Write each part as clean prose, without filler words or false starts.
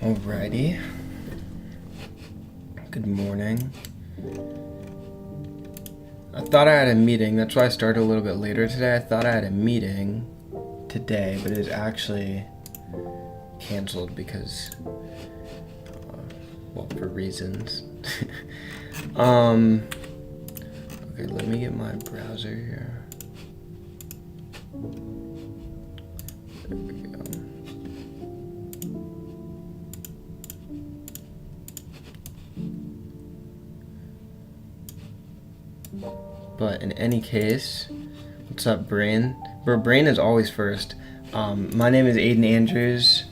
Alrighty. Good morning. I thought I had a meeting. That's why I started a little bit later today. I thought I had a meeting today, but it was actually canceled because, well, for reasons. Okay, let me get my browser here. There we go. But in any case, what's up, Brain? Bro, Brain is always first. My name is Aidan Andrews.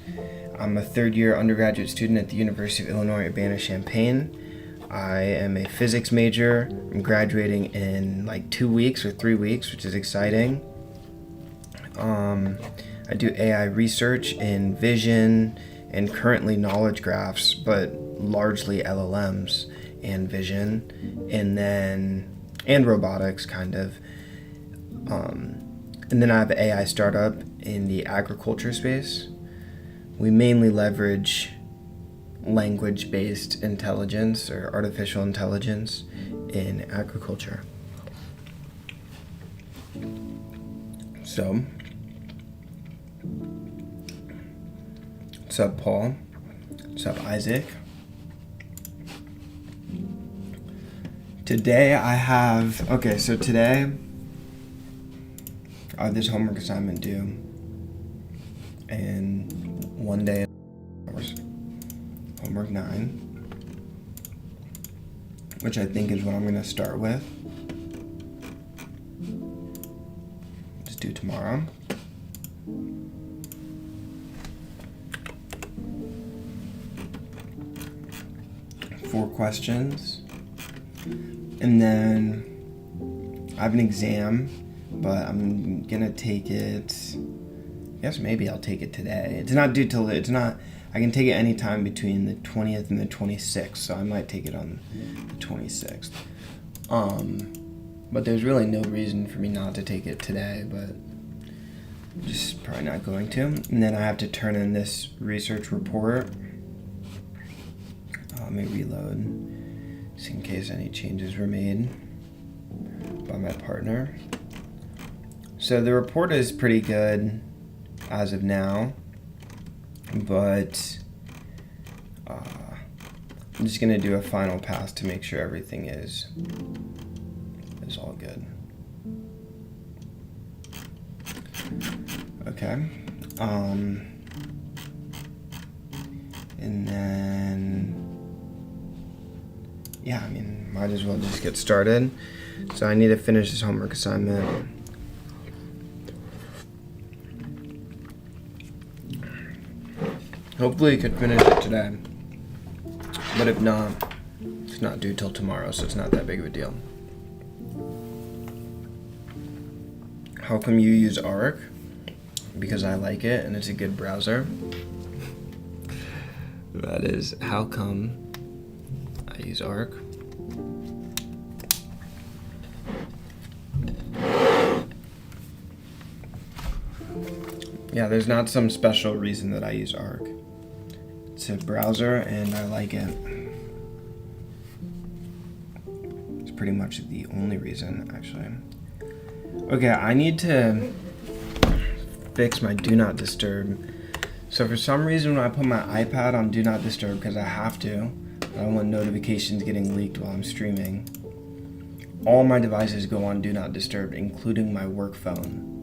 I'm a third-year undergraduate student at the University of Illinois Urbana-Champaign. I am a physics major. I'm graduating in like 2 weeks or 3 weeks, which is exciting. I do AI research in vision and currently knowledge graphs, but largely LLMs and vision, and robotics, kind of. And then I have an AI startup in the agriculture space. We mainly leverage language-based intelligence or artificial intelligence in agriculture. So, what's up, Paul? What's up, Isaac? Today today I have this homework assignment due, and one day, homework 9, which I think is what I'm going to start with. Just do tomorrow. Four questions. And then I have an exam, but I'm gonna take it, I guess maybe I'll take it today. It's not due till, I can take it anytime between the 20th and the 26th, so I might take it on the 26th. But there's really no reason for me not to take it today, but I'm just probably not going to. And then I have to turn in this research report. Let me reload, just in case any changes were made by my partner. So the report is pretty good as of now, but I'm just gonna do a final pass to make sure everything is all good. Okay. And then, yeah, I mean, might as well just get started. So I need to finish this homework assignment. Hopefully I could finish it today. But if not, it's not due till tomorrow, so it's not that big of a deal. How come you use Arc? Because I like it and it's a good browser. That is how come I use Arc. Yeah, there's not some special reason that I use Arc. It's a browser and I like it. It's pretty much the only reason, actually. Okay, I need to fix my Do Not Disturb. So for some reason when I put my iPad on Do Not Disturb, because I have to, I don't want notifications getting leaked while I'm streaming, all my devices go on Do Not Disturb, including my work phone,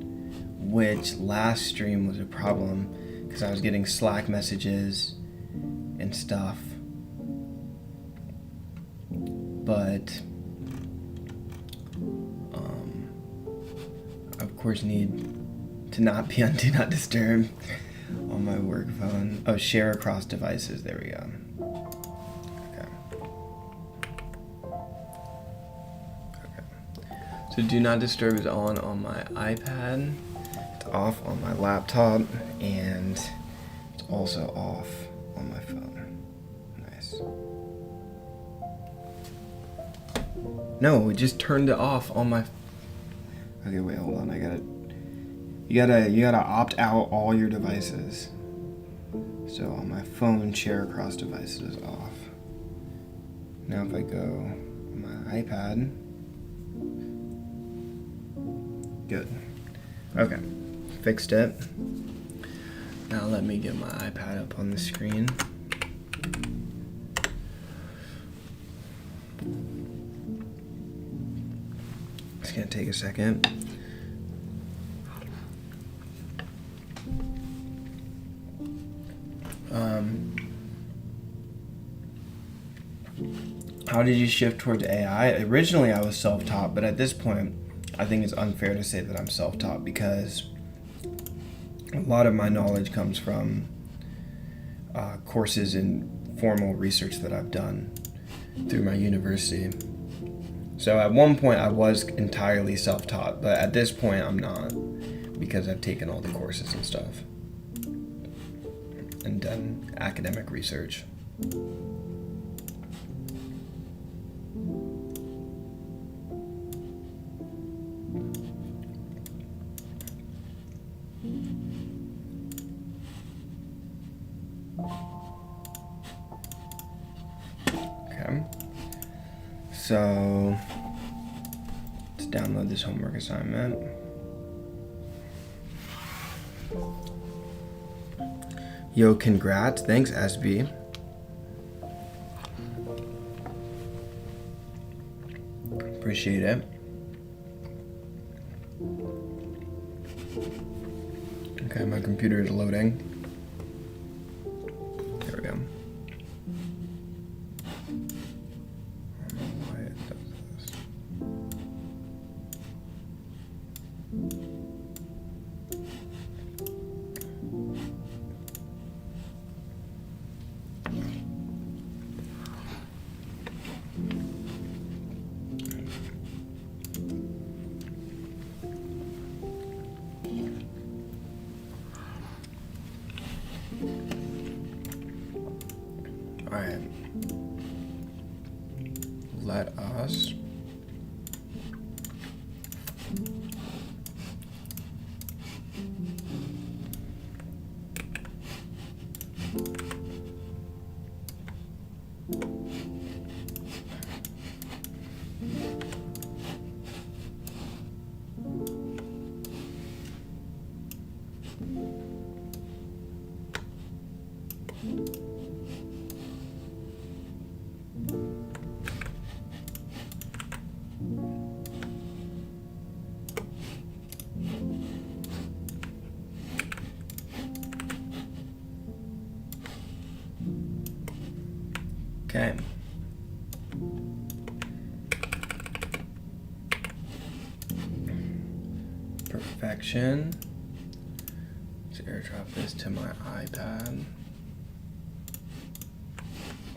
which last stream was a problem because I was getting Slack messages and stuff. But I of course need to not be on Do Not Disturb on my work phone. Oh, share across devices, there we go. Okay. So Do Not Disturb is on my iPad, it's off on my laptop, and it's also off on my phone. Nice. No, it just turned it off on my... Okay, wait, hold on, you gotta opt out all your devices. So on my phone, share across devices is off. Now if I go on my iPad, good. Okay, fixed it. Now let me get my iPad up on the screen. It's gonna take a second. How did you shift towards AI? Originally I was self-taught, but at this point I think it's unfair to say that I'm self-taught because a lot of my knowledge comes from courses and formal research that I've done through my university. So at one point I was entirely self-taught, but at this point I'm not, because I've taken all the courses and stuff and done academic research. Okay, so let's download this homework assignment. Yo, congrats. Thanks, SB. Appreciate it. Okay, my computer is loading. There we go. I don't know why it does this. All right. Let us okay. Perfection. Let's airdrop this to my iPad.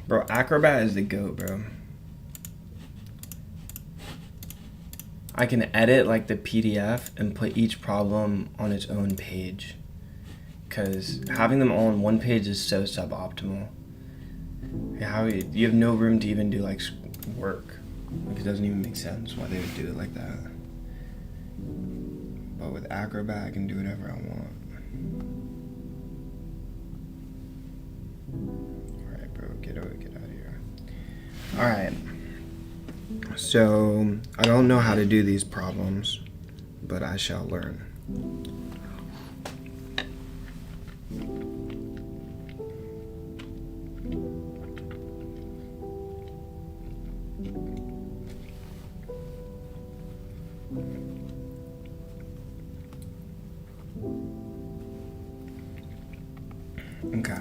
Bro, Acrobat is the GOAT, bro. I can edit like the PDF and put each problem on its own page, because having them all on one page is so suboptimal. How you have no room to even do like work. Like, it doesn't even make sense why they would do it like that. But with Acrobat, I can do whatever I want. All right, bro, get out of here. All right. So I don't know how to do these problems, but I shall learn. Okay,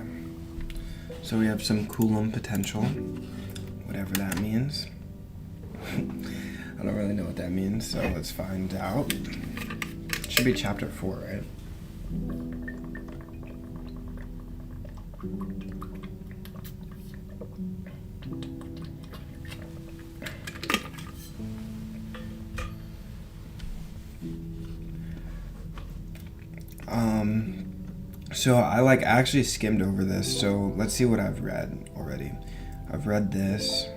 so we have some Coulomb potential, whatever that means. I don't really know what that means, so let's find out. It should be chapter 4, right? So I actually skimmed over this, so let's see what I've read already. I've read this,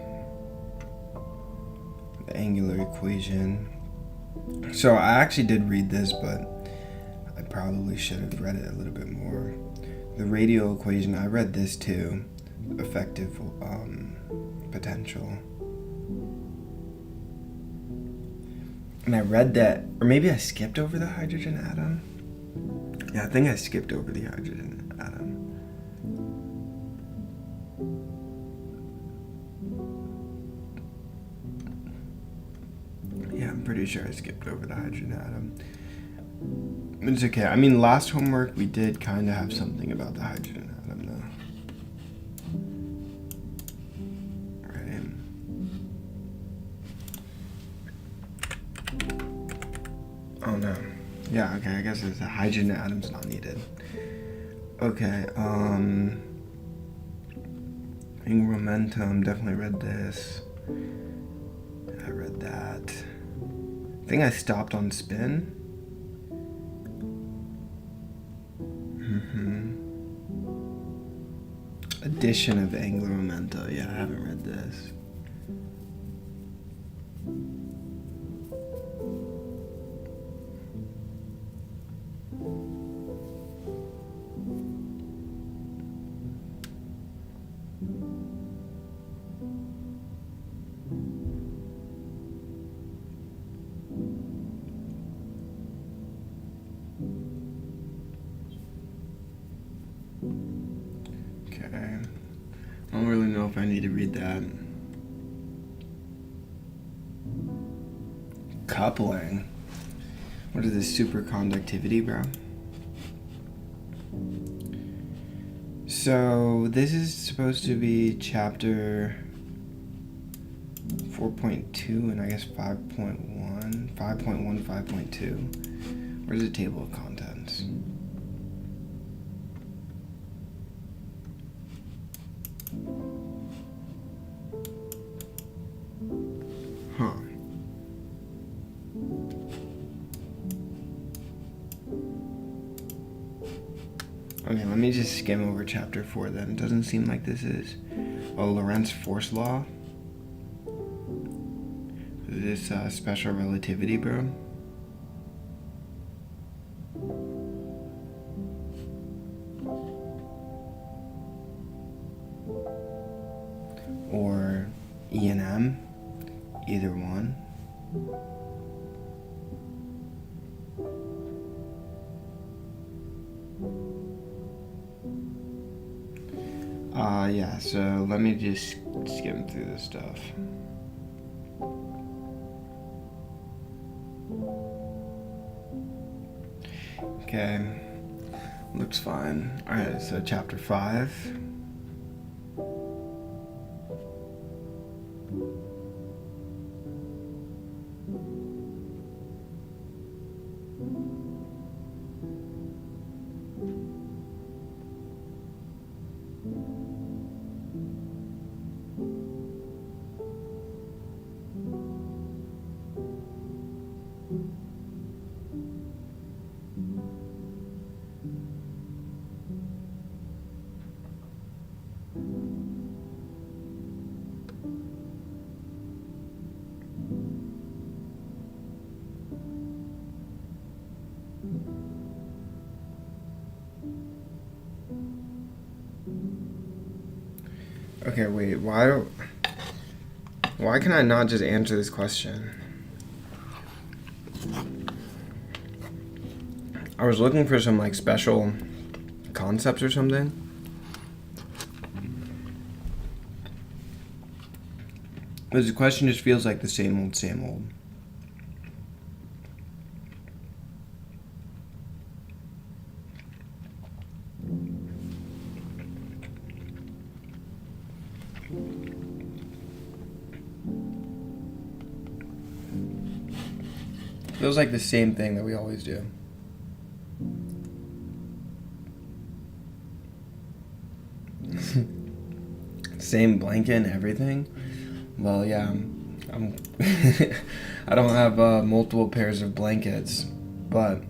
the angular equation. So I actually did read this, but I probably should have read it a little bit more. the radial equation, I read this too. Effective potential. And I read that, or maybe I skipped over the hydrogen atom. Yeah, I think I skipped over the hydrogen atom. Yeah, I'm pretty sure I skipped over the hydrogen atom. It's okay. I mean, last homework we did kind of have something about the hydrogen atom, though. Right. Oh no. Yeah, okay, I guess the hydrogen atom's not needed. Okay, angular momentum, definitely read this. I read that. I think I stopped on spin. Addition of angular momentum. Yeah, I haven't read this. Okay. I don't really know if I need to read that. Coupling. What is this, superconductivity, bro? So this is supposed to be chapter 4.2 and I guess 5.1, 5.2. Where's the table of contents? Huh. Okay, let me just skim over chapter 4 then. It doesn't seem like this is. Oh, Lorentz force law. Is this special relativity, bro? Or E and M? Either one. Yeah, so let me just skim through this stuff. Okay, looks fine. Alright, so chapter 5. Okay, wait, why can I not just answer this question? I was looking for some like special concepts or something. But the question just feels like the same old, same old. Feels like the same thing that we always do. Same blanket and everything. Well, yeah, I'm I don't have multiple pairs of blankets, but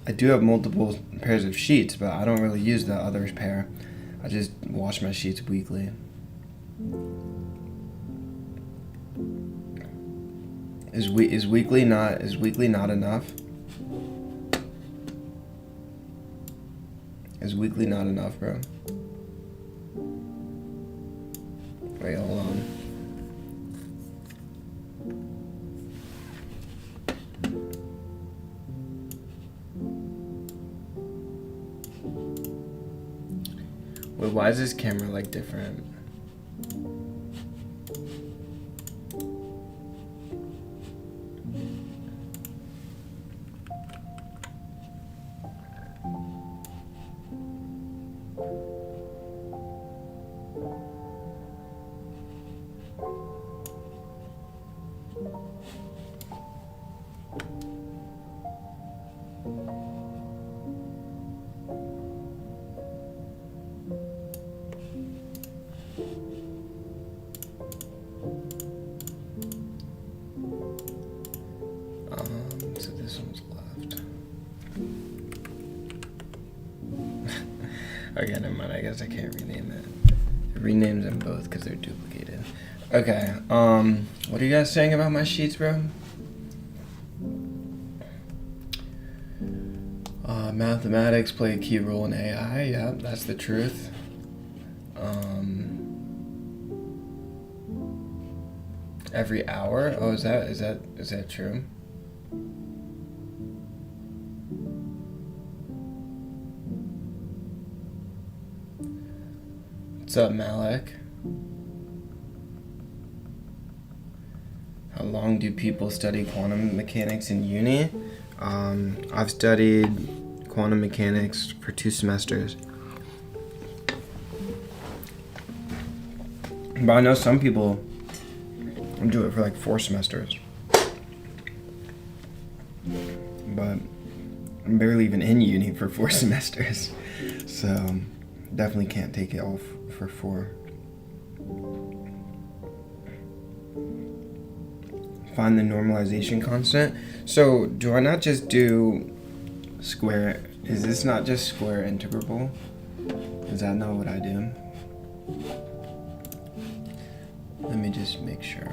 I do have multiple pairs of sheets, but I don't really use the other pair. I just wash my sheets weekly. Is weekly not enough? Is weekly not enough, bro? Wait, hold on. Wait, why is this camera like different? So this one's left. Okay, never mind. I guess I can't rename it. It renames them both because they're duplicated. Okay. What are you guys saying about my sheets, bro? Mathematics play a key role in AI. Yeah, that's the truth. Every hour? Oh, is that true? What's up, Malik? How long do people study quantum mechanics in uni? I've studied quantum mechanics for 2 semesters. But I know some people do it for like 4 semesters. But I'm barely even in uni for 4 semesters. So definitely can't take it all for 4. Find the normalization constant. So do I not just do square? Is this not just square integrable? Is that not what I do? Let me just make sure.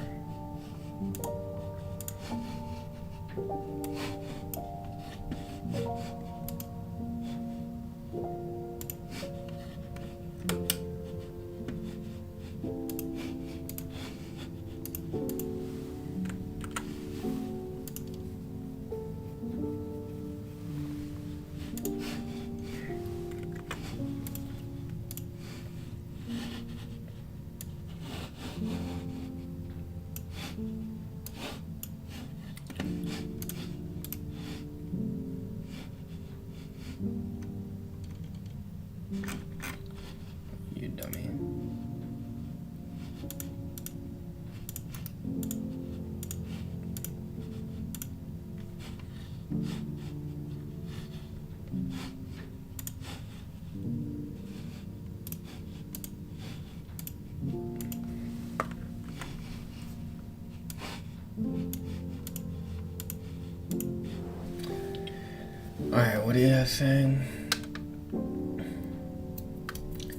You dummy. Alright, what are you guys saying?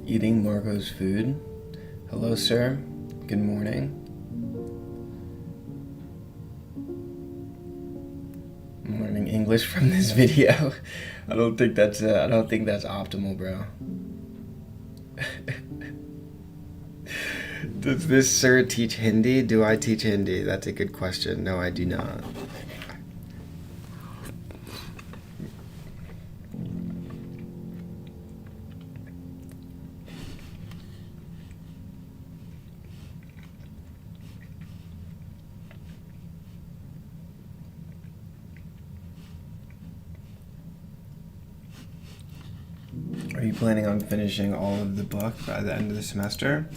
Eating Margot's food. Hello, sir. Good morning. I'm learning English from this video. I don't think that's optimal, bro. Does this sir teach Hindi? Do I teach Hindi? That's a good question. No, I do not. Are you planning on finishing all of the book by the end of the semester?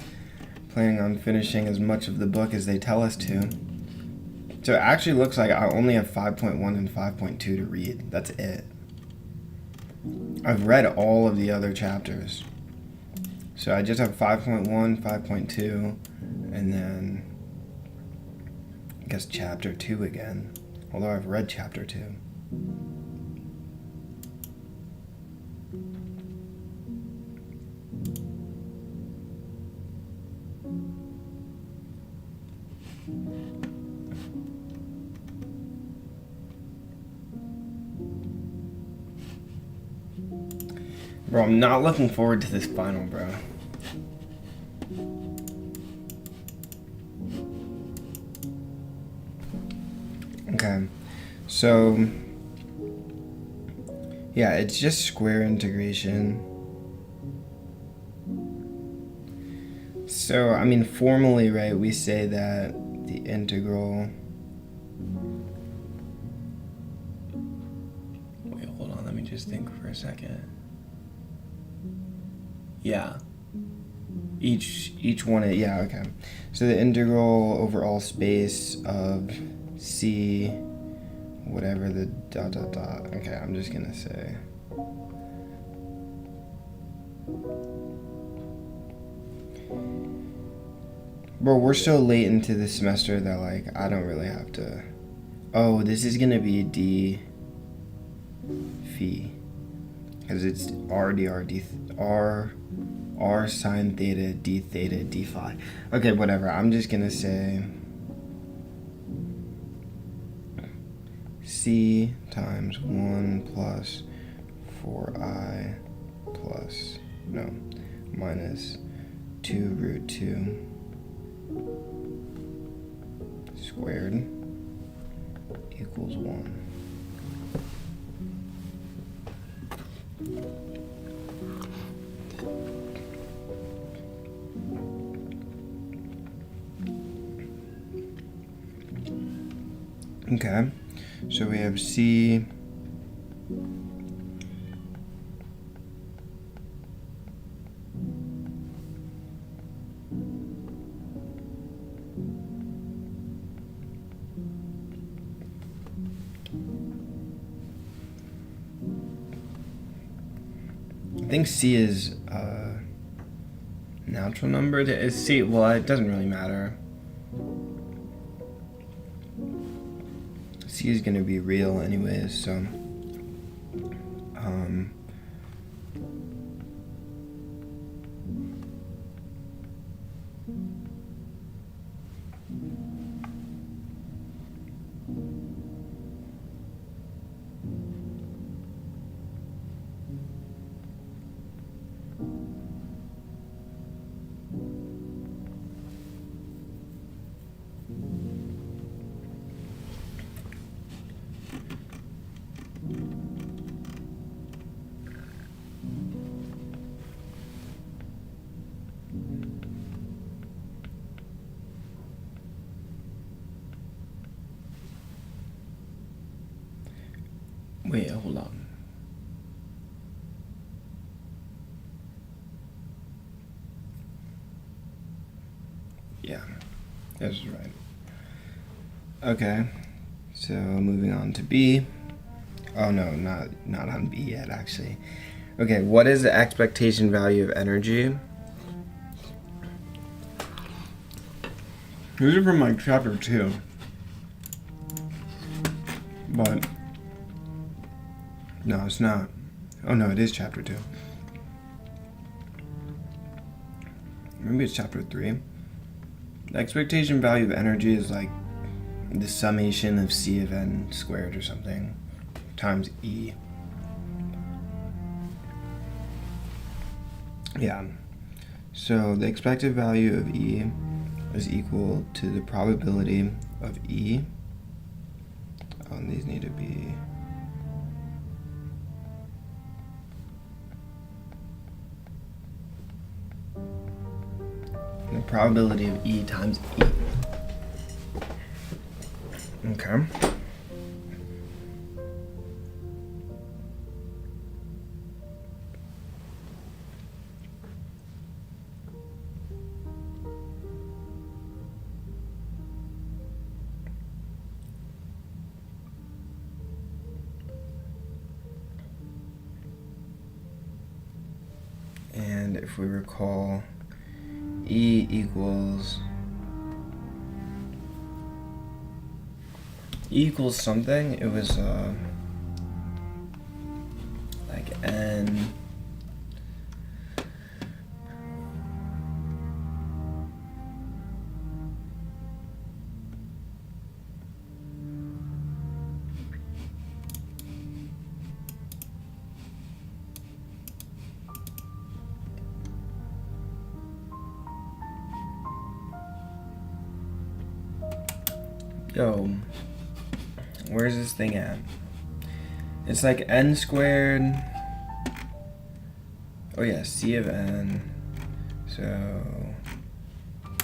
Planning on finishing as much of the book as they tell us to. So it actually looks like I only have 5.1 and 5.2 to read. That's it. I've read all of the other chapters. So I just have 5.1, 5.2, and then I guess chapter 2 again. Although I've read chapter 2. Bro, I'm not looking forward to this final, bro. Okay, so yeah, it's just square integration. So, I mean, formally, right, we say that the integral... Wait, hold on, let me just think for a second. Yeah. Each one, yeah, okay. So the integral over all space of C, whatever the ... Okay, I'm just gonna say. Bro, we're so late into the semester that, like, I don't really have to... Oh, this is gonna be D phi. Because it's R sine theta, D theta, D phi. Okay, whatever. I'm just gonna say C times 1 plus 4i plus, no, minus 2 root 2 squared equals 1. Okay, so we have C I think C is a natural number. C, well, it doesn't really matter. C is going to be real anyways, so wait, hold on. Yeah, that's right. Okay, so moving on to B. Oh no, not on B yet, actually. Okay, what is the expectation value of energy? These are from like chapter 2. But no, it's not. Oh no, it is chapter 2. Maybe it's chapter 3. The expectation value of energy is like the summation of C of n squared or something times E. Yeah. So the expected value of E is equal to the probability of E. Oh, and these need to be... the probability of E times E. Okay. And if we recall, E equals something. It was like n. Yo, where's this thing at? It's like n squared. Oh yeah, c of n. So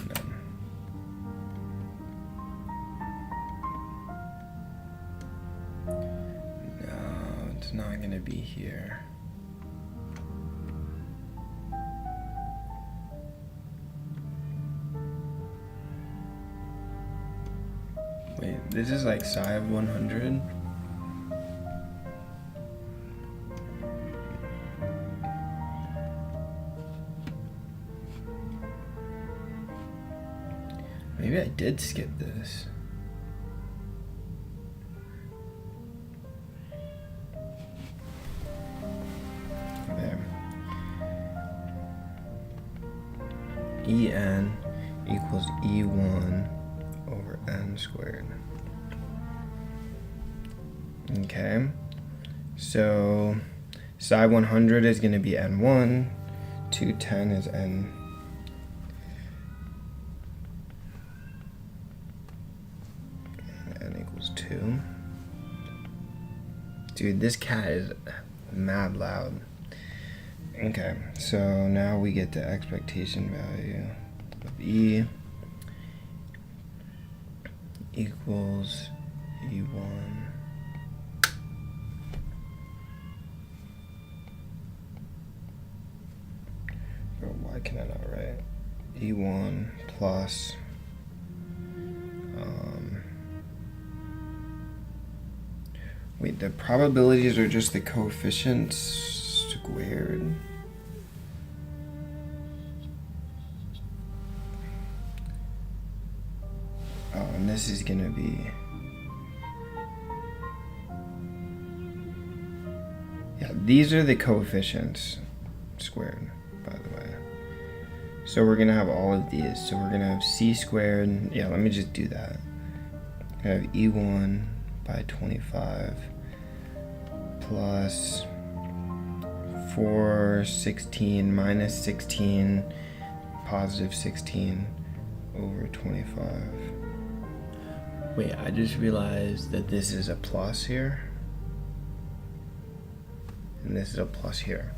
no. No, it's not gonna be here. Wait, this is like psi of 100? Maybe I did skip this. There. En equals E1 over n squared. Okay, so psi 100 is going to be n1, 210 is n. N equals 2. Dude, this cat is mad loud. Okay, so now we get the expectation value of E equals E1 why can I not write E1 plus wait, the probabilities are just the coefficients squared. Oh, and this is gonna be these are the coefficients squared, by the way. So we're gonna have all of these. So we're gonna have c squared. Yeah, let me just do that. I have E1 by 25 plus 416 minus 16 positive 16 over 25. Wait, I just realized that this is a plus here. And this is a plus here.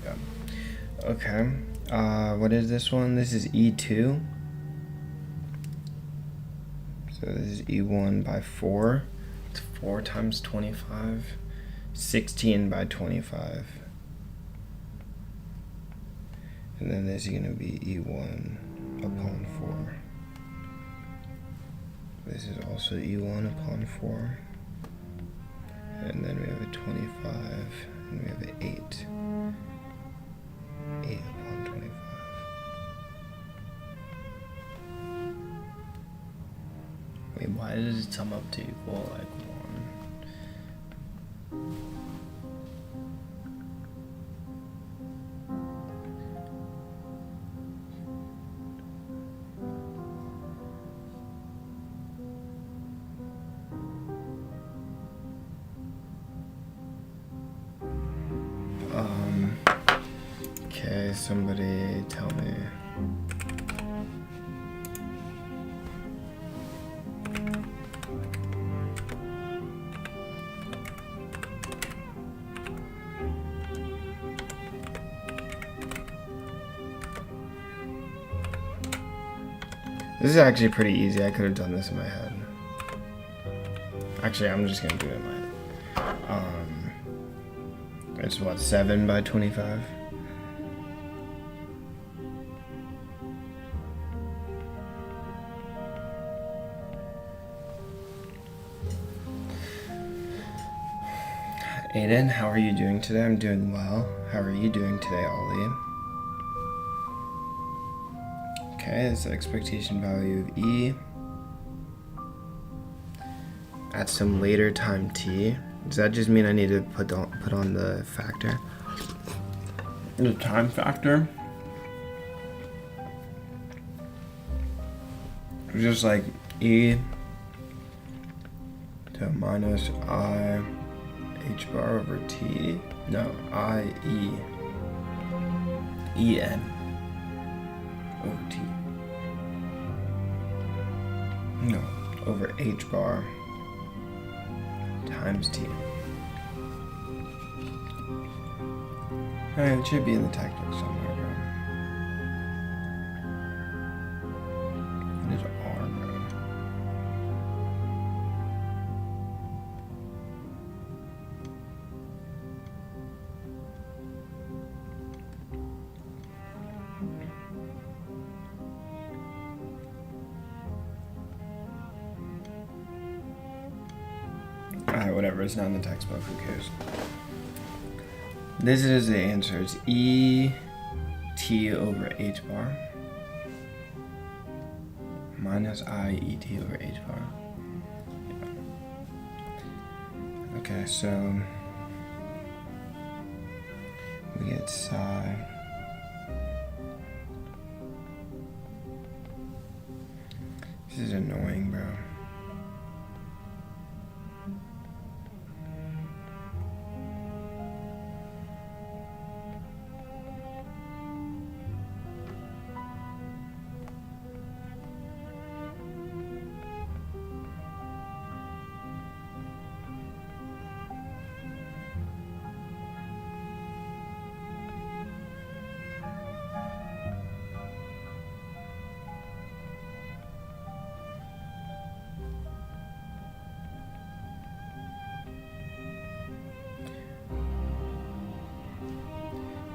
Yeah. Okay. What is this one? This is E2. So this is E1 by 4. It's 4 times 25. 16 by 25. And then this is going to be E1 upon 4. This is also E1 upon 4. And then we have a 25, and we have an 8. 8 upon 25. Wait, why does it sum up to equal like 1? Okay, somebody tell me. This is actually pretty easy. I could have done this in my head. Actually, I'm just gonna do it in my head. It's what, 7 by 25? Aidan, how are you doing today? I'm doing well. How are you doing today, Ollie? Okay, it's the expectation value of E at some later time t. Does that just mean I need to put on the factor? The time factor? It's just like E to minus I H bar over T? No, En over T. No, over H bar times T. It should be in the textbook somewhere, bro. What is R, bro? Alright, whatever. It's not in the textbook. Who cares? This is the answer. It's E T over H bar minus I E T over H bar. Okay, so we get psi. This is annoying, bro.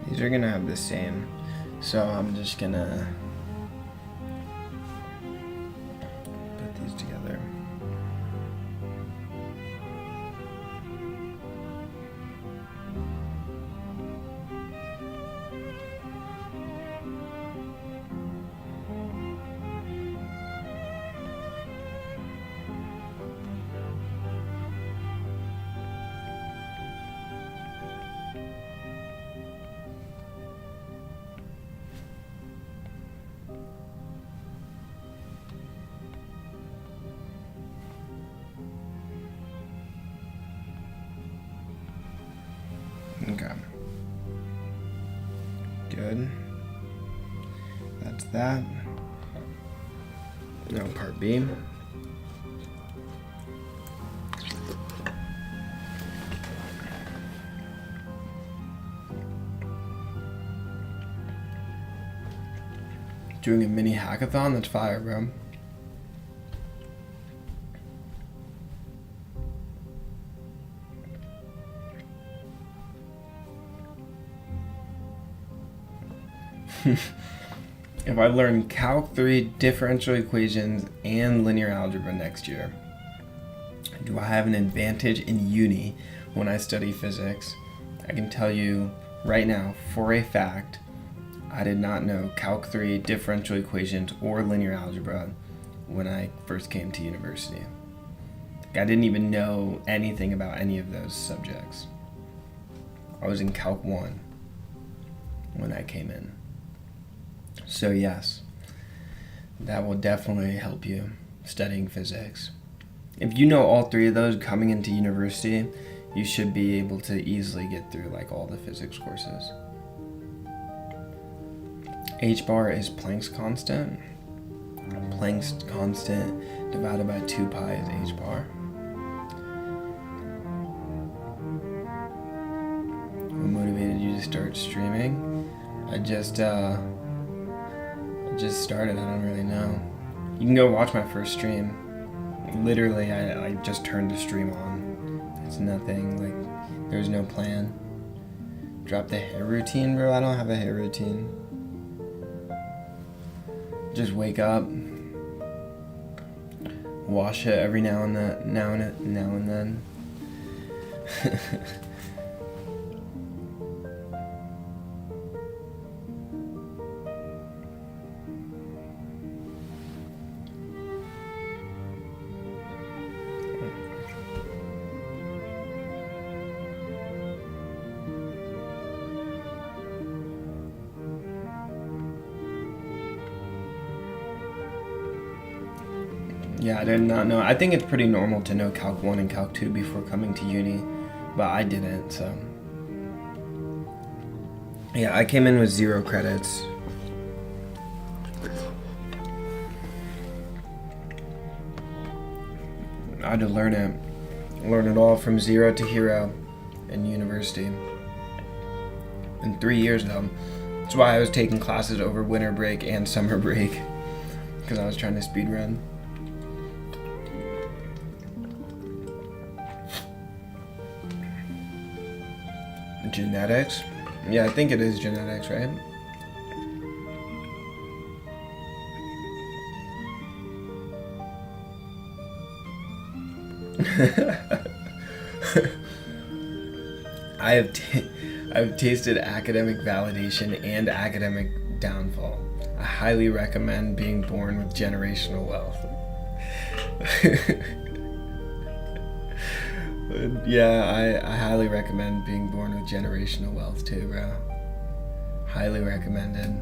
These are gonna have the same, so I'm just gonna put these together. Okay. Good. That's that. Now part B. Doing a mini hackathon? That's fire, bro. If I learn Calc 3 differential equations and linear algebra next year, do I have an advantage in uni when I study physics? I can tell you right now, for a fact, I did not know Calc 3 differential equations or linear algebra when I first came to university. I didn't even know anything about any of those subjects. I was in Calc 1 when I came in. So yes, that will definitely help you studying physics. If you know all three of those coming into university, you should be able to easily get through like all the physics courses. H bar is Planck's constant. Planck's constant divided by 2 pi is H bar. What motivated you to start streaming? I just started. I don't really know. You can go watch my first stream. Literally, I just turned the stream on. It's nothing, like, there's no plan. Drop the hair routine, bro. I don't have a hair routine. Just wake up, wash it every now and then. Yeah, I did not know. I think it's pretty normal to know Calc 1 and Calc 2 before coming to uni. but I didn't, so. Yeah, I came in with 0 credits. I had to learn it all from 0 to hero in university. In 3 years though. That's why I was taking classes over winter break and summer break, because I was trying to speed run. Genetics? Yeah, I think it is genetics, right? I've tasted academic validation and academic downfall. I highly recommend being born with generational wealth. Yeah, I highly recommend being born with generational wealth too, bro. Highly recommended.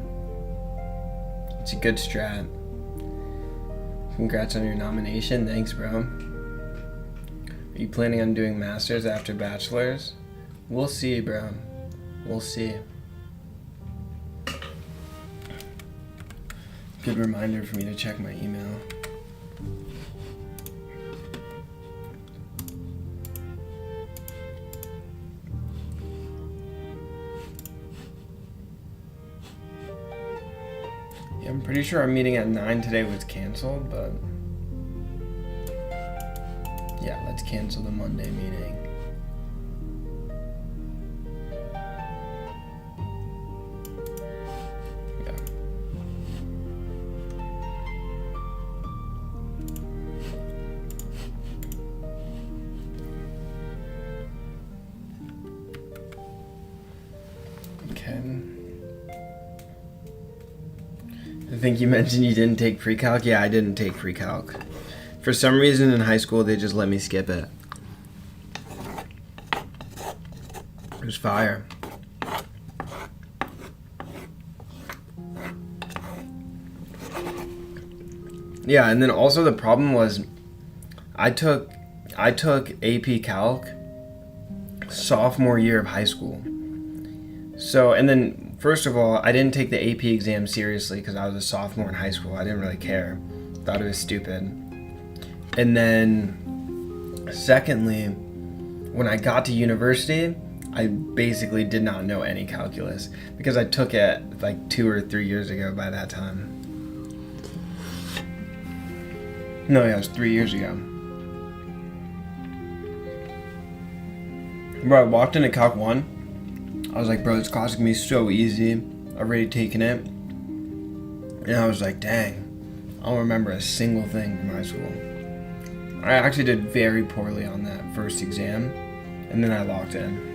It's a good strat. Congrats on your nomination. Thanks, bro. Are you planning on doing masters after bachelor's? We'll see, bro. We'll see. Good reminder for me to check my email. Yeah, I'm pretty sure our meeting at 9 today was canceled, but yeah, let's cancel the Monday meeting. Yeah. Okay. I think you mentioned you didn't take pre-calc. Yeah, I didn't take pre-calc. For some reason in high school, they just let me skip it. It was fire. Yeah, and then also the problem was I took AP Calc sophomore year of high school. So, and then first of all, I didn't take the AP exam seriously because I was a sophomore in high school. I didn't really care. Thought it was stupid. And then secondly, when I got to university, I basically did not know any calculus because I took it like 2 or 3 years ago by that time. No, yeah, it was 3 years ago. Bro, I walked into Calc 1. I was like, bro, this class is gonna be so easy. I've already taken it. And I was like, dang, I don't remember a single thing from high school. I actually did very poorly on that first exam, and then I locked in.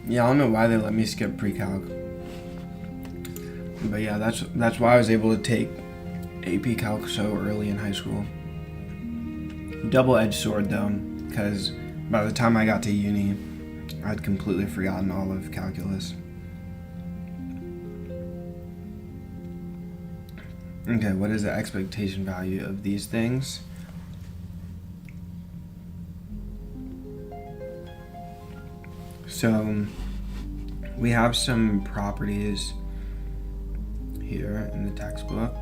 Yeah, I don't know why they let me skip pre-calc. But yeah, that's why I was able to take AP Calc so early in high school. Double-edged sword though, because by the time I got to uni, I'd completely forgotten all of calculus. Okay, what is the expectation value of these things? So we have some properties here in the textbook.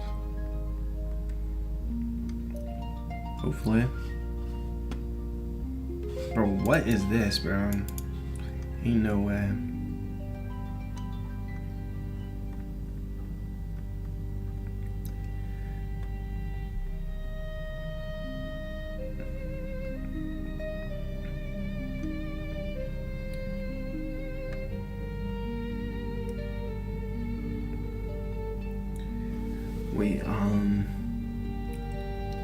Hopefully. Bro, what is this, bro? Ain't no way. Wait,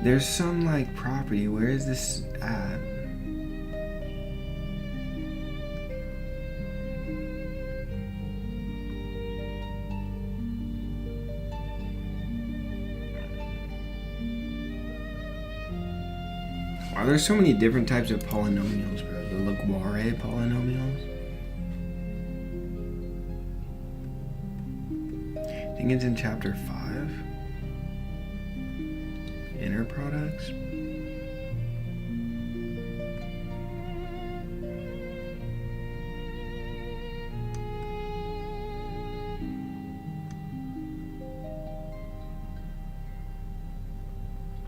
there's some like property. Where is this at? Why are there so many different types of polynomials, bro? The Laguerre polynomials? I think it's in chapter 5. Inner products.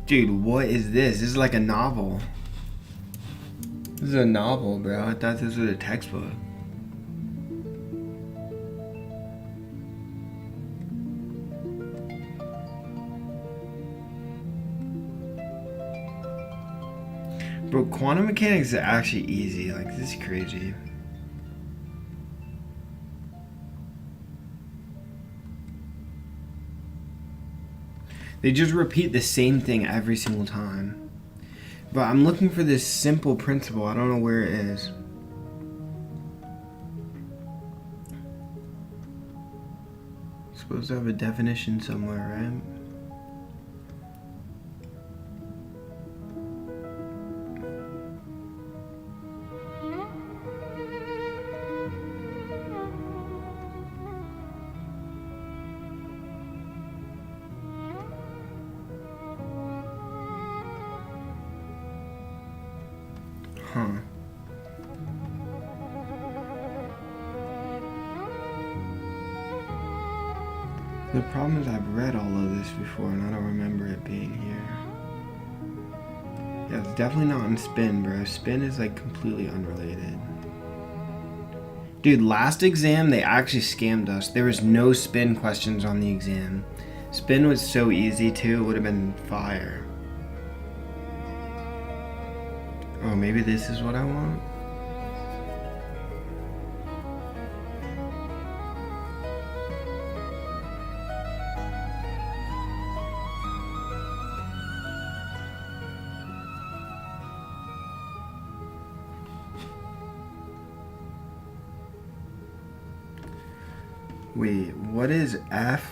Dude, what is this? This is like a novel. This is a novel, bro. I thought this was a textbook. Bro, quantum mechanics is actually easy. Like, this is crazy. They just repeat the same thing every single time. But I'm looking for this simple principle. I don't know where it is. It's supposed to have a definition somewhere, right? Huh. The problem is I've read all of this before and I don't remember it being here. Yeah, it's definitely not in spin, bro. Spin is like completely unrelated. Dude, last exam they actually scammed us. There was no spin questions on the exam. Spin was so easy too, it would have been fire. Oh, maybe this is what I want? Wait, what is F?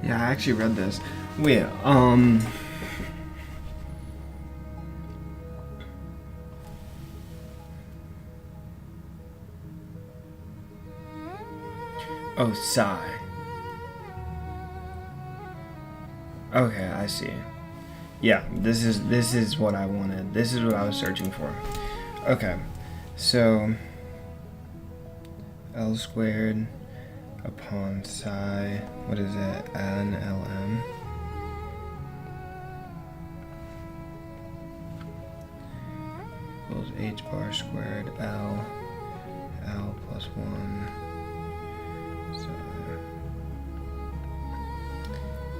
Yeah, I actually read this. Wait, oh, psi. Okay, I see. Yeah, this is what I wanted. This is what I was searching for. Okay, so L squared upon psi, what is it, NLM? Equals h bar squared L plus 1 psi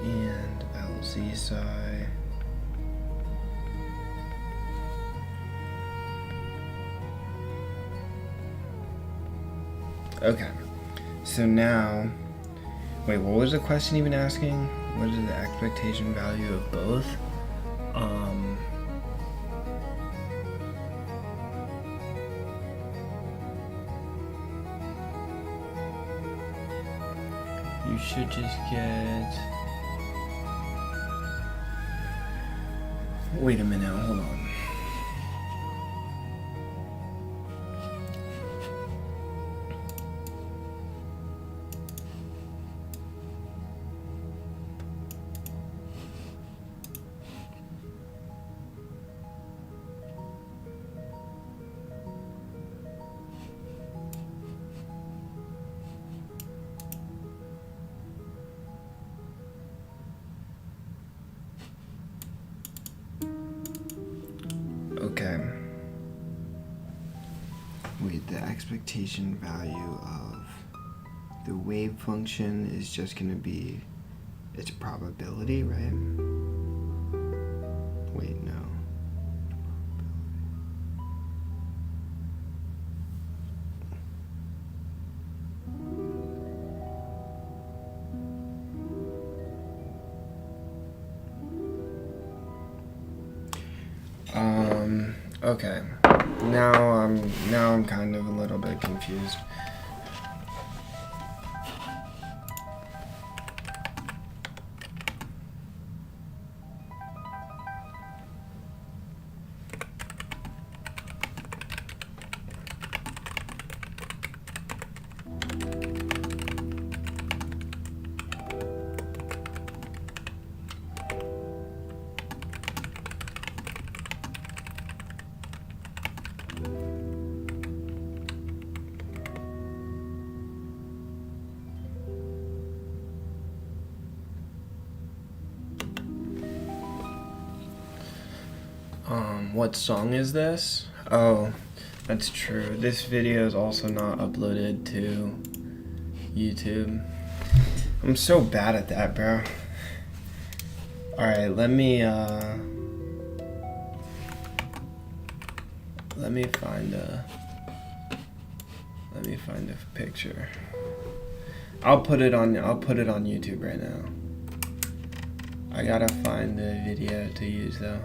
and LZ psi okay. So now, wait, what was the question even asking? What is the expectation value of both? You should just get... Wait a minute, hold on. Okay. Wait, the expectation value of the wave function is just going to be its probability, right? Wait, no. Okay. Now I'm kind of a little bit confused. What song is this? Oh, that's true. This video is also not uploaded to YouTube. I'm so bad at that, bro. Alright, let me find a picture. I'll put it on YouTube right now. I gotta find the video to use though.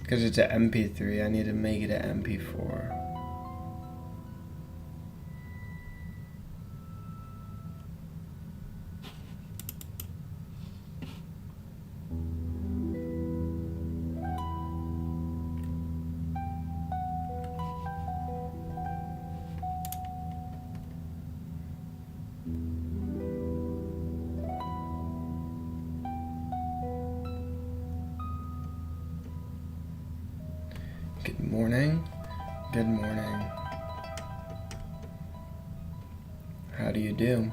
Because it's an MP3, I need to make it an MP4. Good morning. Good morning. How do you do?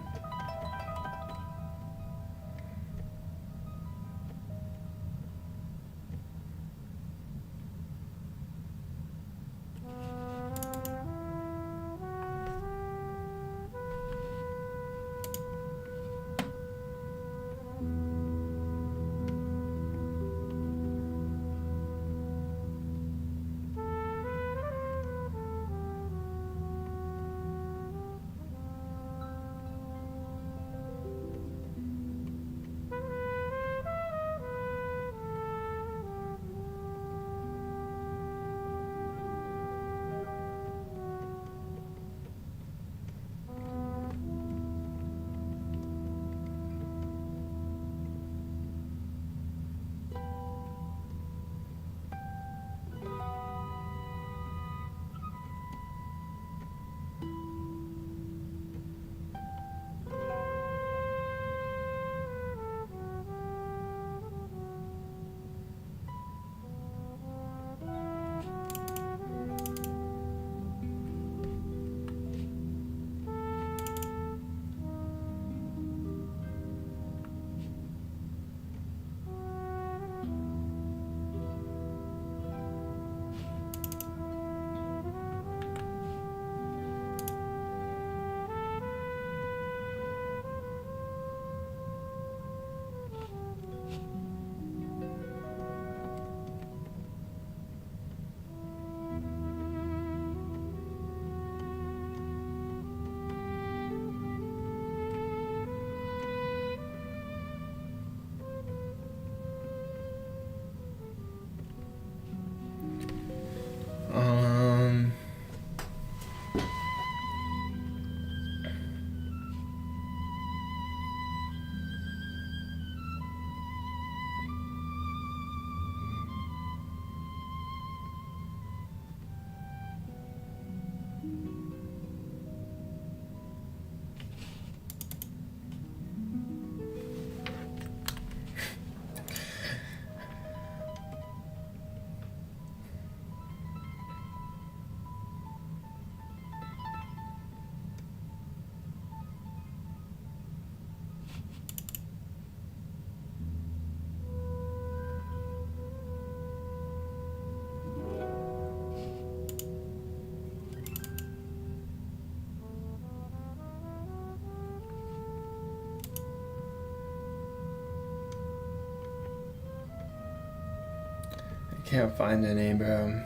Can't find any, bro.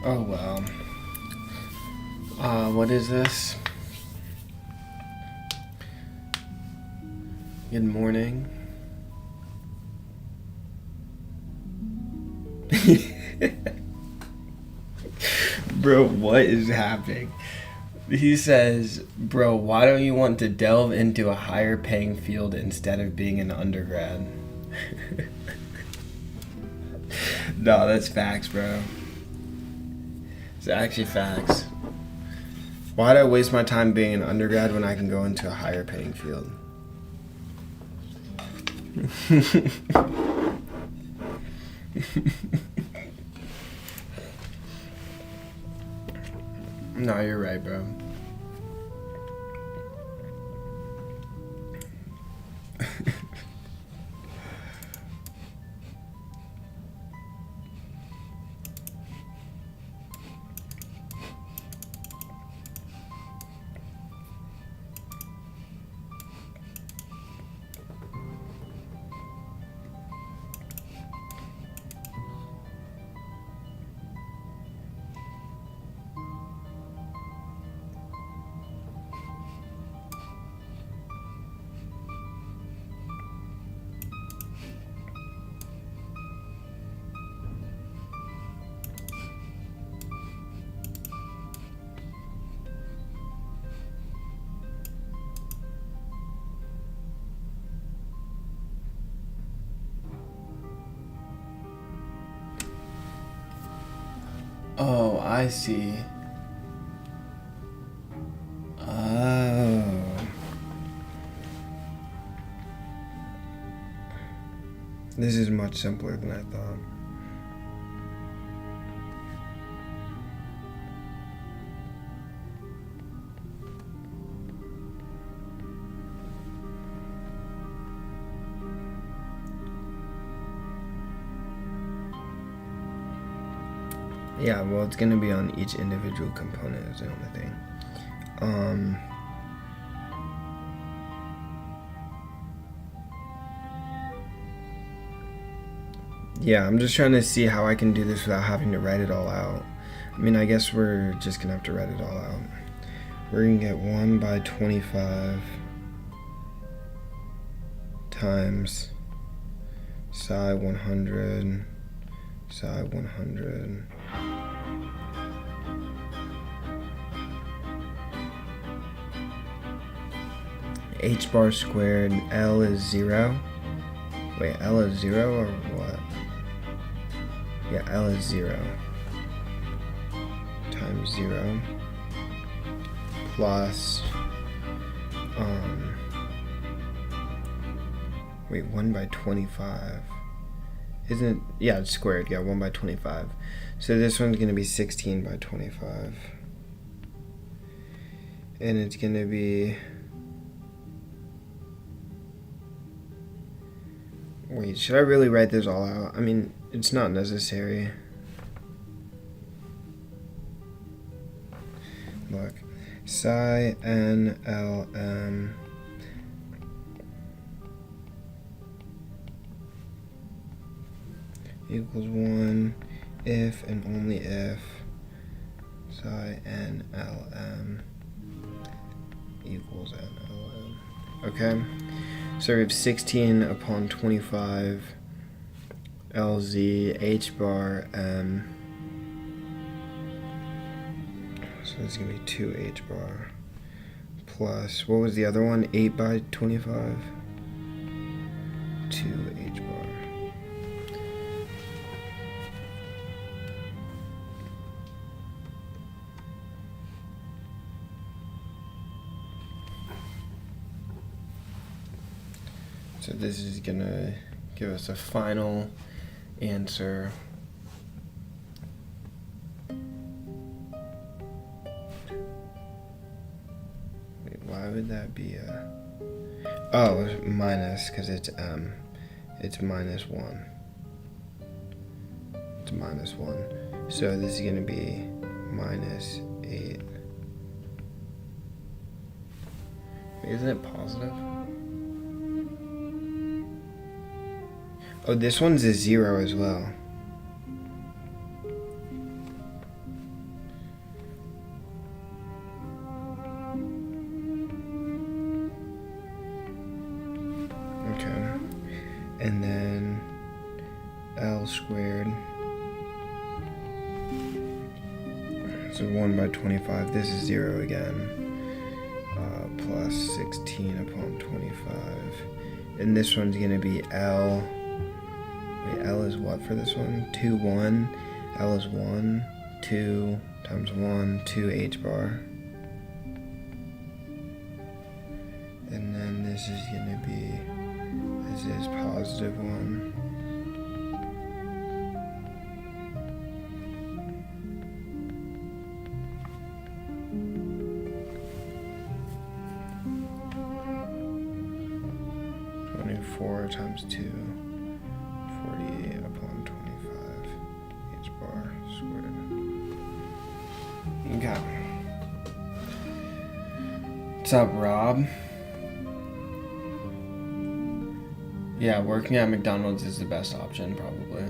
Oh well. What is this? Good morning. Bro, what is happening? He says, bro, why don't you want to delve into a higher paying field instead of being an undergrad? No, that's facts, bro. It's actually facts. Why'd I waste my time being an undergrad when I can go into a higher paying field? No, you're right, bro. Oh, I see. Oh. This is much simpler than I thought. Yeah, well, it's gonna be on each individual component is the only thing. Yeah, I'm just trying to see how I can do this without having to write it all out. I mean, I guess we're just gonna have to write it all out. We're gonna get 1 by 25 times psi 100, psi 100. H bar squared, L is 0. Wait, L is 0 or what? Yeah, L is 0 times 0 plus wait, 1 by 25 isn't it? Yeah, it's squared. Yeah, 1 by 25. So this one's gonna be 16 by 25 and it's gonna be, wait, should I really write this all out? I mean, it's not necessary. Look, psi NLM equals 1 if and only if psi NLM equals NLM. Okay? So we have 16 upon 25 LZ H bar M. So it's gonna be 2 H bar plus, what was the other one? 8 by 25? 2 H bar. So this is gonna give us a final answer. Wait, why would that be a? Oh, minus, because it's minus 1. It's minus 1. So this is gonna be minus 8. Wait, isn't it positive? Oh, this one's a 0 as well. squared. So 1 by 25, this is 0 again. Plus 16 upon 25. And this one's going to be L. Wait, L is what for this one? 2, 1. L is 1. 2 times 1, 2 H bar. And then this is going to be, this is positive 1. Times 2, 48 upon 25, H bar squared. Okay. What's up, Rob? Yeah, working at McDonald's is the best option, probably.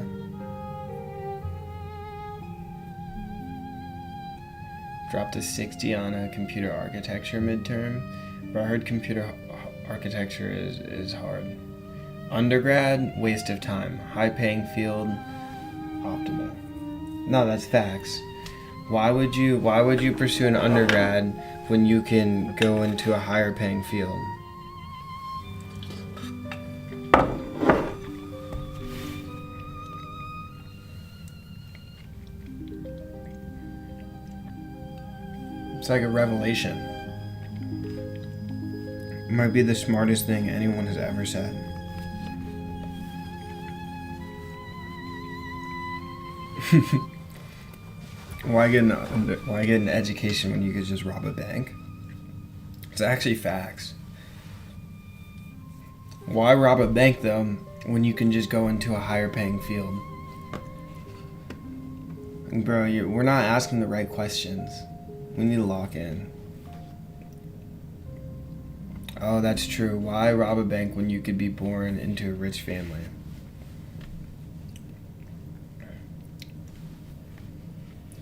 Dropped a 60 on a computer architecture midterm, but I heard computer architecture is hard. Undergrad, waste of time. High paying field, optimal. No, that's facts. Why would you pursue an undergrad when you can go into a higher paying field? It's like a revelation. It might be the smartest thing anyone has ever said. Why get an education when you could just rob a bank? It's actually facts. Why rob a bank though when you can just go into a higher paying field? Bro, we're not asking the right questions. We need to lock in. Oh, that's true. Why rob a bank when you could be born into a rich family?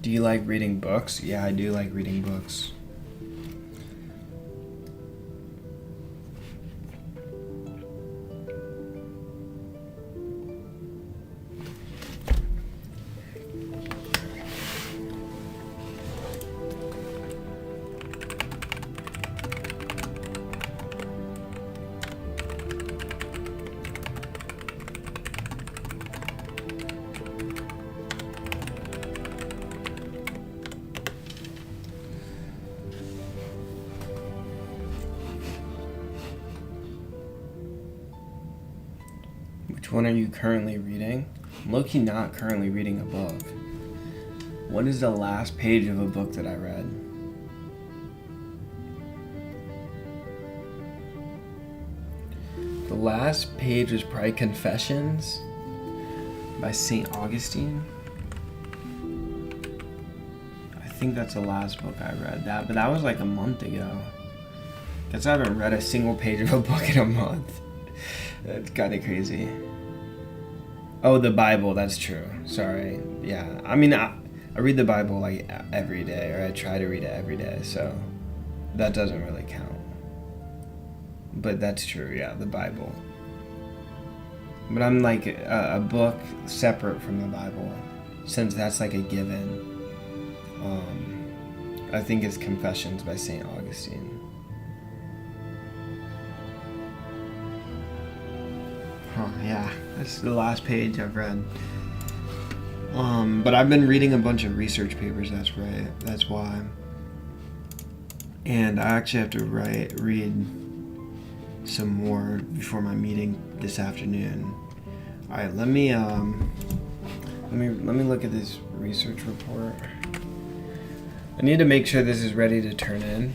Do you like reading books? Yeah, I do like reading books. Which one are you currently reading? I'm low-key not currently reading a book. What is the last page of a book that I read? The last page was probably Confessions by St. Augustine. I think that's the last book I read. But that was like a month ago. Guess I haven't read a single page of a book in a month. That's kind of crazy. Oh, the Bible, that's true. Sorry. Yeah. I mean, I read the Bible like every day, or I try to read it every day, so that doesn't really count. But that's true, yeah, the Bible. But I'm like a book separate from the Bible, since that's like a given. I think it's Confessions by St. Augustine. Huh, yeah, that's the last page I've read. But I've been reading a bunch of research papers, that's right, that's why. And I actually have to read some more before my meeting this afternoon. Alright, let me look at this research report. I need to make sure this is ready to turn in.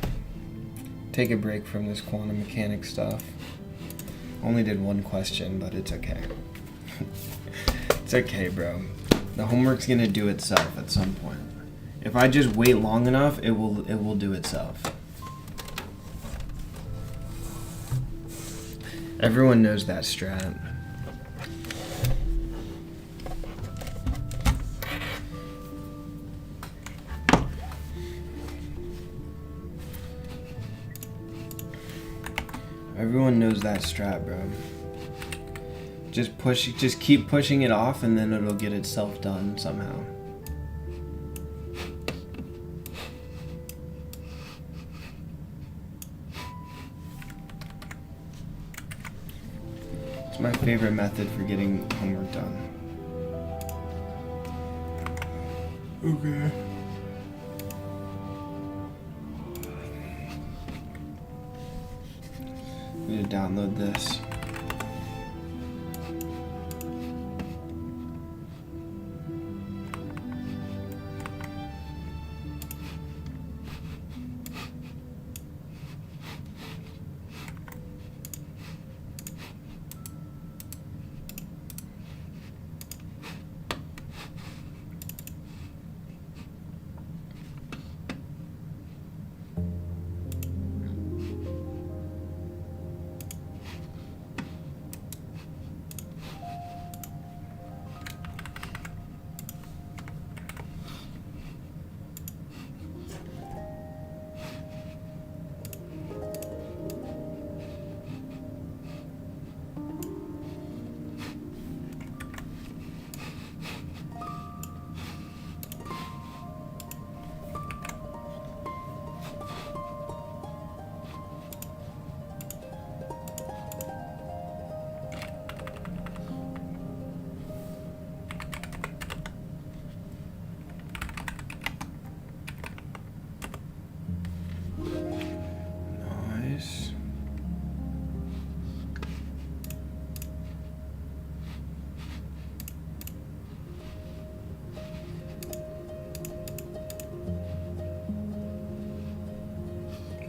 Take a break from this quantum mechanics stuff. Only did one question, but it's okay. It's okay, bro. The homework's gonna do itself at some point. If I just wait long enough, it will do itself. Everyone knows that strat. Everyone knows that strat, bro. Just keep pushing it off, and then it'll get itself done somehow. It's my favorite method for getting homework done. Okay. I need to download this.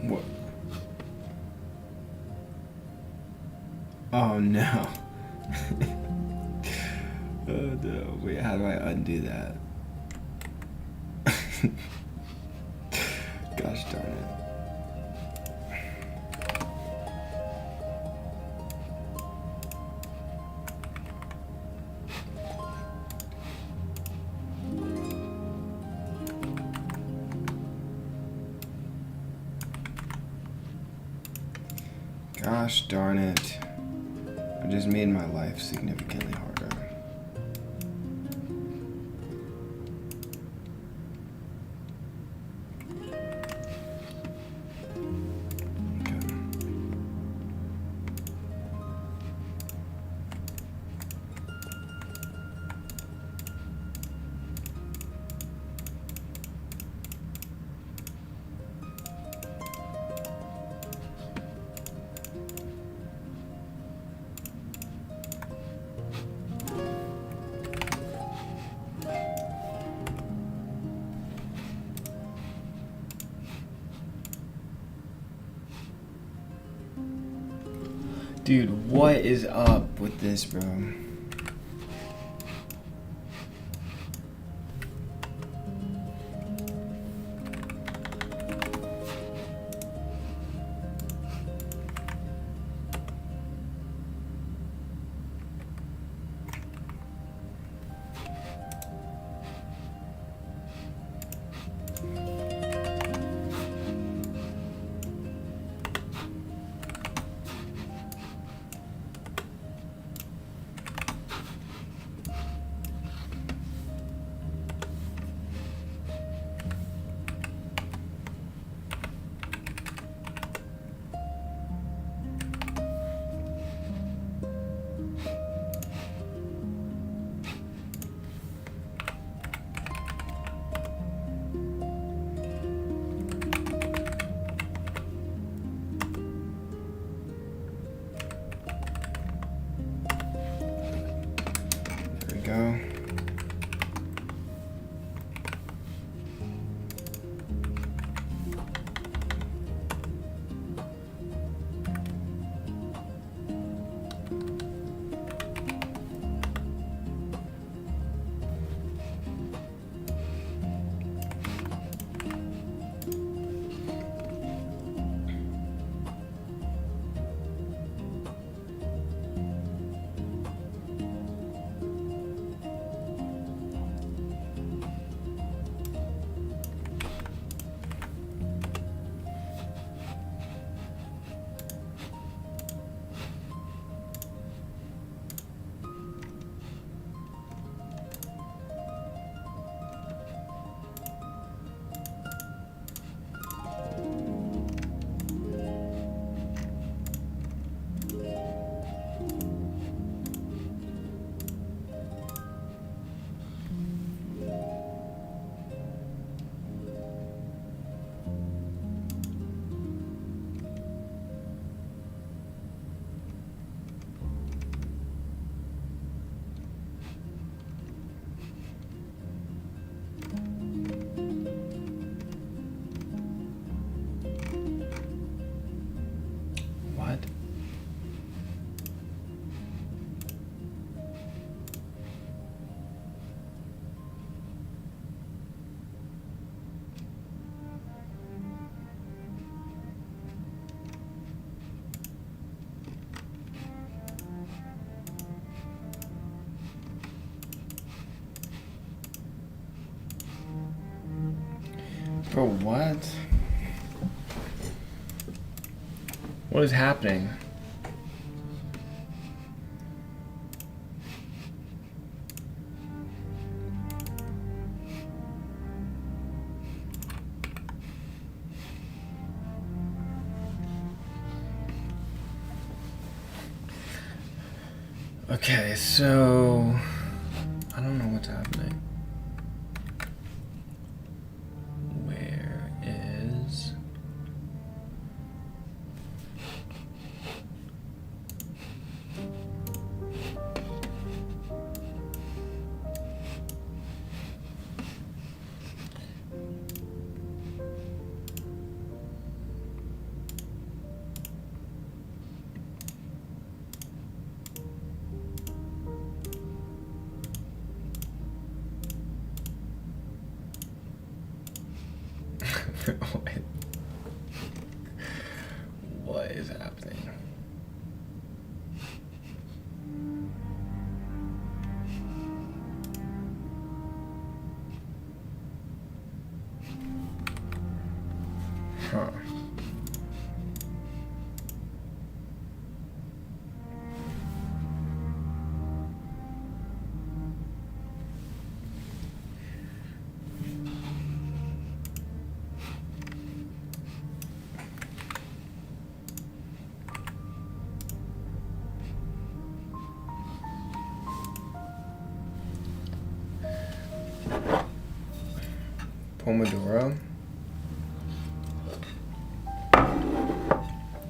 What? Oh no. Oh no. Wait, how do I undo that? Gosh darn it. Gosh darn it. I just made my life significantly harder. Dude, what is up with this, bro? Go. Bro, what? What is happening? Okay, so I don't know what's happening. Where is what is happening? Huh. Pomodoro?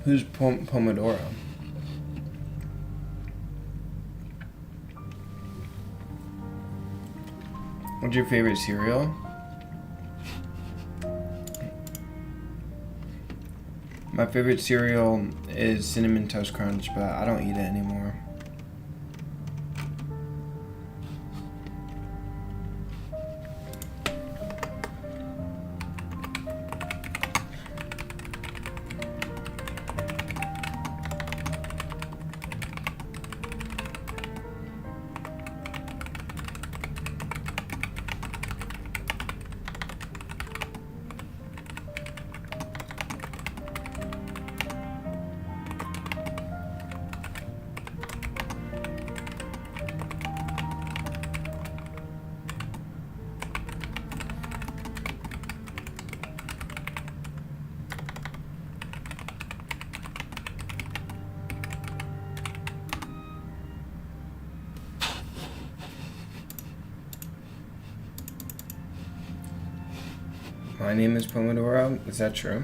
Who's Pomodoro? What's your favorite cereal? My favorite cereal is Cinnamon Toast Crunch, but I don't eat it anymore. My name is Pomodoro. Is that true?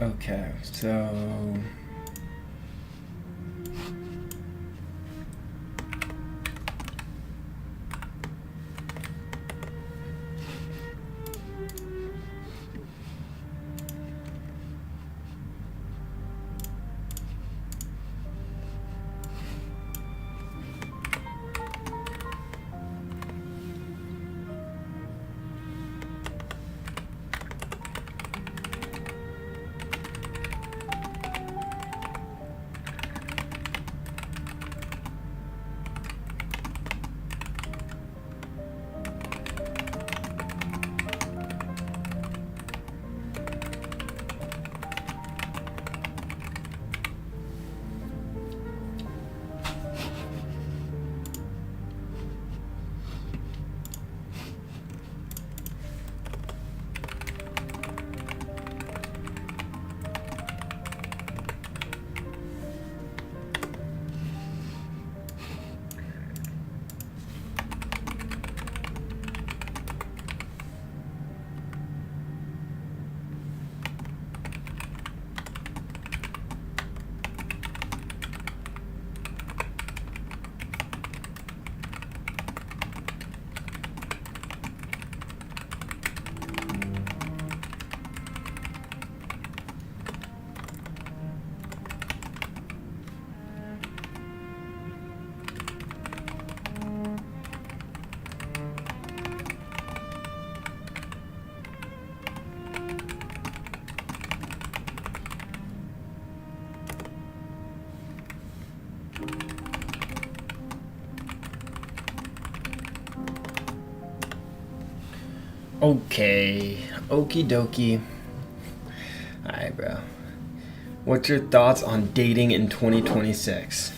Okay, so Okay, okie dokie. Alright, bro. What's your thoughts on dating in 2026?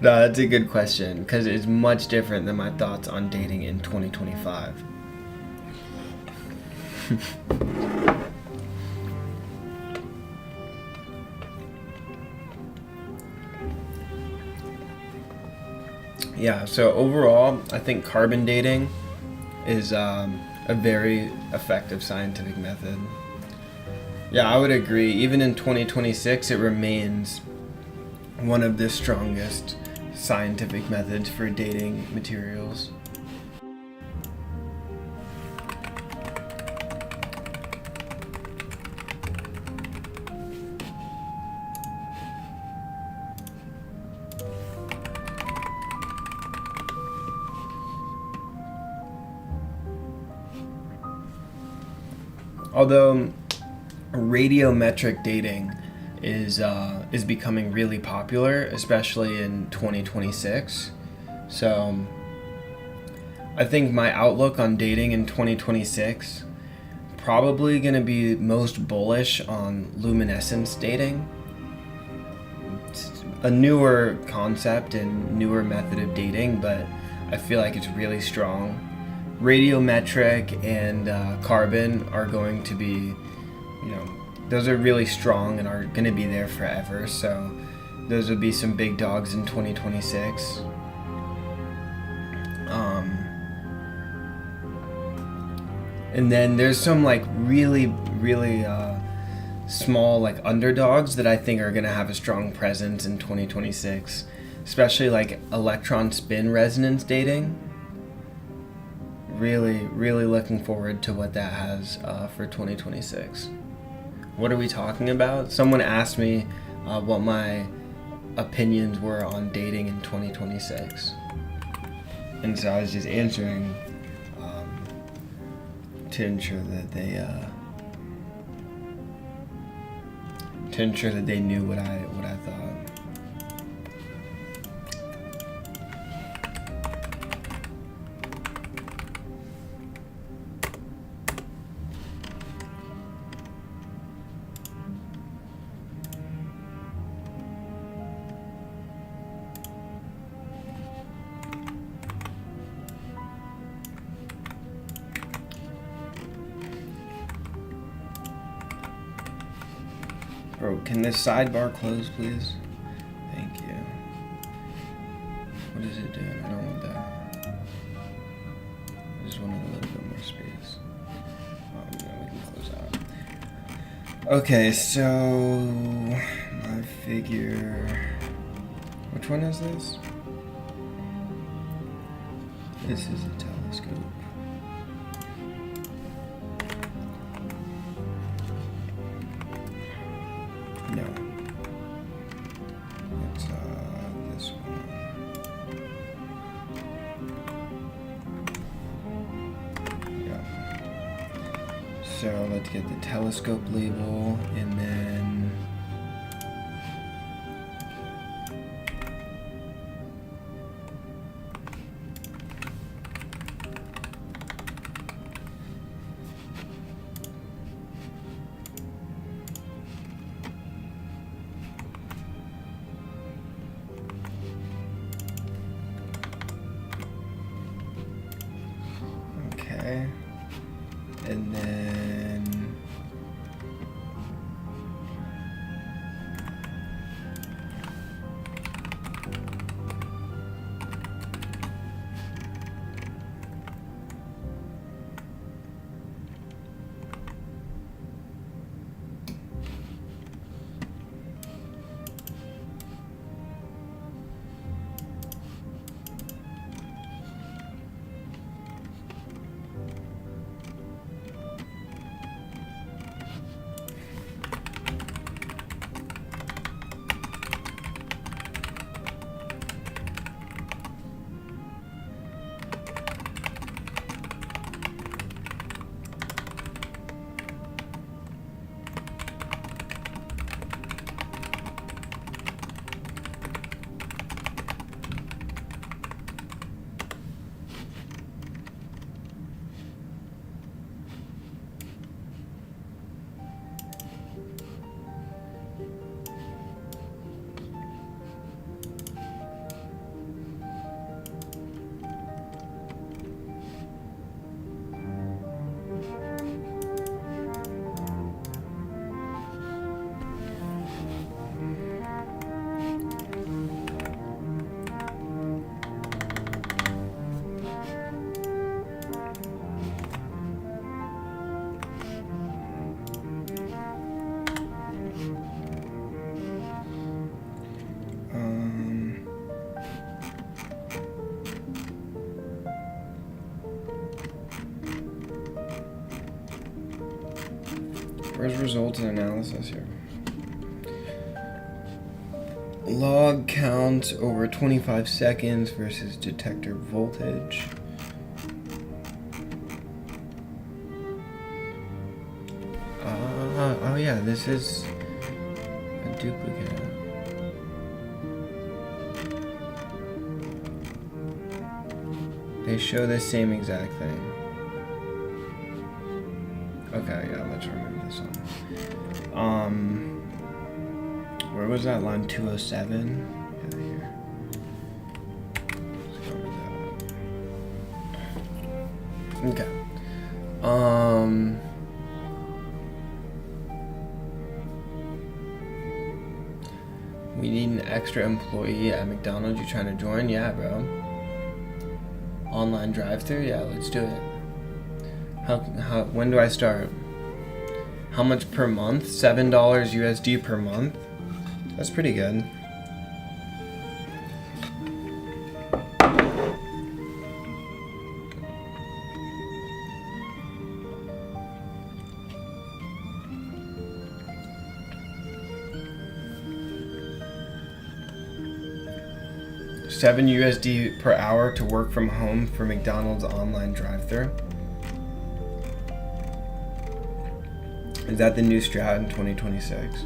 No, that's a good question, because it's much different than my thoughts on dating in 2025. Yeah, so overall, I think carbon dating is a very effective scientific method. Yeah, I would agree. Even in 2026, it remains one of the strongest scientific methods for dating materials. Although radiometric dating is becoming really popular, especially in 2026. So I think my outlook on dating in 2026 probably going to be most bullish on luminescence dating. It's a newer concept and newer method of dating, but I feel like it's really strong. Radiometric and carbon are going to be, those are really strong and are going to be there forever. So those would be some big dogs in 2026. And then there's some really small underdogs that I think are going to have a strong presence in 2026, especially electron spin resonance dating. Really looking forward to what that has for 2026. What are we talking about? Someone asked me what my opinions were on dating in 2026. And so I was just answering to ensure that they knew what I thought. Bro, can this sidebar close, please? Thank you. What is it doing? I don't want that. I just wanted a little bit more space. Now we can close out. Okay, so my figure. Which one is this? This is a telescope. No. It's this one. Yeah. So let's get the telescope label and then and then Where's results and analysis here? Log count over 25 seconds versus detector voltage. Oh yeah, this is a duplicate. They show the same exact thing. Okay, yeah, let's remove this one. Where was that line? 207? Yeah, here. Let's go with that. Okay. We need an extra employee at McDonald's. You trying to join? Yeah, bro. Online drive-thru? Yeah, let's do it. When do I start? How much per month? $7 USD per month? That's pretty good. $7 USD per hour to work from home for McDonald's online drive-thru. Is that the new strat in 2026?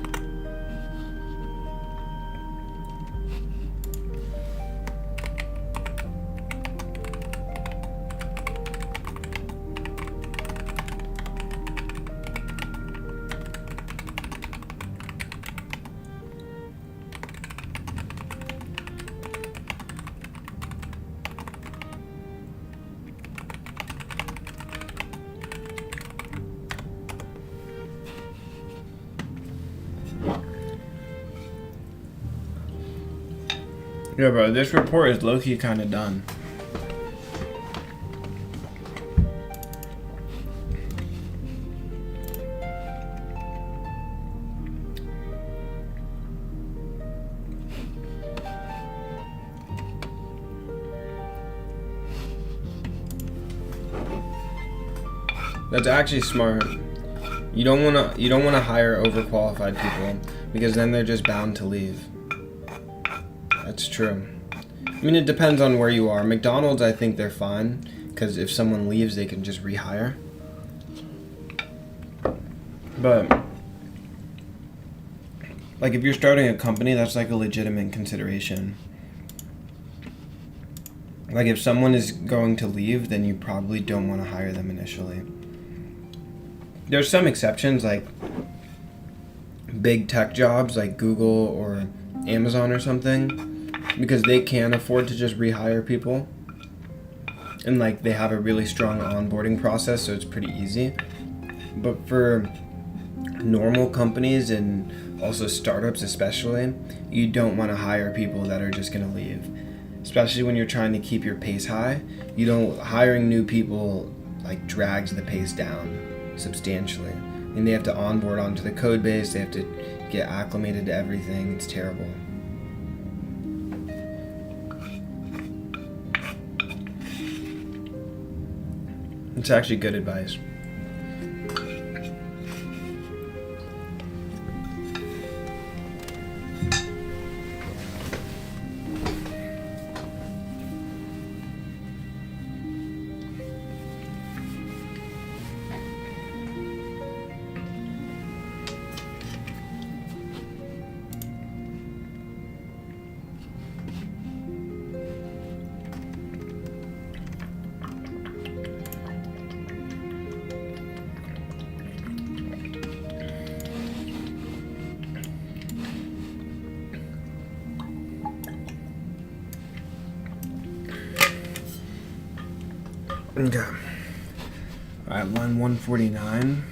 Yeah, bro, this report is low-key kind of done. That's actually smart. You don't wanna hire overqualified people because then they're just bound to leave. That's true. I mean, it depends on where you are. McDonald's, I think they're fine because if someone leaves, they can just rehire. But like if you're starting a company, that's like a legitimate consideration. Like if someone is going to leave, then you probably don't want to hire them initially. There's some exceptions, like big tech jobs like Google or Amazon or something, because they can afford to just rehire people. And like they have a really strong onboarding process, so it's pretty easy. But for normal companies and also startups especially, you don't want to hire people that are just going to leave. Especially when you're trying to keep your pace high. Hiring new people like drags the pace down substantially. And they have to onboard onto the code base, they have to get acclimated to everything. It's terrible. It's actually good advice. Okay. Alright, line 149.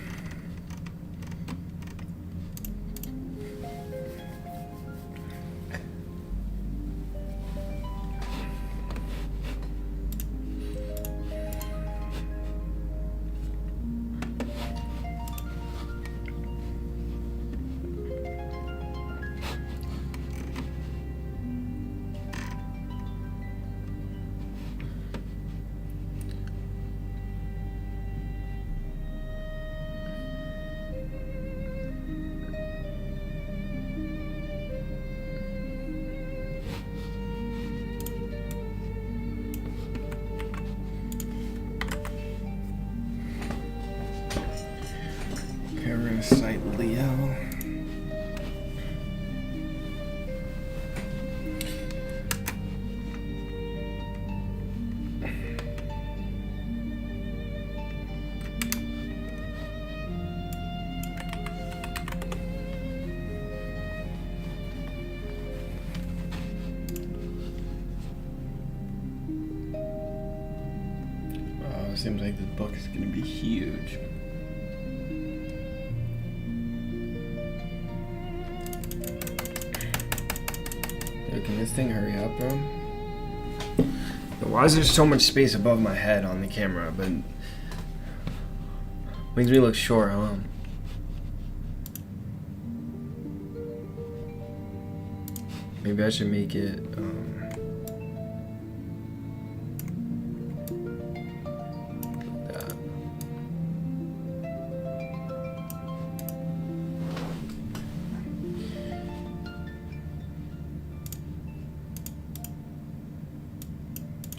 Seems like this book is going to be huge. Yo, can this thing hurry up, bro? But why is there so much space above my head on the camera? But makes me look short, huh? Maybe I should make it. That.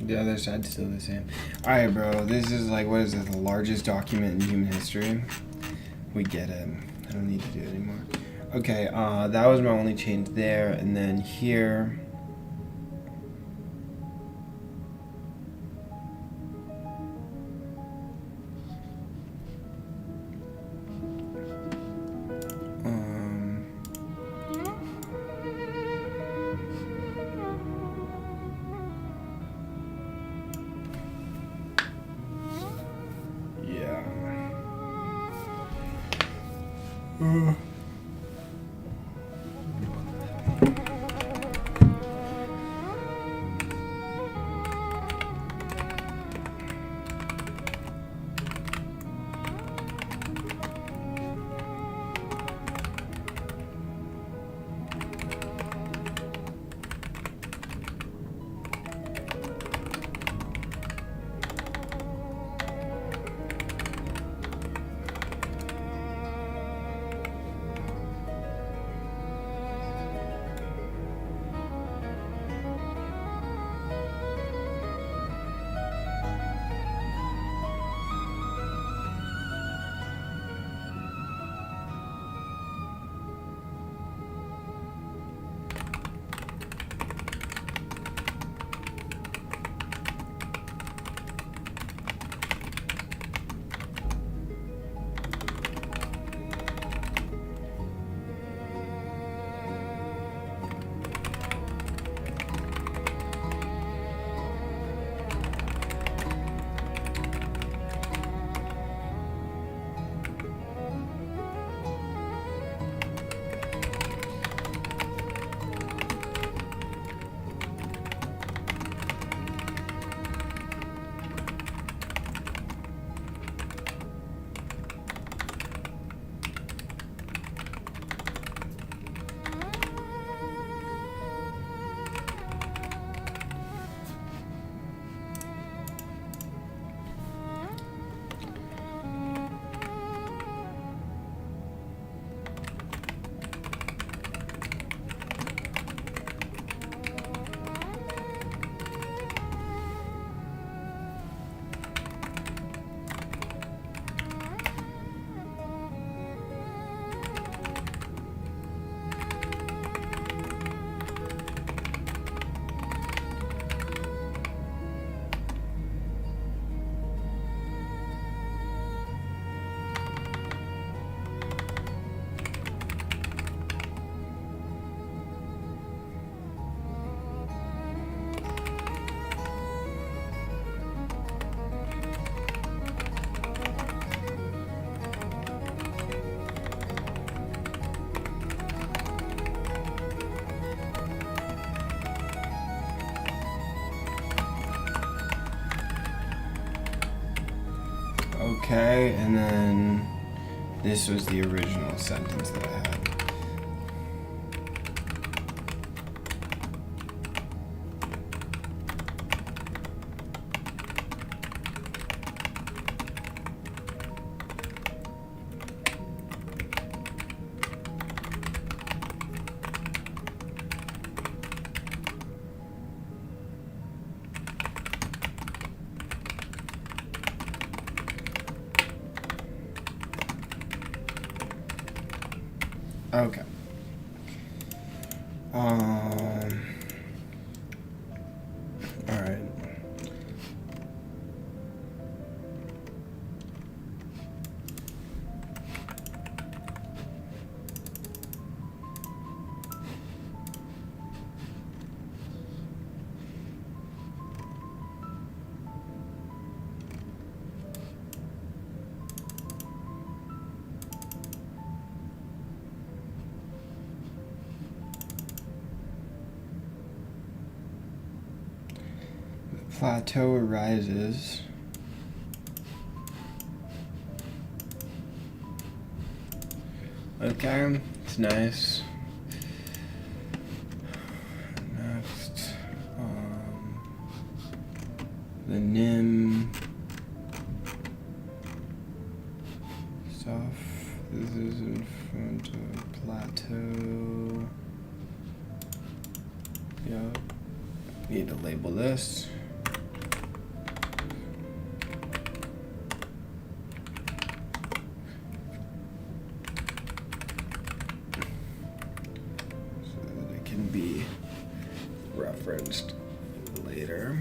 The other side's still the same. Alright, bro. This is like, what is it? The largest document in human history. We get it. I don't need to do it anymore. Okay, that was my only change there, and then here. Yeah. Okay, and then this was the original sentence that I had. Okay. All right. plateau arises okay, it's nice. Next, the NIM stuff. This is in front of plateau. Yep. Need to label this. So that it can be referenced later.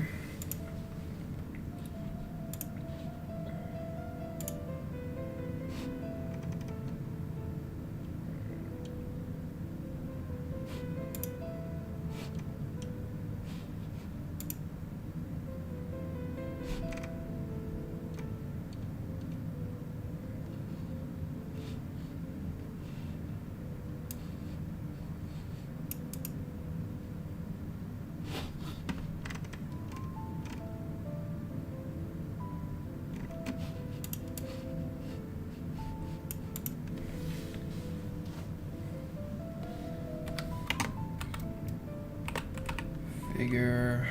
Figure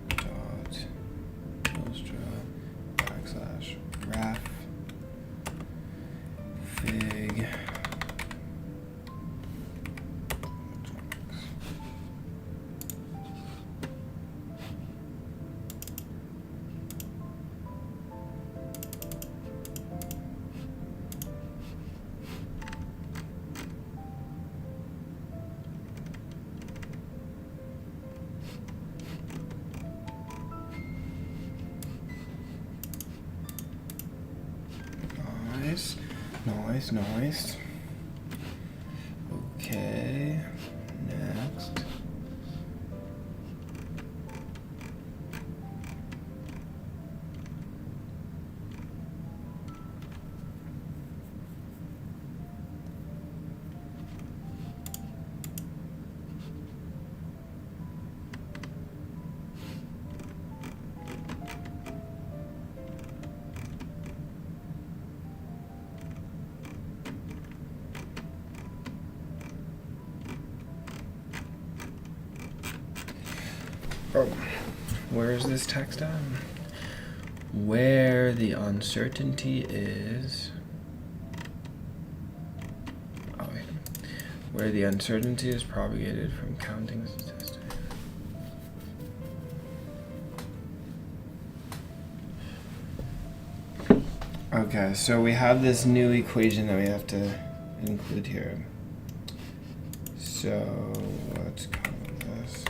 dot illustra backslash ref fig Nice. Okay, next. Oh, where is this text at? Where the uncertainty is. Oh, wait. Where the uncertainty is propagated from counting statistics. Okay, so we have this new equation that we have to include here. So let's call this.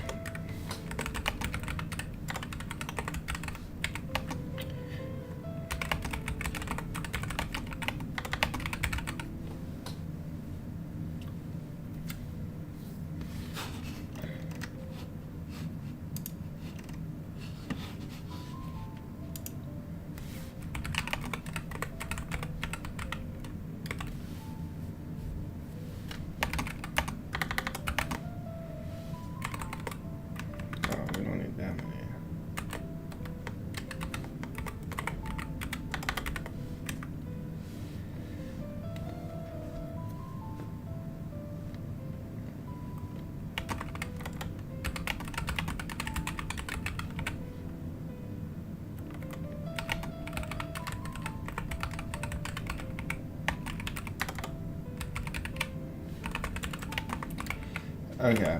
Okay,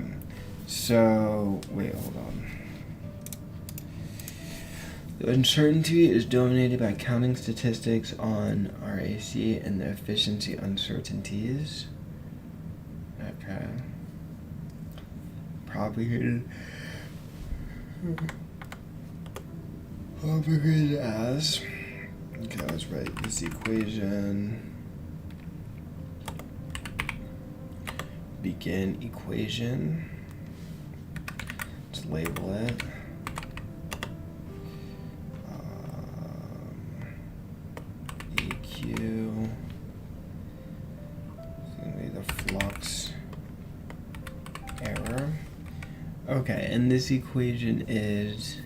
so wait, hold on. The uncertainty is dominated by counting statistics on RAC and the efficiency uncertainties. Okay. Propagated as. Okay, let's write this equation. Begin equation. Let's label it. EQ. It's gonna be the flux error. Okay, and this equation is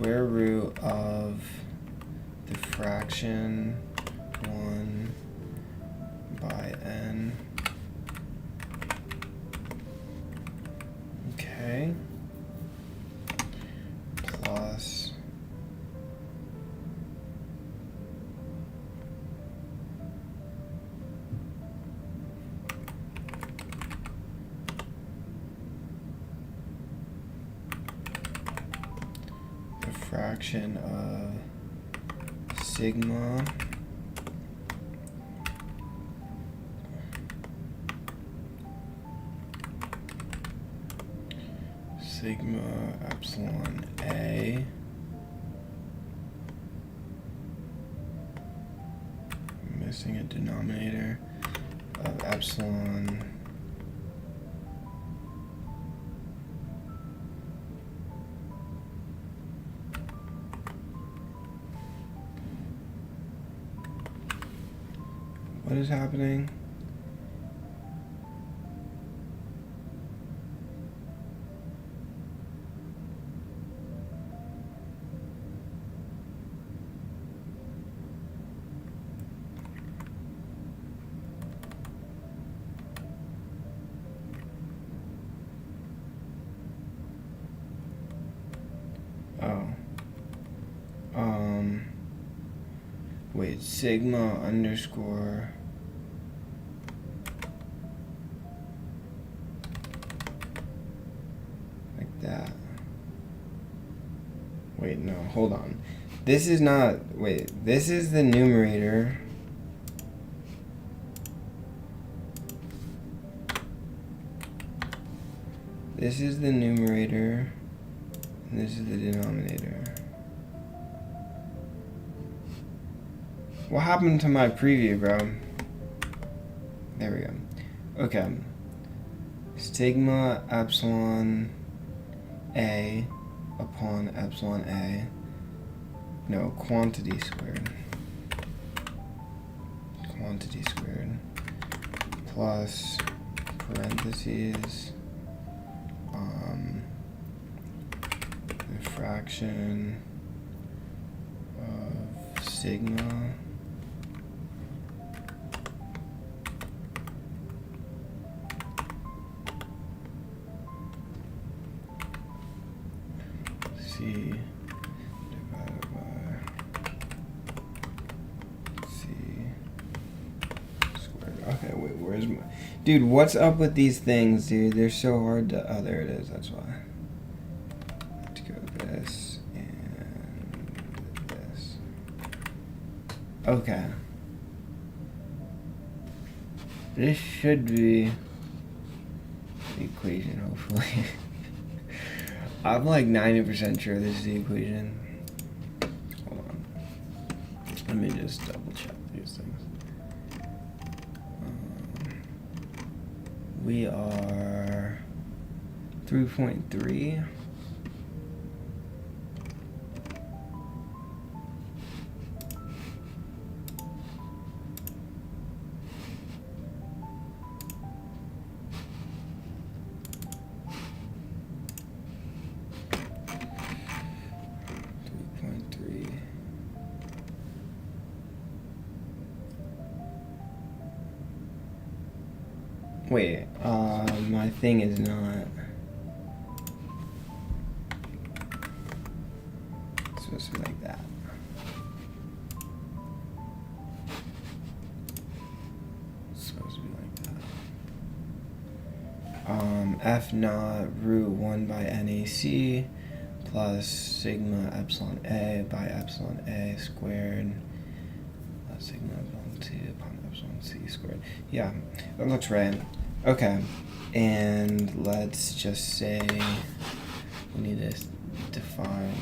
square root of the fraction 1 by n. Okay. Plus the fraction of sigma epsilon A missing a denominator of epsilon what is happening? Wait, sigma underscore like that. Wait, no, hold on. This is not, wait, this is the numerator. This is the numerator, and this is the denominator. What happened to my preview, bro? There we go. Okay. Sigma epsilon A upon epsilon A. No, quantity squared. Quantity squared. Plus parentheses. The fraction of sigma C divided by C squared. Okay, wait, where's my... Dude, what's up with these things, dude? They're so hard to... Oh, there it is, that's why. Let's go this and this. Okay. This should be the equation, hopefully. I'm like 90% sure this is the equation. Hold on. Let me just double check these things. We are 3.3. Wait, my thing is not. It's supposed to be like that. It's supposed to be like that. F naught root 1 by NAC plus sigma epsilon A by epsilon A squared plus sigma epsilon T upon epsilon C squared. Yeah, that looks right. Okay, and let's just say we need to define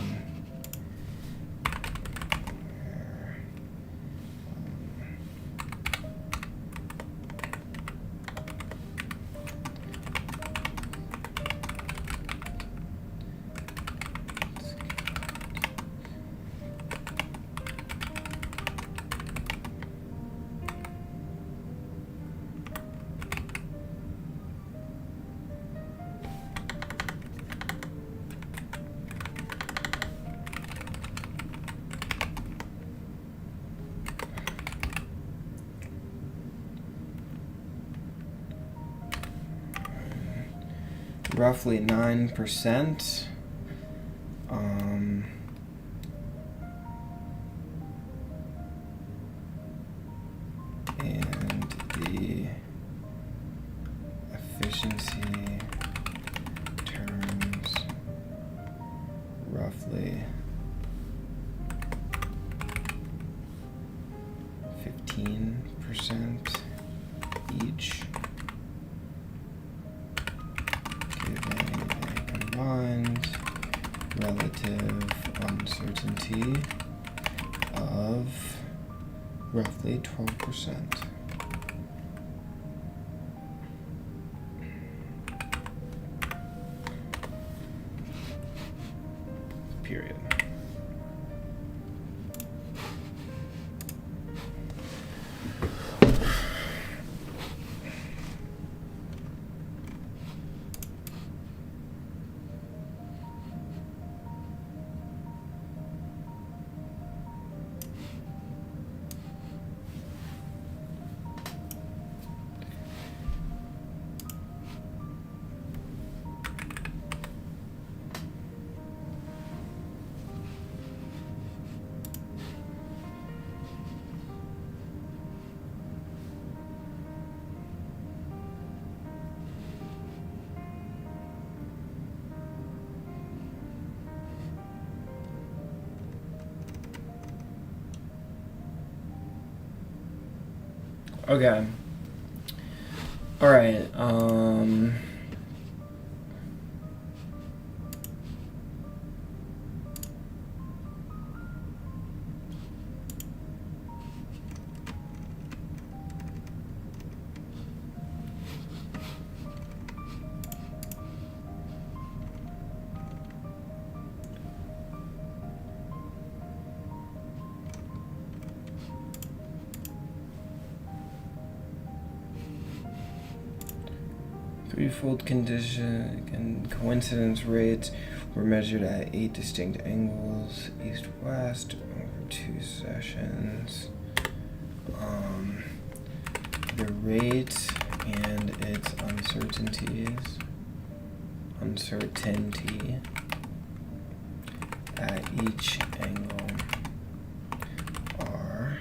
roughly 9%. And the efficiency terms roughly 15% each, giving a combined relative uncertainty of roughly 12%. Period. Okay. All right. Threefold condition and coincidence rates were measured at 8 distinct angles, east-west, over 2 sessions. The rate and its uncertainty at each angle are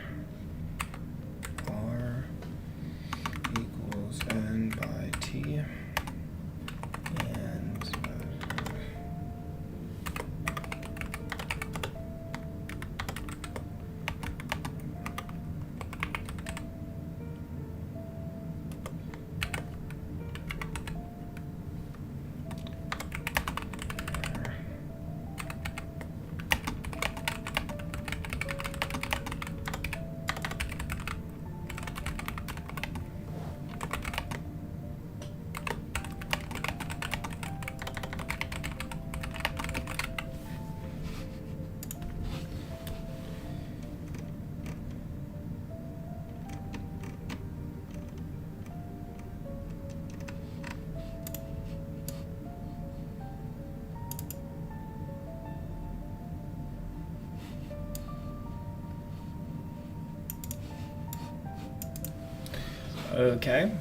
R equals N by T. Okay.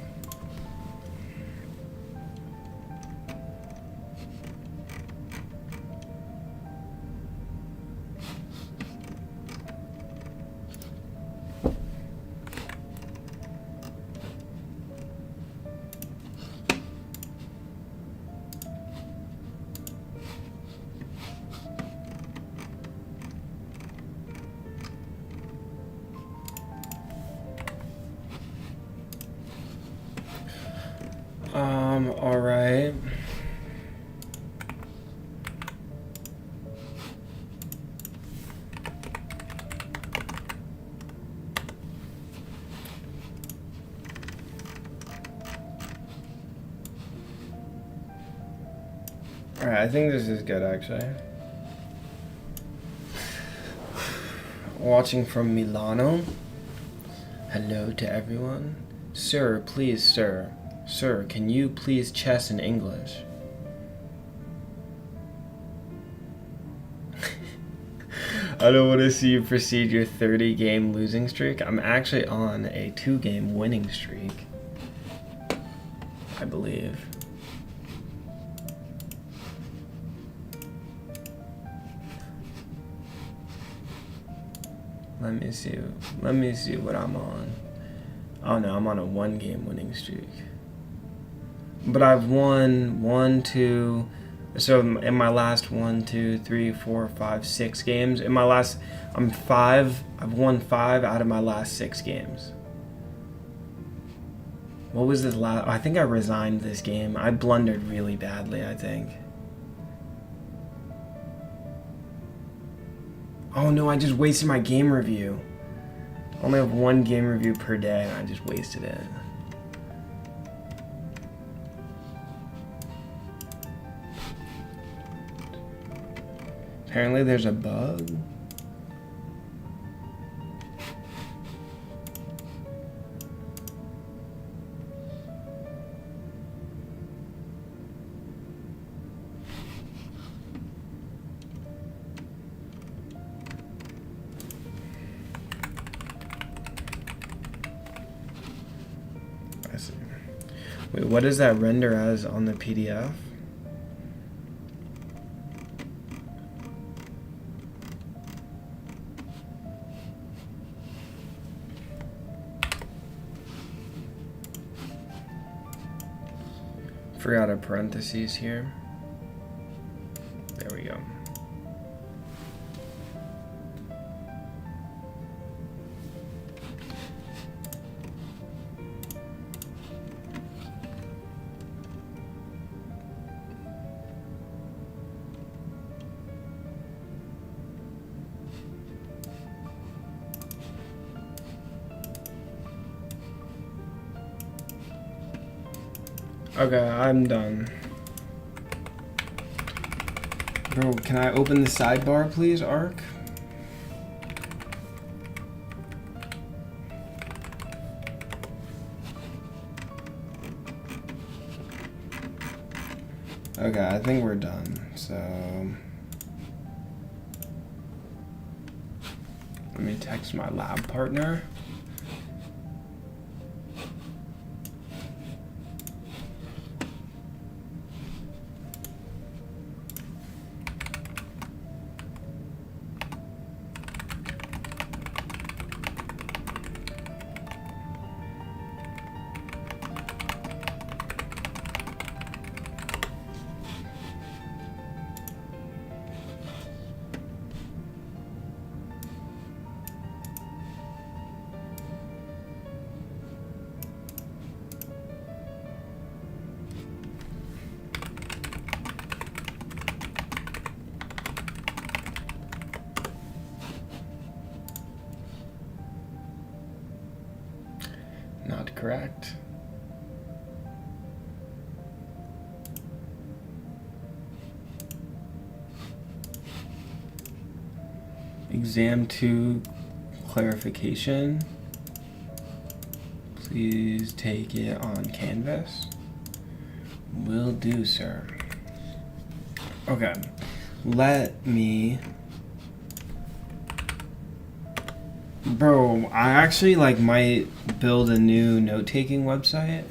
All right. All right, I think this is good, actually. Watching from Milano. Hello to everyone. Sir, please, sir. Sir, can you please chess in English? I don't want to see you proceed your 30-game losing streak. I'm actually on a 2-game winning streak, I believe. Let me see. Let me see what I'm on. Oh no, I'm on a 1-game winning streak. But I've won 1, 2. So in my last 1, 2, 3, 4, 5, 6 games. In my last, I'm 5. I've won 5 out of my last 6 games. What was this last? I think I resigned this game. I blundered really badly, I think. Oh no, I just wasted my game review. I only have 1 game review per day and I just wasted it. Apparently there's a bug. I see. Wait, what does that render as on the PDF? Forgot a parentheses here. There we go. Okay, I'm done. Bro, can I open the sidebar, please, Ark? Okay, I think we're done. So let me text my lab partner. Not correct. Exam 2 clarification. Please take it on Canvas. Will do, sir. Okay. Let me... Bro, I actually might build a new note-taking website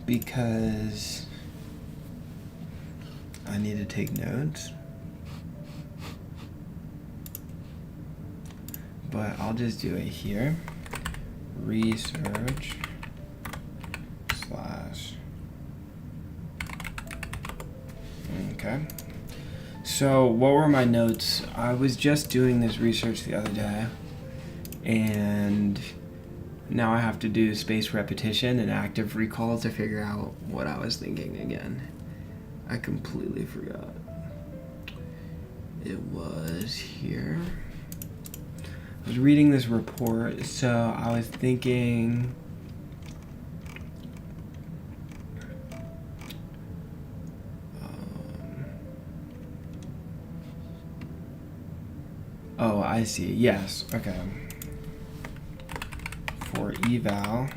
because I need to take notes. But I'll just do it here. Research / okay. So what were my notes? I was just doing this research the other day. And now I have to do spaced repetition and active recall to figure out what I was thinking again. I completely forgot. It was here. I was reading this report, so I was thinking... oh, I see. Yes. Okay. For eval,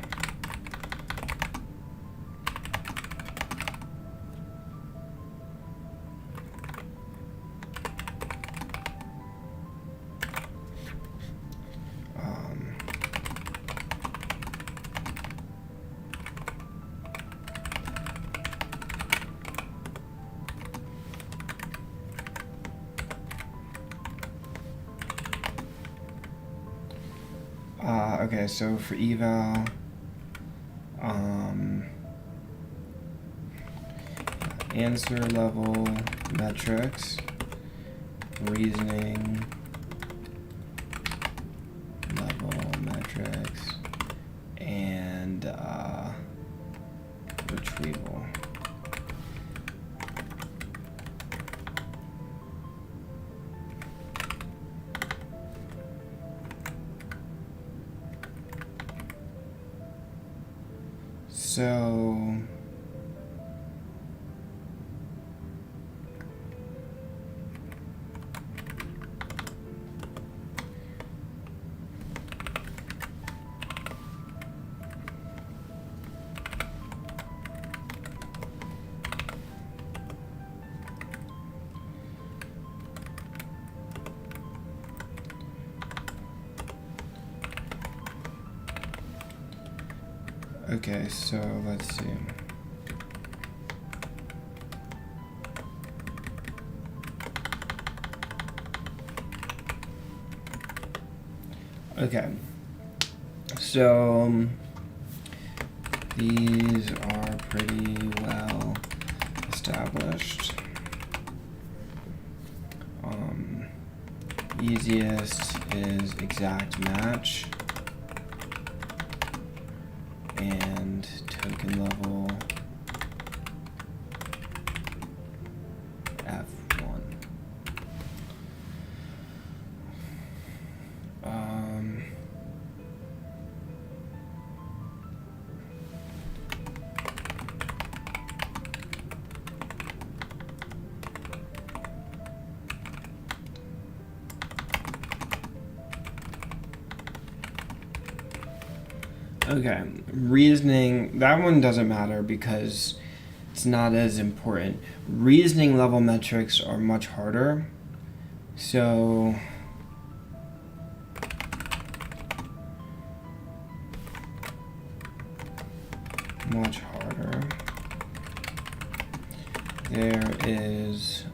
Okay, so for eval, answer level metrics, reasoning level metrics, and retrieval. So okay, so let's see. Okay, so these are pretty well established. Easiest is exact match and token level F1. Okay, reasoning, that one doesn't matter because it's not as important. Reasoning level metrics are much harder. So much harder. There is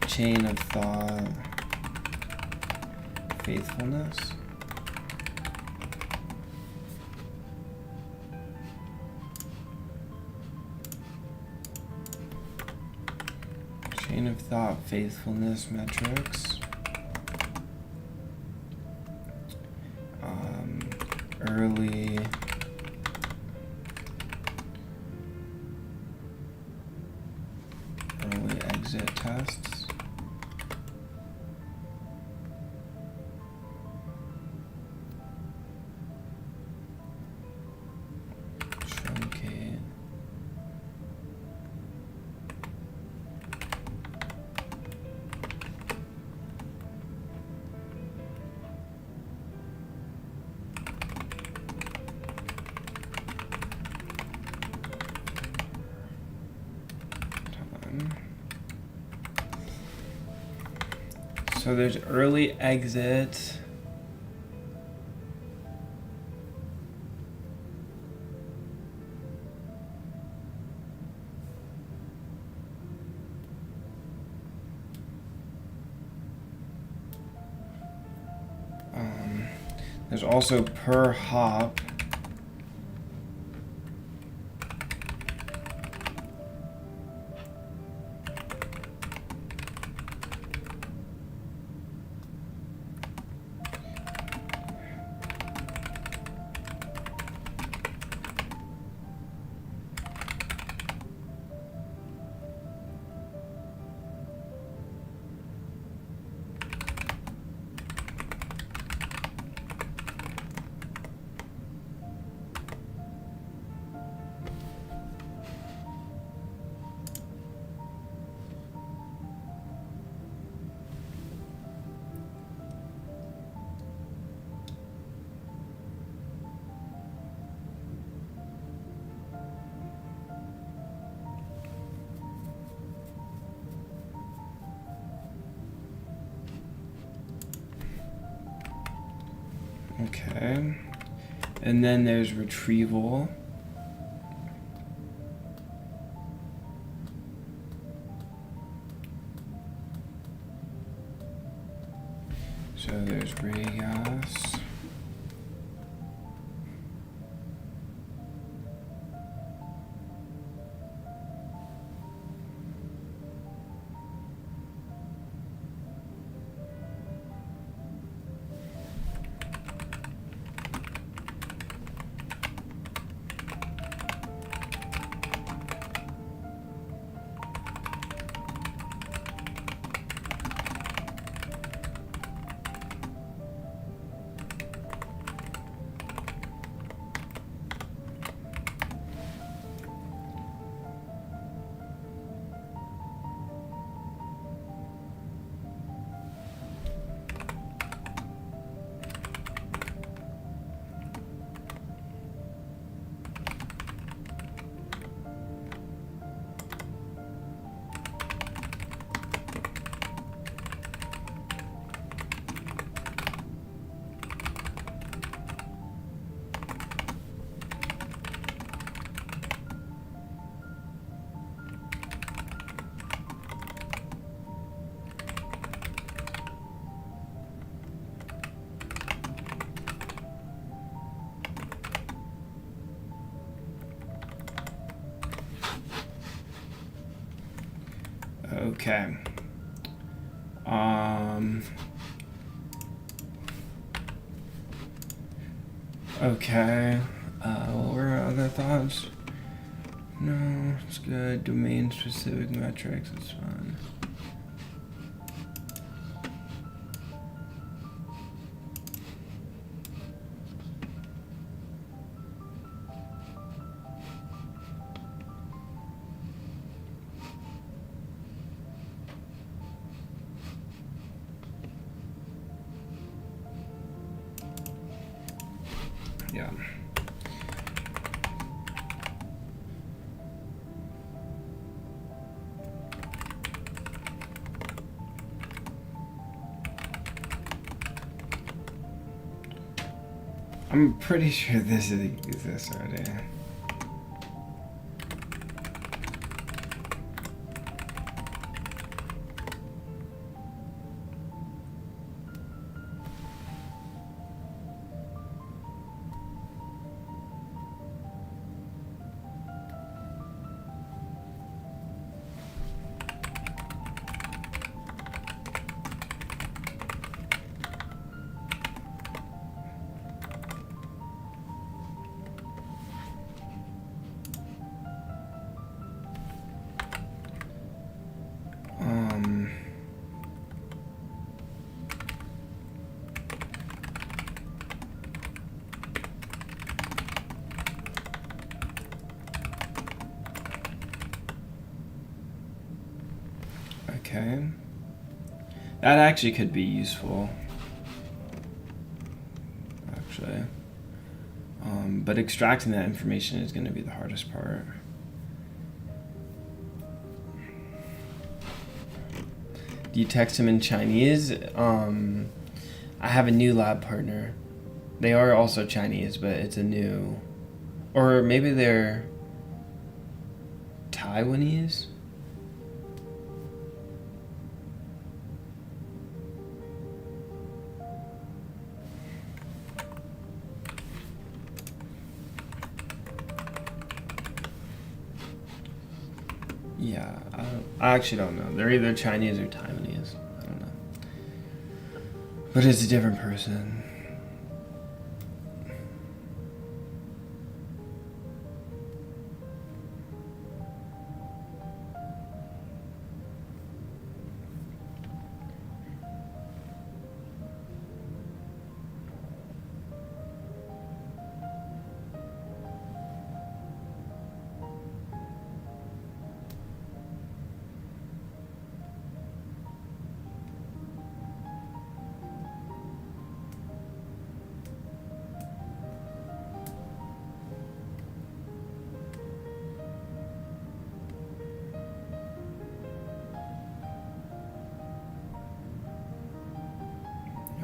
chain of thought faithfulness. Chain of thought faithfulness metrics. Early exit tests. Truncate. So there's early exit. There's also per hop. Okay. And then there's retrieval. So there's Regas. Okay. Okay. What were other thoughts? No, it's good. Domain specific metrics, it's fine. Yeah. I'm pretty sure this exists already. Okay. That actually could be useful. Actually. But extracting that information is going to be the hardest part. Do you text him in Chinese? I have a new lab partner. They are also Chinese, but it's a new... Or maybe they're Taiwanese? Yeah, I actually don't know. They're either Chinese or Taiwanese. I don't know. But it's a different person.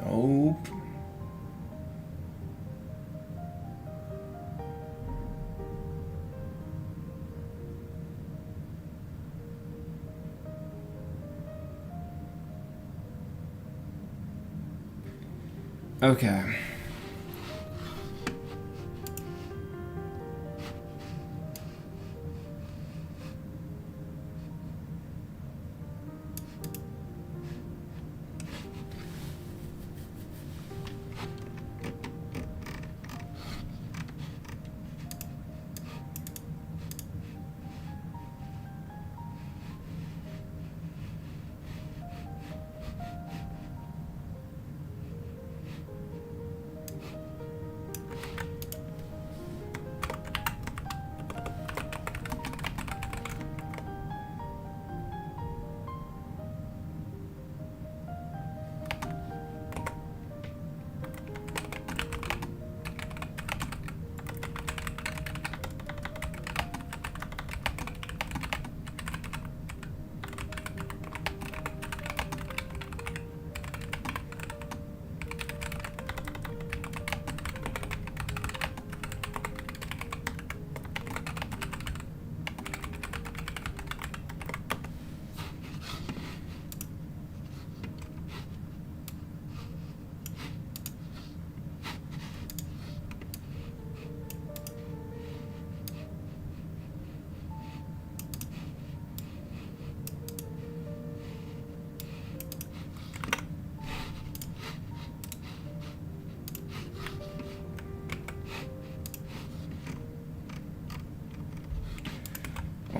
Nope. Okay.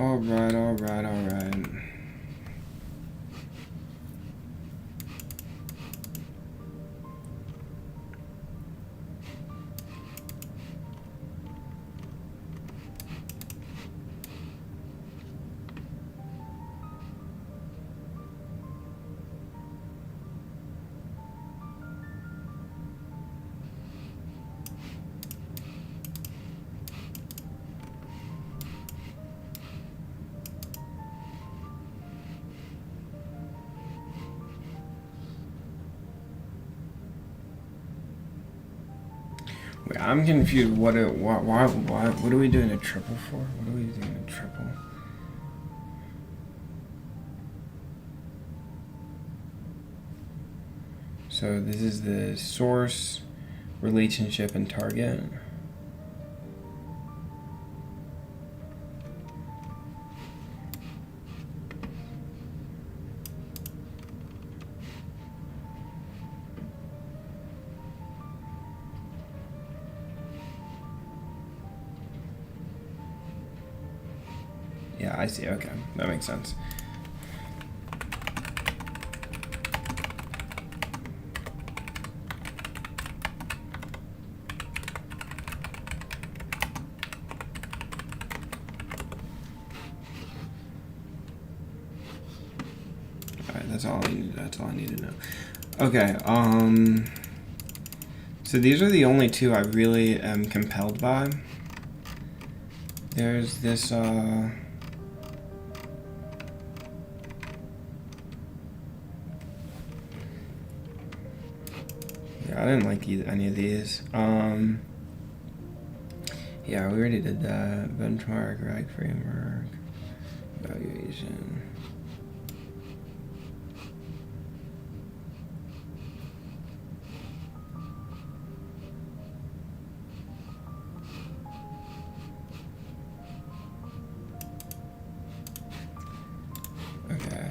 Alright, alright, alright. Wait, I'm confused. What are we doing a triple for? What are we doing a triple? So this is the source, relationship, and target. Yeah, I see. Okay, that makes sense. Alright, that's all I need to know. Okay, so these are the only two I really am compelled by. There's this, I didn't like any of these. Yeah, we already did that. Benchmark, rag framework, evaluation. Okay.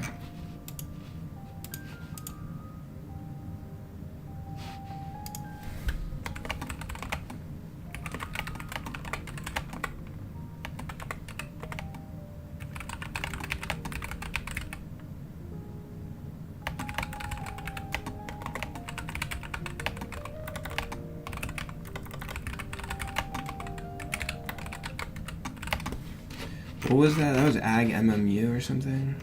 What was that? That was Ag MMU or something?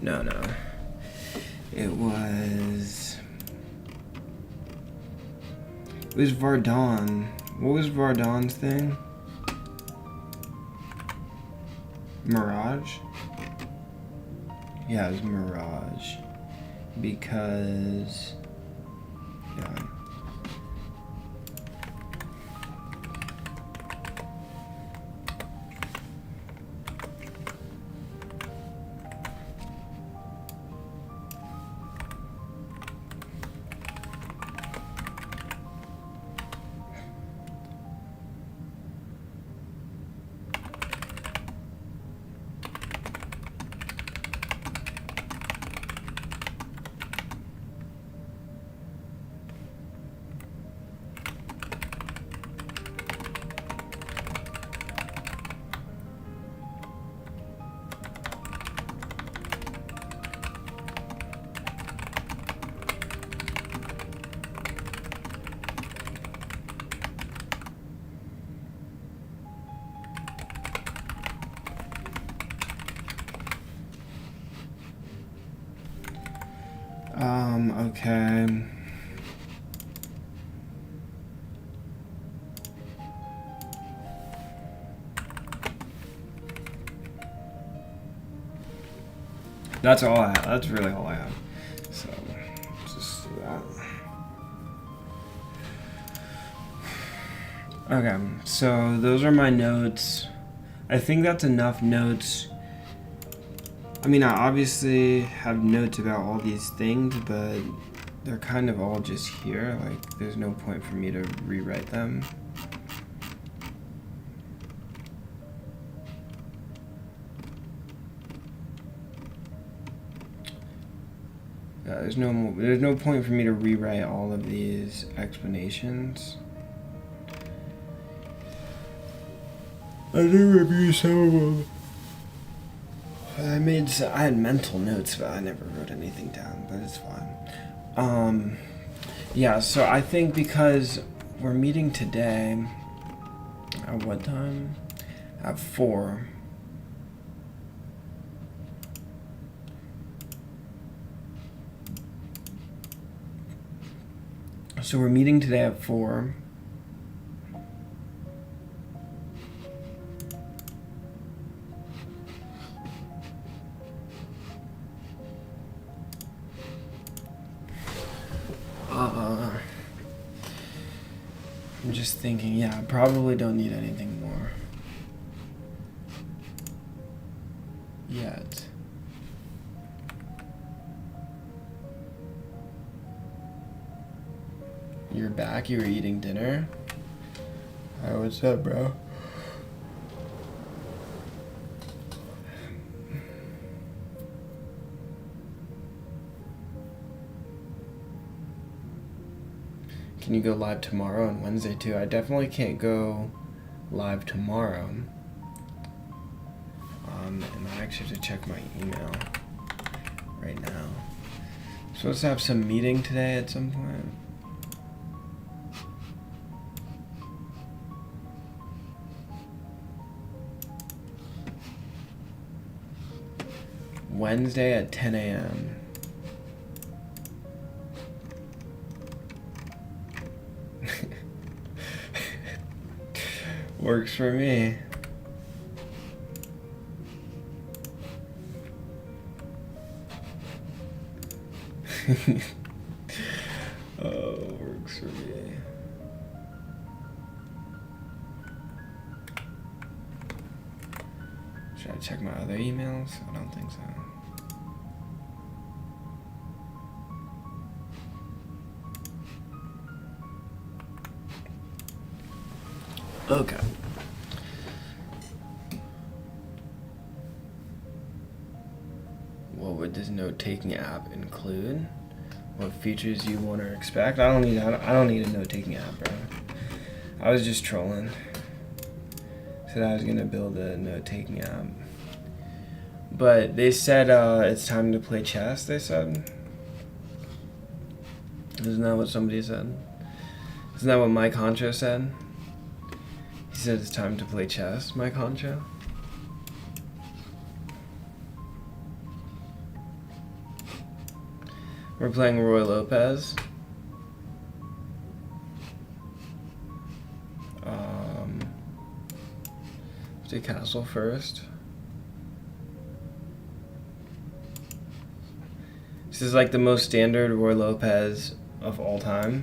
No. It was Vardon. What was Vardon's thing? Mirage? Yeah, it was Mirage. Because... yeah. Okay. That's all I have. That's really all I have. So, just do that. Okay, so those are my notes. I think that's enough notes. I mean, I obviously have notes about all these things, but they're kind of all just here. Like, there's no point for me to rewrite them. There's no point for me to rewrite all of these explanations. I did review some of them. I had mental notes, but I never wrote anything down, but it's fine. Yeah, so I think because we're meeting today, at what time? At 4. So we're meeting today at 4. I'm just thinking, yeah, I probably don't need anything more yet. You're back? You were eating dinner? Hi, what's up, bro? Can you go live tomorrow and Wednesday too? I definitely can't go live tomorrow. And I actually have to check my email right now. Supposed to have some meeting today at some point. Wednesday at 10 a.m. Works for me. Oh, works for me. Should I check my other emails? I don't think so. Okay. What would this note-taking app include? What features you want to expect? I don't need a note-taking app, bro. I was just trolling. Said I was gonna build a note-taking app, but they said it's time to play chess. They said, isn't that what somebody said? Isn't that what Mike Honcho said? He said it's time to play chess, Mike Honcho. We're playing Roy Lopez. Let's do castle first. This is like the most standard Roy Lopez of all time.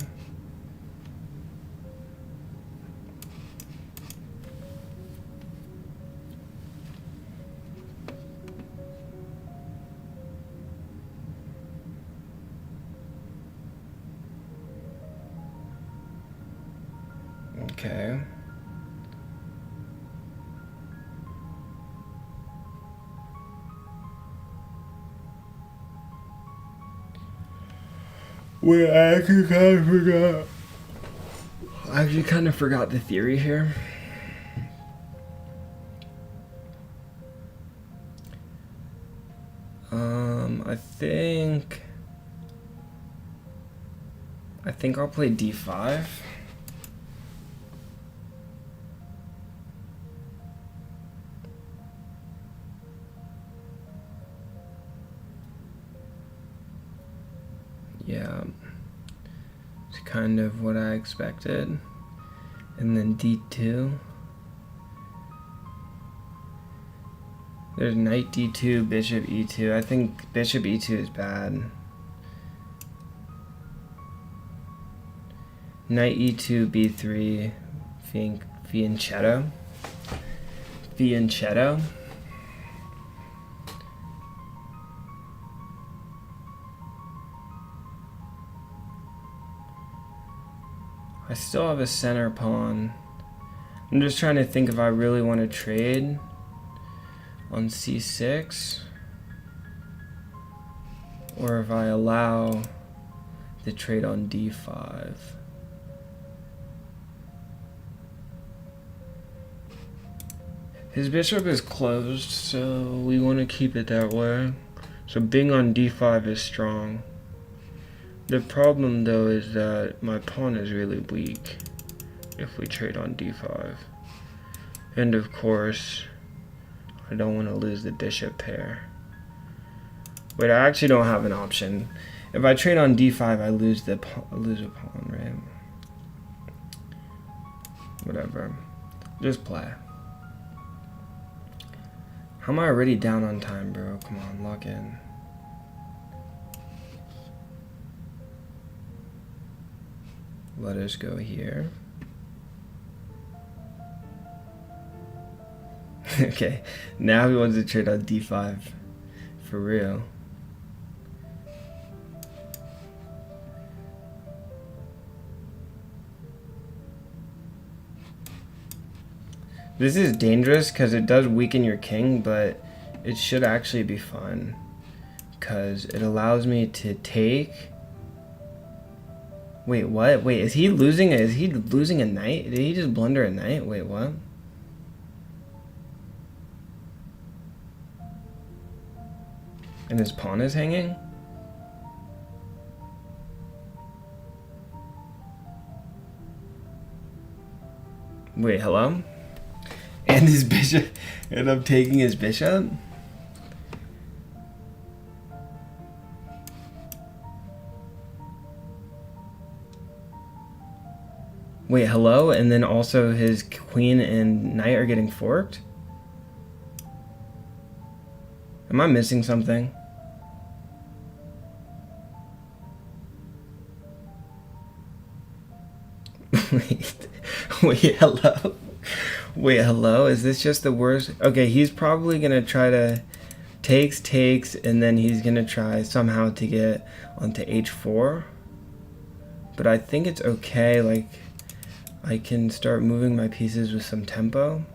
Okay. Wait, I actually kind of forgot the theory here. I think I'll play d5. Yeah, it's kind of what I expected. And then d2. There's knight d2, bishop e2. I think bishop e2 is bad. Knight e2, b3, fianchetto. Fianchetto. I still have a center pawn. I'm just trying to think if I really want to trade on c6 or if I allow the trade on d5. His bishop is closed, so we want to keep it that way. So being on d5 is strong. The problem though is that my pawn is really weak if we trade on d5. And of course, I don't want to lose the bishop pair. Wait, I actually don't have an option. If I trade on d5, I lose a pawn, right? Whatever. Just play. How am I already down on time, bro? Come on, lock in. Let us go here. Okay, now he wants to trade on d5. For real. This is dangerous because it does weaken your king, but it should actually be fun because it allows me to take. Wait, what? Wait, is he losing a knight? Did he just blunder a knight? Wait, what? And his pawn is hanging? Wait, hello? And his bishop ended up taking his bishop? Wait, hello? And then also his queen and knight are getting forked? Am I missing something? Wait, hello? Wait, hello? Is this just the worst? Okay, he's probably gonna try to takes, and then he's gonna try somehow to get onto h4. But I think it's okay, like, I can start moving my pieces with some tempo.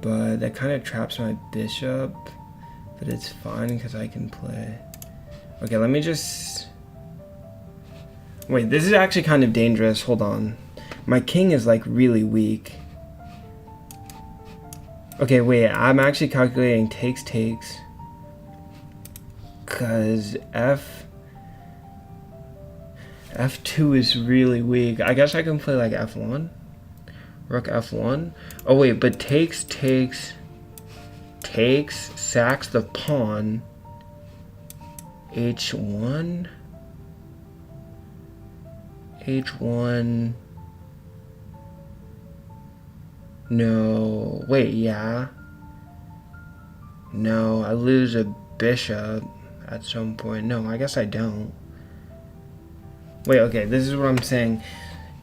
But that kind of traps my bishop, but it's fine because I can play. Okay, let me just... Wait, this is actually kind of dangerous. Hold on. My king is like really weak. Okay, wait, I'm actually calculating takes. Because F2 is really weak. I guess I can play like F1. Rook F1. Oh wait, but takes, sacks the pawn. H1. H1. No. Wait, yeah. No, I lose a bishop at some point. No, I guess I don't. Wait, okay, this is what I'm saying.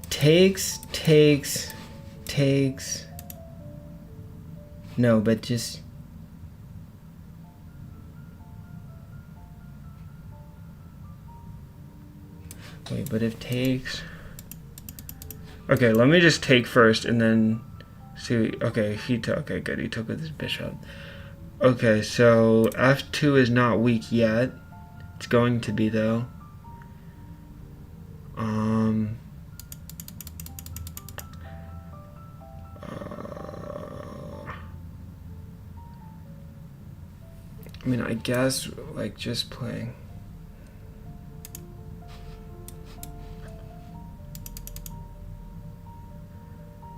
Takes. No, but just... Wait, but if takes... Okay, let me just take first and then see. Okay, okay, good. He took with his bishop. Okay, so F2 is not weak yet. It's going to be though. I mean, I guess like just playing.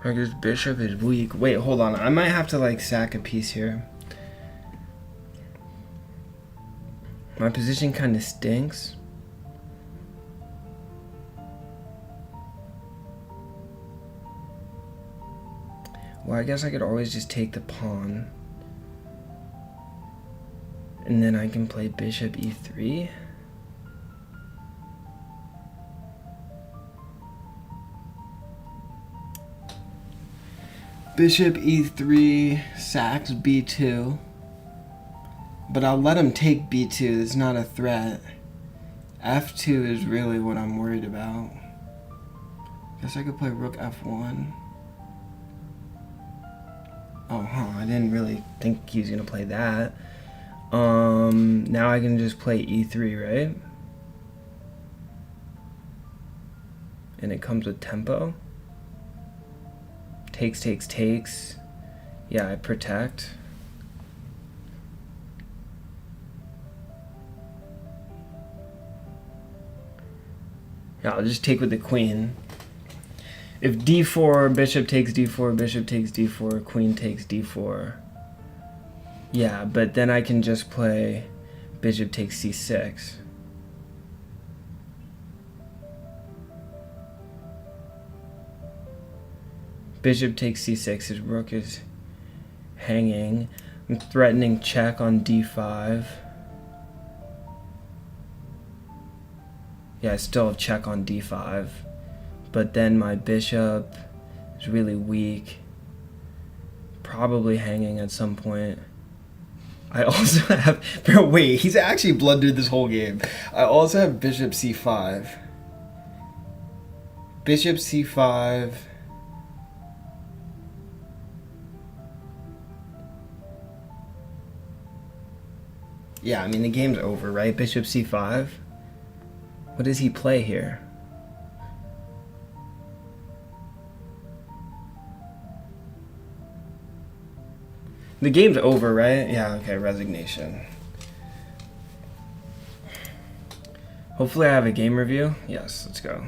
Like his bishop is weak. Wait, hold on. I might have to like sack a piece here. My position kind of stinks. Well, I guess I could always just take the pawn. And then I can play bishop e3. Bishop e3 sacks b2. But I'll let him take b2. It's not a threat. f2 is really what I'm worried about. Guess I could play rook f1. Oh, I didn't really think he was gonna play that. Now I can just play e3, right? and it comes with tempo. Takes. Yeah, I protect. Yeah, I'll just take with the queen. If d4, bishop takes d4, bishop takes d4, queen takes d4. Yeah, but then I can just play bishop takes c6. Bishop takes c6, his rook is hanging. I'm threatening check on d5. Yeah, I still have check on d5. But then my bishop is really weak. Probably hanging at some point. I also have... Bro, wait, he's actually blundered this whole game. I also have bishop c5. Bishop c5... Yeah, I mean, the game's over, right? Bishop c5. What does he play here? The game's over, right? Yeah, okay, resignation. Hopefully I have a game review. Yes, let's go.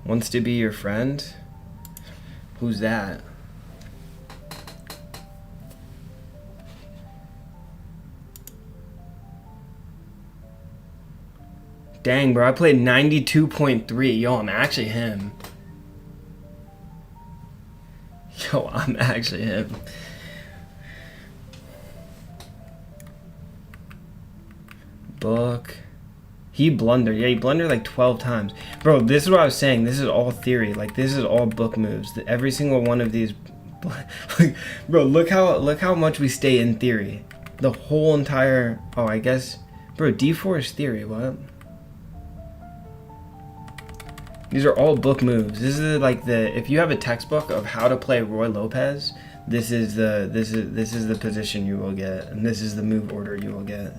Wants to be your friend? Who's that? Dang, bro, I played 92.3. Yo, I'm actually him. Yo, I'm actually him. Book. He blundered. Yeah, he blundered like 12 times. Bro, this is what I was saying. This is all theory. Like, this is all book moves. Every single one of these... Bro, look how much we stay in theory. The whole entire... Oh, I guess... Bro, d4 is theory. What? These are all book moves. This is like the... If you have a textbook of how to play Roy Lopez, this is the position you will get. And this is the move order you will get.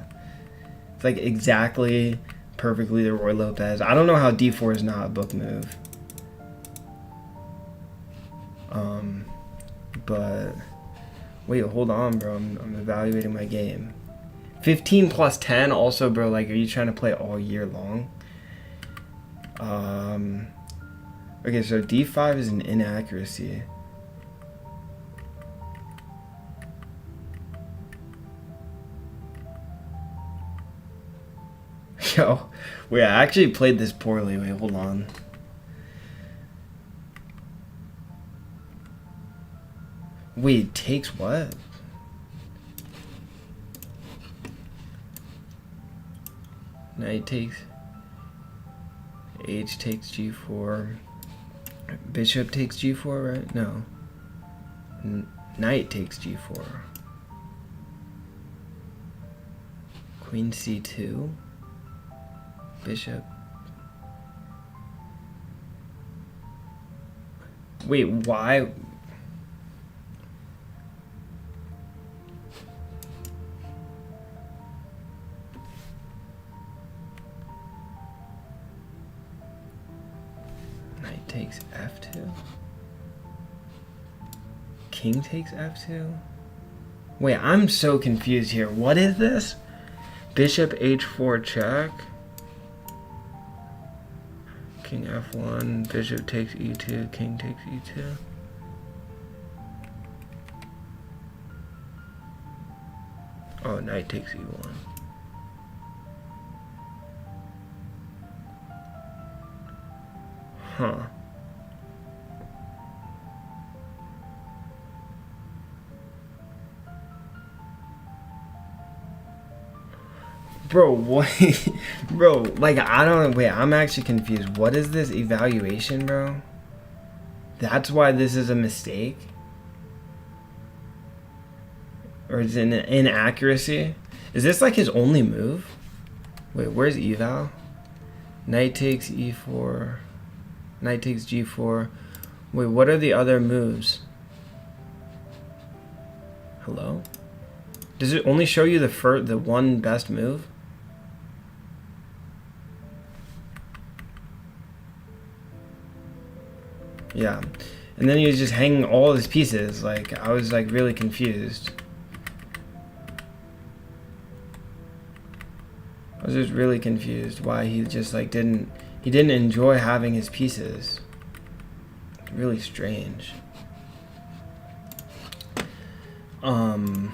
It's like exactly perfectly the Roy Lopez. I don't know how d4 is not a book move. But wait, hold on, bro. I'm evaluating my game. 15 plus 10 also, bro. Like, are you trying to play all year long? Okay, so d5 is an inaccuracy. Yo, wait, I actually played this poorly. Wait, hold on. Wait, takes what? Knight takes... H takes g4. Bishop takes g4, right? No. Knight takes g4. Queen c2. Bishop. Wait, why? Knight takes f2. King takes f2. Wait, I'm so confused here. What is this? Bishop h4 check. King f1, bishop takes e2, king takes e2. Oh, knight takes e1. Huh. Bro, what? Bro, like, I don't... Wait, I'm actually confused. What is this evaluation, bro? That's why this is a mistake? Or is it an inaccuracy? Is this, like, his only move? Wait, where's eval? Knight takes e4. Knight takes g4. Wait, what are the other moves? Hello? Does it only show you the one best move? Yeah. And then he was just hanging all his pieces. Like, I was like really confused. I was just really confused why he just like didn't enjoy having his pieces. Really strange. Bro,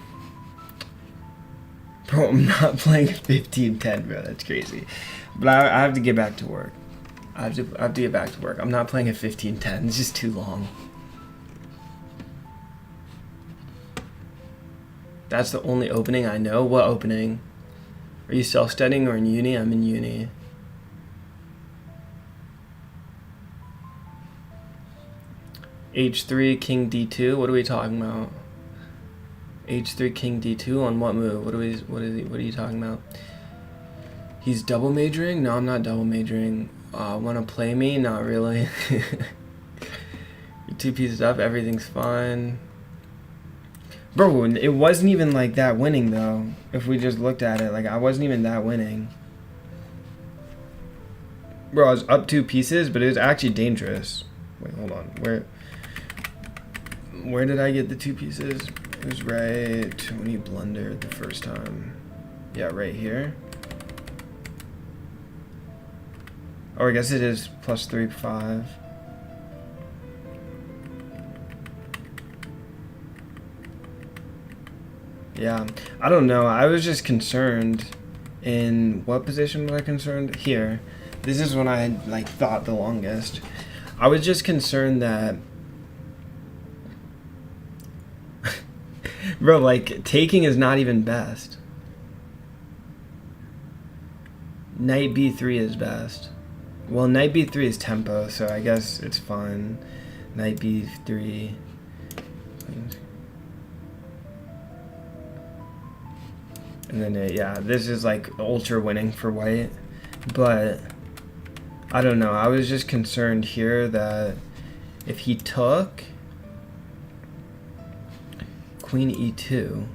I'm not playing 15-10, bro. That's crazy. But I have to get back to work. I have to get back to work. I'm not playing a 15-10. It's just too long. That's the only opening I know. What opening? Are you self-studying or in uni? I'm in uni. H3, King D2. What are we talking about? H3, King D2 on what move? What are you talking about? He's double majoring? No, I'm not double majoring. Want to play me? Not really. You're 2 pieces up. Everything's fine. Bro, it wasn't even like that winning though. If we just looked at it, like I wasn't even that winning. Bro, I was up 2 pieces, but it was actually dangerous. Wait, hold on. Where did I get the 2 pieces? It was right when he blundered the first time. Yeah, right here. Or I guess it is +3, 5. Yeah, I don't know. I was just concerned. In what position was I concerned? Here. This is when I had like thought the longest. I was just concerned that bro, like taking is not even best. Knight B3 is best. Well, Knight B3 is tempo, so I guess it's fine. Knight B3. And then, yeah, this is like ultra winning for white. But, I don't know. I was just concerned here that if he took Queen E2,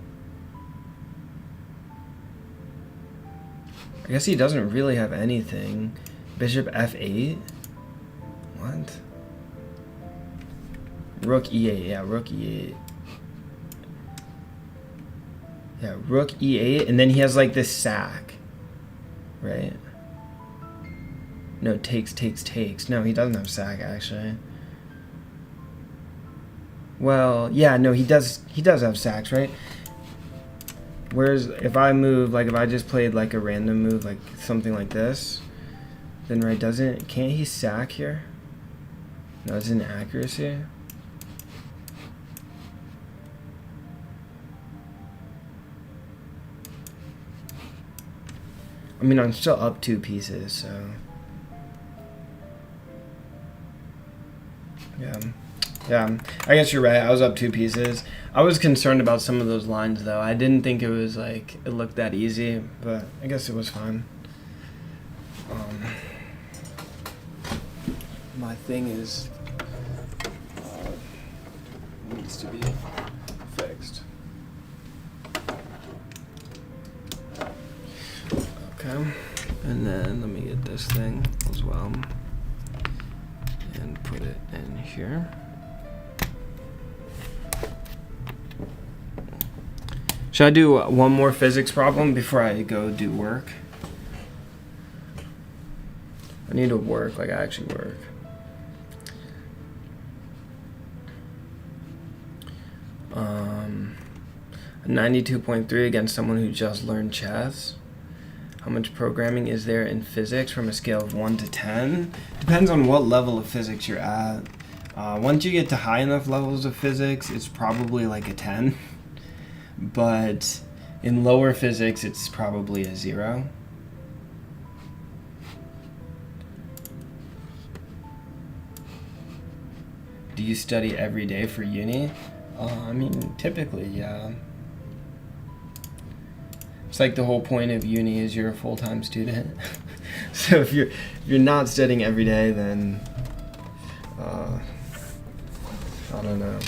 I guess he doesn't really have anything. Bishop F8? What? Rook E8, yeah, Rook E8. Yeah, Rook E8, and then he has like this sack, right? No, takes. No, he doesn't have sack actually. Well, yeah, no, he does have sacks, right? Whereas if I move, like if I just played like a random move, like something like this, then right, can't he sack here? No, it's inaccuracy. I mean, I'm still up 2 pieces, so. Yeah, I guess you're right. I was up 2 pieces. I was concerned about some of those lines, though. I didn't think it was like, it looked that easy, but I guess it was fine. My thing is, needs to be fixed. Okay, and then let me get this thing as well and put it in here. Should I do one more physics problem before I go do work? I need to work, like I actually work. A 92.3 against someone who just learned chess. How much programming is there in physics from a scale of 1 to 10? Depends on what level of physics you're at. Once you get to high enough levels of physics, it's probably like a 10. But in lower physics, it's probably a 0. Do you study every day for uni? I mean, typically, yeah. It's like the whole point of uni is you're a full-time student. So if you're not studying every day, then I don't know.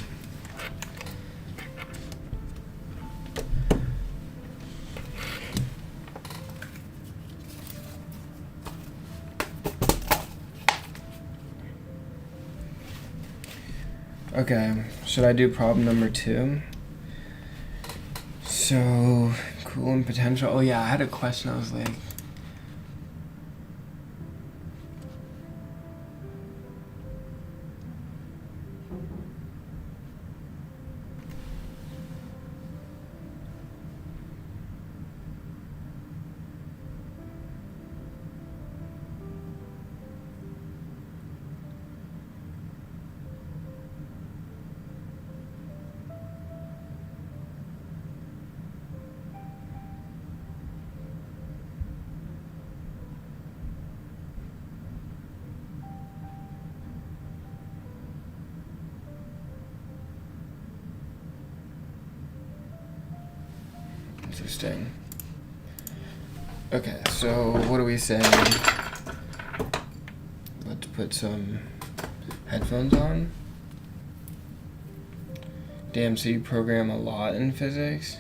Okay, should I do problem number 2? So, coolant potential. Oh yeah, I had a question. I was like, interesting. Okay, so what do we say? Let's put some headphones on. Damn, so you program a lot in physics?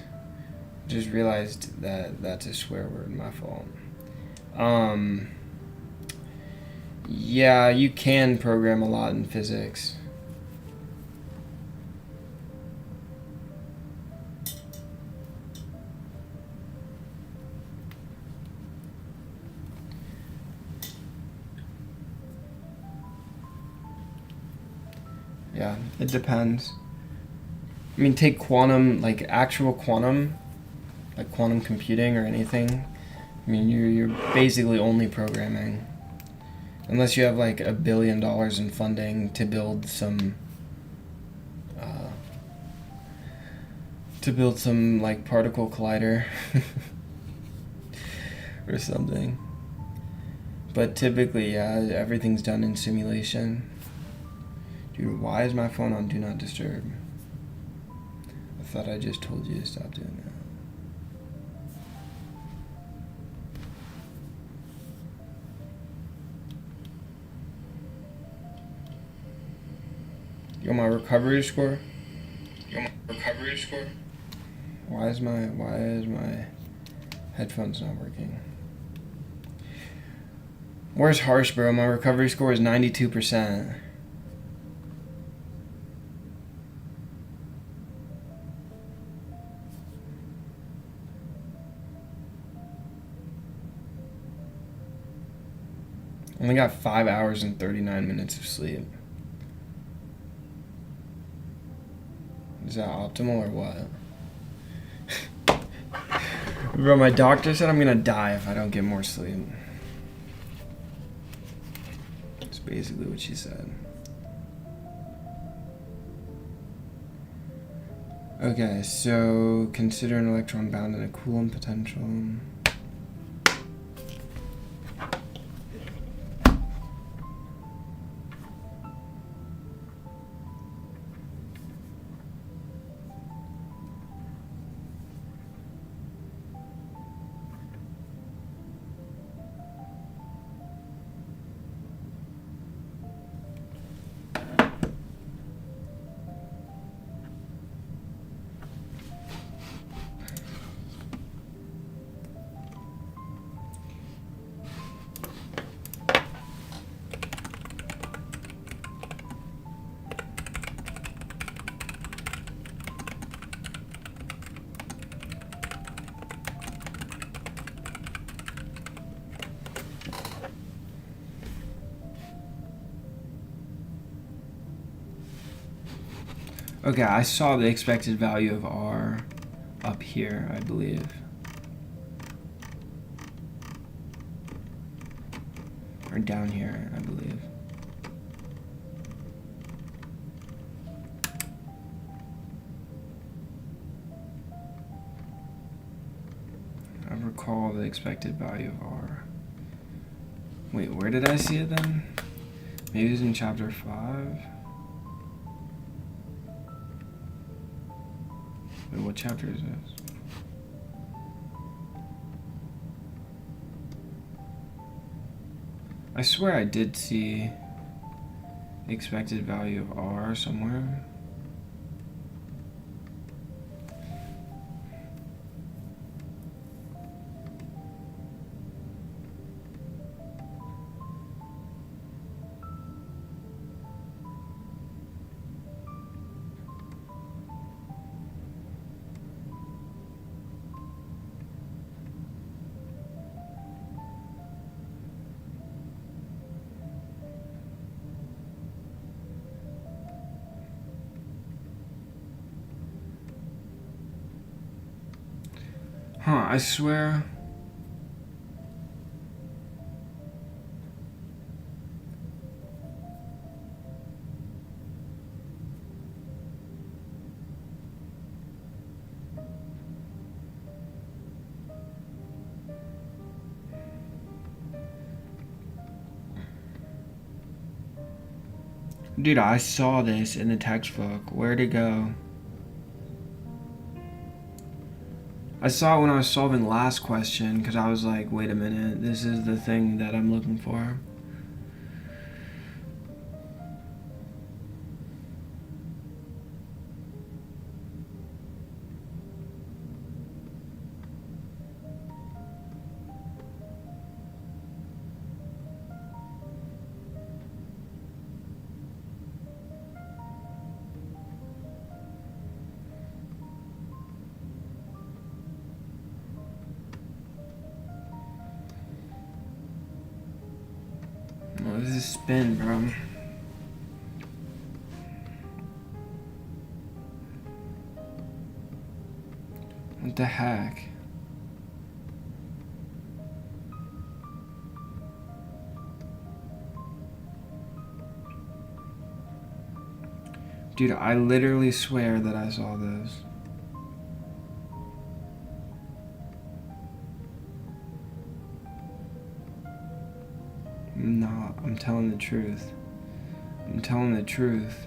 Just realized that that's a swear word, my fault. Yeah, you can program a lot in physics. Yeah, it depends. I mean, take quantum, like actual quantum, like quantum computing or anything. I mean, you're basically only programming. Unless you have like $1 billion in funding to build some like particle collider or something. But typically, yeah, everything's done in simulation. Dude, why is my phone on Do Not Disturb? I thought I just told you to stop doing that. You want my recovery score? Why is my headphones not working? Where's harsh, bro? My recovery score is 92%. Only got 5 hours and 39 minutes of sleep. Is that optimal or what? Bro, my doctor said I'm gonna die if I don't get more sleep. That's basically what she said. Okay, so consider an electron bound in a Coulomb potential. Okay, I saw the expected value of R up here, I believe. Or down here, I believe. I recall the expected value of R. Wait, where did I see it then? Maybe it was in chapter 5? Wait, what chapter is this? I swear I did see the expected value of R somewhere. Huh, I swear. Dude, I saw this in the textbook. Where'd it go? I saw it when I was solving last question because I was like, wait a minute, this is the thing that I'm looking for. Oh, this is spin, bro. What the heck? Dude, I literally swear that I saw this. No, I'm telling the truth. I'm telling the truth.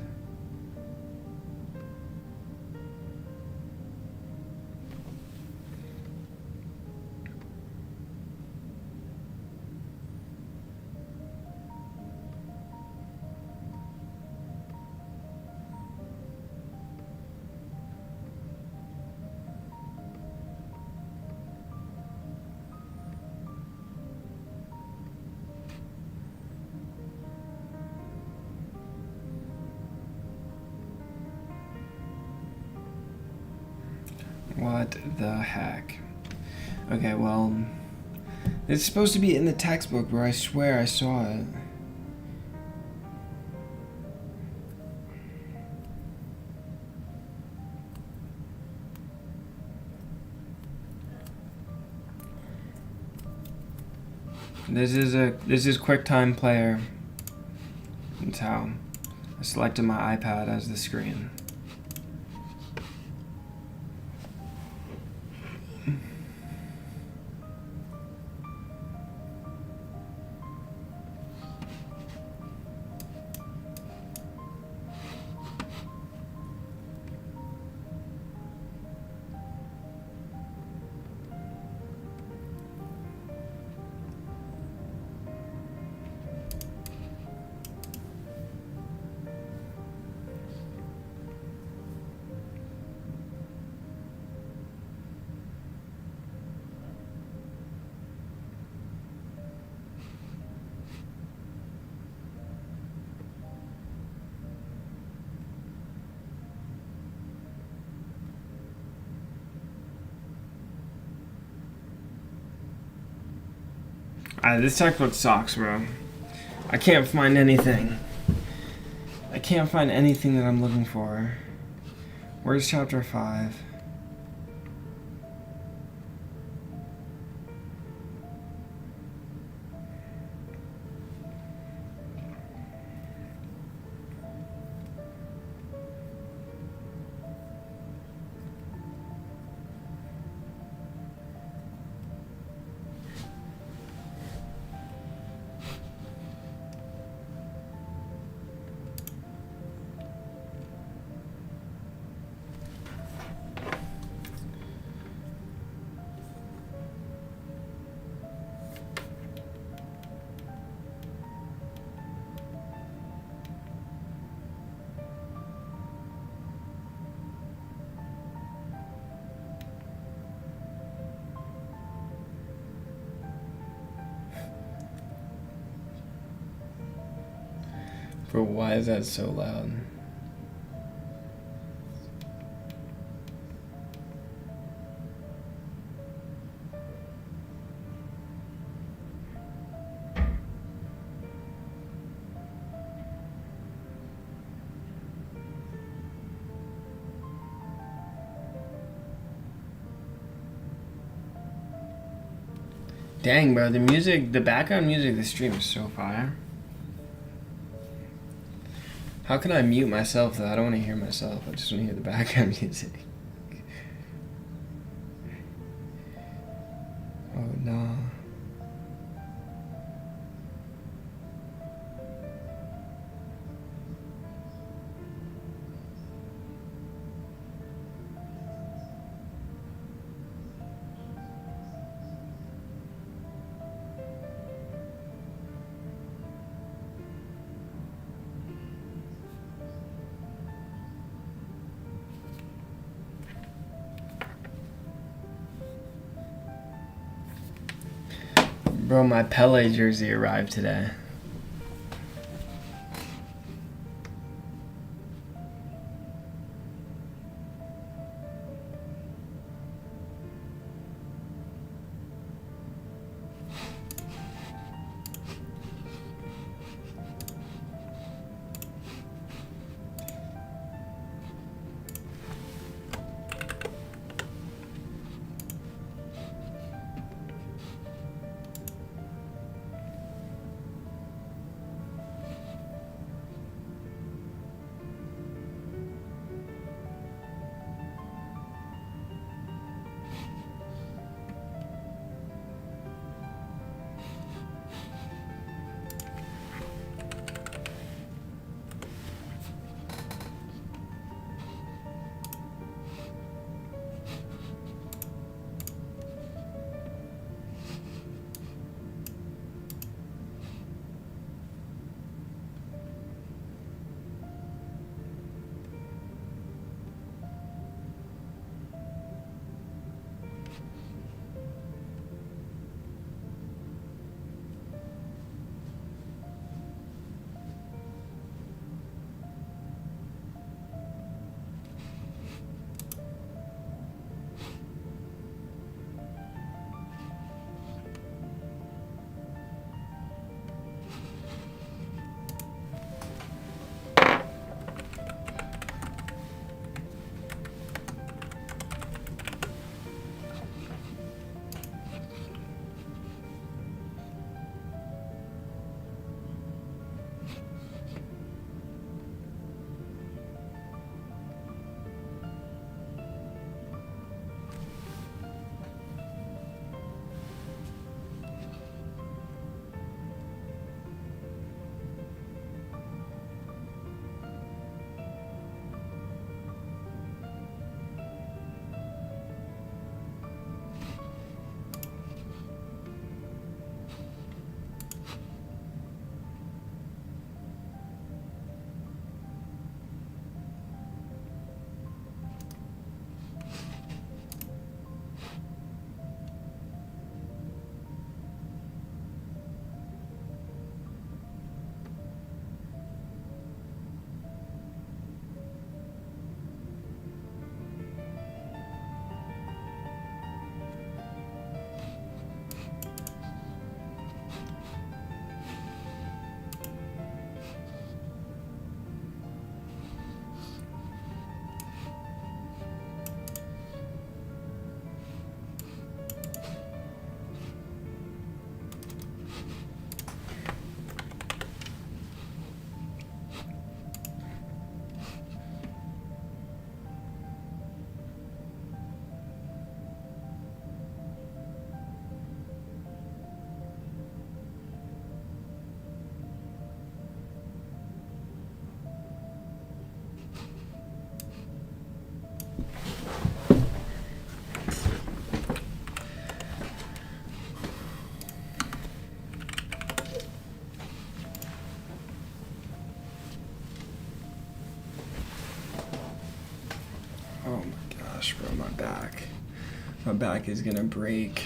What the heck? Okay, well, it's supposed to be in the textbook, bro. I swear I saw it. This is QuickTime Player. That's how I selected my iPad as the screen. This textbook sucks, bro. I can't find anything. I can't find anything that I'm looking for. Where's chapter 5? Bro, why is that so loud? Dang, bro, the background music of the stream is so fire. How can I mute myself though? I don't want to hear myself. I just want to hear the background music. Oh no. Bro, my Pele jersey arrived today. Oh my gosh, bro, my back. My back is gonna break.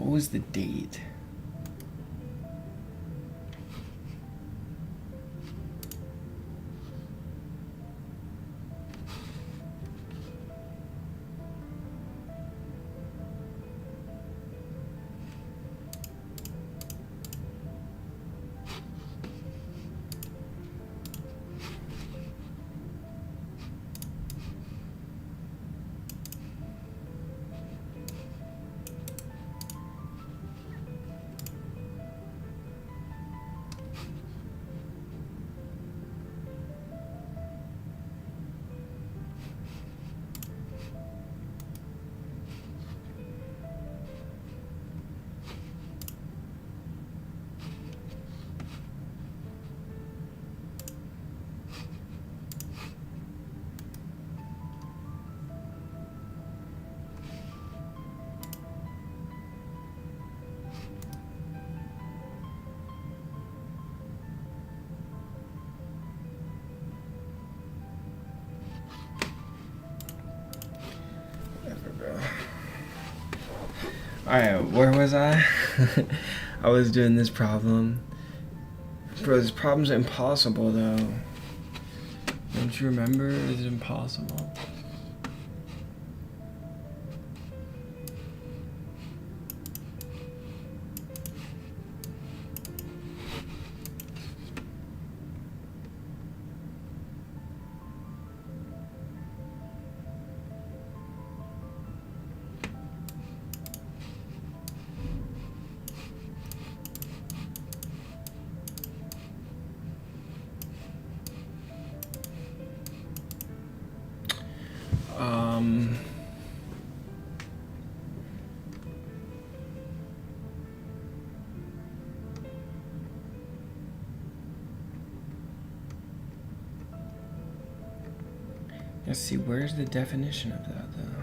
What was the date? Alright, where was I? I was doing this problem. Bro, this problem's impossible though. Don't you remember? It's impossible. Let's see, where's the definition of that though?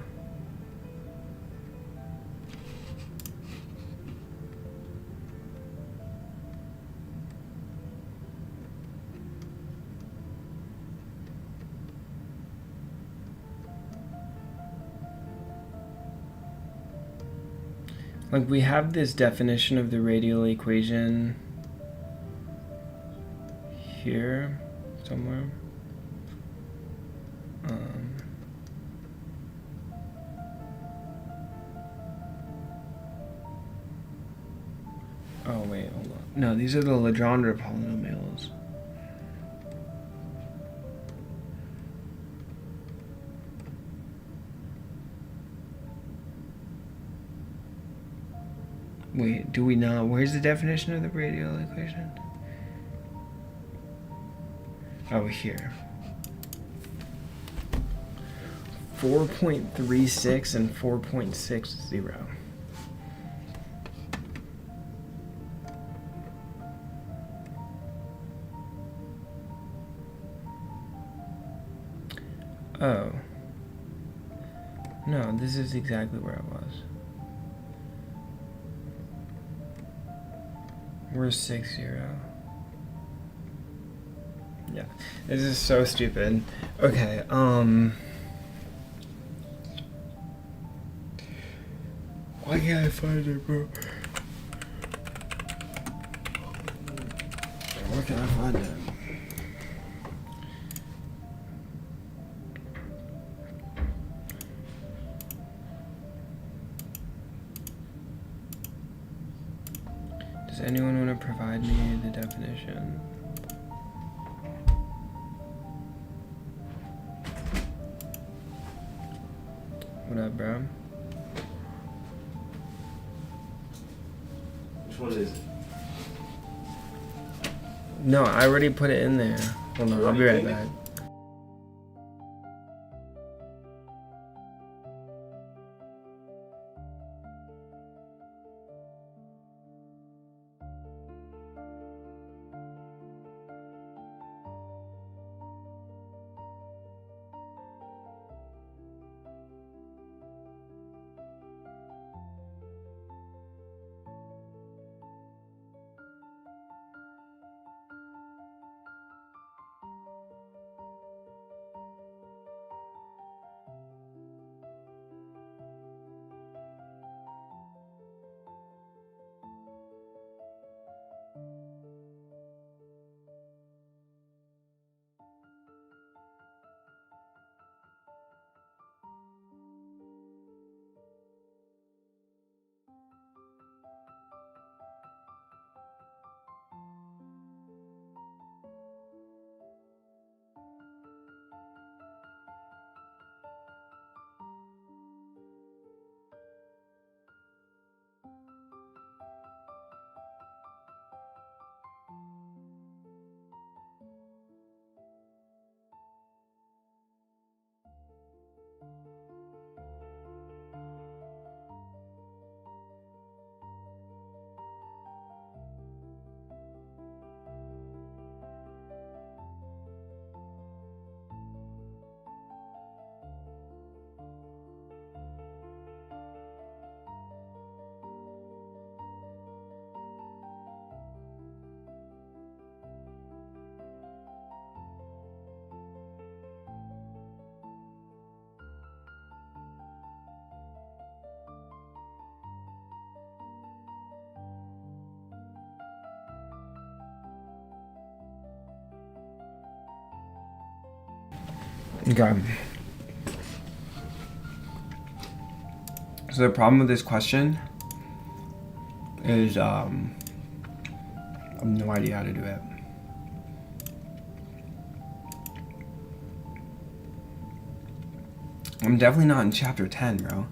Like, we have this definition of the radial equation here somewhere. Oh wait, hold on. No, these are the Legendre polynomials. Wait, do we not? Where's the definition of the radial equation? Oh, here. 4.36 and 4.60. Oh. No, this is exactly where I was. Where's 60? Yeah. This is so stupid. Okay, why can't I find it, bro? Where can I find it? Does anyone want to provide me the definition? What up, bro? Which one is it? No, I already put it in there. Hold on, I'll be right back. Okay. So the problem with this question is I have no idea how to do it. I'm definitely not in chapter 10, bro.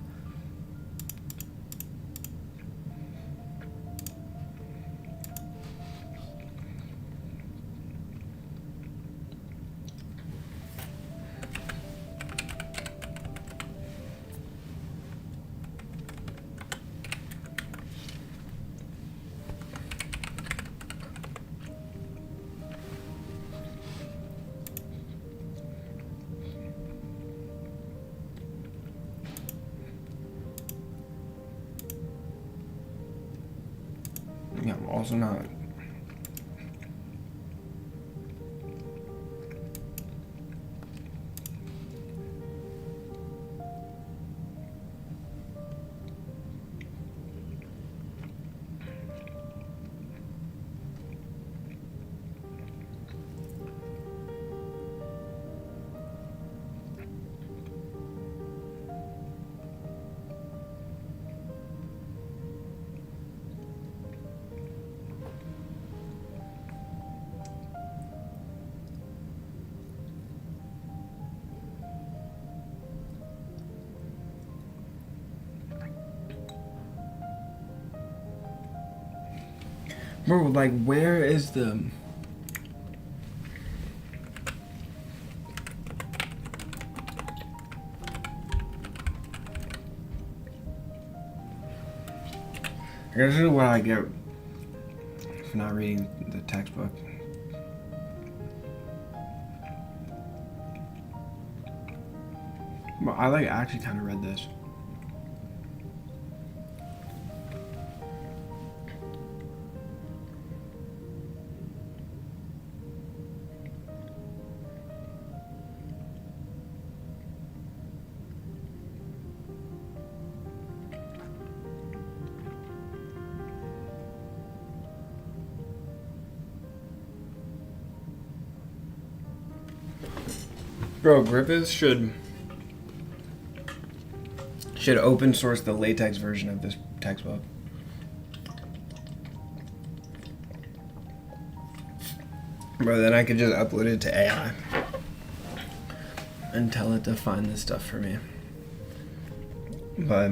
Yeah, I'm also not. Bro, like, where is the... I guess this is what I get for not reading the textbook. But I, like, actually kind of read this. Bro, Griffiths should open source the latex version of this textbook. Bro, then I could just upload it to AI and tell it to find this stuff for me. But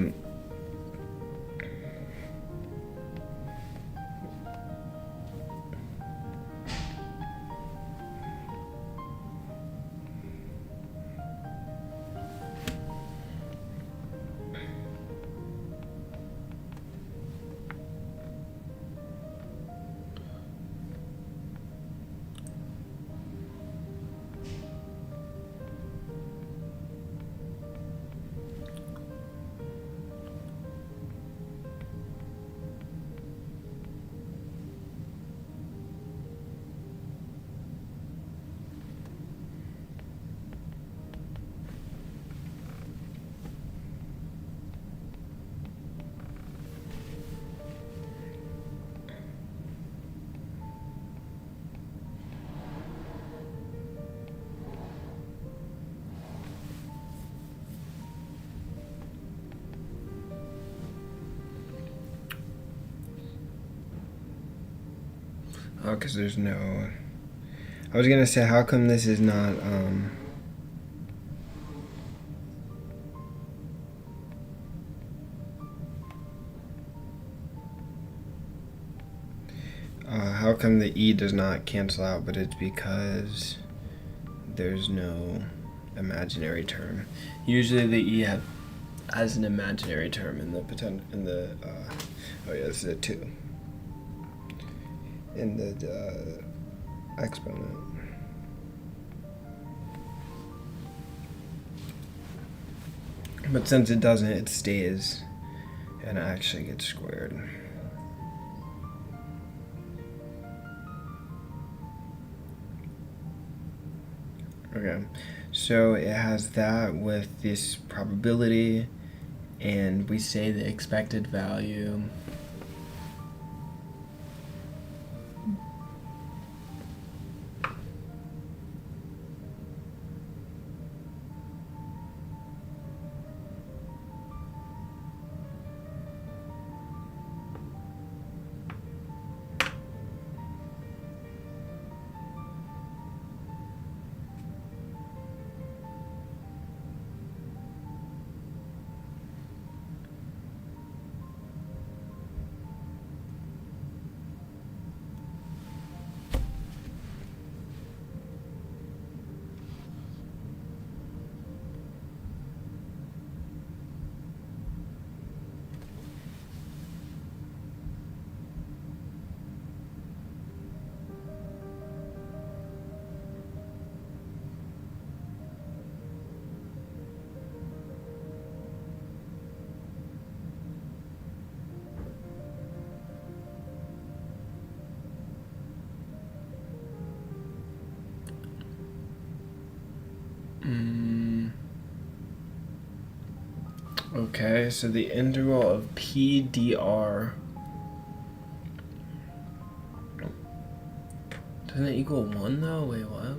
oh, because there's no... I was gonna say, how come this is not, how come the E does not cancel out, but it's because there's no imaginary term. Usually the E has an imaginary term in the oh yeah, this is a 2. In the exponent. But since it doesn't, it stays and it actually gets squared. Okay, so it has that with this probability, and we say the expected value. Okay, so the integral of PDR doesn't it equal 1 though? Wait, what?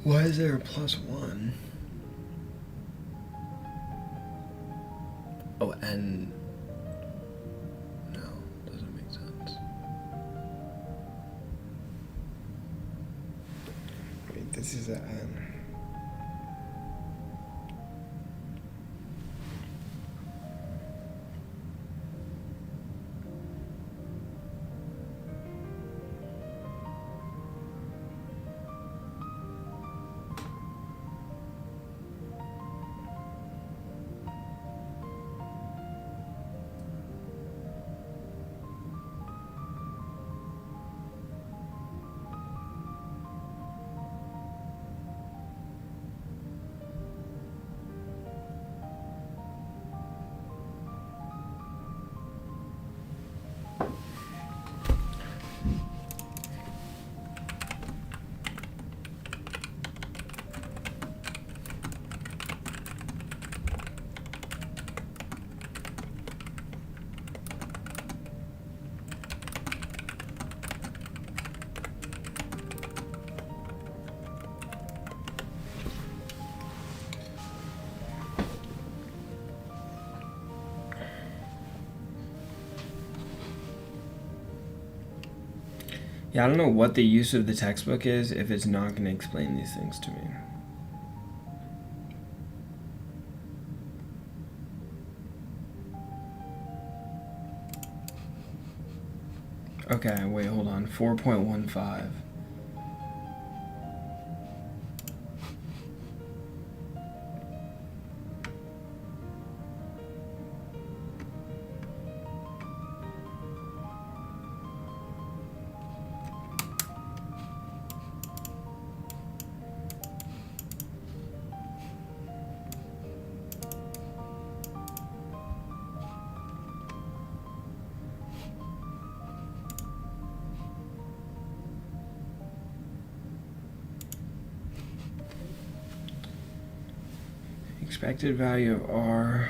Why is there a plus 1? Oh, and no, doesn't make sense. Wait, this is a n. Yeah, I don't know what the use of the textbook is if it's not going to explain these things to me. Okay, wait, hold on. 4.15. Expected value of R.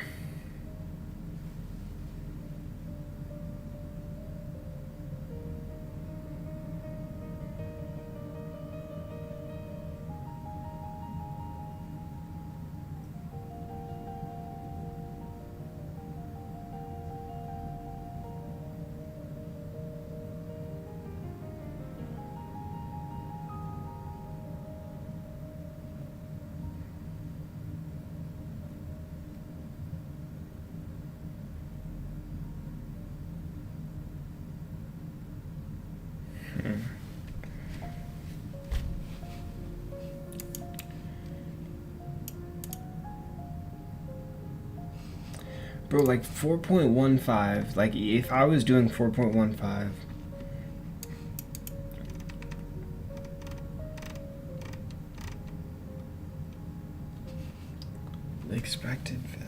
Bro, like 4.15, like if I was doing 4.15, expected value.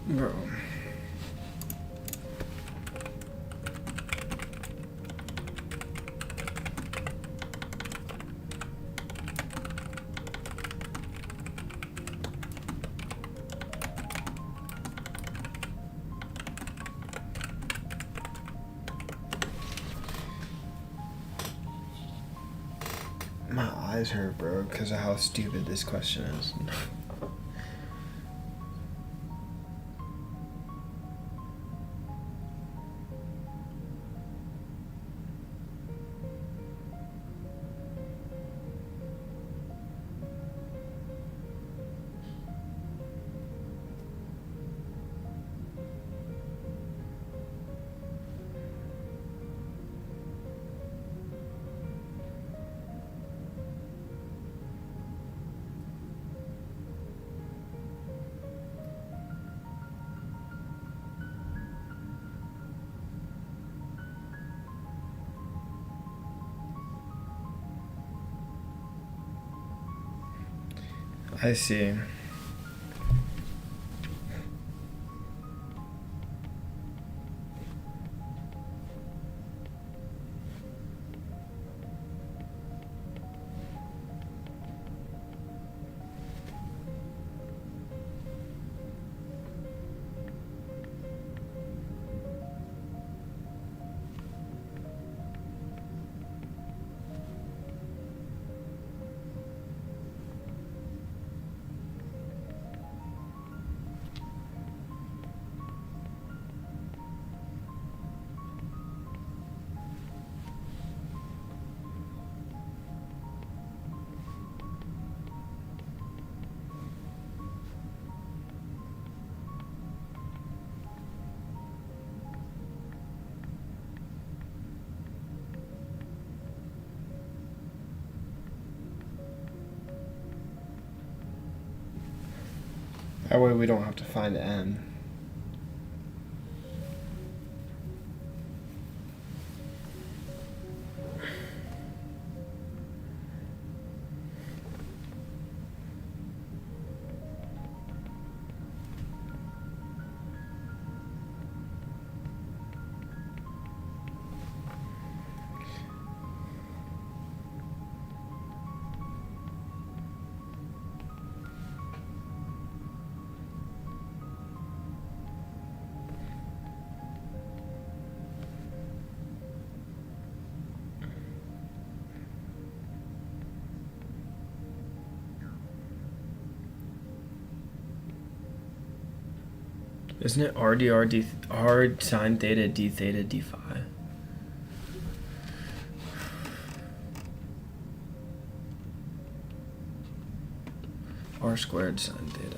Bro. My eyes hurt, bro, because of how stupid this question is. I see. That way we don't have to find n. Isn't it r sine theta d theta d phi? R squared sine theta.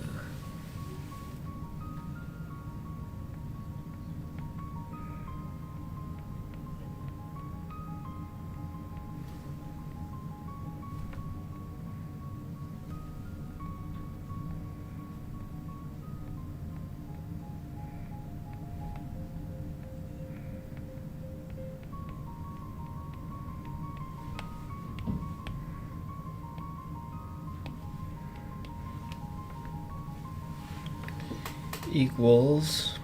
Equals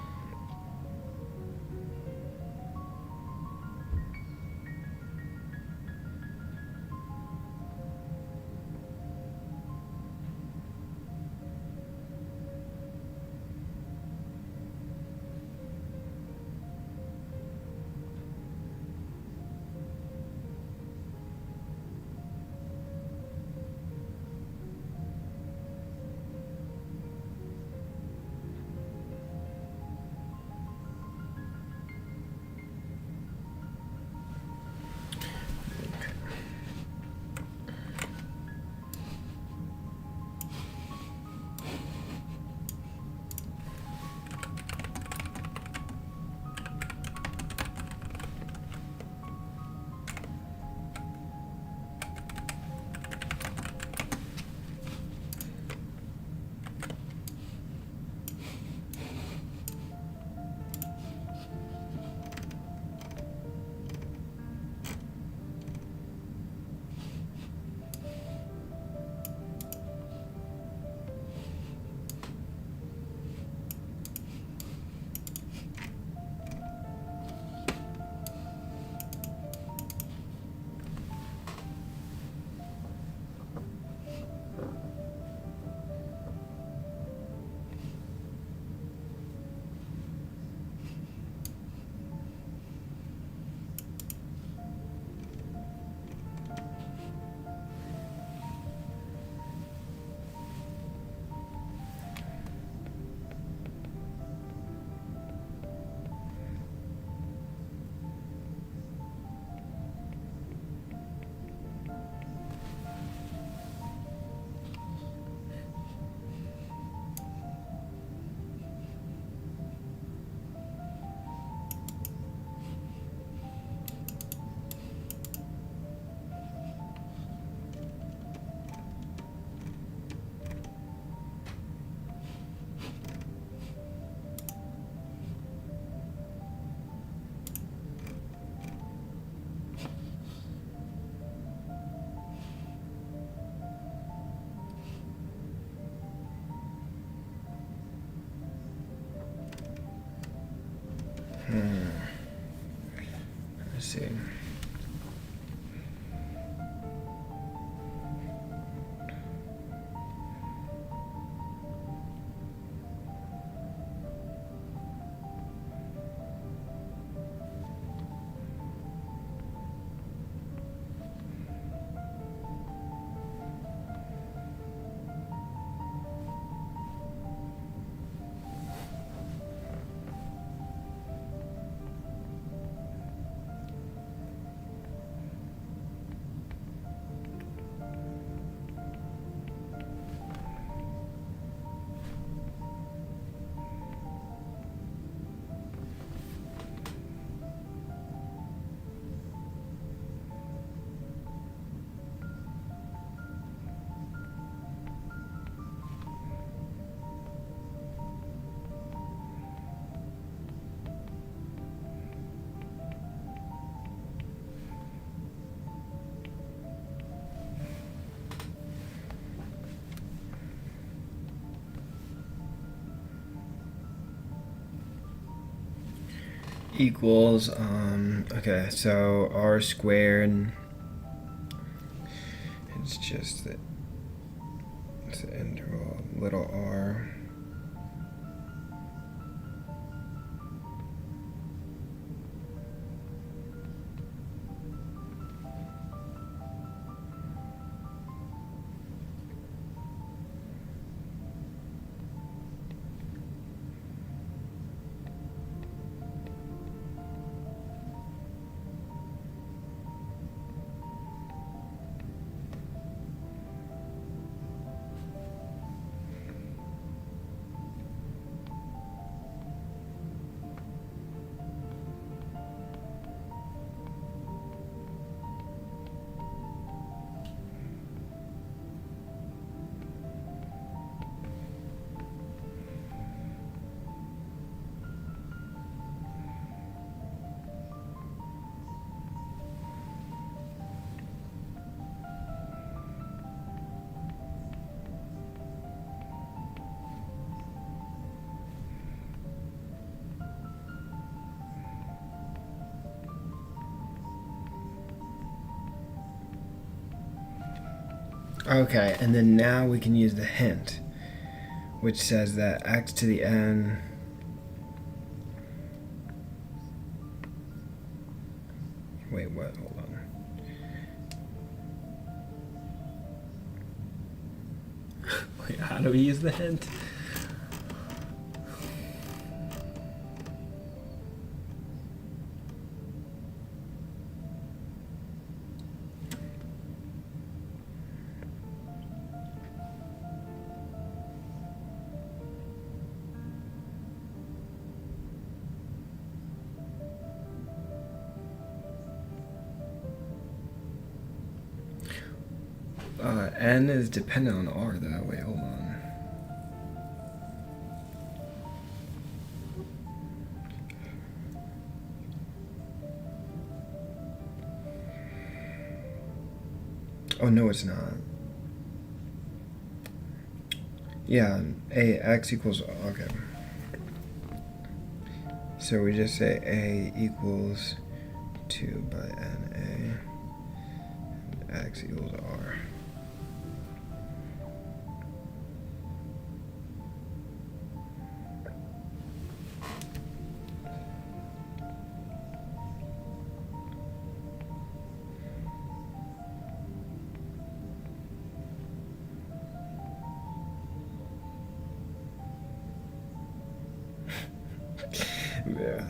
equals, okay, so r squared, it's just the interval little r. Okay, and then now we can use the hint, which says that x to the n wait, what? Hold on. Wait, how do we use the hint? N is dependent on R though. Wait, hold on. Oh no, it's not. Yeah, x equals, okay. So we just say a equals 2 by n a, and x equals r. Yeah.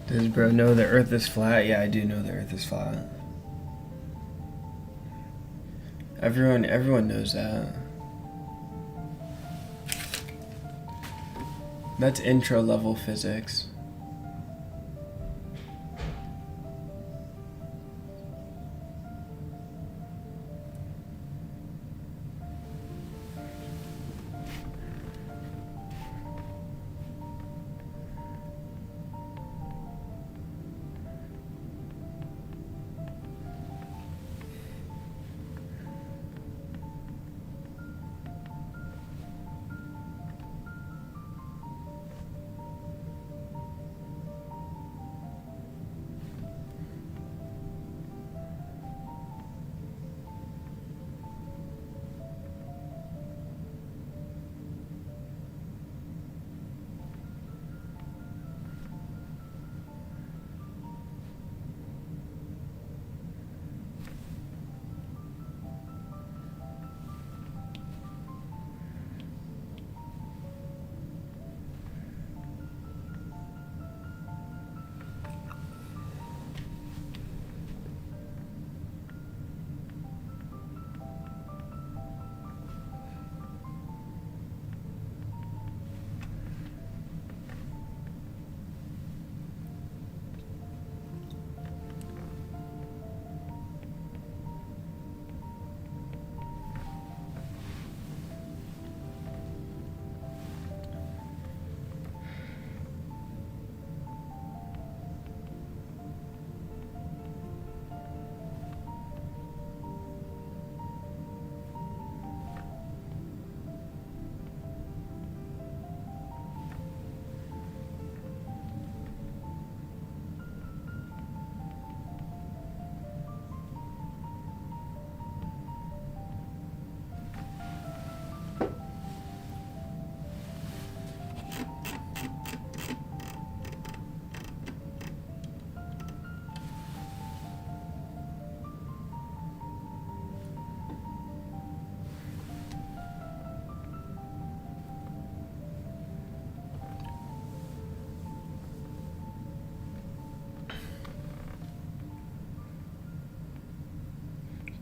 Does bro know the earth is flat? Yeah, I do know the earth is flat. Everyone knows that. That's intro level physics.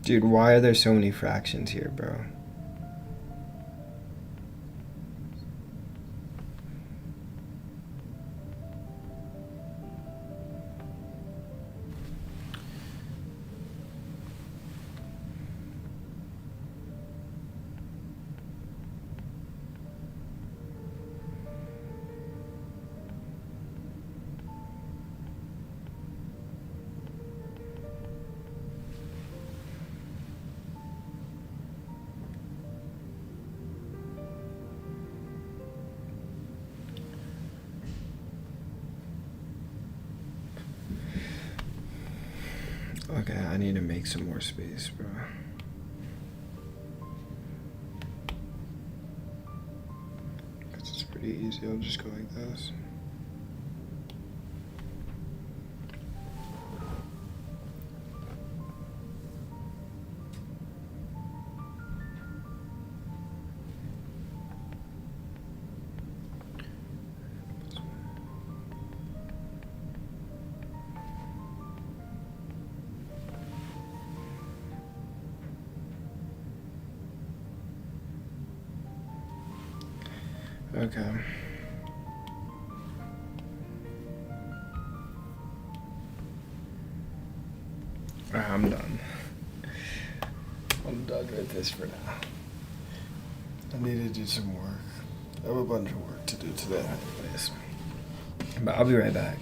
Dude, why are there so many fractions here, bro? Okay, I need to make some more space, bro. Because it's pretty easy. I'll just go like this. Okay. Alright, I'm done. I'm done with this for now. I need to do some work. I have a bunch of work to do today anyways. But I'll be right back.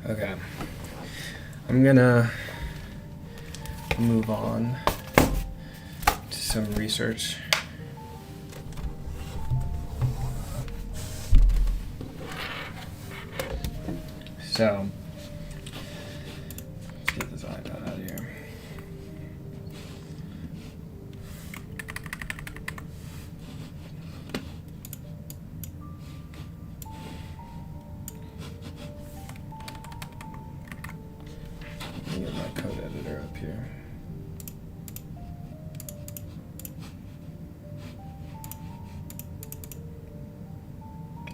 Okay. I'm gonna move on to some research. So, let's get this iPad out of here. Let me get my code editor up here.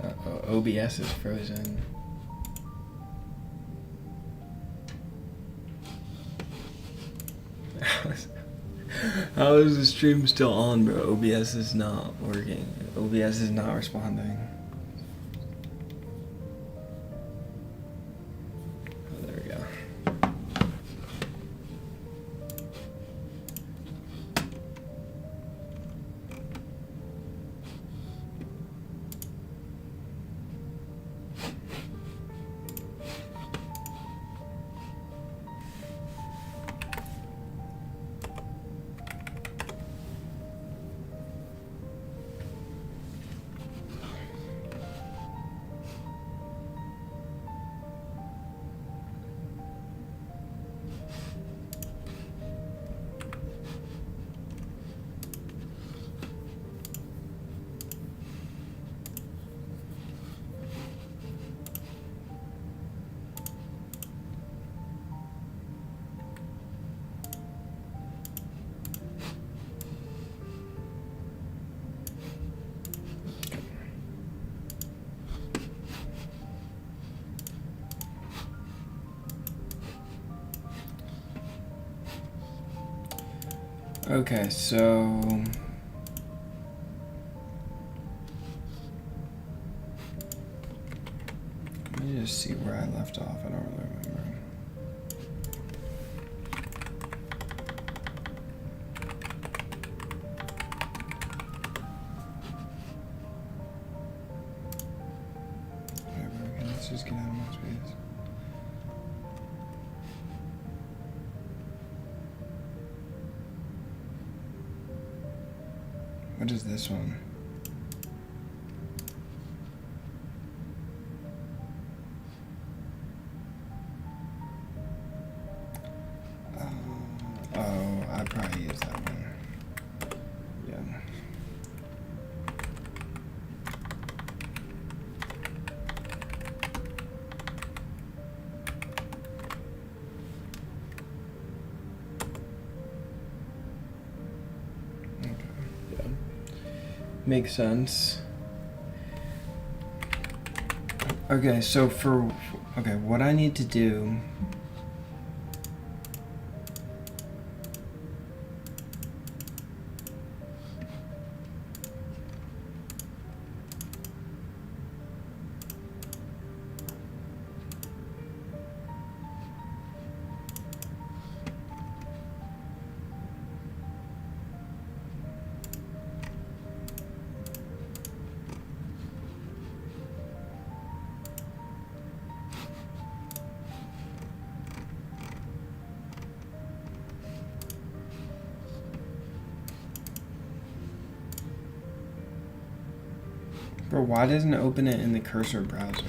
Uh-oh, OBS is frozen. How is the stream still on, bro? OBS is not working. OBS is not responding. Oh, there we go. Okay, so let me just see where I left off. I don't really remember. Whatever, okay, let's just get out of my space. What is this one? Oh, I probably used that one. Yeah. Makes sense. Okay, so what I need to do Bro, why doesn't it open it in the cursor browser?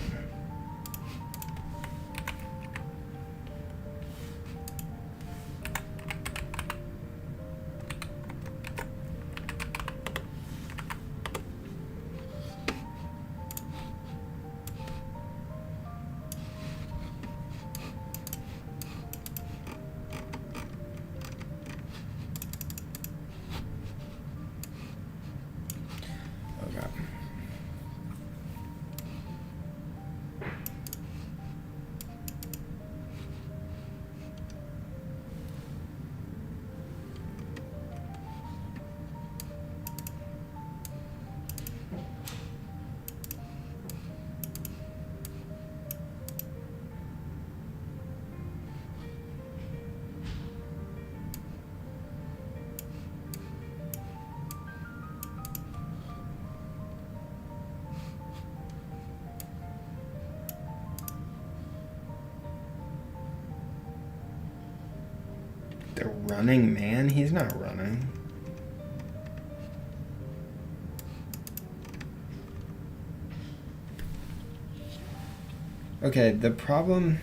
running man? He's not running. Okay, the problem...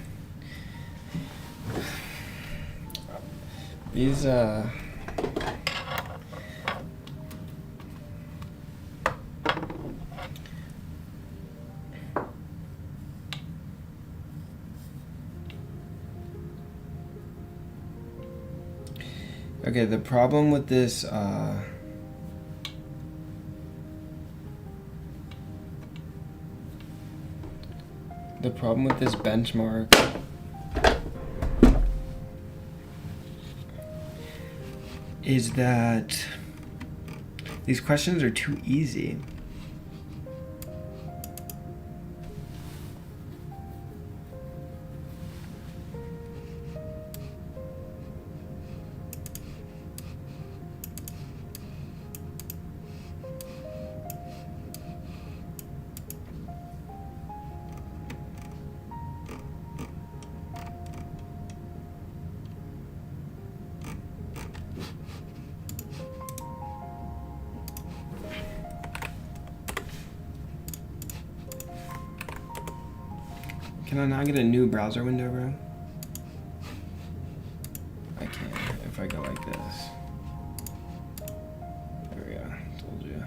These, Okay, the problem with this, benchmark is that these questions are too easy. Can I not get a new browser window, bro? I can if I go like this. There we go. Told you.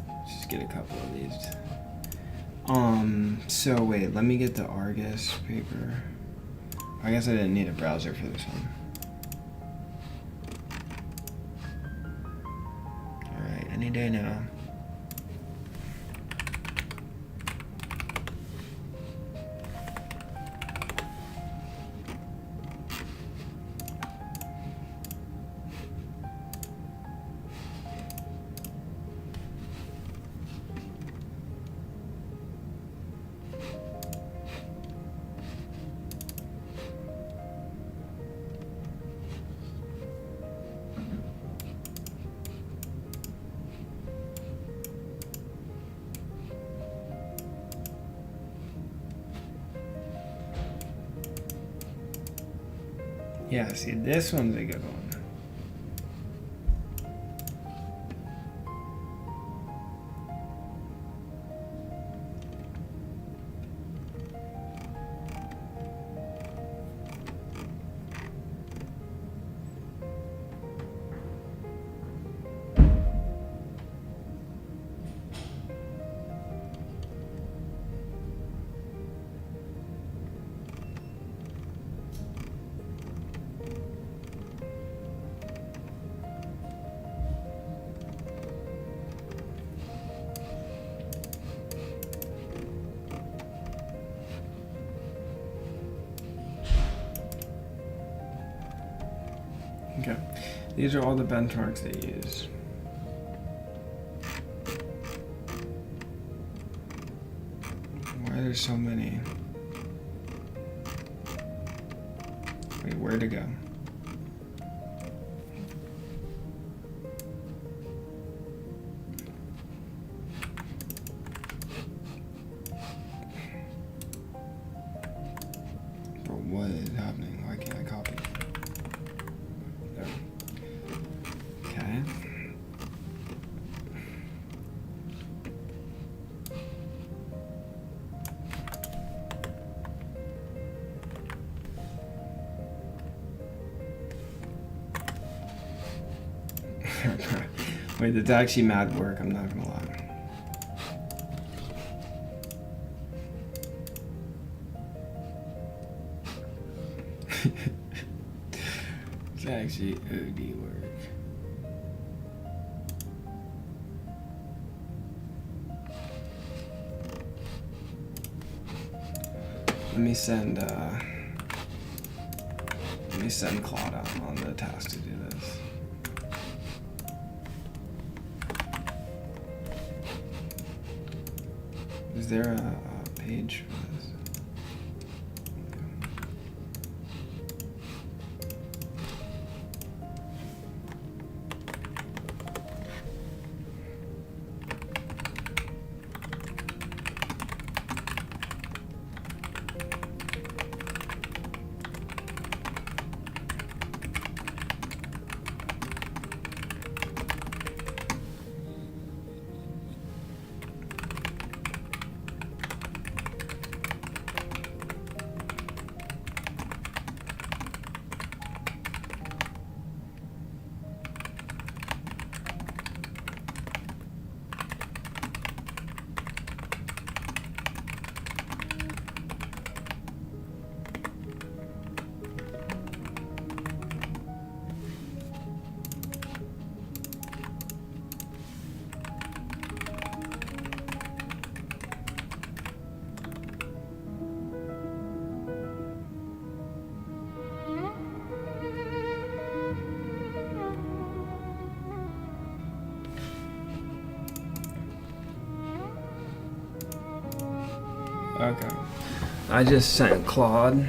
Let's just get a couple of these. So wait, let me get the Argus paper. I guess I didn't need a browser for this one. Alright, any day now. Yeah, see, this one's a good one. Okay, these are all the benchmarks they use. Why are there so many? Wait, where to go? Bro, what is happening? Why can't I copy? Okay. Wait, that's actually mad work, I'm not gonna lie. It's actually OD work. Let me send Claude out on the task to do this. Is there a page for this? Okay. I just sent Claude.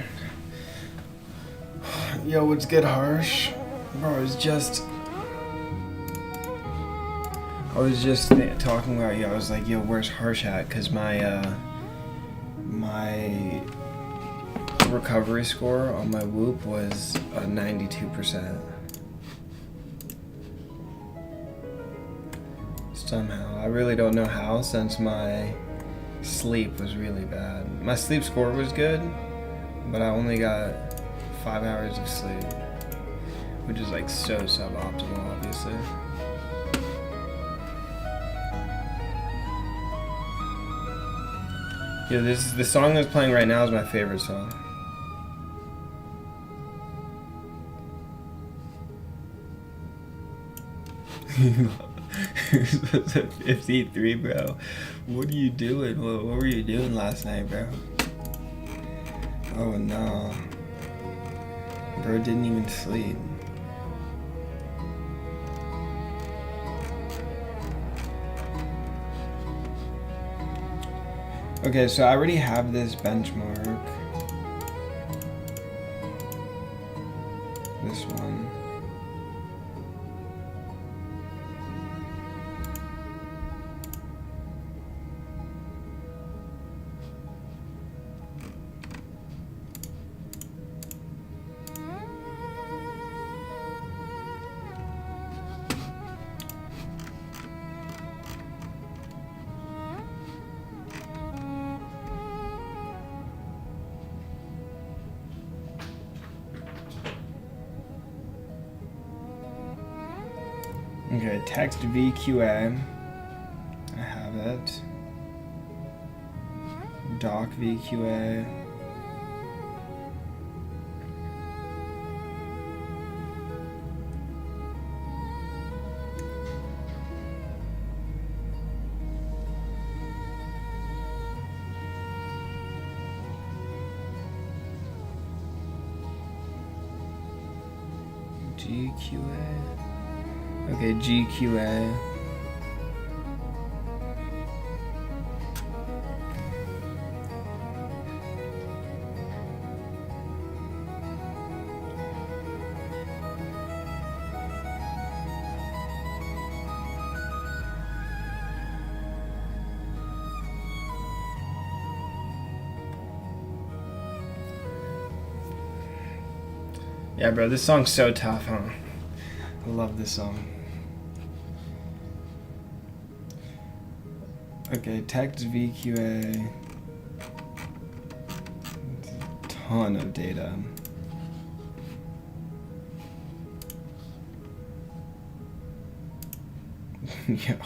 Yo, what's good, Harsh? Bro, I was just talking about you. I was like, yo, where's Harsh at? Because my recovery score on my Whoop was 92%. Somehow. I really don't know how, since my sleep was really bad. My sleep score was good, but I only got 5 hours of sleep, which is like so suboptimal, obviously. Yeah, the song that's playing right now is my favorite song. It's a 53, bro. What are you doing? What were you doing last night, bro? Oh no. Bro didn't even sleep. Okay, so I already have this benchmark. This one. Okay, text VQA. I have it. Doc VQA. GQA. Okay, GQA. Yeah, bro, this song's so tough, huh? I love this song. Okay, text VQA. Ton of data. Yeah.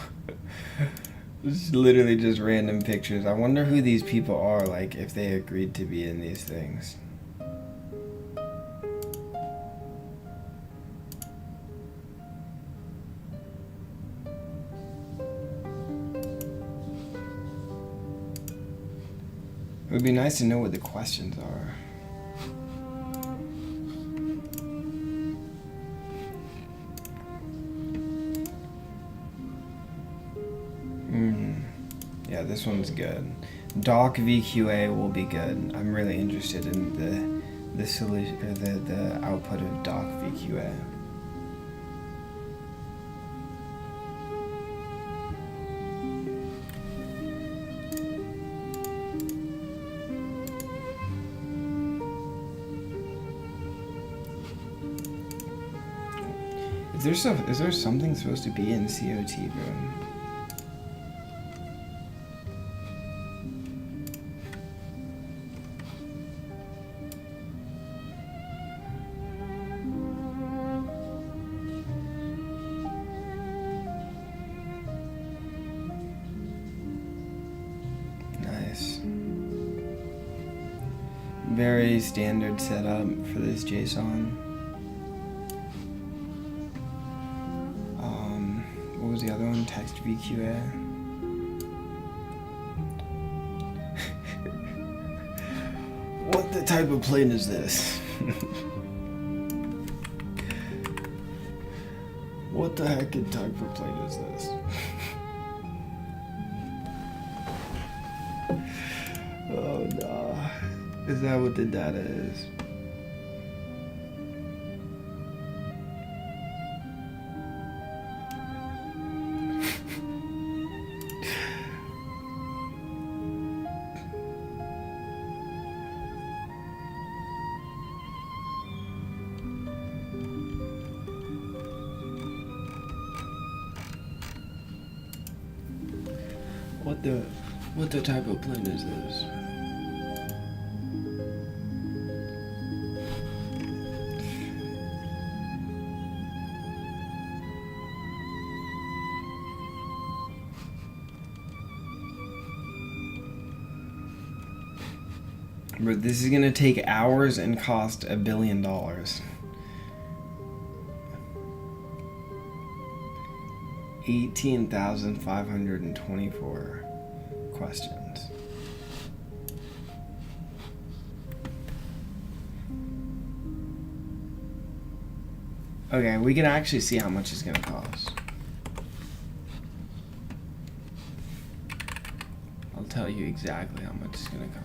This is literally just random pictures. I wonder who these people are, like, if they agreed to be in these things. It would be nice to know what the questions are. Yeah, this one's good. Doc VQA will be good. I'm really interested in the solution, or the output of Doc VQA. Is there something supposed to be in COT, bro? Nice. Very standard setup for this JSON. What was the other one? Text VQA. What the type of plane is this? What the heck type of plane is this? Oh Is that what the data is? What the type of plane is this? But this is gonna take hours and cost $1 billion. 18,524 questions. Okay, we can actually see how much it's gonna cost. I'll tell you exactly how much it's gonna cost.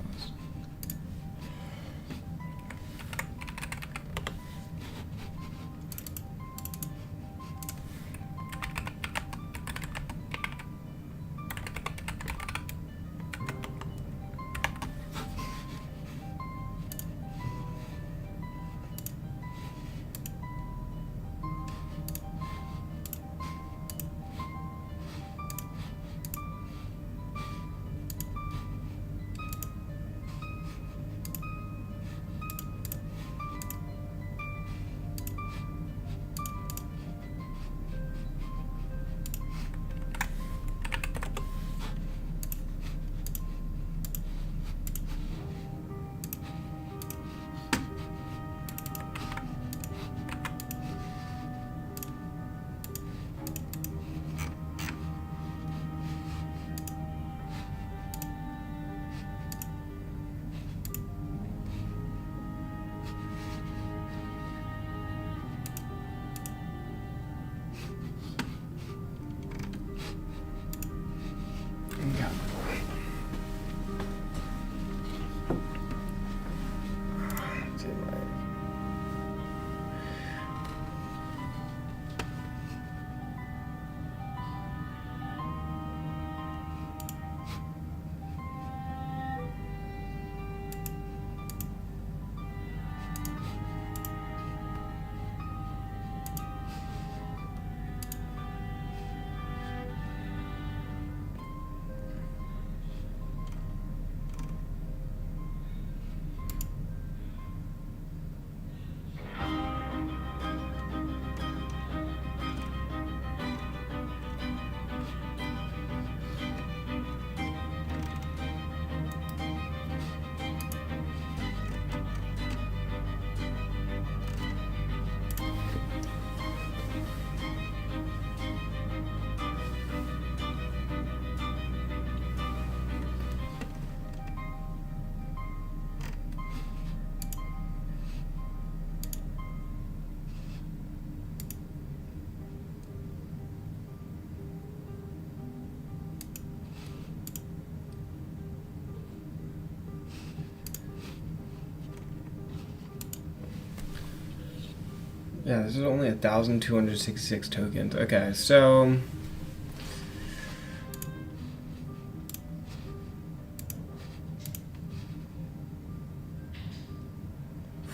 Yeah, this is only 1,266 tokens. Okay, so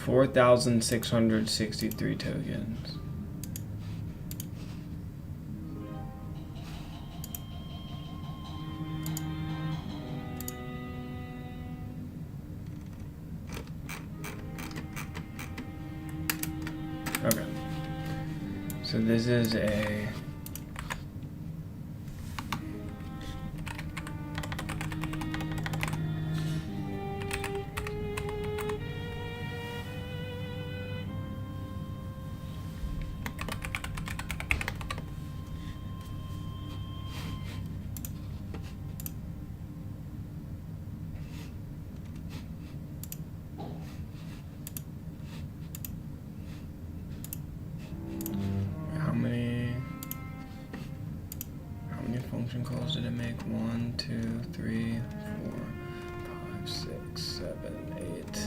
$4,663 tokens. Okay. So this is a how many function calls did it make? 1, 2, 3, 4, 5, 6, 7, 8.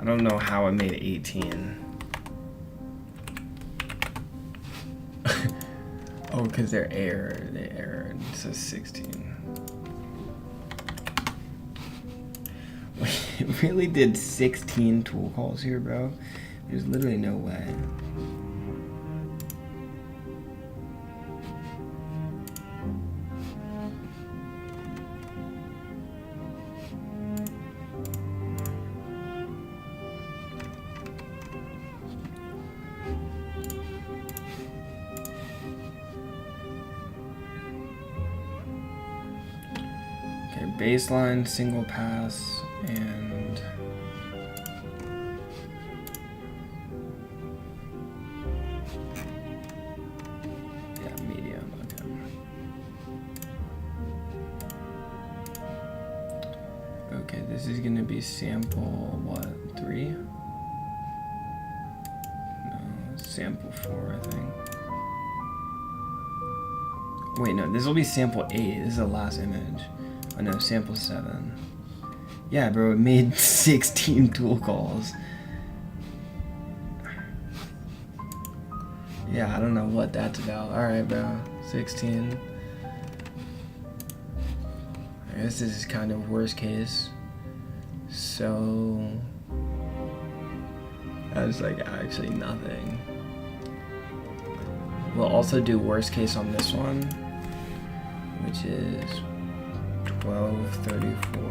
I don't know how I made 18. Oh, because they errored. It says 16. We really did 16 tool calls here, bro. There's literally no way. Okay, baseline, single pass, and yeah, medium. Okay. Okay, this is gonna be sample what, 3? No, sample 4, I think. Wait, no, this will be sample 8. This is the last image. Oh no, sample 7. Yeah, bro, it made 16 tool calls. Yeah, I don't know what that's about. Alright, bro, 16. I guess this is kind of worst case. So that's like actually nothing. We'll also do worst case on this one, which is 1234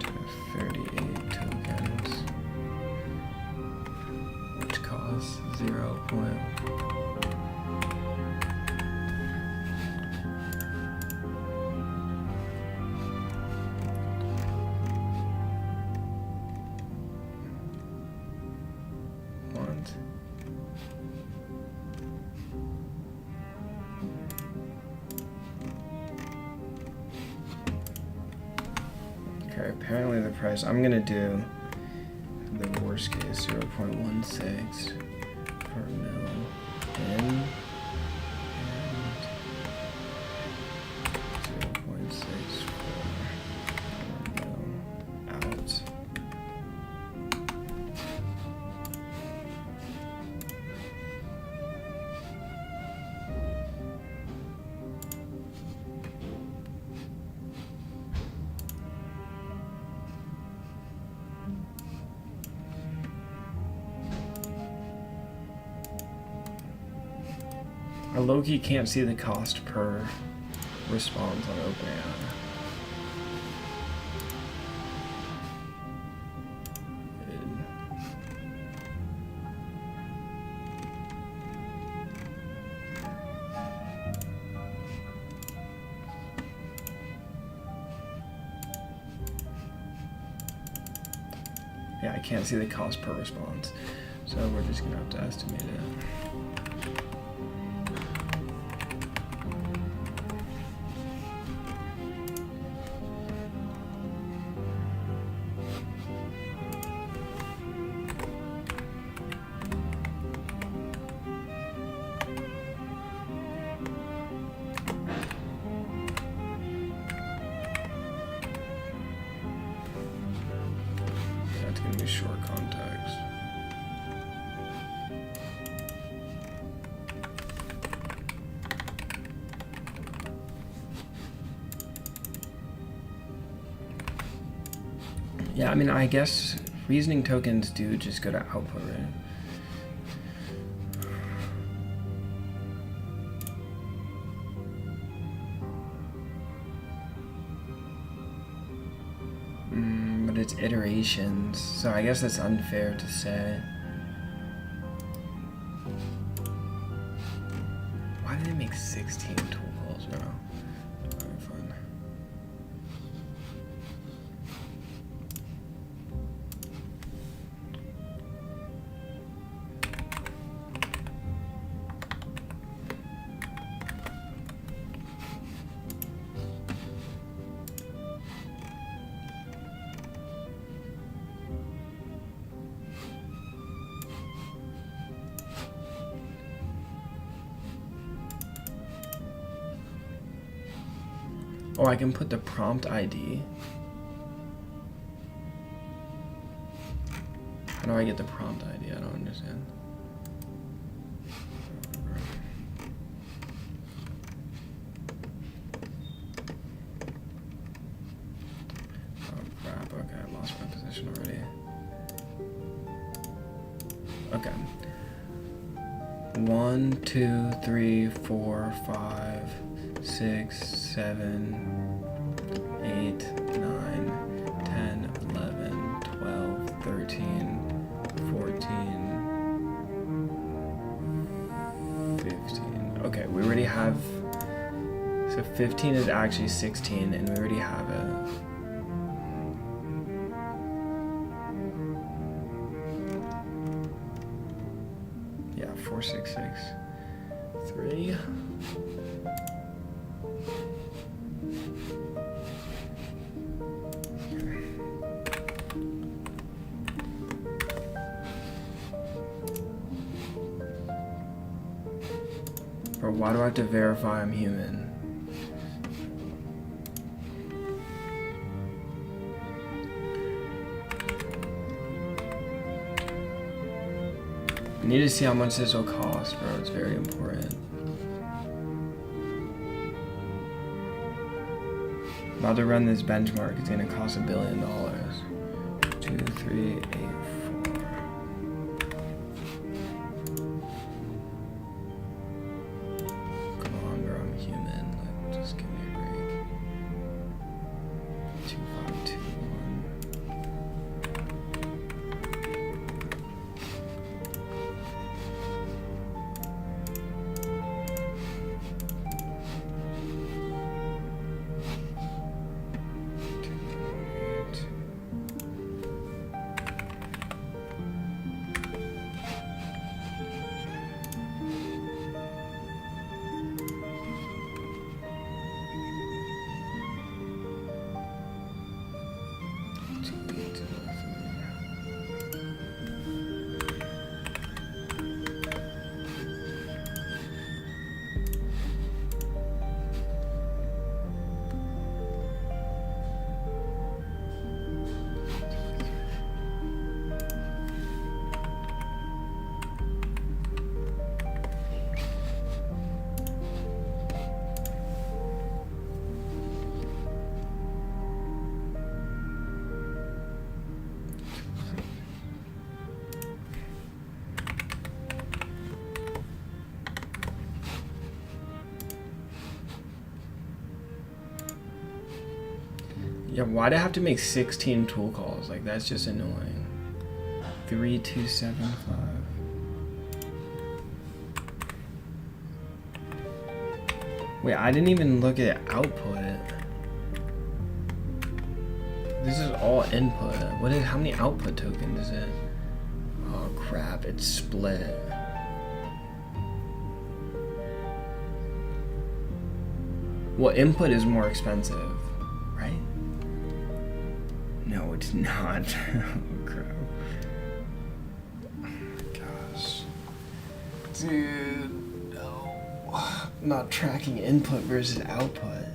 to 38 tokens, which costs 0. Okay, apparently the price, I'm gonna do the worst case, 0.16 per mil in and 0.64 per mil out. I low-key can't see the cost per response on OpenAI. Yeah, I can't see the cost per response, so we're just gonna have to estimate it. That's gonna be short context. Yeah, I mean, I guess reasoning tokens do just go to output, right? But it's iterations, so I guess that's unfair to say. Why did they make 16 tool calls now? Alright, fine. Oh, I can put the prompt ID. do I get the prompt ID? I don't understand. Oh crap, okay, I lost my position already. Okay. 1, 2, 3, 4, 5, 6, 7, 8, 9, 10, 11, 12, 13, 14, 15. Okay, we already have, so 15 is actually 16 and we already have it. Yeah, 4, 6, 6, 3. Bro, why do I have to verify I'm human? I need to see how much this will cost, bro. It's very important. About to run this benchmark. It's gonna cost $1 billion. 2, 3, 8, 4. Come on, bro. I'm human. Like, just give me a break. 2, 5, 2, 1. Yeah, why'd I have to make 16 tool calls? Like, that's just annoying. 3, 2, 7, 5. Wait, I didn't even look at output. This is all input. What is, how many output tokens is it? Oh crap, it's split. Well, input is more expensive, right? No, it's not. Oh crap. Oh my gosh. Dude, no. I'm not tracking input versus output.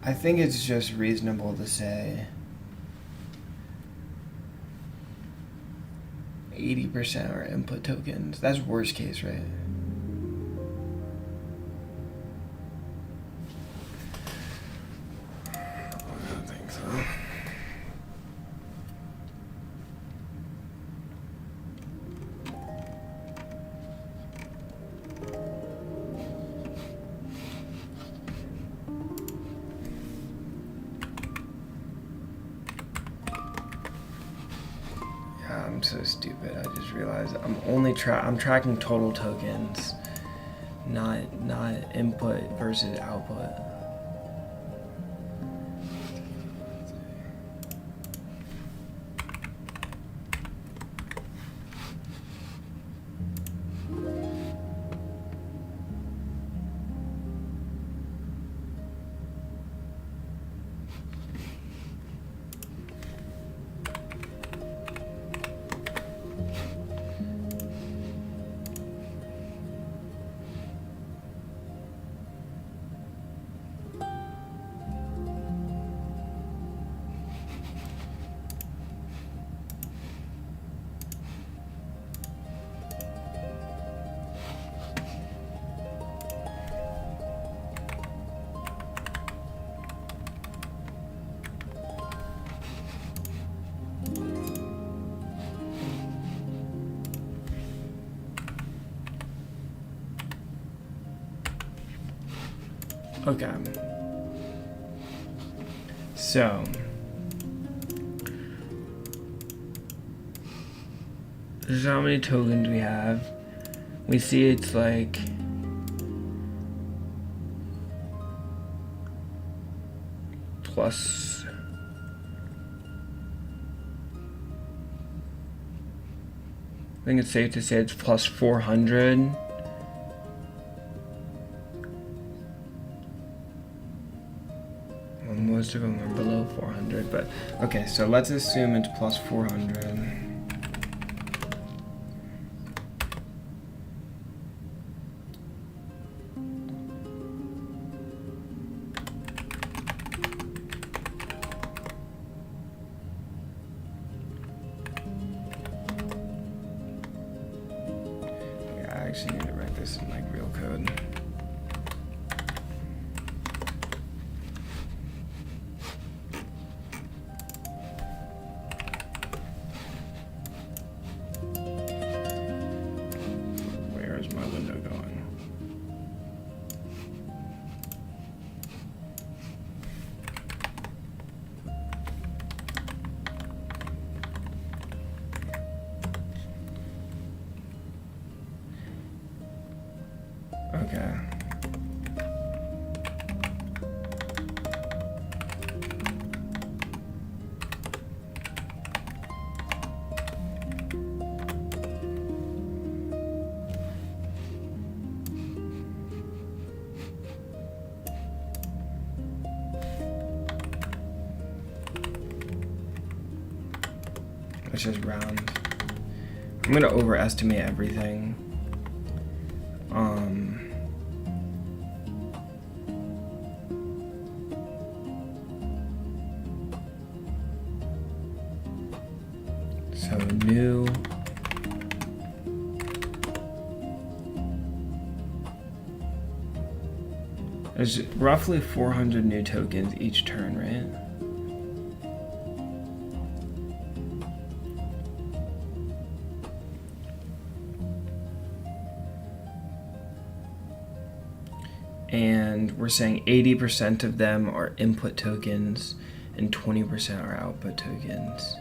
I think it's just reasonable to say 80% are input tokens. That's worst case, right? I don't think so. I'm so stupid. I just realized I'm only I'm tracking total tokens, not input versus output. Okay. So this is how many tokens we have. We see it's like plus I think it's safe to say it's plus 400. Well, most of them are below 400, but okay, so let's assume it's plus 400. I actually need to write this in like real code. Where is my window going? Okay. Let's just round. I'm gonna overestimate everything. So new there's roughly 400 new tokens each turn, right? And we're saying 80% of them are input tokens and 20% are output tokens.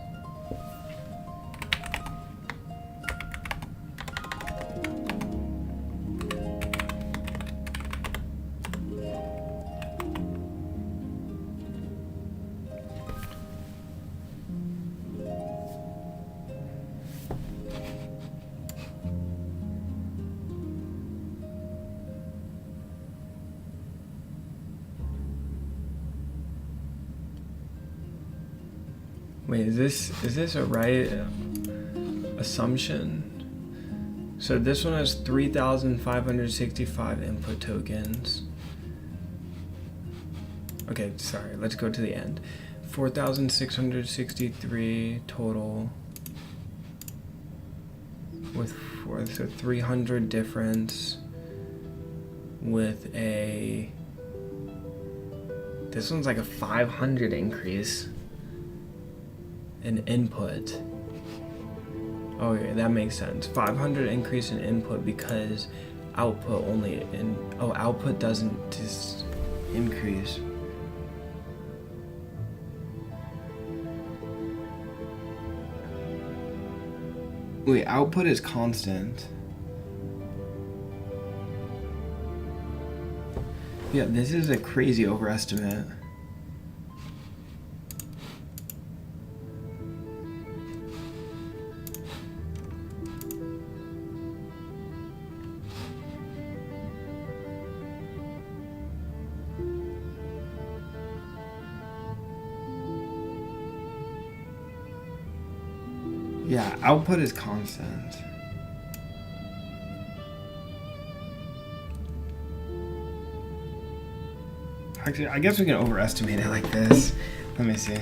Wait, is this a right assumption? So this one has 3,565 input tokens. Okay, sorry, let's go to the end. 4,663 total with so 300 difference with a, this one's like a 500 increase in input. Oh yeah, that makes sense. 500 increase in input because output only output doesn't just increase. Wait, output is constant. Yeah, this is a crazy overestimate. Yeah, output is constant. Actually, I guess we can overestimate it like this. Let me see.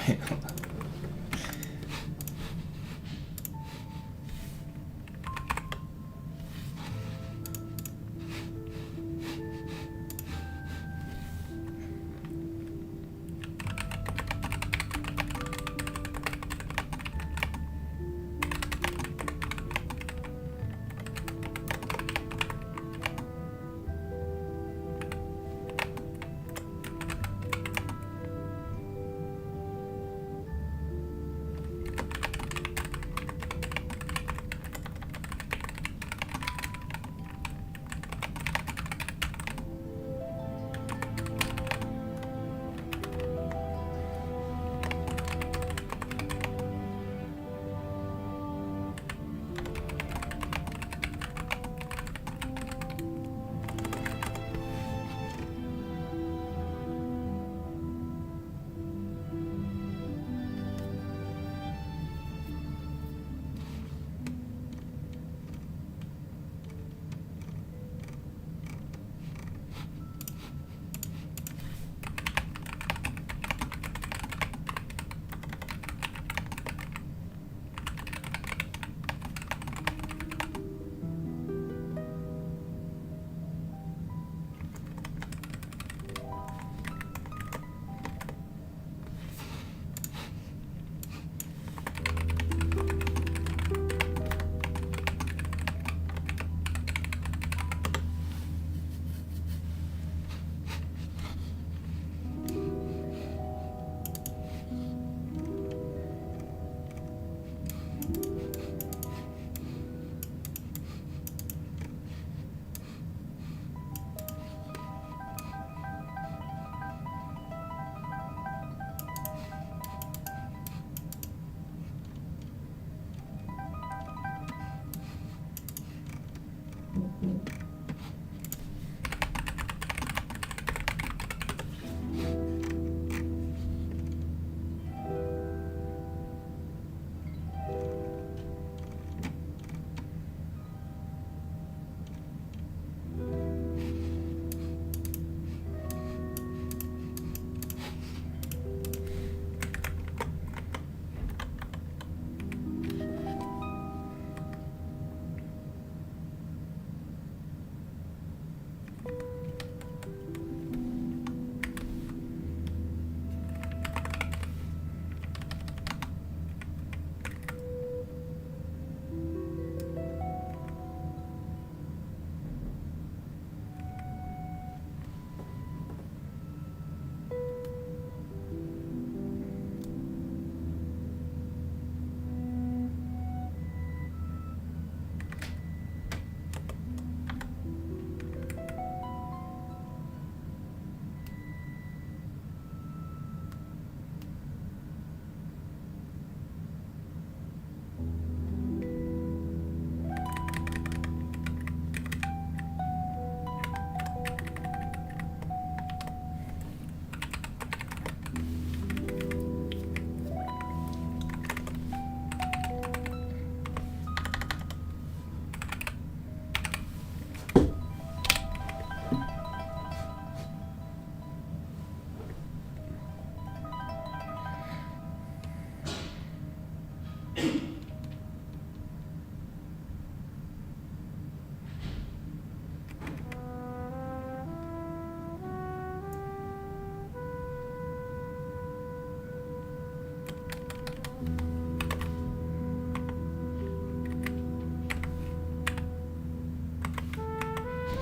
Wait,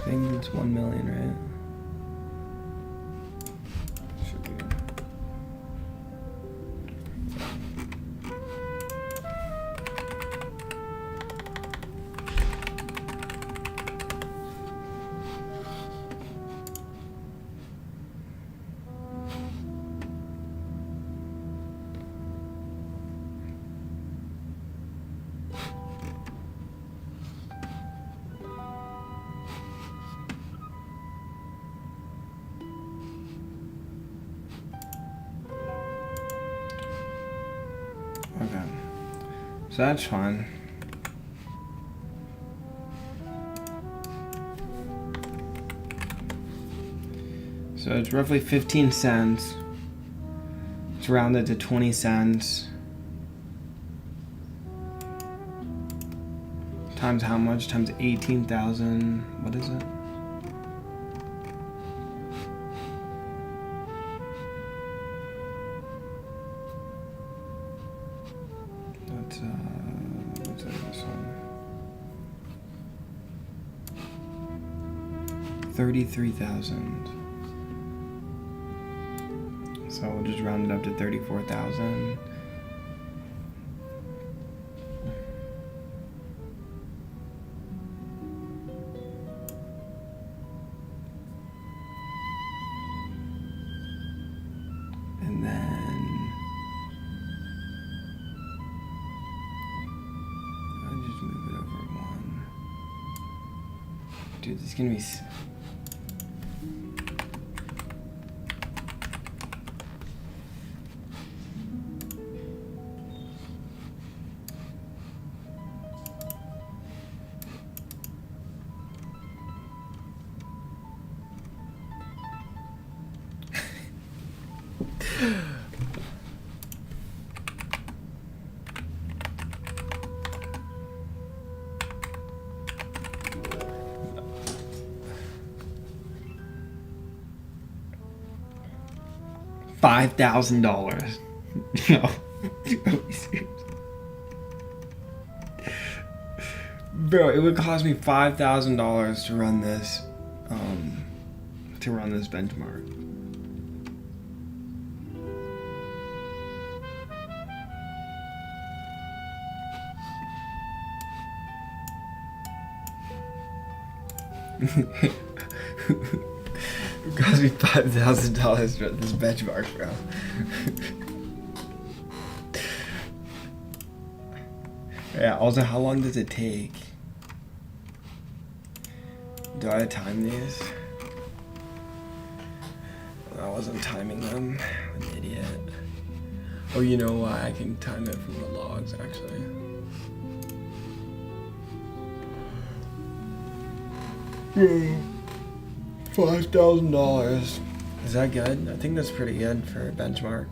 I think it's 1 million, right? Should be. Okay, so that's fine. So it's roughly 15 cents. Let's round it to 20 cents. Times how much? Times 18,000. What is it? What's this one? 33,000. So we'll just round it up to 34,000. And then I'll just move it over one. Dude, this is gonna be. $5,000. No. Bro, it would cost me $5,000 to run this benchmark. It cost me $5,000 for this benchmark, bro. Yeah, also, how long does it take? Do I time these? I wasn't timing them. I'm an idiot. Oh, you know why? I can time it from the logs, actually. $5,000. Is that good? I think that's pretty good for a benchmark.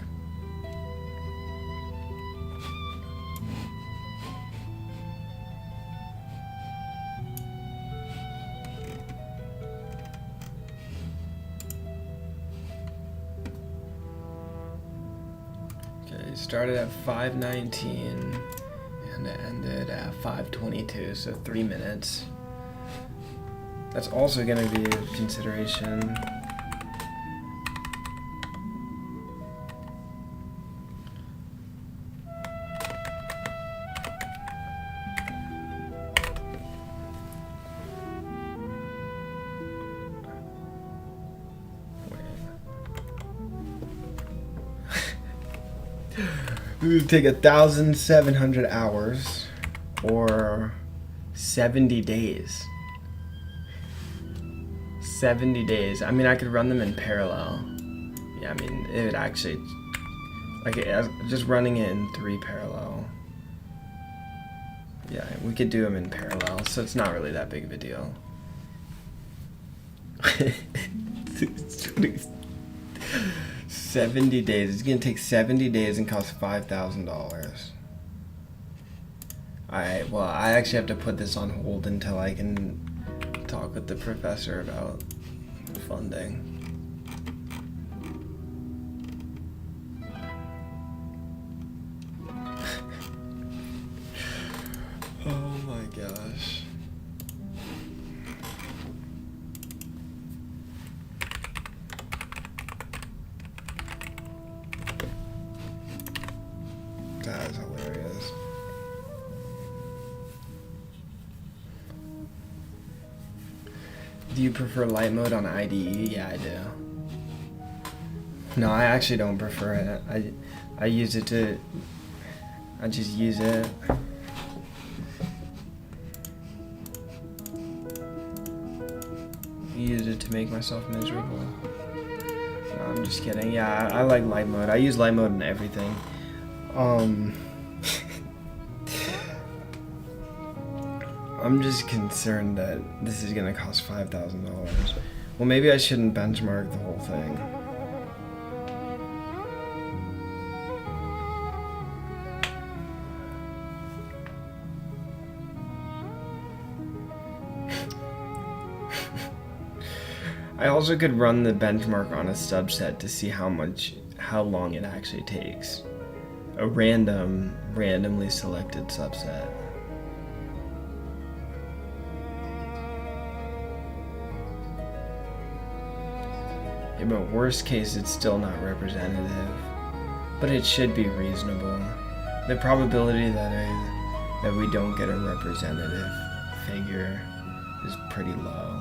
Okay, it started at 5:19 and it ended at 5:22, so 3 minutes. That's also going to be a consideration. It would take 1,700 hours or 70 days. 70 days. I mean, I could run them in parallel. Yeah, I mean, it would actually, like, just running it in 3 parallel. Yeah, we could do them in parallel, so it's not really that big of a deal. 70 days. It's gonna take 70 days and cost $5,000. Alright, well, I actually have to put this on hold until I can talk with the professor about funding. Oh my gosh. That is hilarious. Do you prefer light mode on IDE? Yeah, I do. No, I actually don't prefer it. I use it to. I just use it. Use it to make myself miserable. No, I'm just kidding. Yeah, I like light mode. I use light mode in everything. I'm just concerned that this is gonna cost $5,000. Well, maybe I shouldn't benchmark the whole thing. I also could run the benchmark on a subset to see how long it actually takes. A randomly selected subset. Yeah, but worst case, it's still not representative. But it should be reasonable. The probability that we don't get a representative figure is pretty low.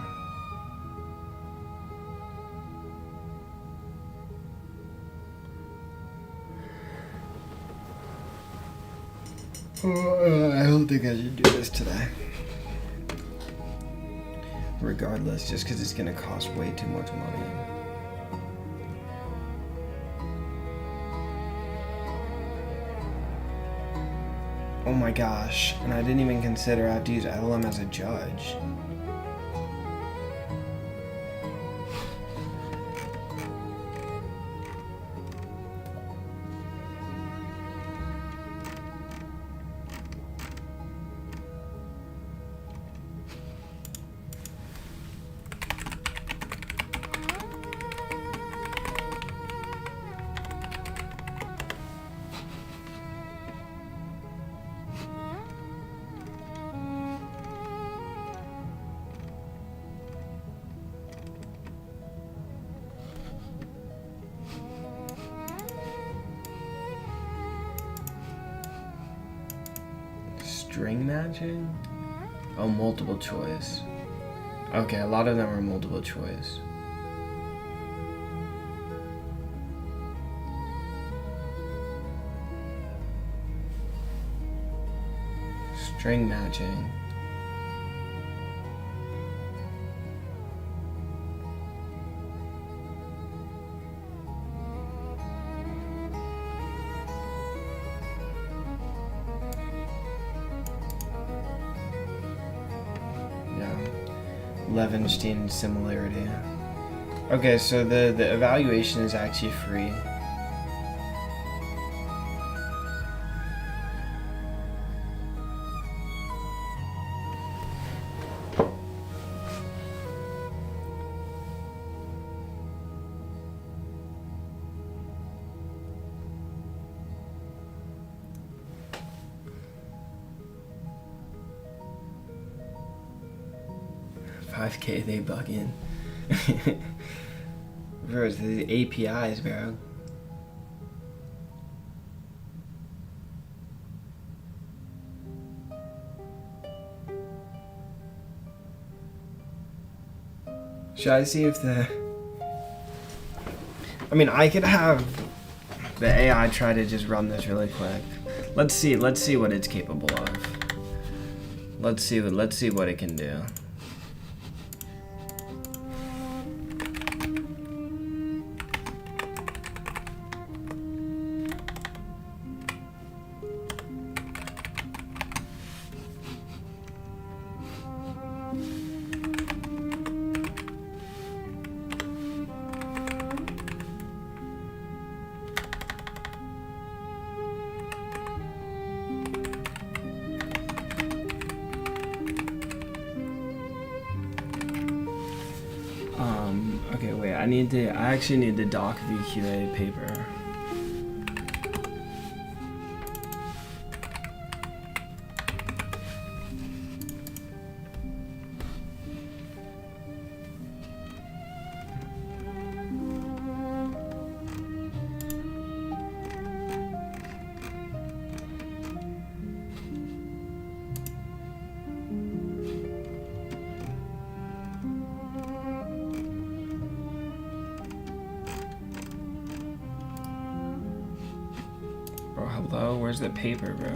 I don't think I should do this today. Regardless, just because it's going to cost way too much money. Oh my gosh, and I didn't even consider I have to use LLM as a judge. String matching? Oh, multiple choice. Okay, a lot of them are multiple choice. String matching. Levenstein similarity. Okay, so the evaluation is actually free. $5K they bug in. Bro, it's the APIs, bro. Should I see if I mean, I could have the AI try to just run this really quick. Let's see what it's capable of. Let's see what it can do. Okay, wait, I actually need the doc VQA paper. Bro, hello? Where's the paper, bro?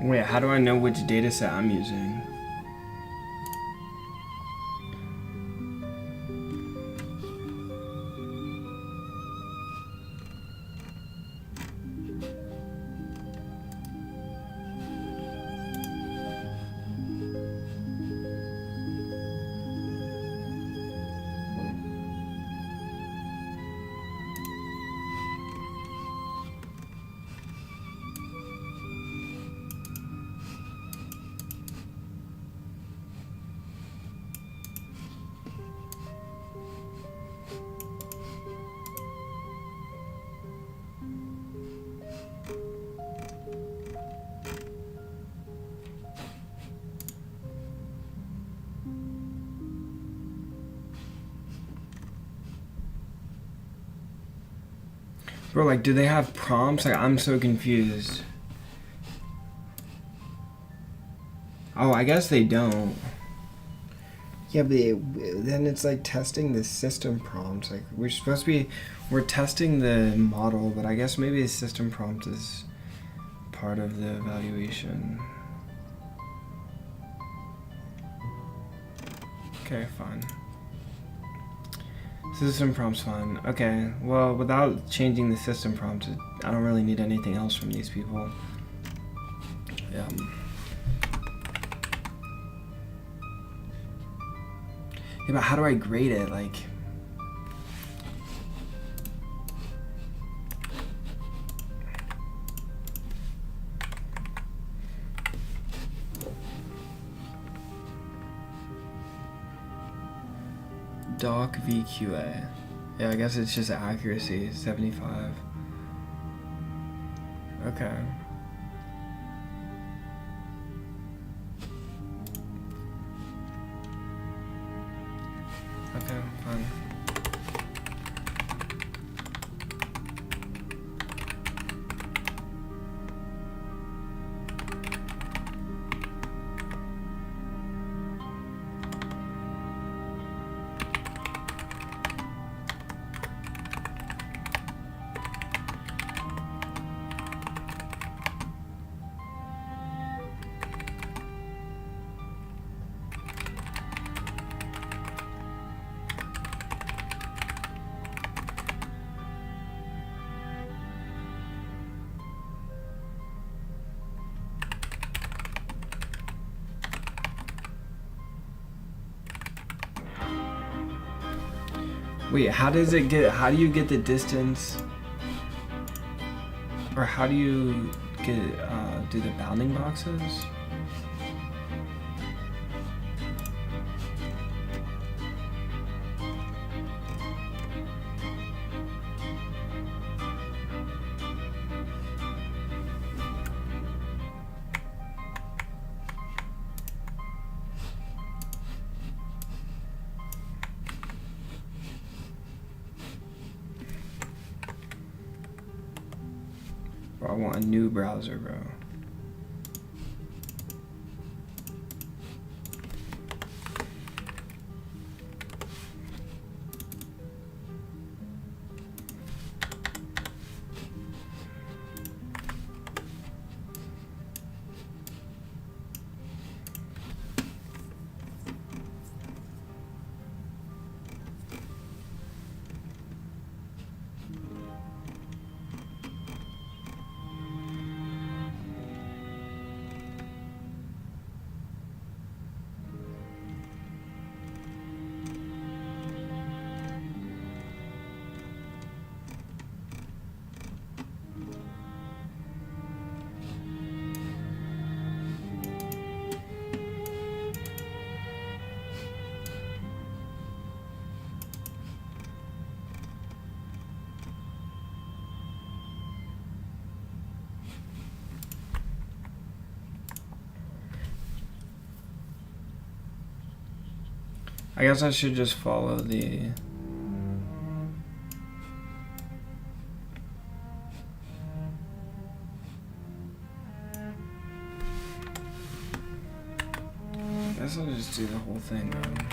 Wait, how do I know which data set I'm using? Bro, like, do they have prompts? Like, I'm so confused. Oh, I guess they don't. Yeah, but then it's like testing the system prompts. Like, we're testing the model, but I guess maybe the system prompt is part of the evaluation. Okay, fine. System prompt's fine. Okay, well, without changing the system prompt, I don't really need anything else from these people. Yeah. Yeah, but how do I grade it? Like, doc VQA. Yeah, I guess it's just accuracy, 75. Okay. Okay, fine. Wait, how do you get the distance? Or how do you do the bounding boxes? Bro, I want a new browser, bro. I guess I should just follow the... I guess I'll just do the whole thing, man.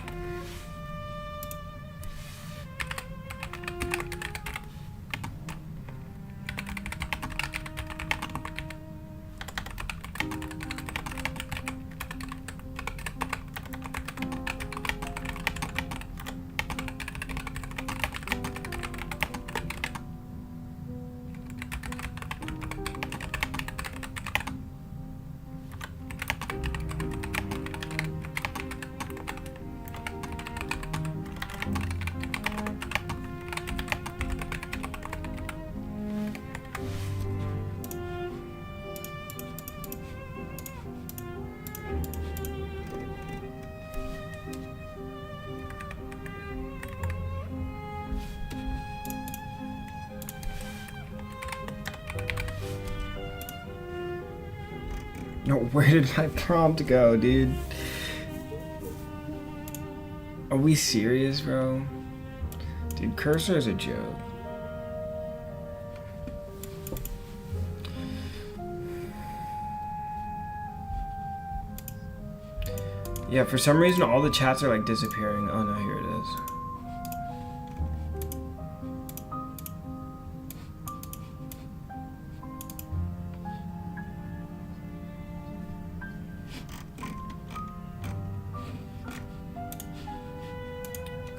No, where did my prompt go, dude? Are we serious, bro? Dude, cursor is a joke. Yeah, for some reason all the chats are like disappearing. Oh no, here it is.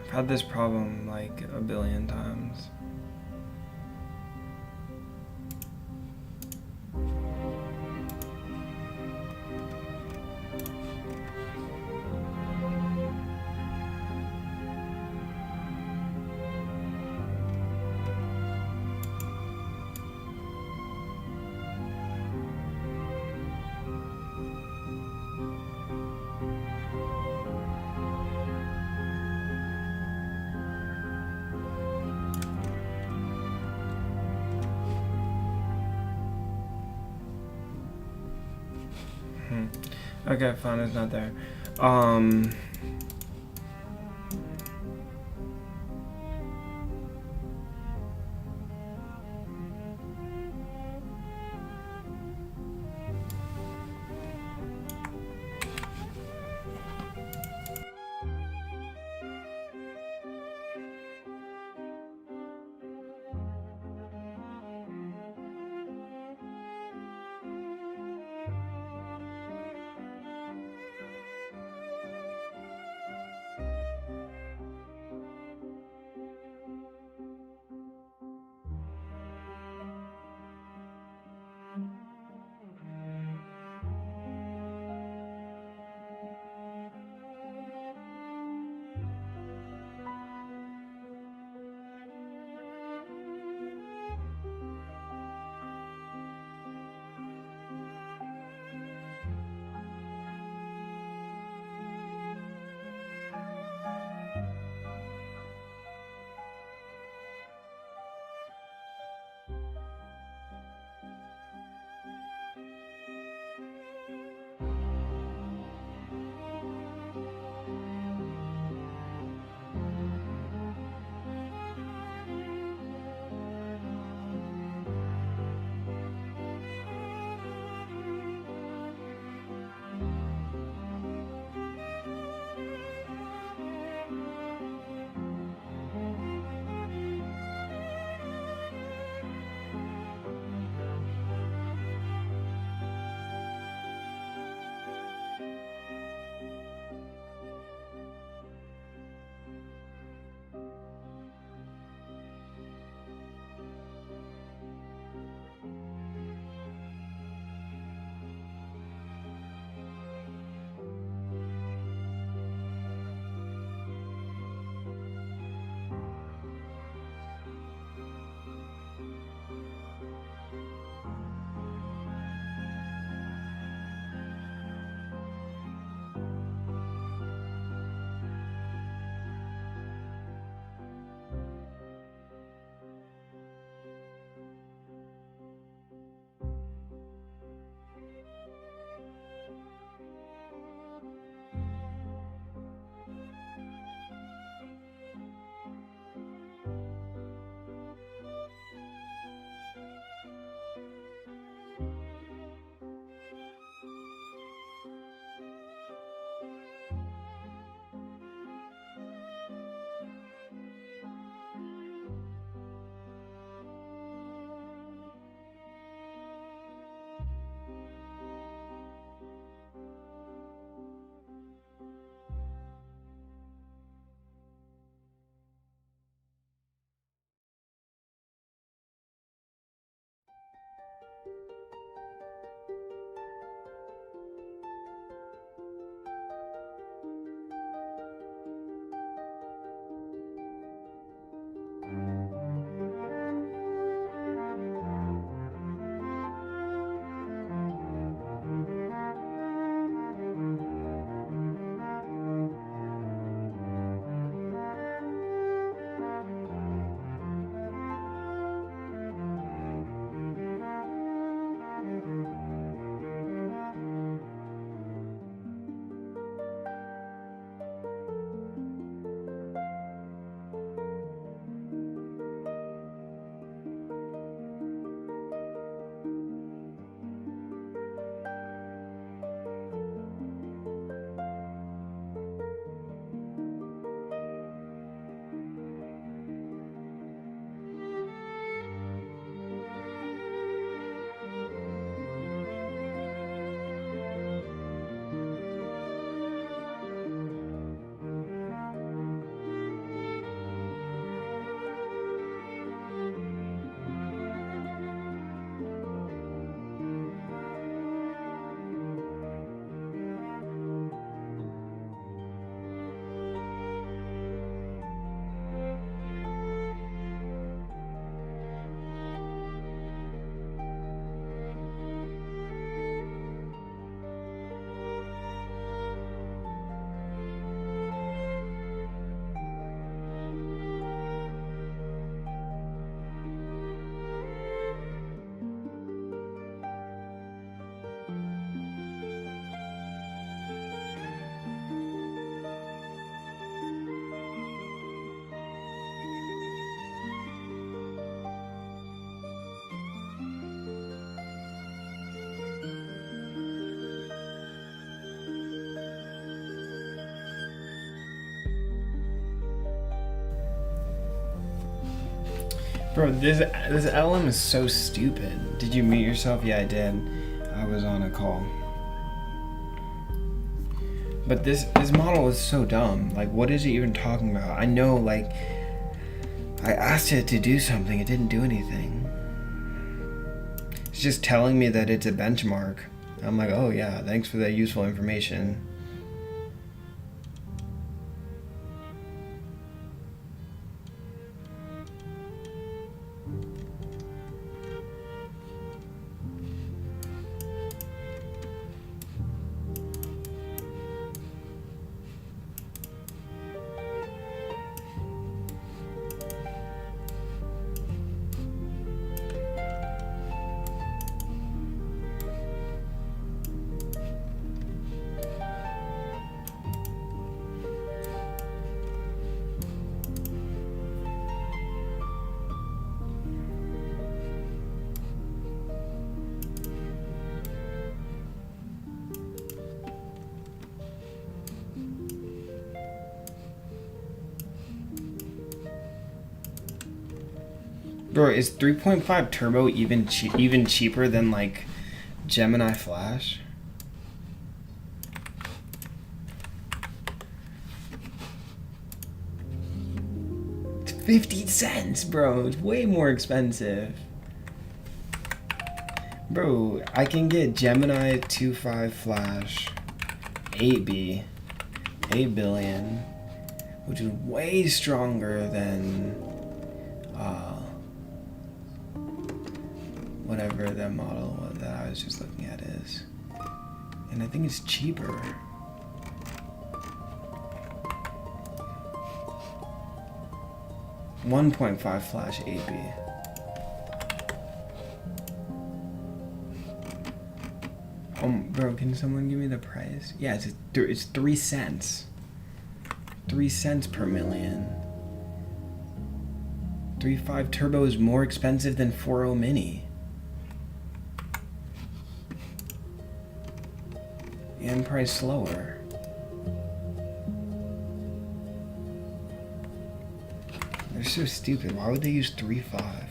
I've had this problem like a billion times. Okay, fine, it's not there. Bro, this LM is so stupid. Did you mute yourself? Yeah, I did. I was on a call. But this model is so dumb. Like, what is it even talking about? I know, like, I asked it to do something. It didn't do anything. It's just telling me that it's a benchmark. I'm like, oh yeah, thanks for that useful information. Bro, is 3.5 turbo even cheaper than like Gemini Flash? It's 50 cents, bro. It's way more expensive. Bro, I can get Gemini 2.5 Flash 8B 8 billion, which is way stronger than whatever that model that I was just looking at is. And I think it's cheaper. .5 Flash 8B. Bro, can someone give me the price? Yeah, it's 3 cents. 3 cents per million. 3.5 turbo is more expensive than 4.0 mini. And price slower. They're so stupid. Why would they use 3.5?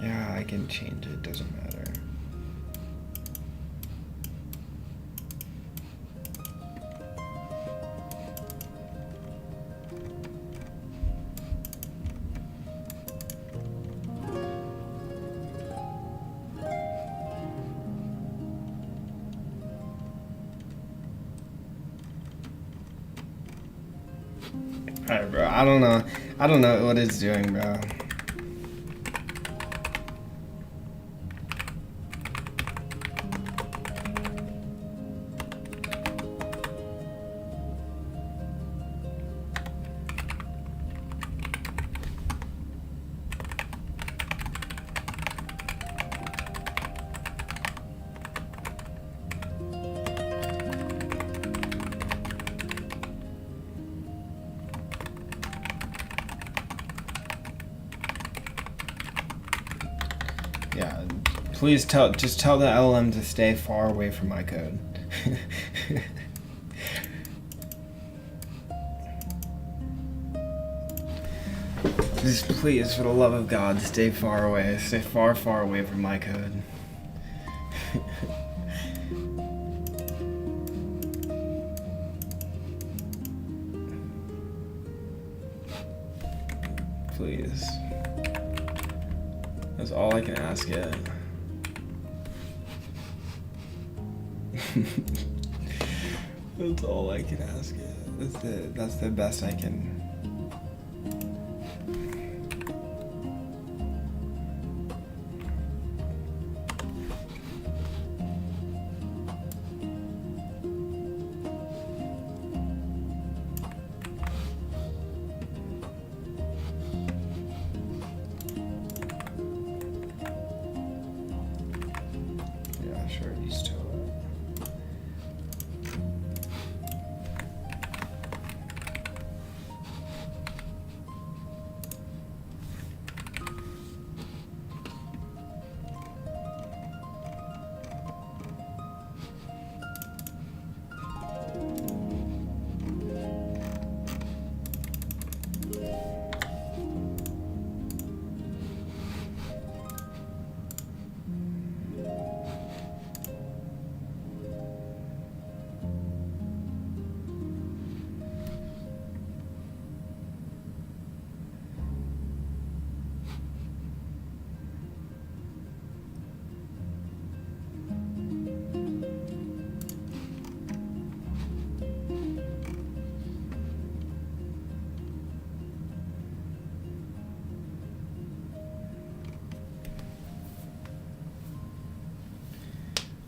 Yeah, I can change it, doesn't matter. Alright, bro, I don't know what it's doing, bro. Yeah, please just tell the LM to stay far away from my code. Just please, for the love of God, stay far away. Stay far, far away from my code. Please. That's all I can ask it. That's all I can ask it. That's the best I can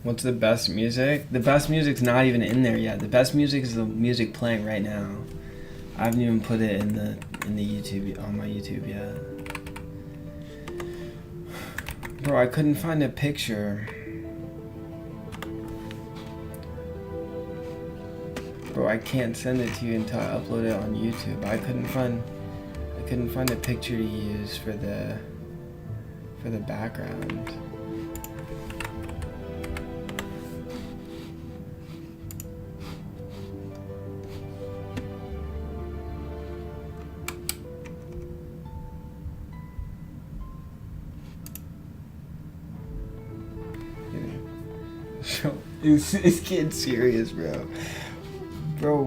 What's the best music? The best music's not even in there yet. The best music is the music playing right now. I haven't even put it in the YouTube on my YouTube yet. Bro, I couldn't find a picture. Bro, I can't send it to you until I upload it on YouTube. I couldn't find a picture to use for the background. It's getting serious, bro. Bro,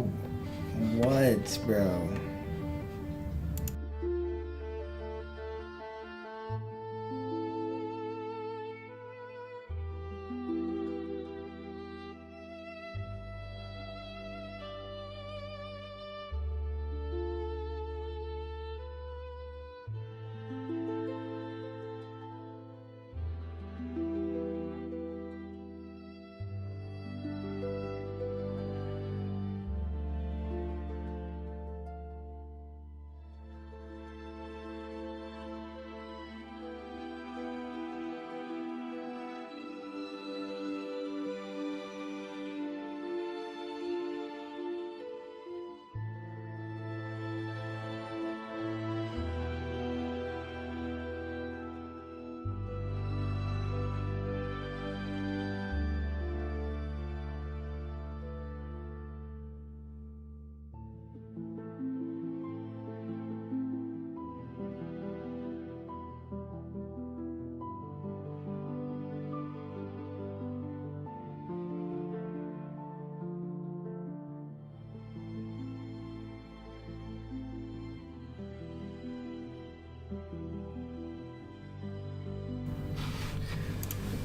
what, bro?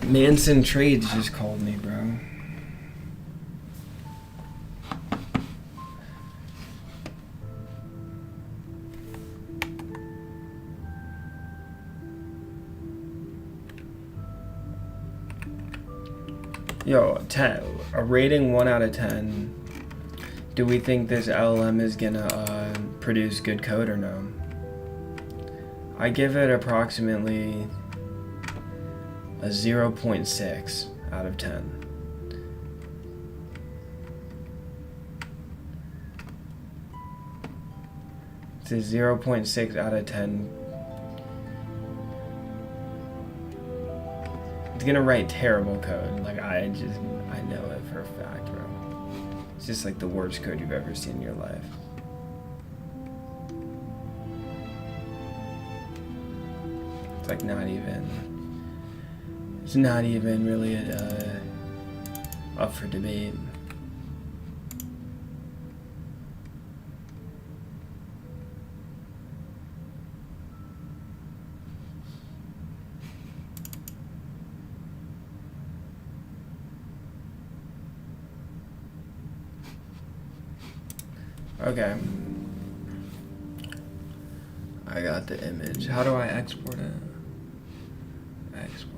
Manson Trades just called me, bro. Yo, a rating 1 out of 10. Do we think this LLM is gonna produce good code or no? I give it approximately a 0.6 out of 10. It's a 0.6 out of 10. It's gonna write terrible code. Like, I know it for a fact, bro. It's just like the worst code you've ever seen in your life. It's like it's not even really up for debate. Okay. I got the image. How do I export it? Export.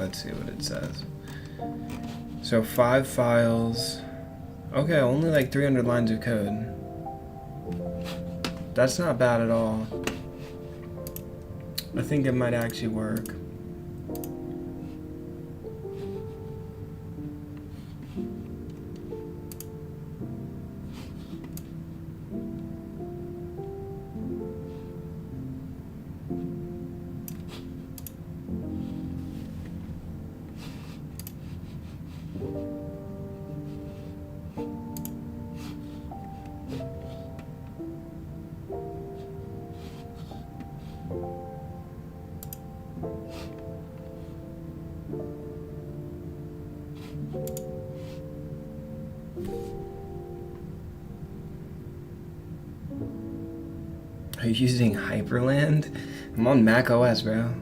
let's see what it says. So 5 files. Okay, only like 300 lines of code. That's not bad at all. I think it might actually work. Are you using Hyperland? I'm on Mac OS, bro.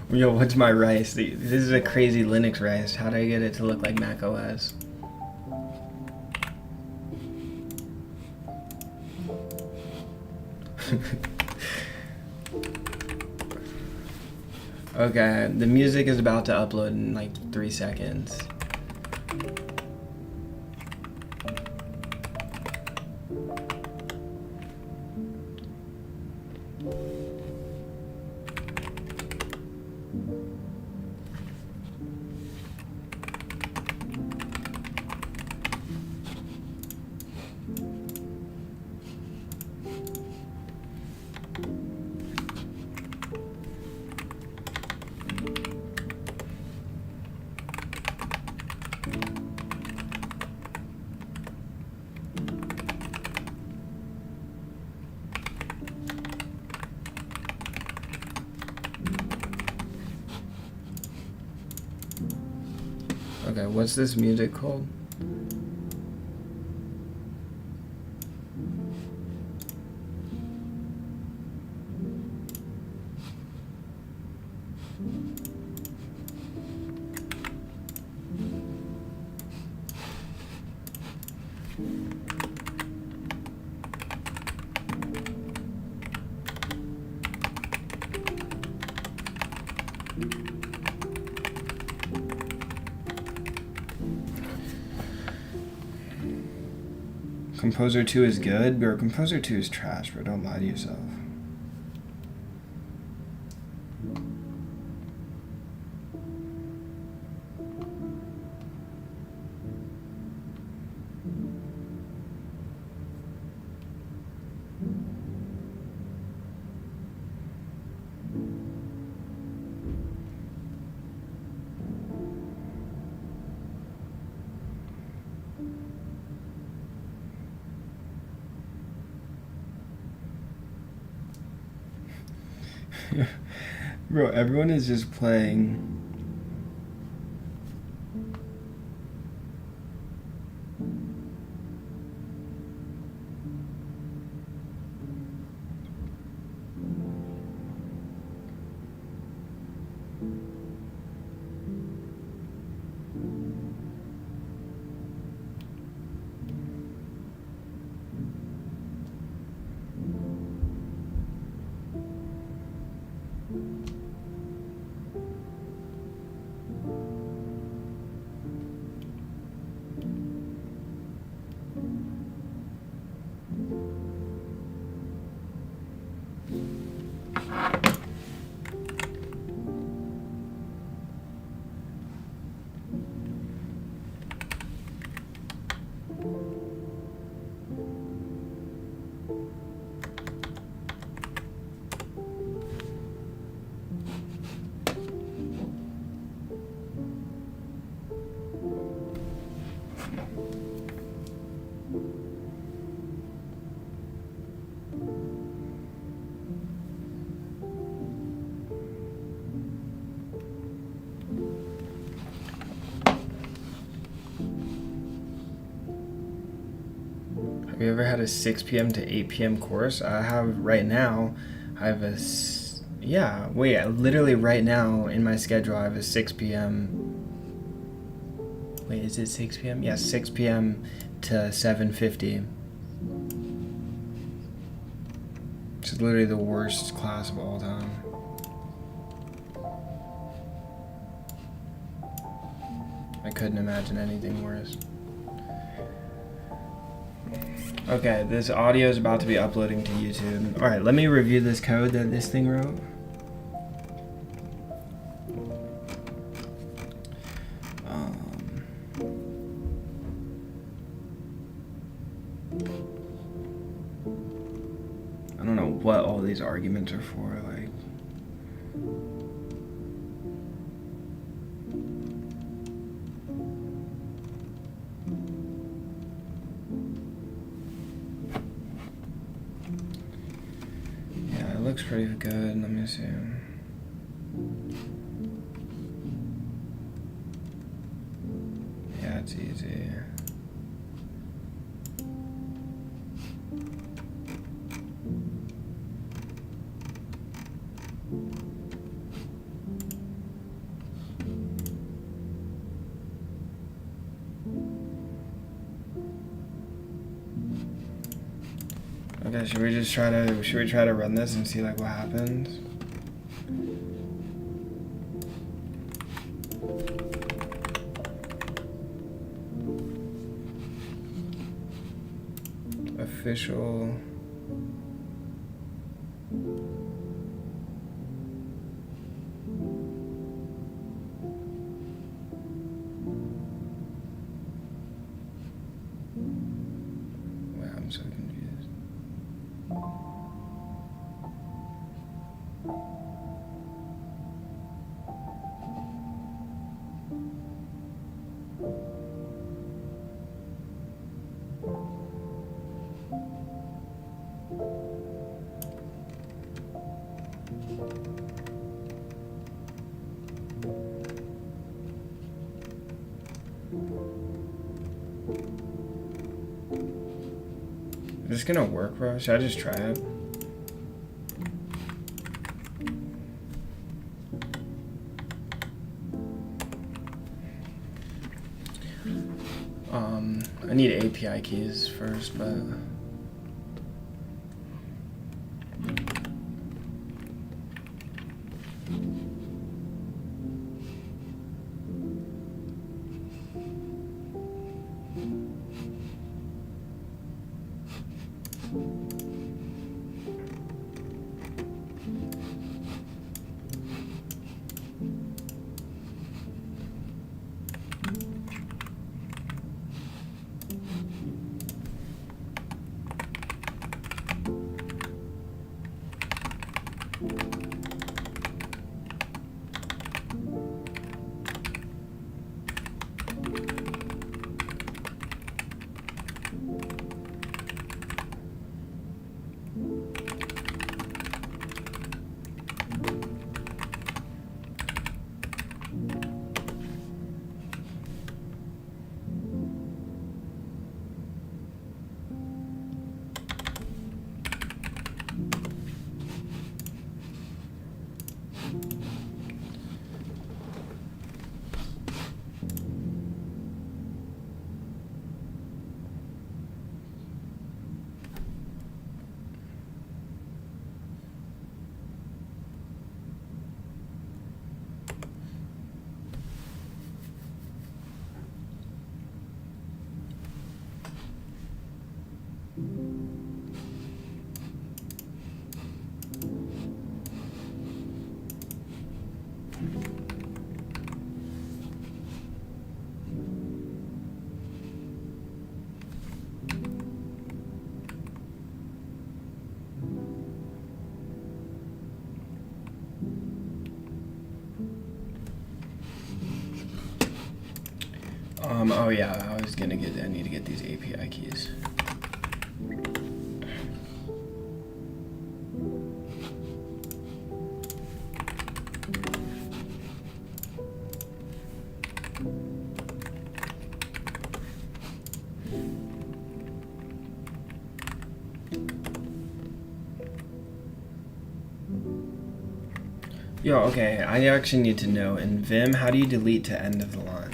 Yo, what's my rice? This is a crazy Linux rice. How do I get it to look like Mac OS? Okay, the music is about to upload in like 3 seconds. Okay, what's this music called? Composer 2 is good, but Composer 2 is trash, bro. Don't lie to yourself. Bro, everyone is just playing. Have you ever had a 6 p.m. to 8 p.m. course? I have right now. I have a, yeah, wait, literally right now in my schedule I have a 6 p.m. Wait, is it 6 p.m.? Yeah, 6 p.m. to 7:50. It's literally the worst class of all time. I couldn't imagine anything worse. Okay, this audio is about to be uploading to YouTube. Alright, let me review this code that this thing wrote. I don't know what all these arguments are for, like. Yeah, it looks pretty good. Let me see. Yeah, it's easy. Okay, should we try to run this and see like what happens? Official. Wow, I'm so confused. Is this gonna work, bro? Should I just try it? I need API keys first, but oh yeah, I need to get these API keys. Yo, okay, I actually need to know, in Vim, how do you delete to end of the line?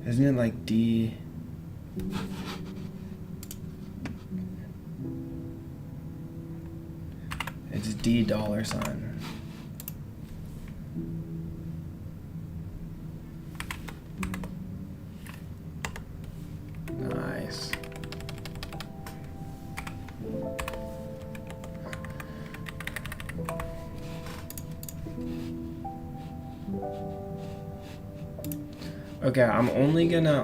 Isn't it like D? It's $. Nice. Okay, I'm only gonna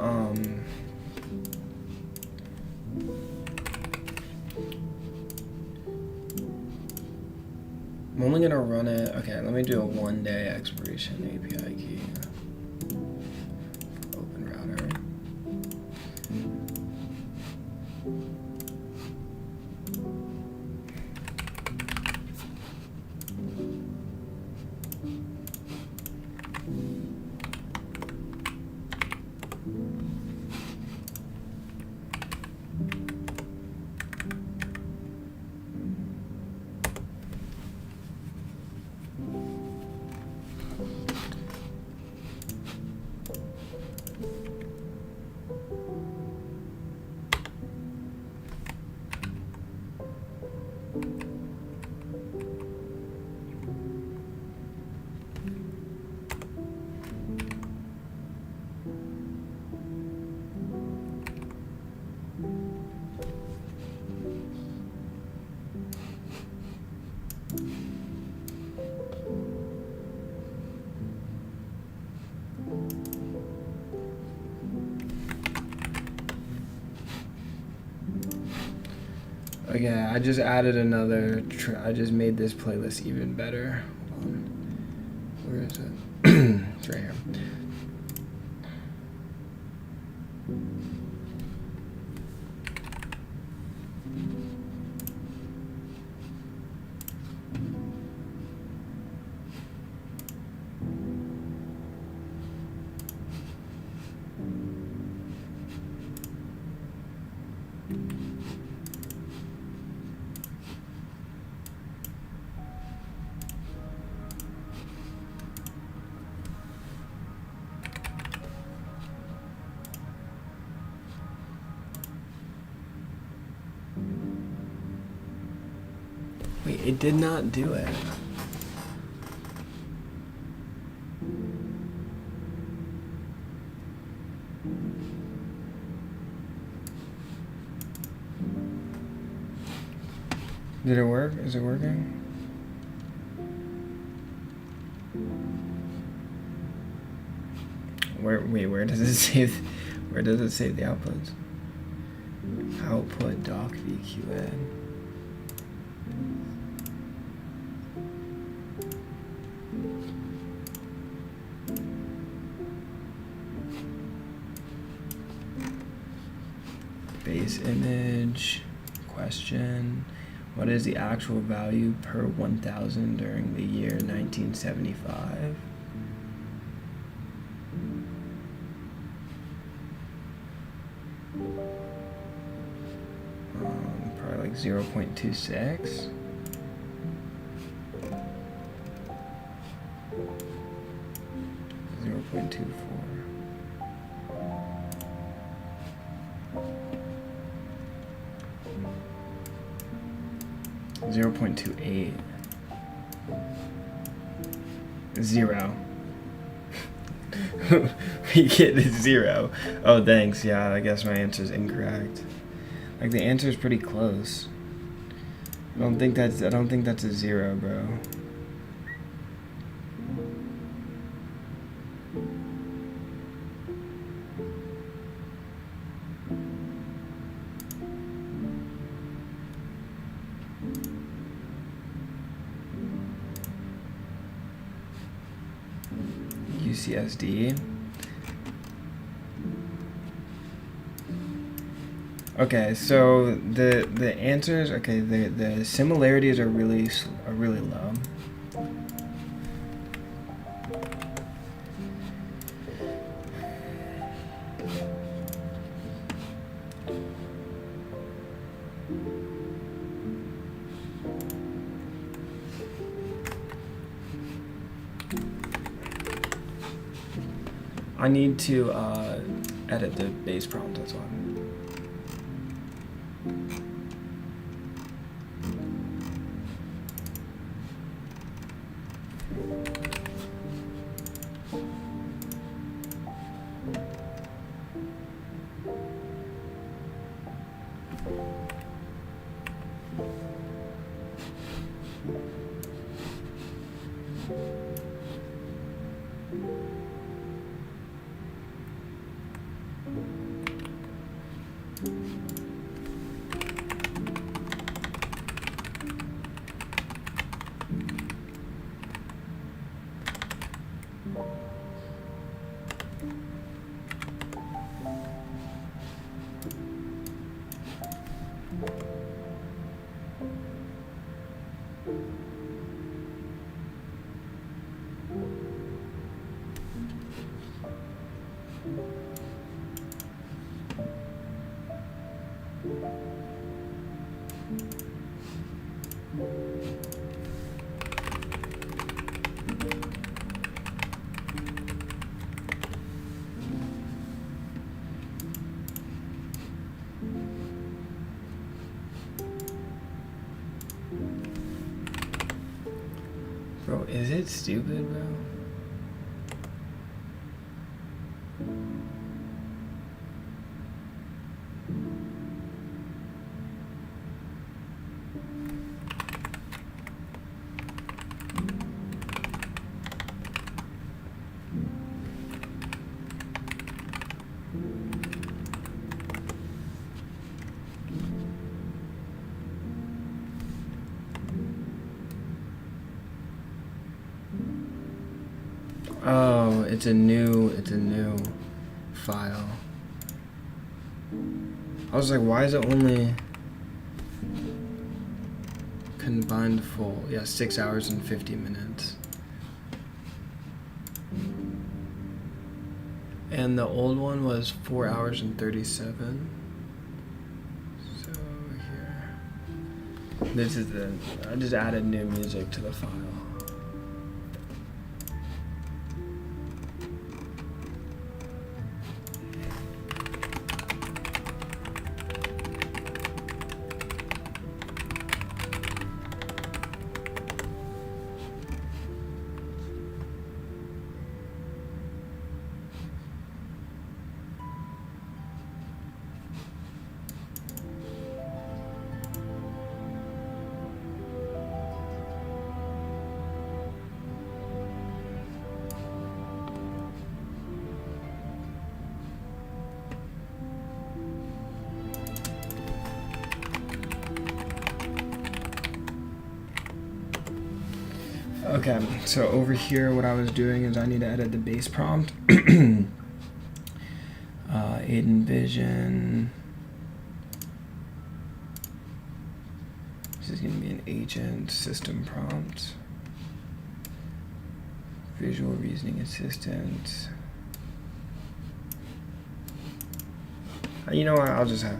run it. Okay, let me do a 1-day expiration API key for open router. Okay, I just added another. I just made this playlist even better. Hold on. Where is it? It's right here. Wait, it did not do it. Did it work? Is it working? Where does it save? Where does it save the outputs? Output doc VQN. Base image question. What is the actual value per 1,000 during the year 1975? Probably like 0.26. Zero 0.28. 0. We get a 0. Oh, thanks. Yeah, I guess my answer is incorrect. Like the answer is pretty close. I don't think that's a 0, bro. UCSD. Okay, so the answers, okay, the similarities are really low. I need to edit the base prompt, that's why. Bro, is it stupid, bro? Oh, it's a new file. I was like, why is it only combined full? Yeah, 6 hours and 50 minutes. And the old one was 4 hours and 37. So here. This is I just added new music to the file. Okay, so over here what I was doing is I need to edit the base prompt. Aidan Vision. This is going to be an agent system prompt. Visual reasoning assistant. You know what, I'll just have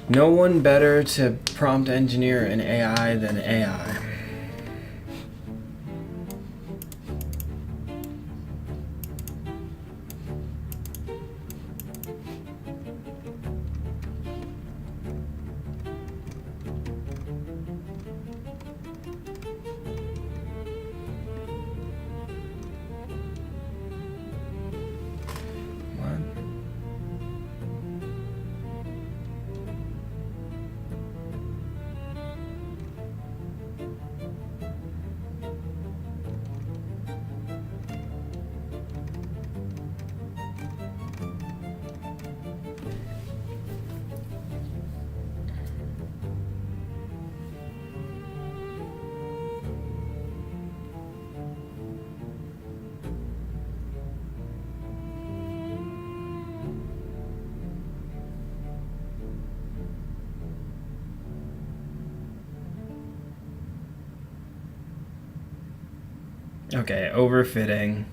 no one better to prompt engineer an AI than AI. Okay, overfitting.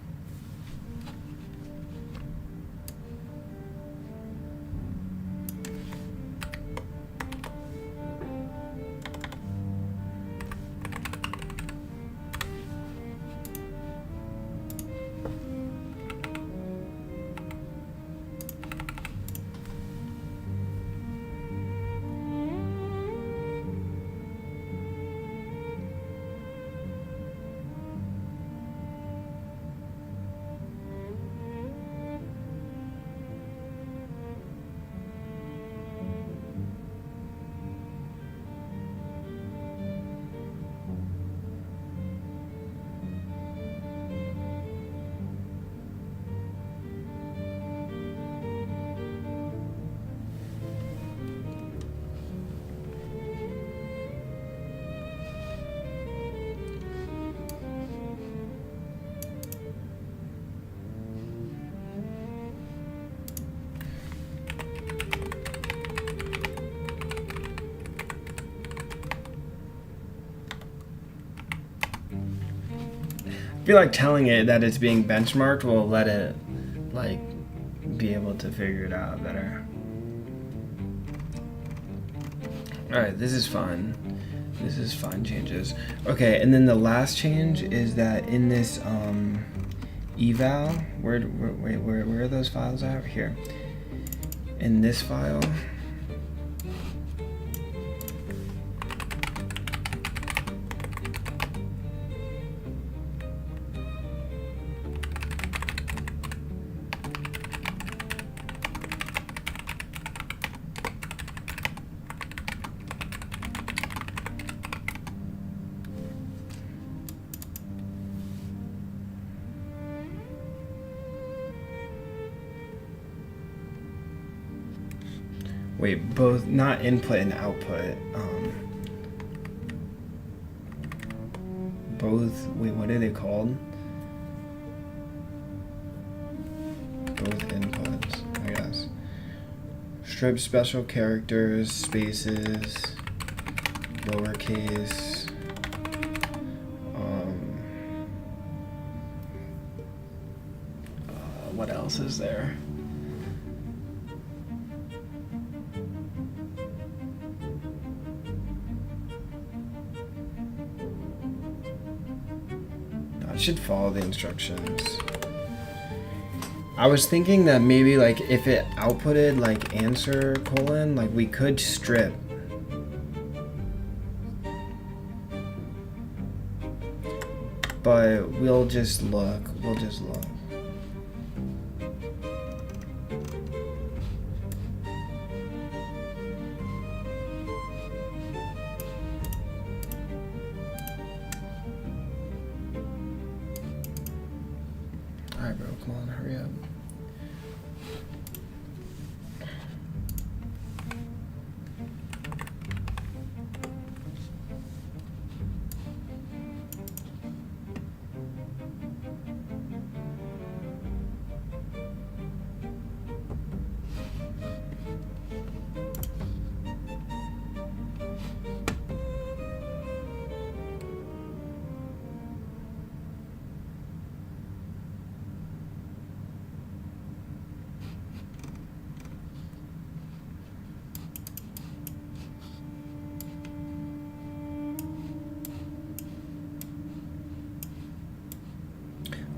I feel like telling it that it's being benchmarked will let it like be able to figure it out better. Alright, this is fun. This is fun changes. Okay, and then the last change is that in this eval, where are those files at? Here. In this file, wait, both, not input and output. Both, wait, what are they called? Both inputs, I guess. Strip special characters, spaces, lowercase. What else is there? I should follow the instructions. I was thinking that maybe like if it outputted like answer colon, like we could strip. But we'll just look. Alright, bro, come on, hurry up.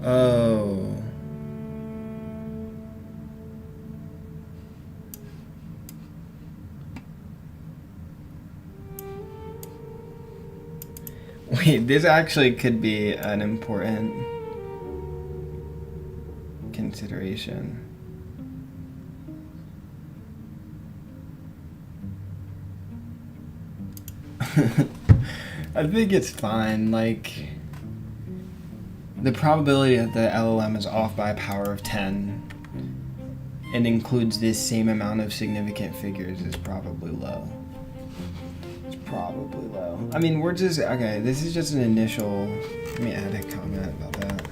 Oh. Wait, this actually could be an important consideration. I think it's fine, like the probability that the LLM is off by a power of 10 and includes this same amount of significant figures is probably low. It's probably low. I mean, we're just, okay, this is just an initial, let me add a comment about that.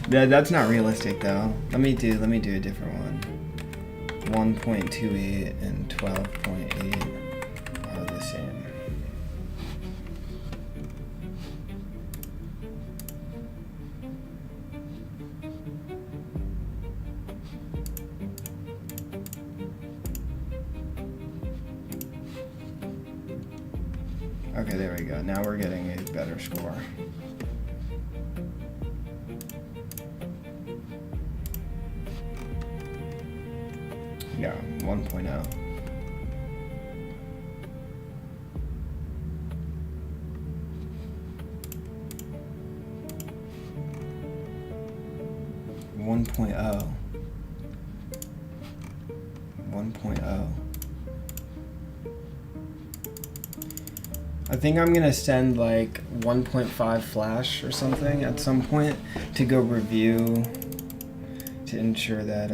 That's not realistic though. Let me do a different one. 1.28 and 12.8 are the same. Okay, there we go. Now we're getting a better score. Yeah, 1.0. One point oh. 1.0. I think I'm gonna send like 1.5 flash or something at some point to go review to ensure that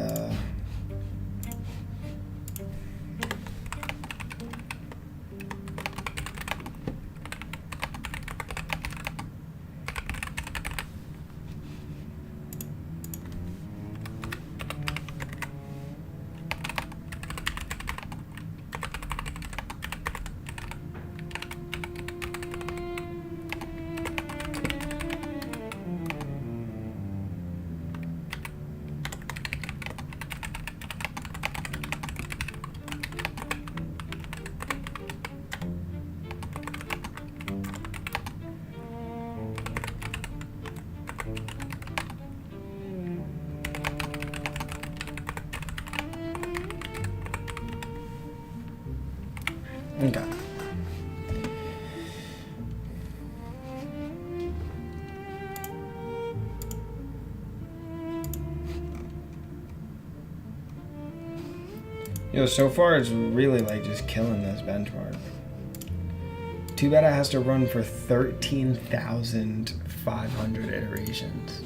okay. Yo, so far it's really like just killing this benchmark. Too bad it has to run for 13,500 iterations.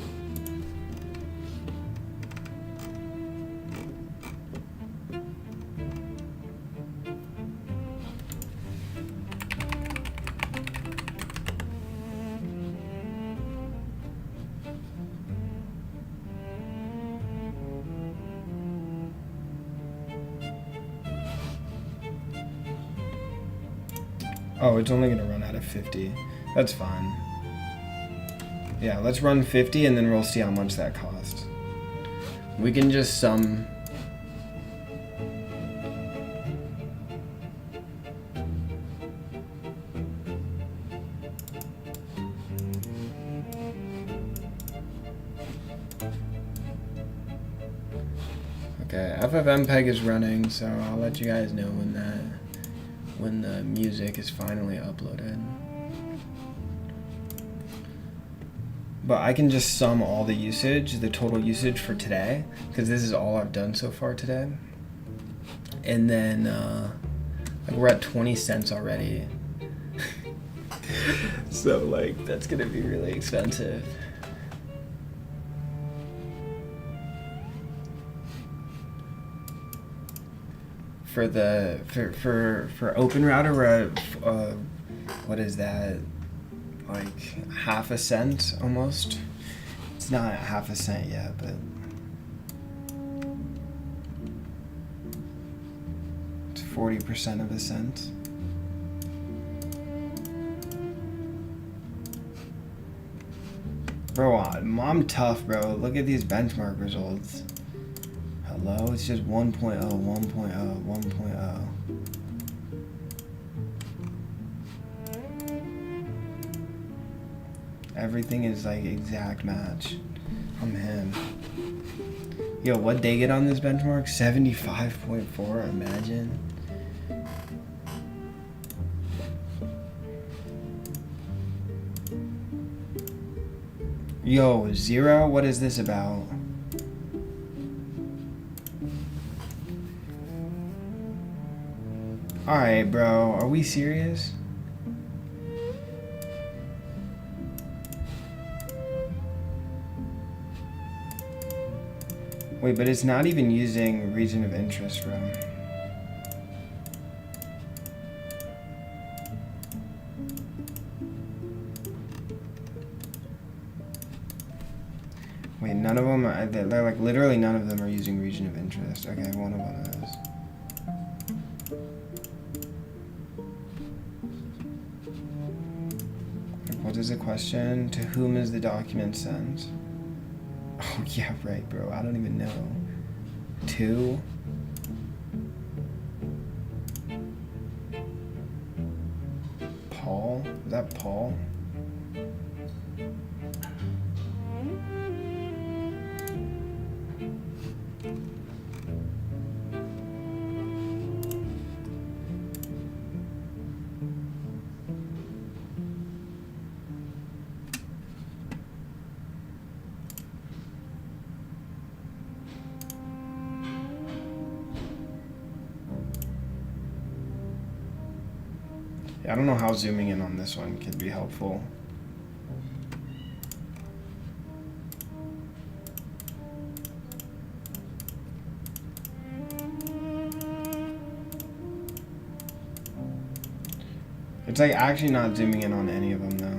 Oh, it's only gonna run out of 50. That's fine. Yeah, let's run 50 and then we'll see how much that costs. We can just sum. Okay, FFmpeg is running, so I'll let you guys know when the music is finally uploaded. But I can just sum all the usage, the total usage for today, because this is all I've done so far today. And then like we're at 20 cents already. So like that's gonna be really expensive. For Open Router, we're at, what is that? Like half a cent almost. It's not half a cent yet, but it's 40% of a cent. Bro, I'm tough, bro. Look at these benchmark results. Hello, it's just 1.0, 1.0, 1.0. Everything is like exact match. I'm him. Yo, what'd they get on this benchmark? 75.4, imagine. Yo, 0? What is this about? Alright, bro. Are we serious? Wait, but it's not even using region of interest, bro. Wait, none of them are, they're like literally none of them are using region of interest. Okay, one of them is. What is the question? To whom is the document sent? Oh yeah, right, bro. I don't even know. To? Paul? Is that Paul? I don't know how zooming in on this one could be helpful. It's like actually not zooming in on any of them though.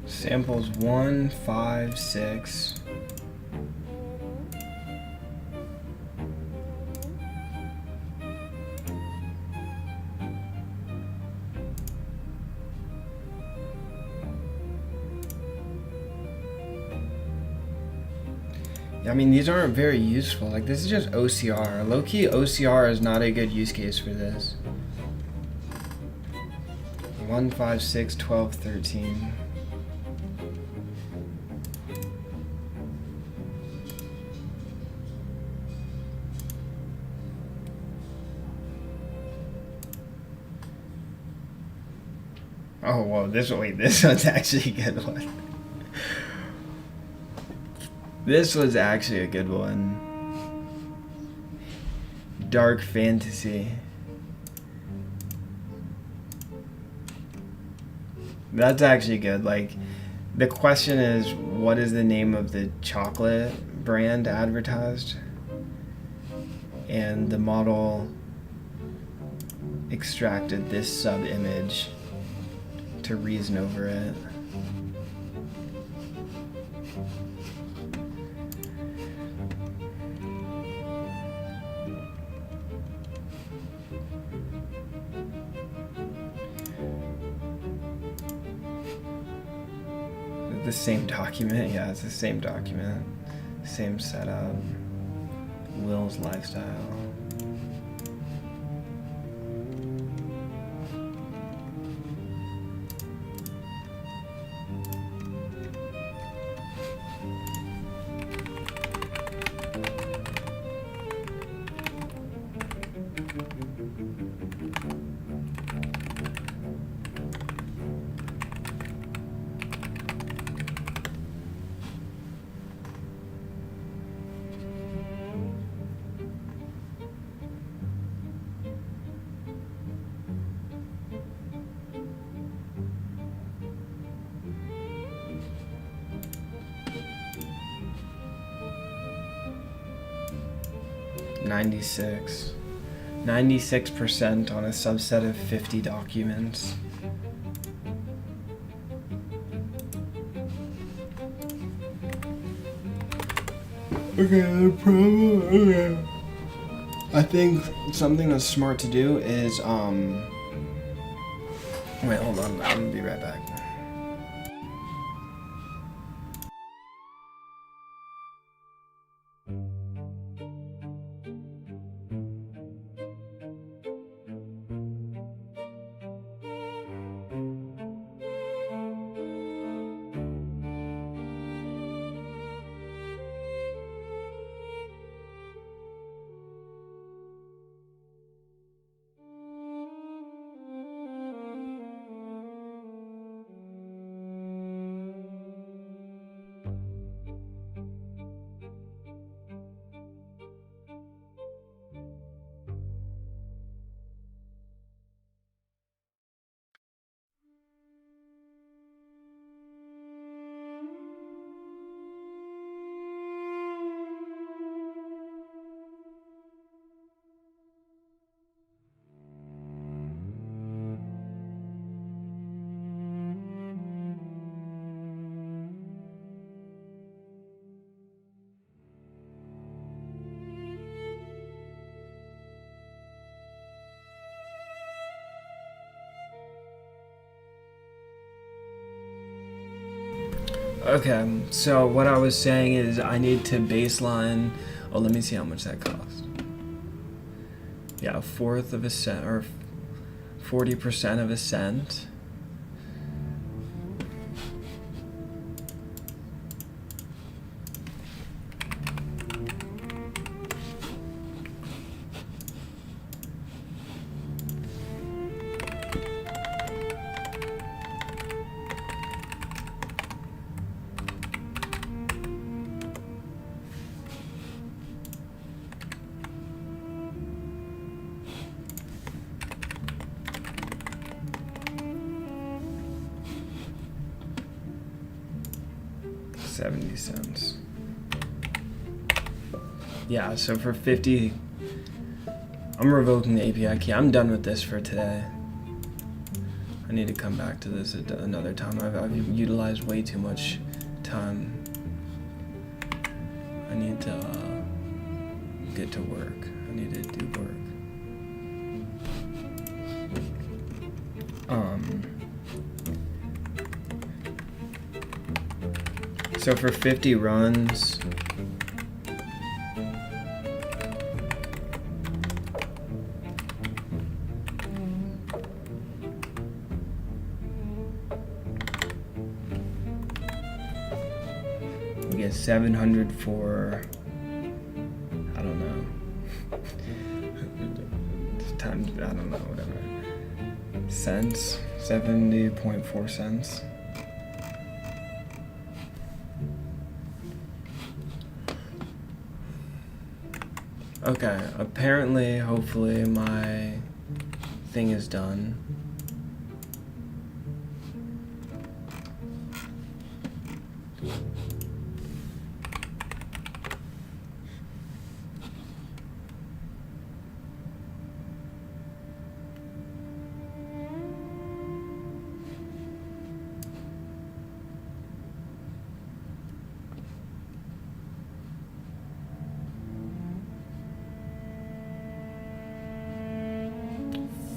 Samples 1, 5, 6. I mean, these aren't very useful. Like, this is just OCR. Low-key, OCR is not a good use case for this. 1, 5, 6, 12, 13. Oh, whoa, this one's actually a good one. This was actually a good one. Dark fantasy. That's actually good. Like, the question is, what is the name of the chocolate brand advertised? And the model extracted this sub-image to reason over it. The same document? Yeah, it's the same document. Same setup. Will's lifestyle. (96) 96% on a subset of 50 documents. Okay, the problem. Okay. I think something that's smart to do is Wait, hold on. I'm gonna be right back. Okay, so what I was saying is I need to baseline. Oh, let me see how much that costs. Yeah, a fourth of a cent, or 40% of a cent. $0.70. Yeah, so for 50, I'm revoking the API key. I'm done with this for today. I need to come back to this at another time. I've utilized way too much time. I need to get to work. I need to do work. So for 50 runs, we get 700 for, I don't know, times, I don't know, whatever, cents, 70.4 cents. Okay, apparently, hopefully, my thing is done.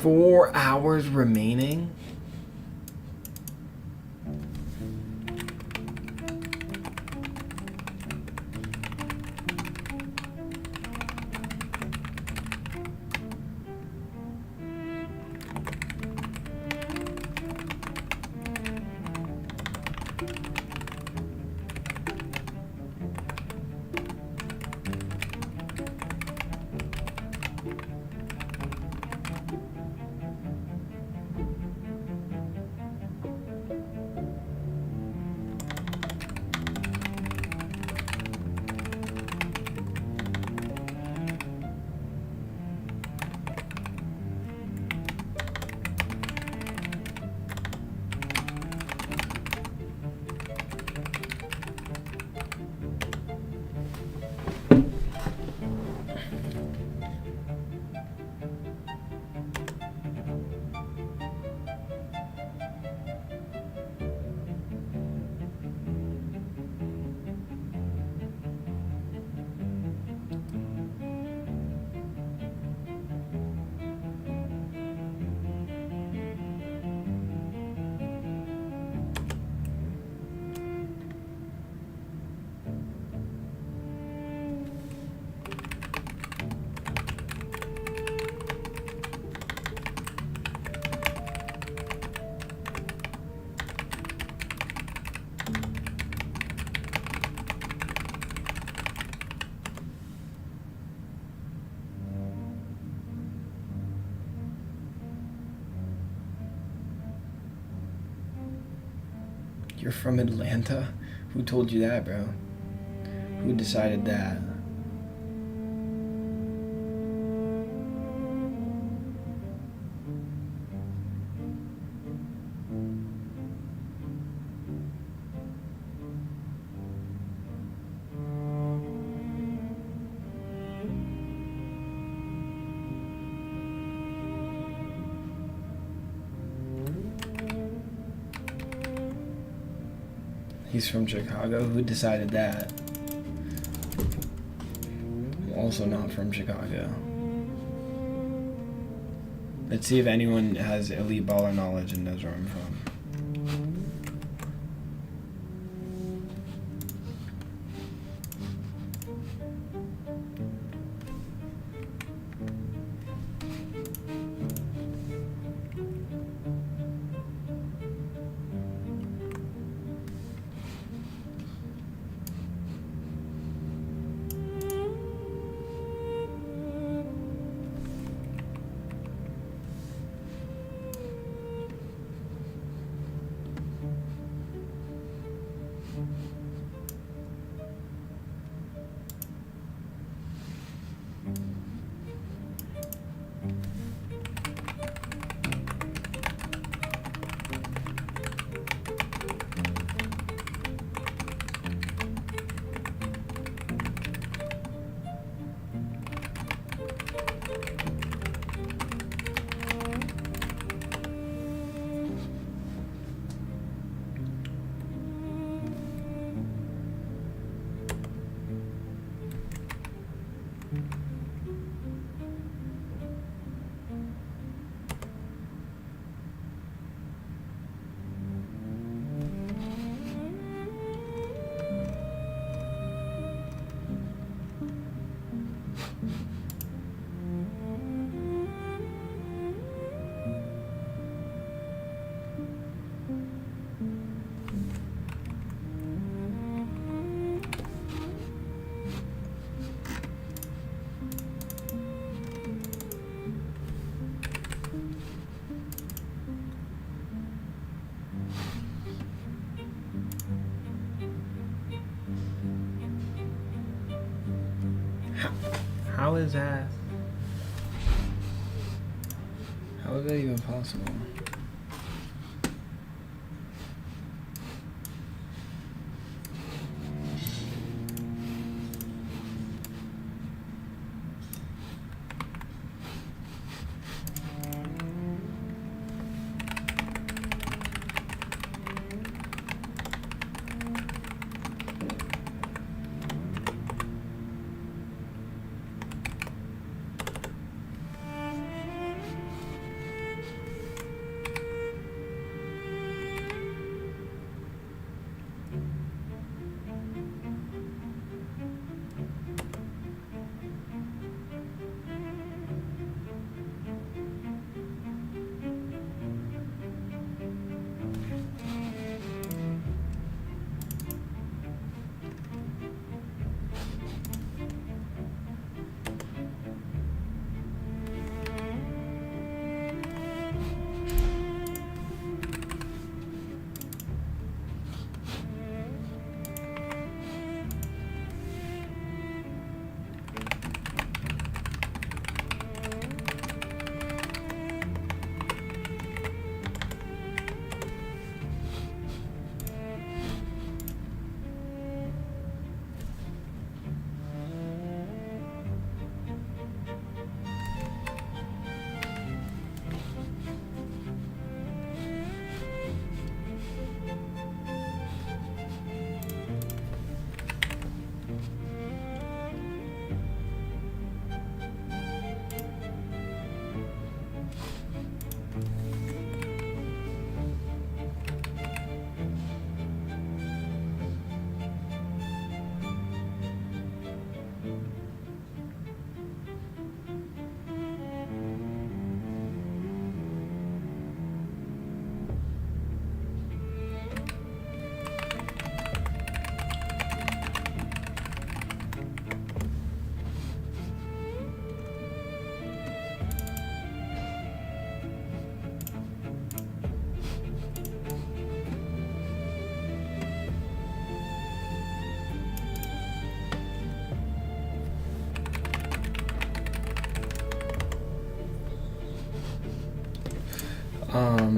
Four hours remaining? You're from Atlanta? Who told you that, bro? Who decided that? He's from Chicago? Who decided that? I'm also not from Chicago. Let's see if anyone has elite baller knowledge and knows where I'm from. How is that? How is that even possible?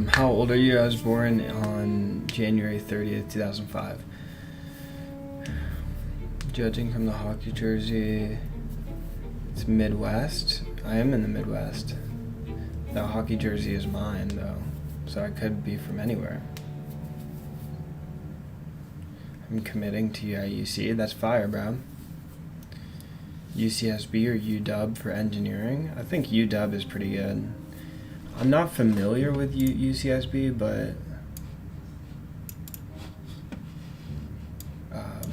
How old are you? I was born on January 30th, 2005. Judging from the hockey jersey, it's Midwest. I am in the Midwest. The hockey jersey is mine, though, so I could be from anywhere. I'm committing to UC. That's fire, bro. UCSB or UW for engineering. I think UW is pretty good. I'm not familiar with UCSB, but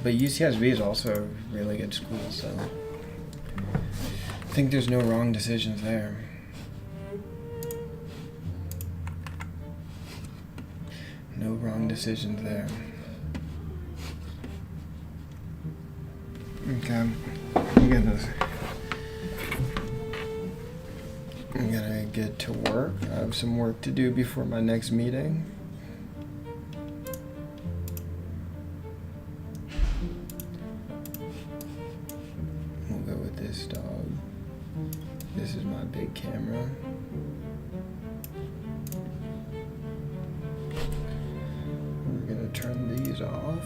UCSB is also a really good school, so I think there's no wrong decisions there. No wrong decisions there. Okay, look at this. I'm gonna get to work. I have some work to do before my next meeting. We'll go with this dog. This is my big camera. We're gonna turn these off.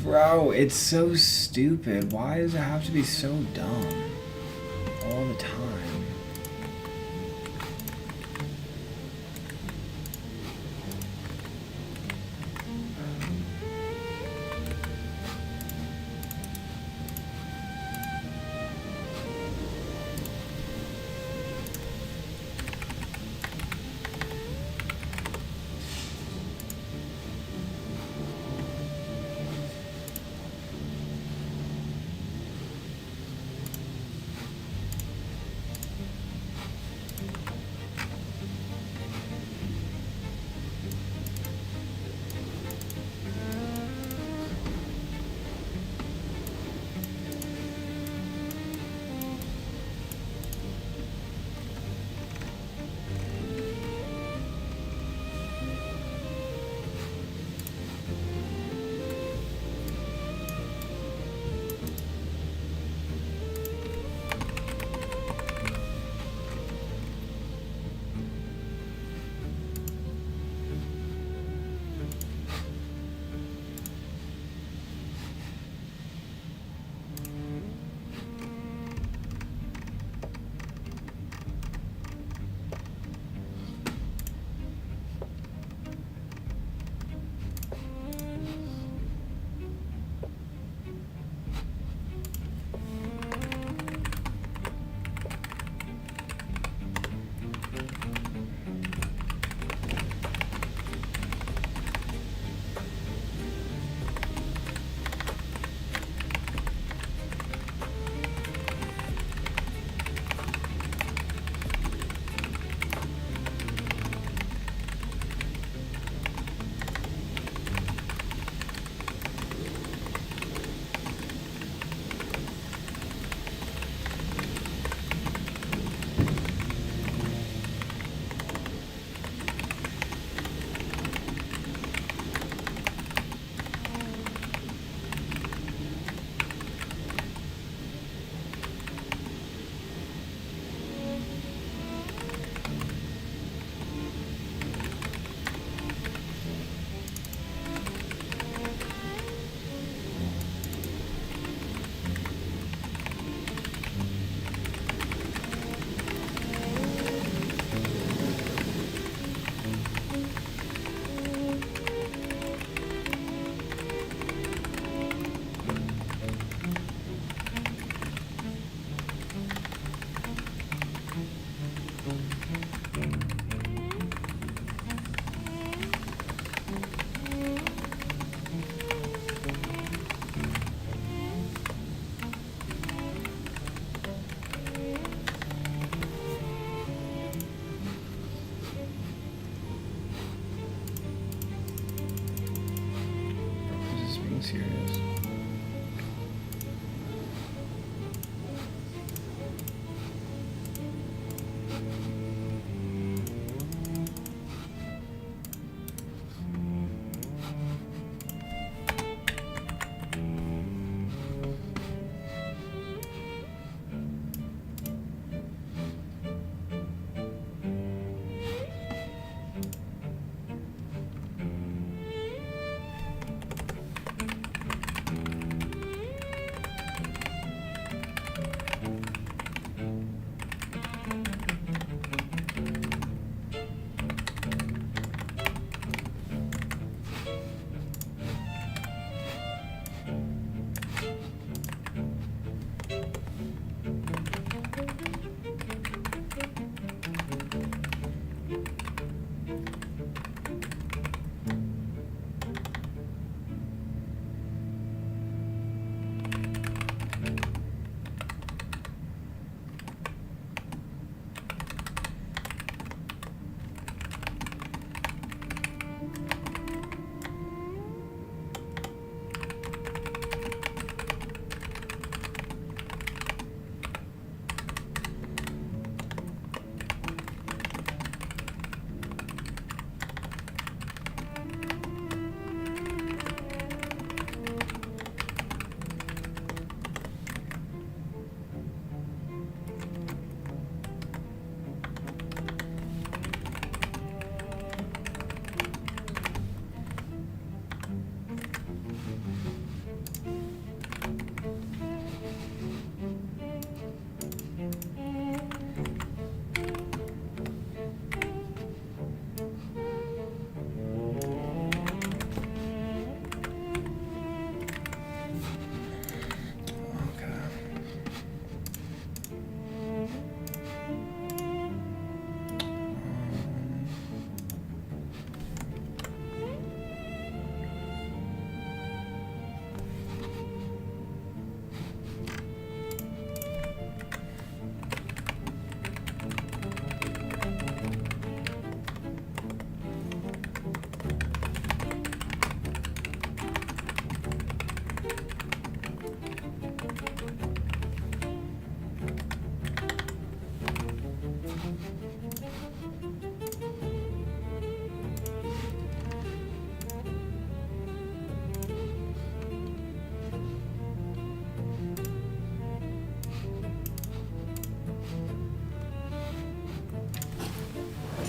Bro, it's so stupid. Why does it have to be so dumb all the time?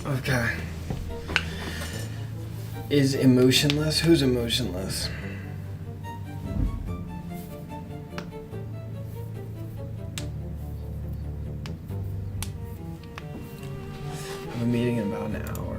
Okay. Is emotionless? Who's emotionless? I have a meeting in about an hour.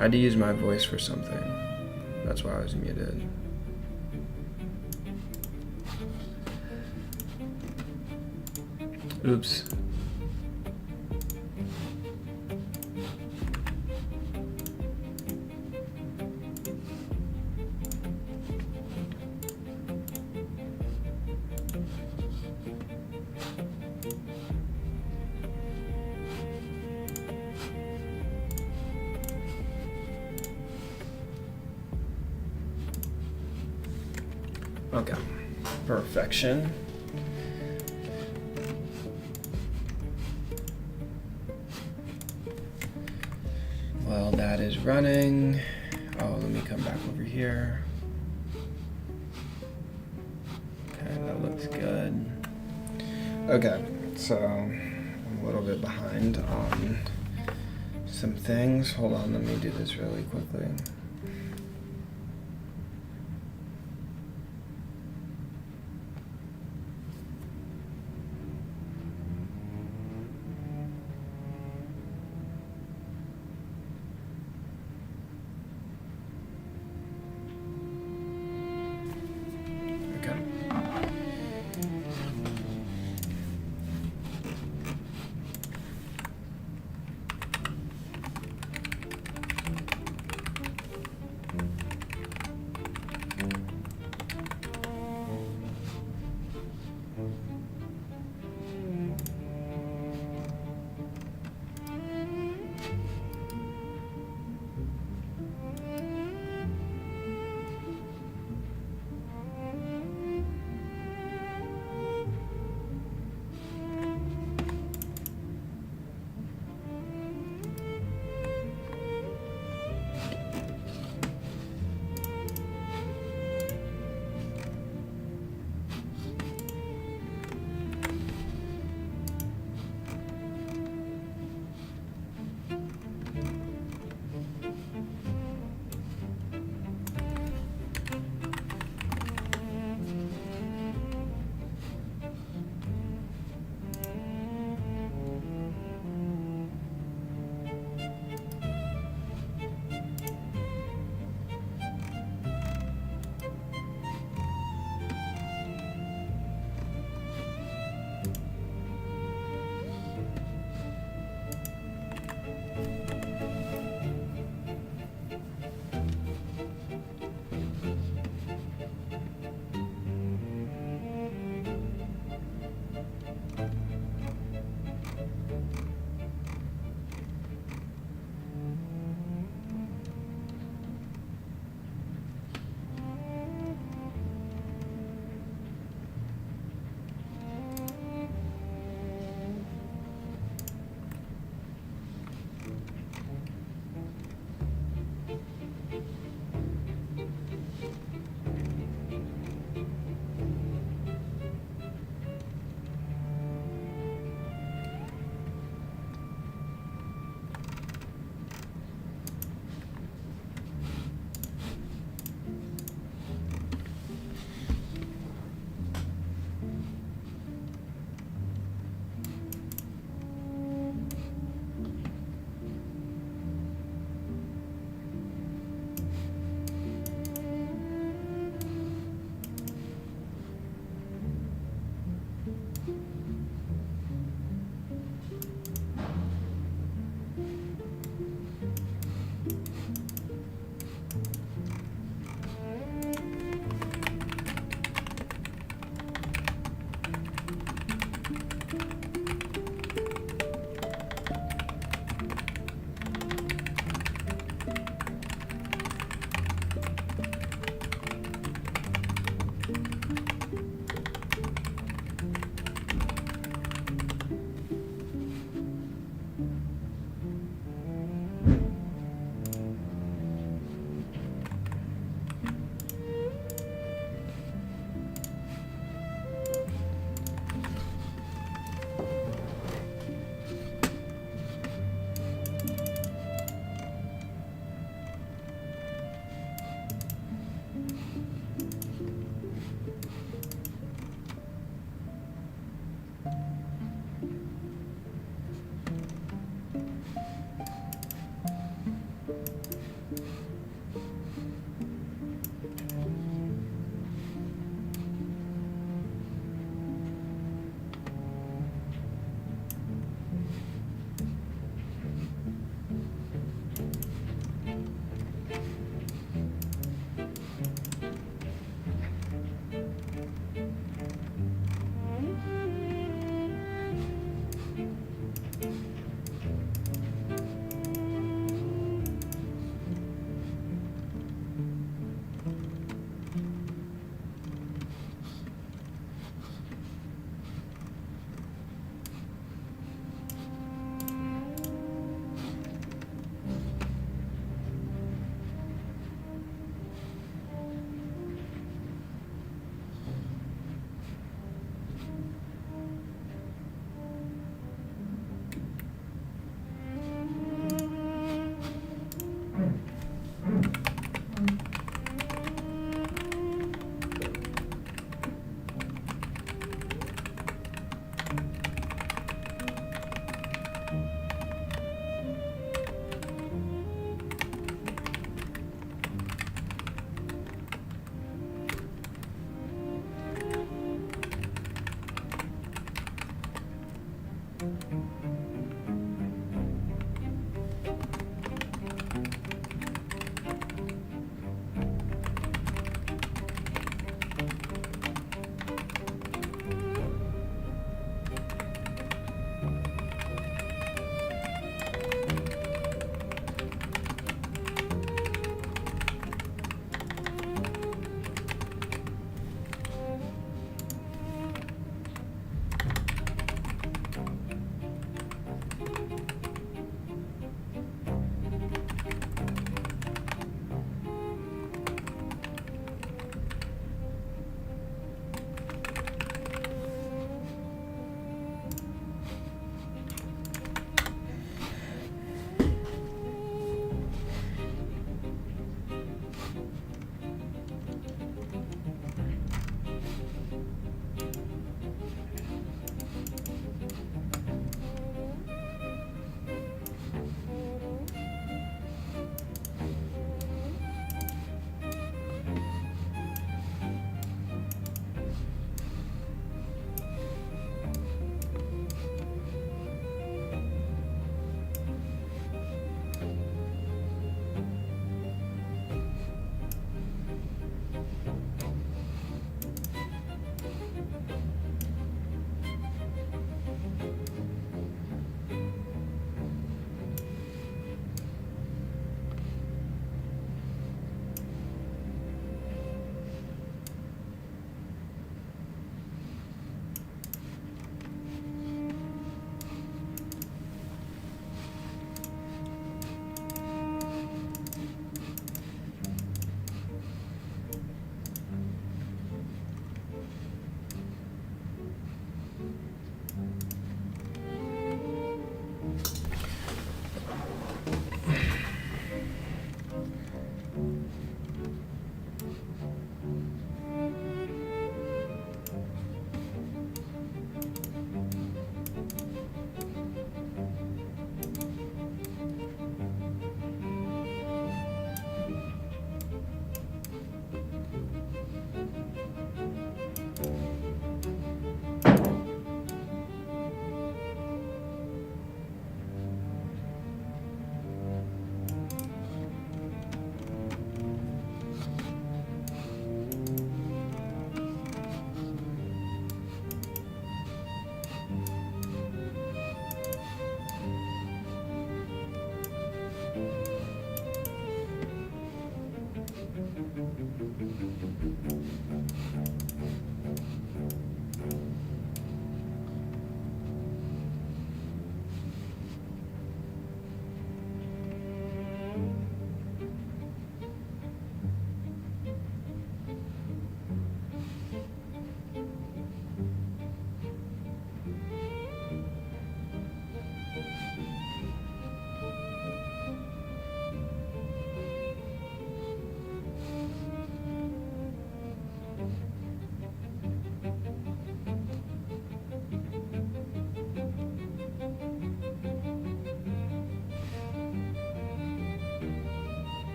I had to use my voice for something. That's why I was muted. Oops. Okay, perfection. Well, that is running. Oh, let me come back over here. Okay, that looks good. Okay, so I'm a little bit behind on some things. Hold on, let me do this really quickly.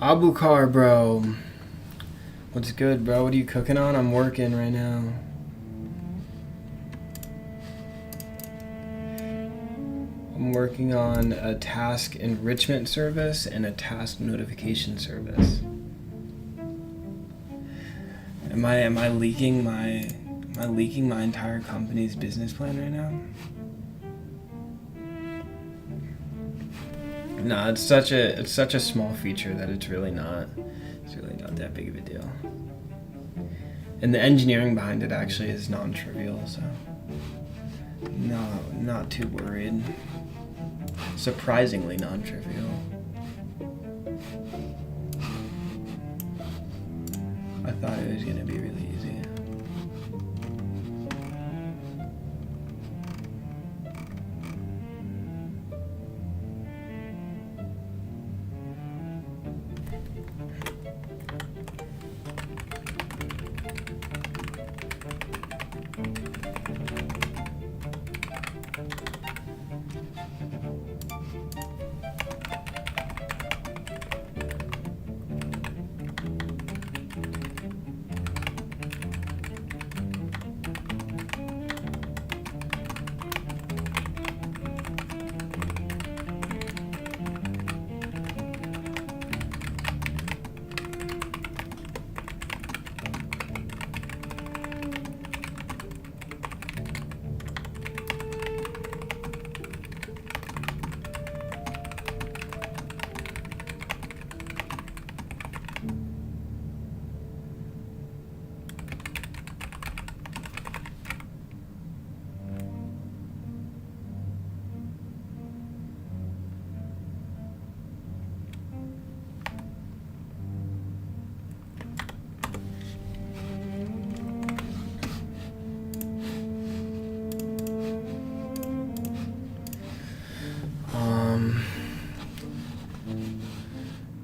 Abukar, bro. What's good, bro? What are you cooking on? I'm working right now. I'm working on a task enrichment service and a task notification service. Am I leaking my entire company's business plan right now? No, it's such a small feature that it's really not that big of a deal. And the engineering behind it actually is non-trivial, so No, not too worried. Surprisingly non-trivial. I thought it was gonna be really easy.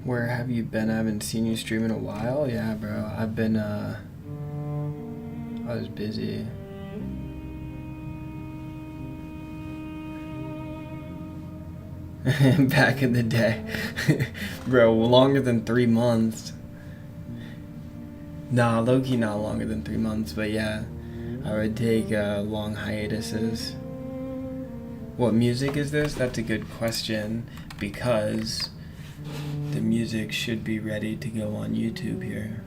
Where have you been? I haven't seen you stream in a while. Yeah, bro. I've been, I was busy. Back in the day. Bro, longer than 3 months. Nah, low-key not longer than 3 months, but yeah. I would take long hiatuses. What music is this? That's a good question, because the music should be ready to go on YouTube here.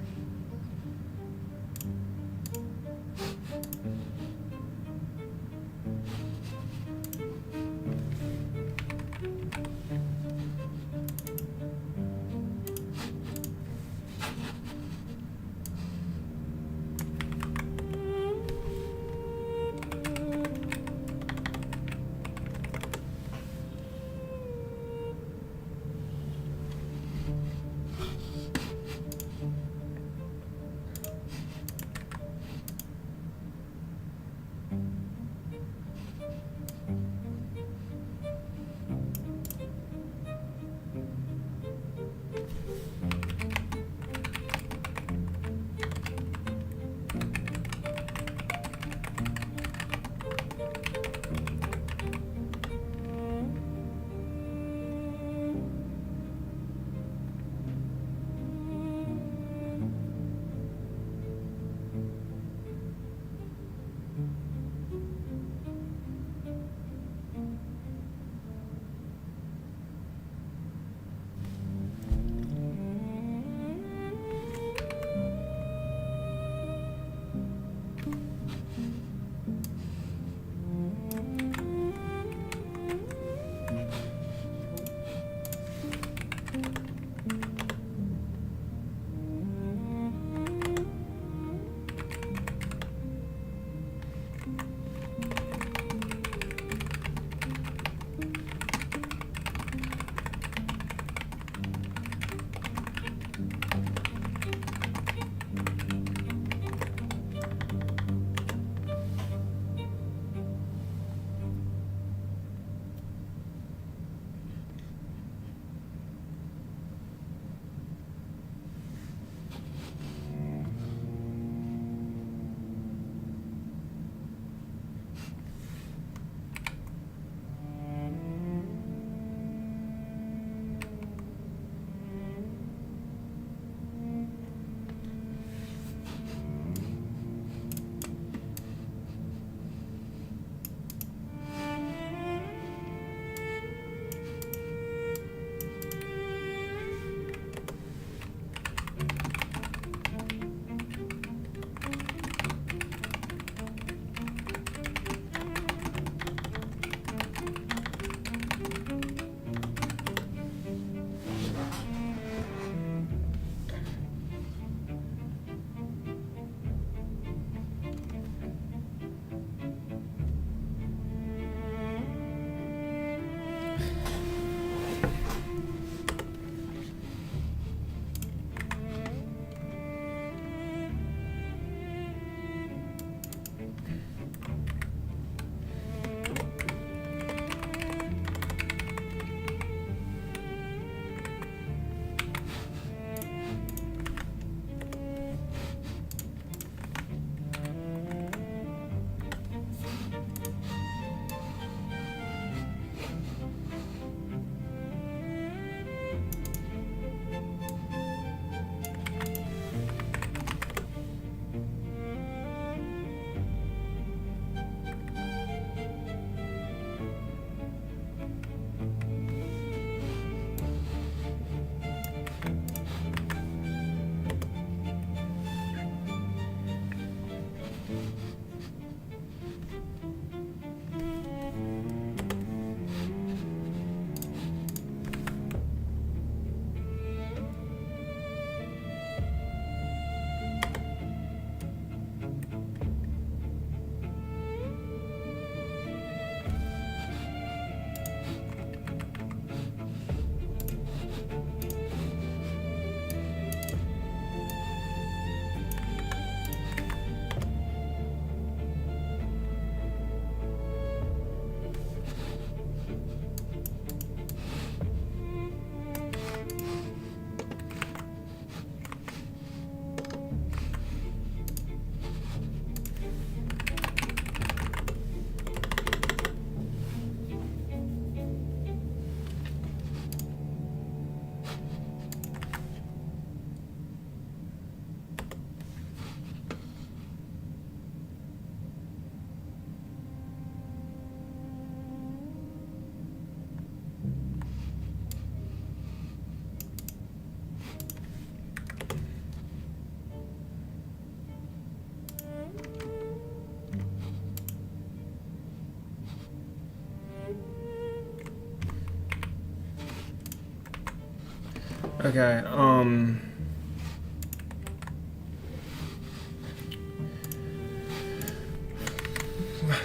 Okay,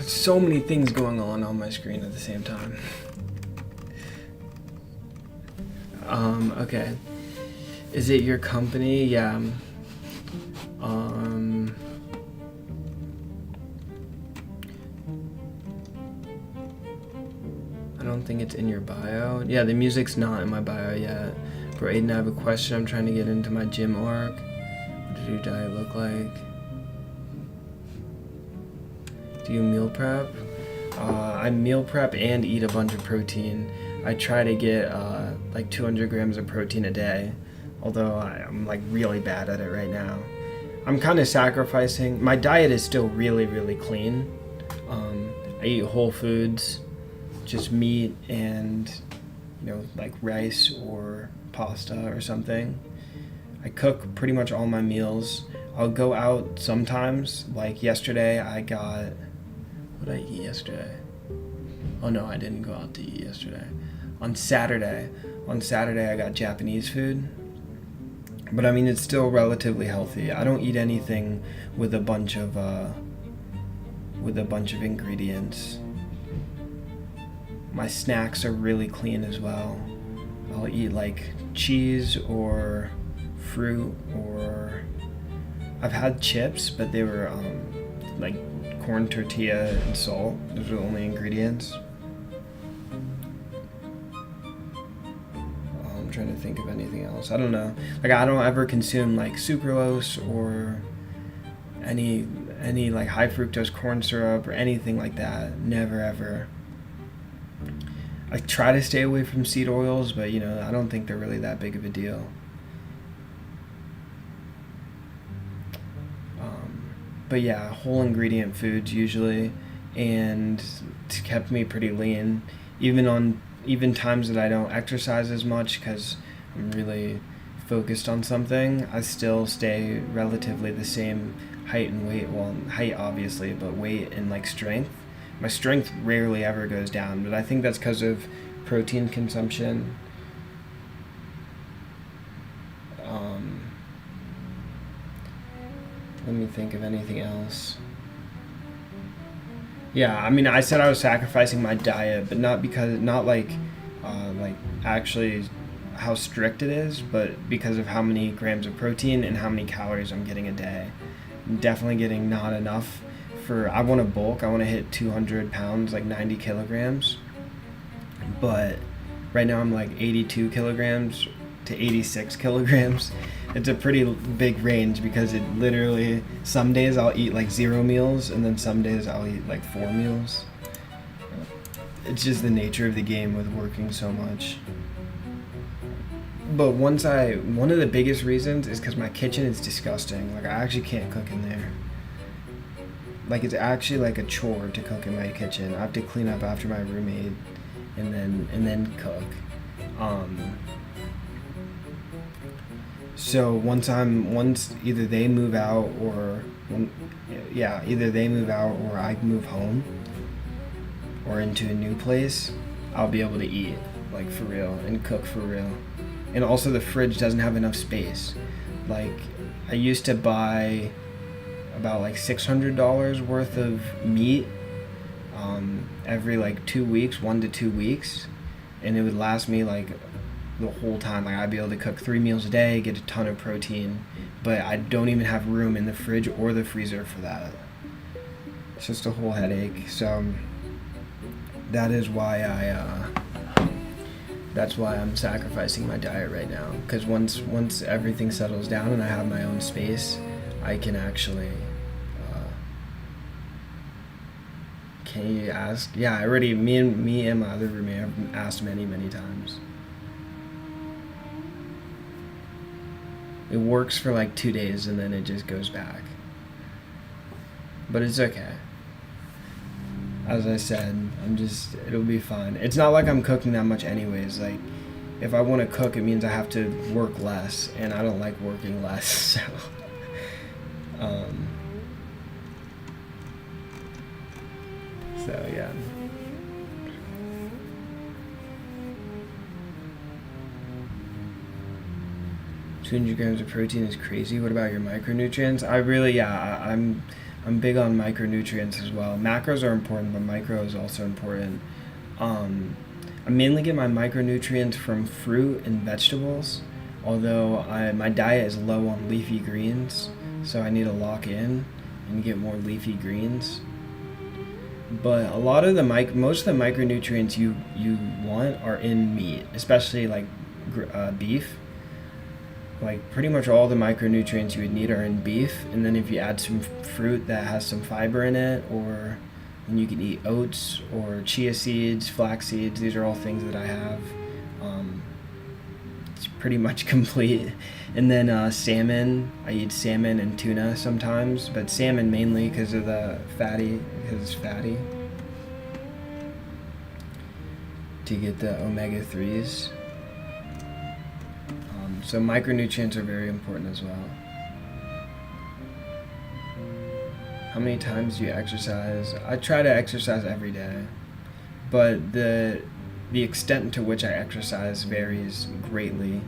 so many things going on my screen at the same time. Okay. Is it your company? Yeah. I don't think it's in your bio. Yeah, the music's not in my bio yet. For Aidan, I have a question. I'm trying to get into my gym org. What does your diet look like? Do you meal prep? I meal prep and eat a bunch of protein. I try to get like 200 grams of protein a day, although I'm like really bad at it right now. I'm kind of sacrificing. My diet is still really, really clean. I eat whole foods, just meat and, like rice or pasta or something. I cook pretty much all my meals. I'll go out sometimes. Like yesterday, what did I eat yesterday? Oh no, I didn't go out to eat yesterday. On Saturday, I got Japanese food. But I mean, it's still relatively healthy. I don't eat anything with a bunch of ingredients. My snacks are really clean as well. I'll eat like cheese or fruit, or I've had chips, but they were like corn tortilla and salt. Those are the only ingredients. I'm trying to think of anything else. I don't know. Like I don't ever consume like sucralose or any like high fructose corn syrup or anything like that. Never ever. I try to stay away from seed oils, but I don't think they're really that big of a deal. But yeah, whole ingredient foods usually, and it's kept me pretty lean. Even times that I don't exercise as much because I'm really focused on something, I still stay relatively the same height and weight. Well, height obviously, but weight and like strength. My strength rarely ever goes down, but I think that's because of protein consumption. Let me think of anything else. Yeah, I mean, I said I was sacrificing my diet, but not like like actually how strict it is, but because of how many grams of protein and how many calories I'm getting a day. I'm definitely getting not enough for, I want to bulk, I want to hit 200 pounds, like 90 kilograms. But right now I'm like 82 kilograms to 86 kilograms. It's a pretty big range because it literally, some days I'll eat like 0 meals and then some days I'll eat like 4 meals. It's just the nature of the game with working so much. But one of the biggest reasons is because my kitchen is disgusting. Like, I actually can't cook in there. Like, it's actually like a chore to cook in my kitchen. I have to clean up after my roommate and then cook. So once either they move out or either they move out or I move home or into a new place, I'll be able to eat like for real and cook for real. And also the fridge doesn't have enough space. Like, I used to buy about like $600 worth of meat every like 2 weeks, 1 to 2 weeks, and it would last me like the whole time. Like, I'd be able to cook 3 meals a day, get a ton of protein, but I don't even have room in the fridge or the freezer for that. It's just a whole headache. So that is why that's why I'm sacrificing my diet right now, because once everything settles down and I have my own space, I can actually can you ask? Yeah, I already, me and my other roommate have asked many times. It works for like 2 days and then it just goes back, but it's okay. As I said, it'll be fine. It's not like I'm cooking that much anyways. Like, if I want to cook, it means I have to work less, and I don't like working less, so. So, yeah. $200 grams of protein is crazy. What about your micronutrients? I'm big on micronutrients as well. Macros are important, but micro is also important. I mainly get my micronutrients from fruit and vegetables, although my diet is low on leafy greens, so I need to lock in and get more leafy greens. But a lot of most of the micronutrients you want are in meat, especially like beef. Like, pretty much all the micronutrients you would need are in beef, and then if you add some fruit that has some fiber in it, or and you can eat oats or chia seeds, flax seeds. These are all things that I have. It's pretty much complete. And then salmon, I eat salmon and tuna sometimes, but salmon mainly because it's fatty, to get the omega-3s. So micronutrients are very important as well. How many times do you exercise? I try to exercise every day, but the extent to which I exercise varies greatly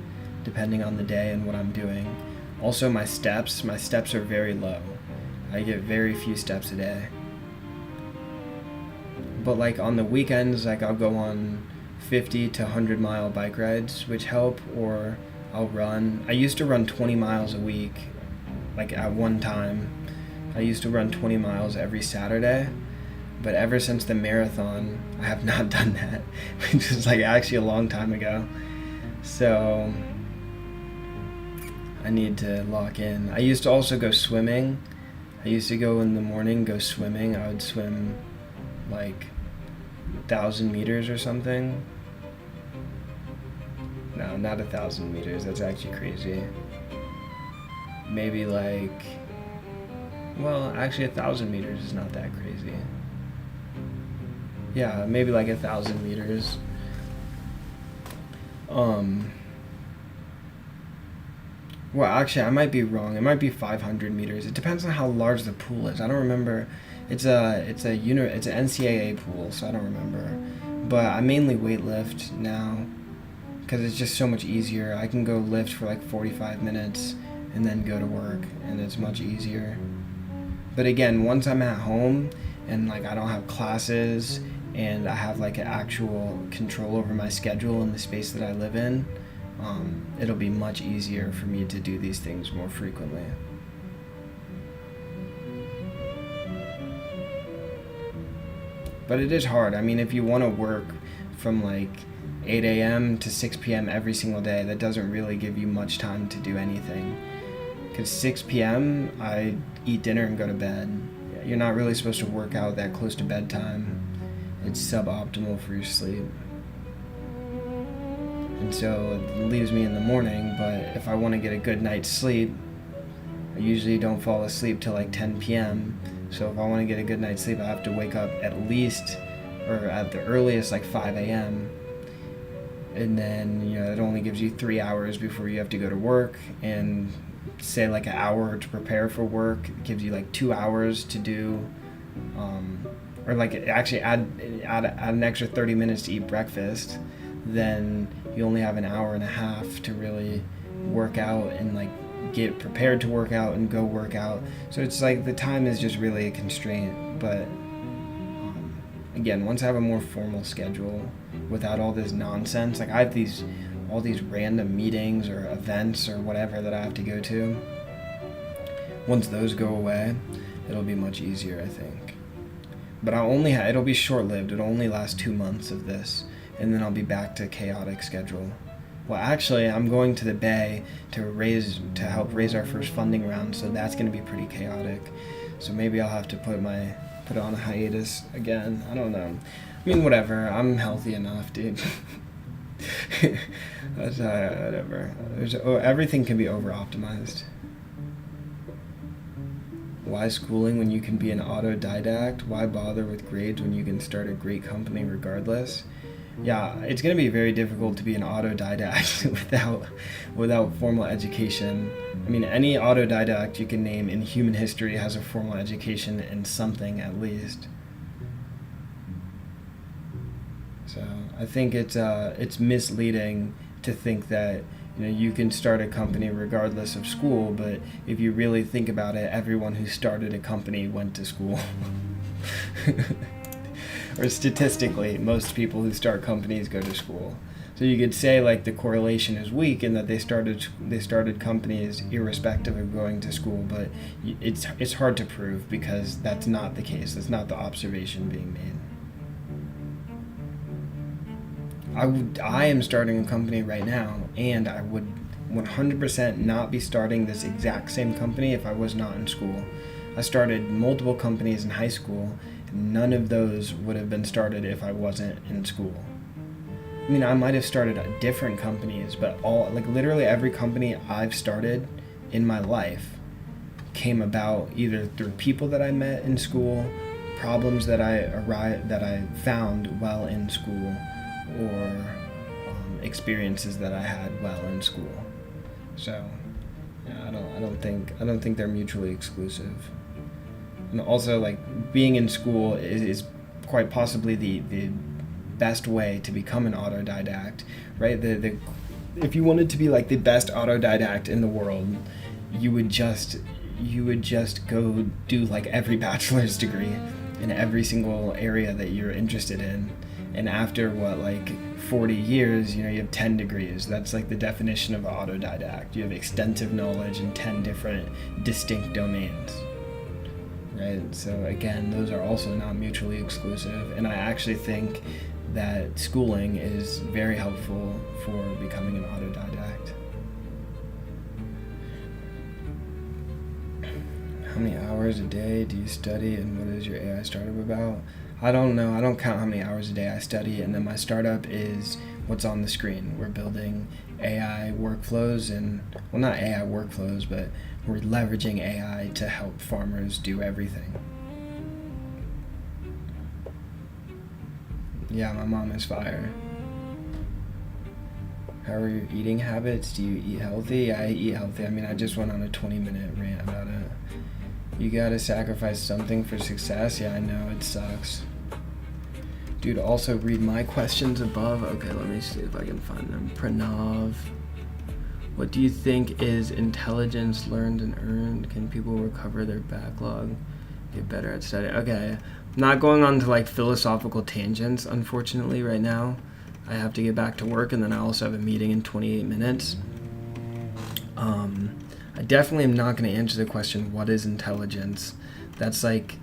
depending on the day and what I'm doing. Also, my steps are very low. I get very few steps a day. But like on the weekends, like I'll go on 50 to 100 mile bike rides, which help, or I'll run. I used to run 20 miles a week, like at one time. I used to run 20 miles every Saturday, but ever since the marathon, I have not done that, which was like actually a long time ago. So I need to lock in. I used to also go swimming. I used to go in the morning, go swimming. I would swim like 1,000 meters or something. No, not 1,000 meters. That's actually crazy. Maybe like, well, actually 1,000 meters is not that crazy. Yeah, maybe like 1,000 meters. Well, actually, I might be wrong. It might be 500 meters. It depends on how large the pool is. I don't remember. It's an NCAA pool, so I don't remember. But I mainly weightlift now because it's just so much easier. I can go lift for like 45 minutes and then go to work, and it's much easier. But again, once I'm at home and like I don't have classes and I have like an actual control over my schedule and the space that I live in, it'll be much easier for me to do these things more frequently. But it is hard. I mean, if you want to work from like 8 a.m. to 6 p.m. every single day, that doesn't really give you much time to do anything. Because 6 p.m., I eat dinner and go to bed. You're not really supposed to work out that close to bedtime. It's suboptimal for your sleep. And so it leaves me in the morning, but if I want to get a good night's sleep, I usually don't fall asleep till like 10 p.m. So if I want to get a good night's sleep, I have to wake up at least, or at the earliest, like 5 a.m. And then, it only gives you 3 hours before you have to go to work, and say like an hour to prepare for work. It gives you like 2 hours to do, or like actually add an extra 30 minutes to eat breakfast. Then you only have an hour and a half to really work out and like get prepared to work out and go work out. So it's like the time is just really a constraint. But again, once I have a more formal schedule without all this nonsense, like I have all these random meetings or events or whatever that I have to go to. Once those go away, it'll be much easier, I think. But it'll be short-lived. It'll only last 2 months of this, and then I'll be back to chaotic schedule. Well, actually, I'm going to the Bay to help raise our first funding round, so that's going to be pretty chaotic. So maybe I'll have to put it on a hiatus again. I don't know. I mean, whatever. I'm healthy enough, dude. That's whatever. Everything can be over-optimized. Why schooling when you can be an autodidact? Why bother with grades when you can start a great company regardless? Yeah, it's going to be very difficult to be an autodidact without formal education. I mean, any autodidact you can name in human history has a formal education in something at least. So I think it's misleading to think that you can start a company regardless of school, but if you really think about it, everyone who started a company went to school. Or statistically, most people who start companies go to school. So you could say like the correlation is weak in that they started companies irrespective of going to school, but it's hard to prove because that's not the case. That's not the observation being made. I am starting a company right now, and I would 100% not be starting this exact same company if I was not in school. I started multiple companies in high school, and none of those would have been started if I wasn't in school. I mean, I might have started different companies, but literally every company I've started in my life came about either through people that I met in school, problems that I found while in school, or experiences that I had while in school. So, yeah, I don't think they're mutually exclusive. And also, like, being in school is quite possibly the best way to become an autodidact, right? If you wanted to be like the best autodidact in the world, you would just go do like every bachelor's degree in every single area that you're interested in. And after 40 years, you have 10 degrees. That's like the definition of autodidact. You have extensive knowledge in 10 different distinct domains, right? So again, those are also not mutually exclusive. And I actually think that schooling is very helpful for becoming an autodidact. How many hours a day do you study, and what is your AI startup about? I don't know. I don't count how many hours a day I study, and then my startup is what's on the screen. We're building AI workflows, well, not AI workflows, but we're leveraging AI to help farmers do everything. Yeah, my mom is fire. How are your eating habits? Do you eat healthy? I eat healthy. I mean, I just went on a 20-minute rant about it. You gotta sacrifice something for success. Yeah, I know, it sucks. Dude, also read my questions above. Okay, let me see if I can find them. Pranav. What do you think is intelligence learned and earned? Can people recover their backlog? Get better at studying? Okay, not going on to like philosophical tangents, unfortunately, right now. I have to get back to work, and then I also have a meeting in 28 minutes. I definitely am not going to answer the question, what is intelligence? That's like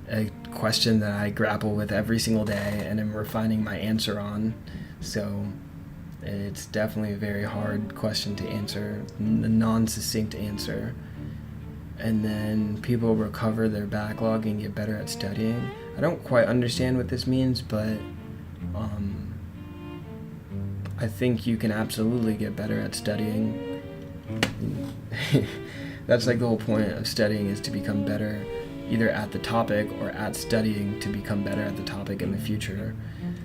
a question that I grapple with every single day and am refining my answer on. So it's definitely a very hard question to answer, a non-succinct answer. And then people recover their backlog and get better at studying. I don't quite understand what this means, but I think you can absolutely get better at studying. That's like the whole point of studying, is to become better either at the topic or at studying to become better at the topic in the future.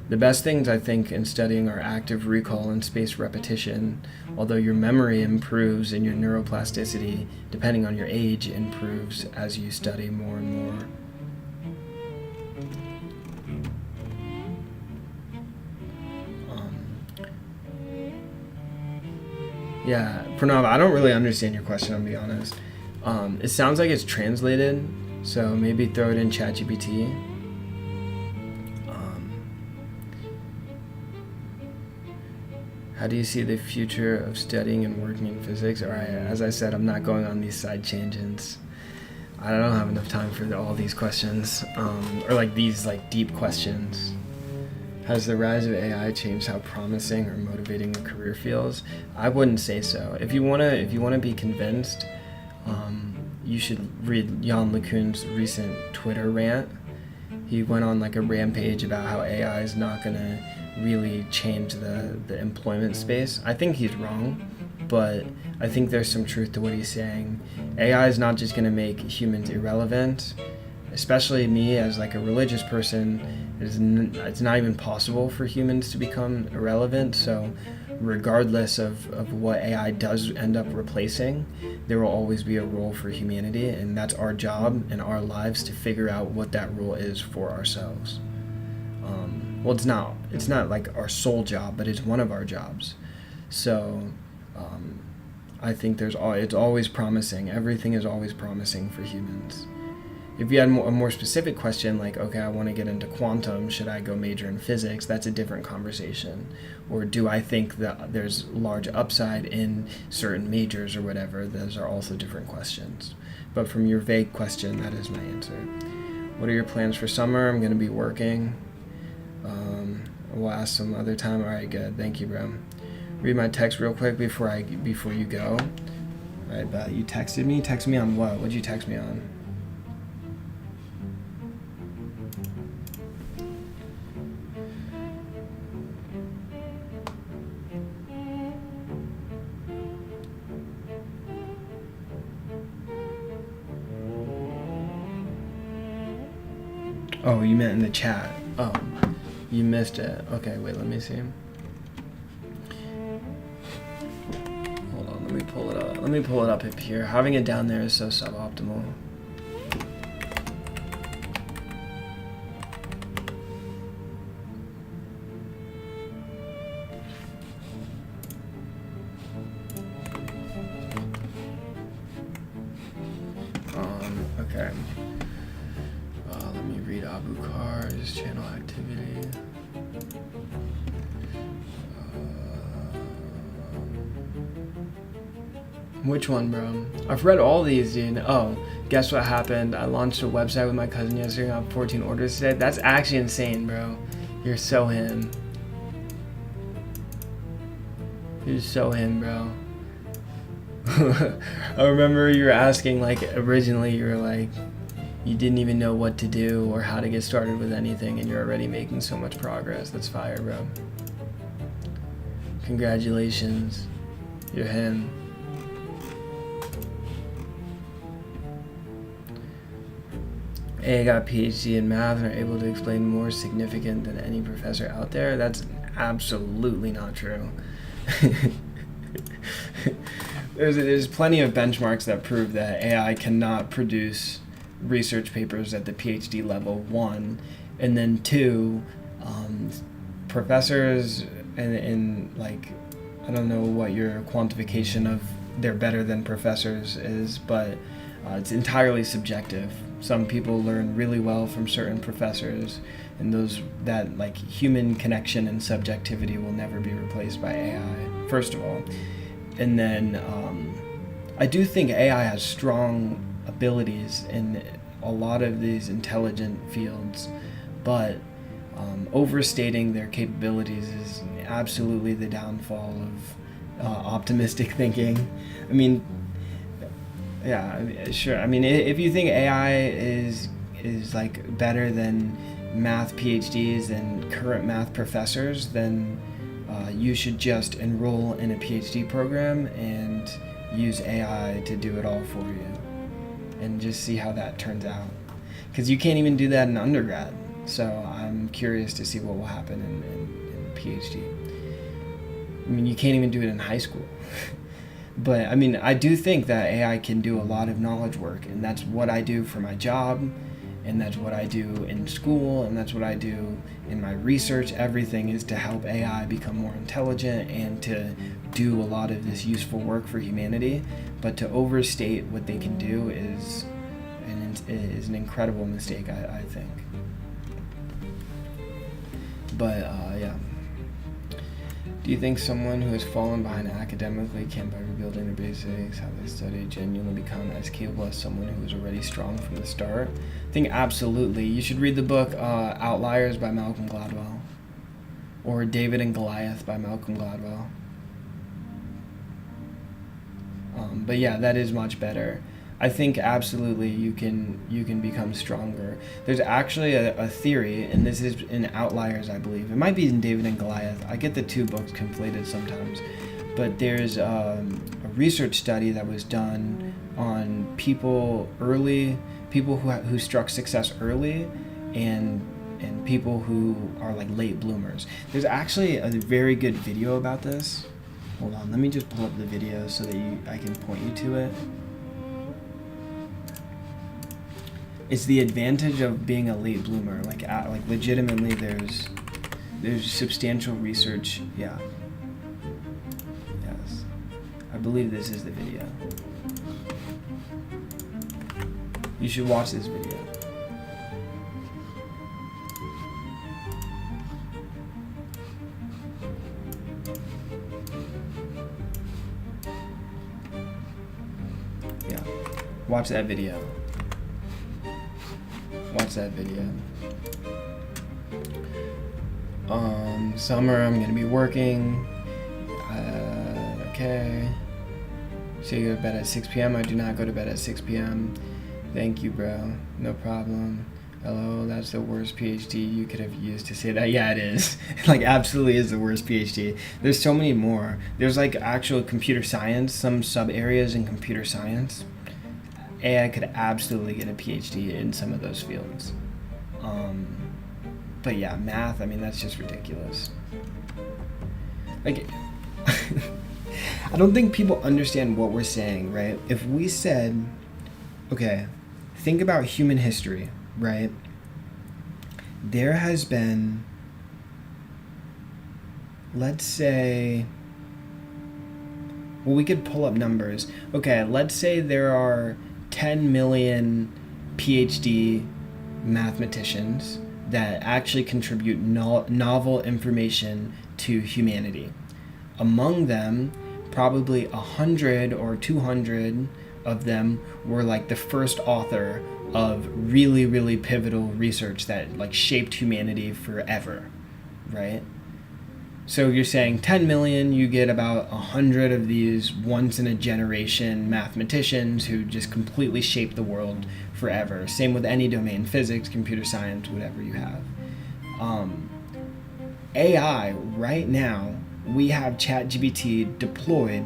The best things I think in studying are active recall and spaced repetition, although your memory improves and your neuroplasticity, depending on your age, improves as you study more and more. Yeah, Pranav, I don't really understand your question, I'll be honest. It sounds like it's translated, so maybe throw it in ChatGPT. How do you see the future of studying and working in physics? All right, as I said, I'm not going on these side tangents. I don't have enough time for all these questions, or like these like deep questions. Has the rise of AI changed how promising or motivating a career feels? I wouldn't say so. If you wanna be convinced, you should read Jan LeCun's recent Twitter rant. He went on like a rampage about how AI is not gonna really change the employment space. I think he's wrong, but I think there's some truth to what he's saying. AI is not just gonna make humans irrelevant. Especially me as like a religious person, it's not even possible for humans to become irrelevant. So regardless of what AI does end up replacing, there will always be a role for humanity, and that's our job in our lives to figure out what that role is for ourselves. Well, it's not like our sole job, but it's one of our jobs. So I think it's always promising. Everything is always promising for humans. If you had a more specific question, like, okay, I want to get into quantum, should I go major in physics? That's a different conversation. Or do I think that there's large upside in certain majors or whatever? Those are also different questions. But from your vague question, that is my answer. What are your plans for summer? I'm going to be working. We'll ask some other time. All right, good. Thank you, bro. Read my text real quick before you go. All right, but you texted me? Text me on what? What'd you text me on? Oh, you meant in the chat. Oh, you missed it. Okay, wait, let me see. Hold on, let me pull it up. Let me pull it up here. Having it down there is so suboptimal. Okay. Let me read Abu Kar's channel activity. Which one, bro? I've read all these, dude. Oh, guess what happened? I launched a website with my cousin yesterday. I have 14 orders today. That's actually insane, bro. You're so him. You're so him, bro. I remember you were asking, like, originally you were like, you didn't even know what to do or how to get started with anything, and you're already making so much progress. That's fire, bro. Congratulations. You're him. I got a PhD in math and are able to explain more significant than any professor out there. That's absolutely not true. There's plenty of benchmarks that prove that AI cannot produce research papers at the PhD level, one, and then two, professors and like, I don't know what your quantification of they're better than professors is, but it's entirely subjective. Some people learn really well from certain professors, and that like human connection and subjectivity will never be replaced by AI, first of all. And then I do think AI has strong abilities in a lot of these intelligent fields, but overstating their capabilities is absolutely the downfall of optimistic thinking. I mean, yeah, sure. I mean, if you think AI is like better than math PhDs and current math professors, then you should just enroll in a PhD program and use AI to do it all for you, and just see how that turns out. Because you can't even do that in undergrad. So I'm curious to see what will happen in PhD. I mean, you can't even do it in high school. But I mean, I do think that AI can do a lot of knowledge work, and that's what I do for my job, and that's what I do in school, and that's what I do in my research. Everything is to help AI become more intelligent and to do a lot of this useful work for humanity. But to overstate what they can do is an incredible mistake, I think. But yeah. Do you think someone who has fallen behind academically can, by rebuilding the basics, how they study, genuinely become as capable as someone who was already strong from the start? I think absolutely. You should read the book Outliers by Malcolm Gladwell, or David and Goliath by Malcolm Gladwell. But yeah, that is much better. I think absolutely you can become stronger. There's actually a theory, and this is in Outliers, I believe. It might be in David and Goliath. I get the two books conflated sometimes. But there's a research study that was done on people who struck success early, and people who are like late bloomers. There's actually a very good video about this. Hold on, let me just pull up the video so that I can point you to it. It's the advantage of being a late bloomer. Like legitimately, there's substantial research. Yeah. Yes. I believe this is the video. You should watch this video. Yeah. Watch that video. Watch that video. Summer, I'm gonna be working. Okay. So you go to bed at 6 p.m. I do not go to bed at 6 p.m. Thank you, bro. No problem. Hello, that's the worst PhD you could have used to say that. Yeah, it is. Like, absolutely is the worst PhD. There's so many more. There's like actual computer science, some sub areas in computer science. AI could absolutely get a PhD in some of those fields. But yeah, math, I mean, that's just ridiculous. Like, I don't think people understand what we're saying, right? If we said, okay, think about human history, right? There has been, let's say, well, we could pull up numbers. Okay, let's say there are 10 million PhD mathematicians that actually contribute novel information to humanity. Among them, probably 100 or 200 of them were like the first author of really, really pivotal research that like shaped humanity forever, right? So you're saying 10 million, you get about 100 of these once-in-a-generation mathematicians who just completely shape the world forever. Same with any domain, physics, computer science, whatever you have. AI, right now, we have ChatGPT deployed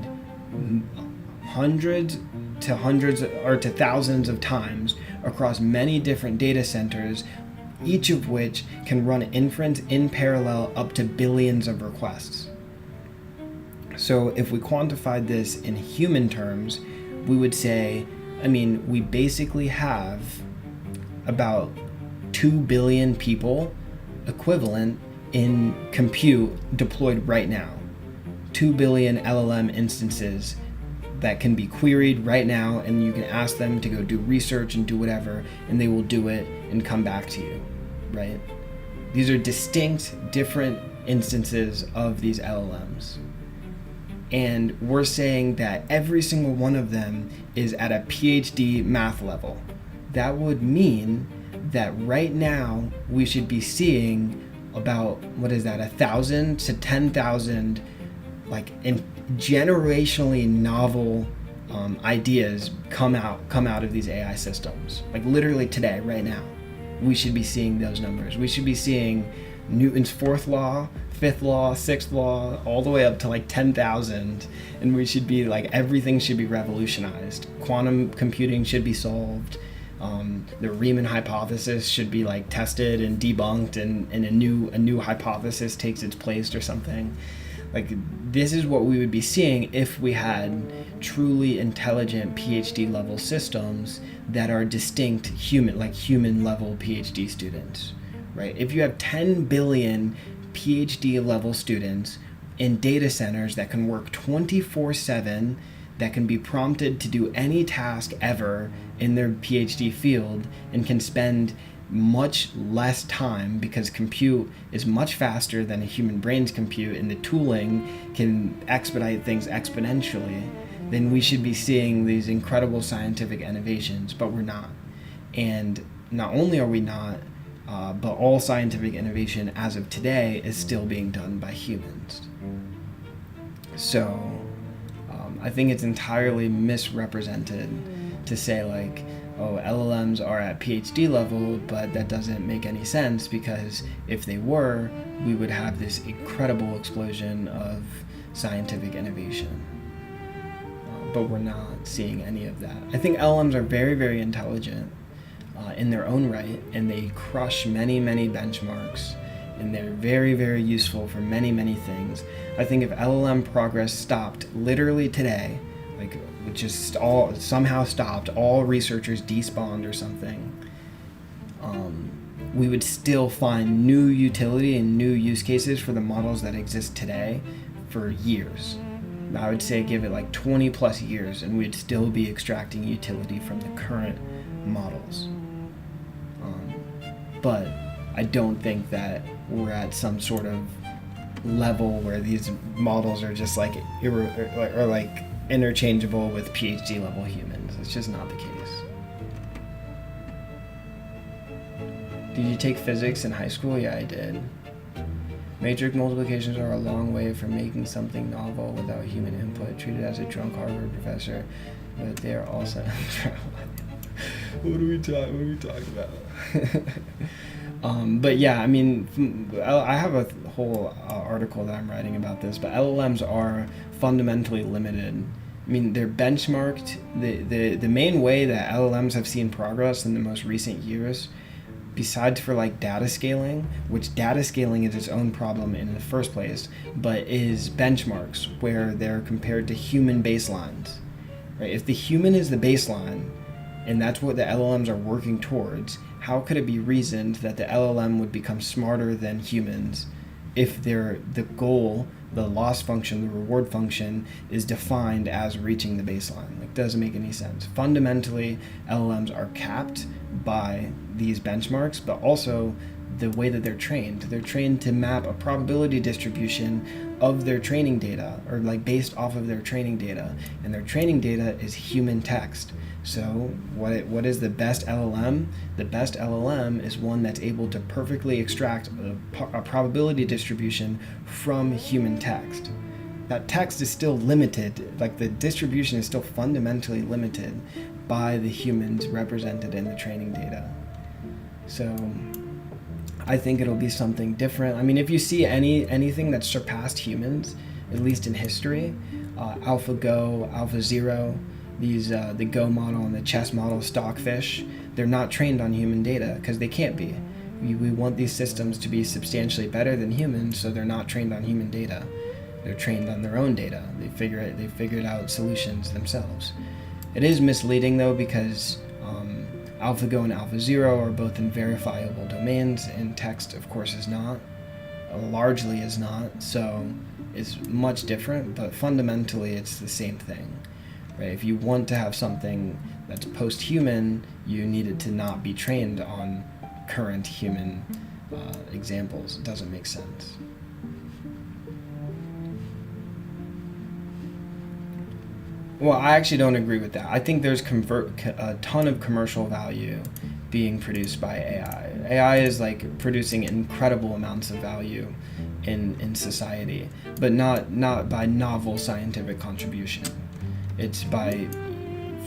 hundreds to thousands of times across many different data centers, each of which can run inference in parallel up to billions of requests. So if we quantified this in human terms, we would say, I mean, we basically have about 2 billion people equivalent in compute deployed right now. 2 billion LLM instances that can be queried right now, and you can ask them to go do research and do whatever, and they will do it and come back to you, right? These are distinct, different instances of these LLMs. And we're saying that every single one of them is at a PhD math level. That would mean that right now we should be seeing about, 1,000 to 10,000 generationally novel ideas come out of these AI systems. Like literally today, right now, we should be seeing those numbers. We should be seeing Newton's fourth law, fifth law, sixth law, all the way up to 10,000, and we should be everything should be revolutionized. Quantum computing should be solved. The Riemann hypothesis should be tested and debunked, and a new hypothesis takes its place or something. This is what we would be seeing if we had truly intelligent PhD level systems that are distinct human level PhD students, right? If you have 10 billion PhD level students in data centers that can work 24/7, that can be prompted to do any task ever in their PhD field, and can spend much less time because compute is much faster than a human brain's compute, and the tooling can expedite things exponentially, then we should be seeing these incredible scientific innovations, but we're not. And not only are we not, but all scientific innovation as of today is still being done by humans. So I think it's entirely misrepresented to say LLMs are at PhD level, but that doesn't make any sense, because if they were, we would have this incredible explosion of scientific innovation. But we're not seeing any of that. I think LLMs are very, very intelligent in their own right, and they crush many, many benchmarks, and they're very, very useful for many, many things. I think if LLM progress stopped literally today, just somehow stopped, all researchers despawned or something, we would still find new utility and new use cases for the models that exist today for years. I would say give it 20 plus years, and we'd still be extracting utility from the current models. But I don't think that we're at some sort of level where these models are just interchangeable with PhD level humans. It's just not the case. Did you take physics in high school? Yeah, I did. Matrix multiplications are a long way from making something novel without human input. Treated as a drunk Harvard professor, but they are also What are we talking about? But yeah, I mean, I have a whole article that I'm writing about this, but LLMs are fundamentally limited. I mean, they're benchmarked. The main way that LLMs have seen progress in the most recent years, besides for data scaling, which data scaling is its own problem in the first place, but is benchmarks where they're compared to human baselines, right? If the human is the baseline, and that's what the LLMs are working towards, how could it be reasoned that the LLM would become smarter than humans if the goal, the loss function, the reward function, is defined as reaching the baseline? It doesn't make any sense. Fundamentally, LLMs are capped by these benchmarks, but also the way that they're trained. They're trained to map a probability distribution of their training data, or based off of their training data, and their training data is human text. So what is the best LLM? The best LLM is one that's able to perfectly extract a probability distribution from human text. That text is still limited, the distribution is still fundamentally limited by the humans represented in the training data. So I think it'll be something different. I mean, if you see anything that's surpassed humans, at least in history, AlphaGo, AlphaZero, these the Go model and the chess model, Stockfish, they're not trained on human data because they can't be. We want these systems to be substantially better than humans, so they're not trained on human data. They're trained on their own data. They figured out solutions themselves. It is misleading though, because AlphaGo and AlphaZero are both in verifiable domains, and text, of course, is not. Largely is not. So it's much different, but fundamentally it's the same thing. right? If you want to have something that's post-human, you need it to not be trained on current human examples. It doesn't make sense. Well, I actually don't agree with that. I think there's a ton of commercial value being produced by AI. AI is like producing incredible amounts of value in society, but not by novel scientific contribution. It's by,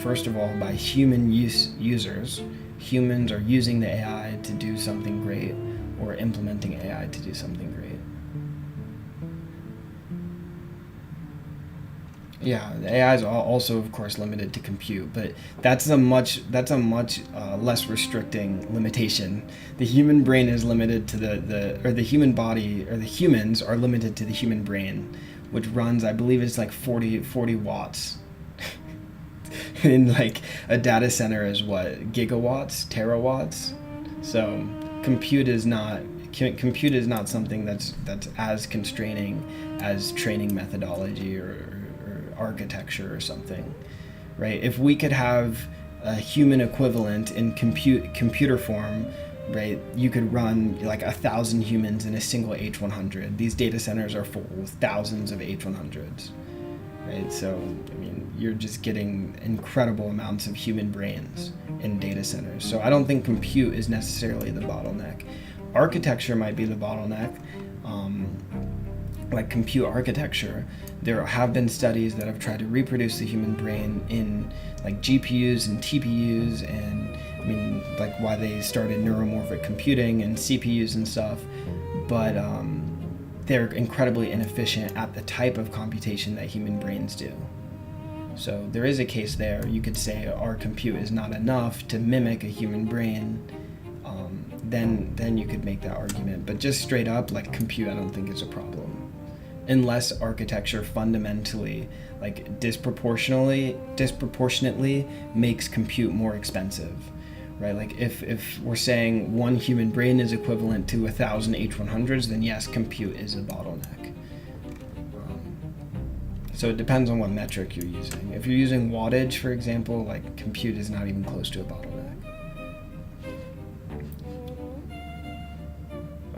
first of all, by human users. Humans are using the AI to do something great, or implementing AI to do something great. Yeah, the AI is also, of course, limited to compute, but that's a much less restricting limitation. The human brain is limited to the human body, or the humans are limited to the human brain, which runs, I believe it's like 40 watts. And like a data center is what, gigawatts, terawatts. So compute is not something that's as constraining as training methodology or architecture or something, right? If we could have a human equivalent in computer form, right, you could run like 1,000 humans in a single H100. These data centers are full with thousands of H100s, right? So, I mean, you're just getting incredible amounts of human brains in data centers. So I don't think compute is necessarily the bottleneck. Architecture might be the bottleneck. Like compute architecture, there have been studies that have tried to reproduce the human brain in like GPUs and TPUs, and I mean, like why they started neuromorphic computing and CPUs and stuff, but they're incredibly inefficient at the type of computation that human brains do. So there is a case there. You could say our compute is not enough to mimic a human brain. Then you could make that argument. But just straight up, like compute, I don't think is a problem. Unless architecture fundamentally, like disproportionately makes compute more expensive, right? Like if we're saying one human brain is equivalent to 1,000 H100s, then yes, compute is a bottleneck. So it depends on what metric you're using. If you're using wattage, for example, like compute is not even close to a bottleneck.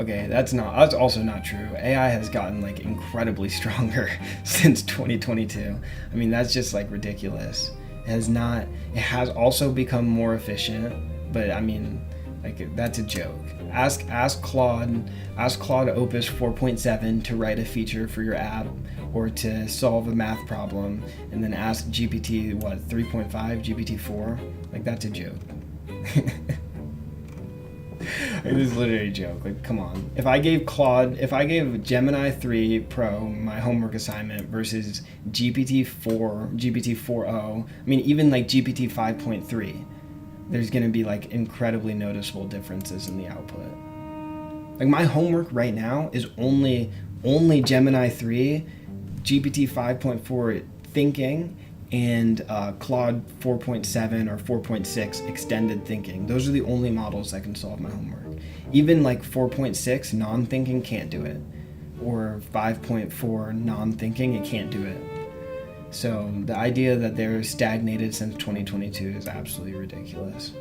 Okay, that's also not true. AI has gotten like incredibly stronger since 2022. I mean, that's just like ridiculous. It has also become more efficient, but I mean, like that's a joke. Ask Claude Opus 4.7 to write a feature for your app or to solve a math problem, and then ask GPT 3.5, GPT-4. Like that's a joke. It is literally a joke. Like, come on. If I gave Gemini 3 Pro my homework assignment versus GPT-4o, I mean, even like GPT 5.3, there's going to be like incredibly noticeable differences in the output. Like my homework right now is only Gemini 3, GPT 5.4 thinking, and Claude 4.7 or 4.6 extended thinking. Those are the only models that can solve my homework. Even like 4.6 non-thinking can't do it, or 5.4 non-thinking, it can't do it. So the idea that they're stagnated since 2022 is absolutely ridiculous.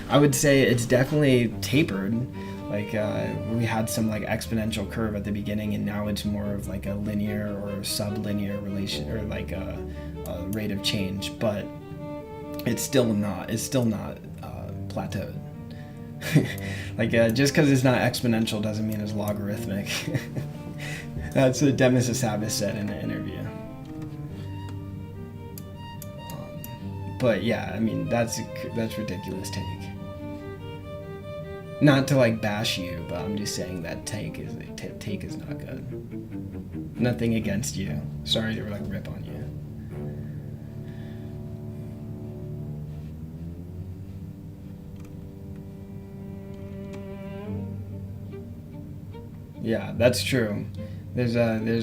I would say it's definitely tapered. Like we had some like exponential curve at the beginning, and now it's more of like a linear or sublinear relation, or like a rate of change. But it's still not plateaued. Like just because it's not exponential doesn't mean it's logarithmic. That's what Demis Hassabis said in an interview. But yeah, I mean that's ridiculous take. Not to like bash you, but I'm just saying that take is not good. Nothing against you. Sorry to like rip on you. Yeah, that's true. There's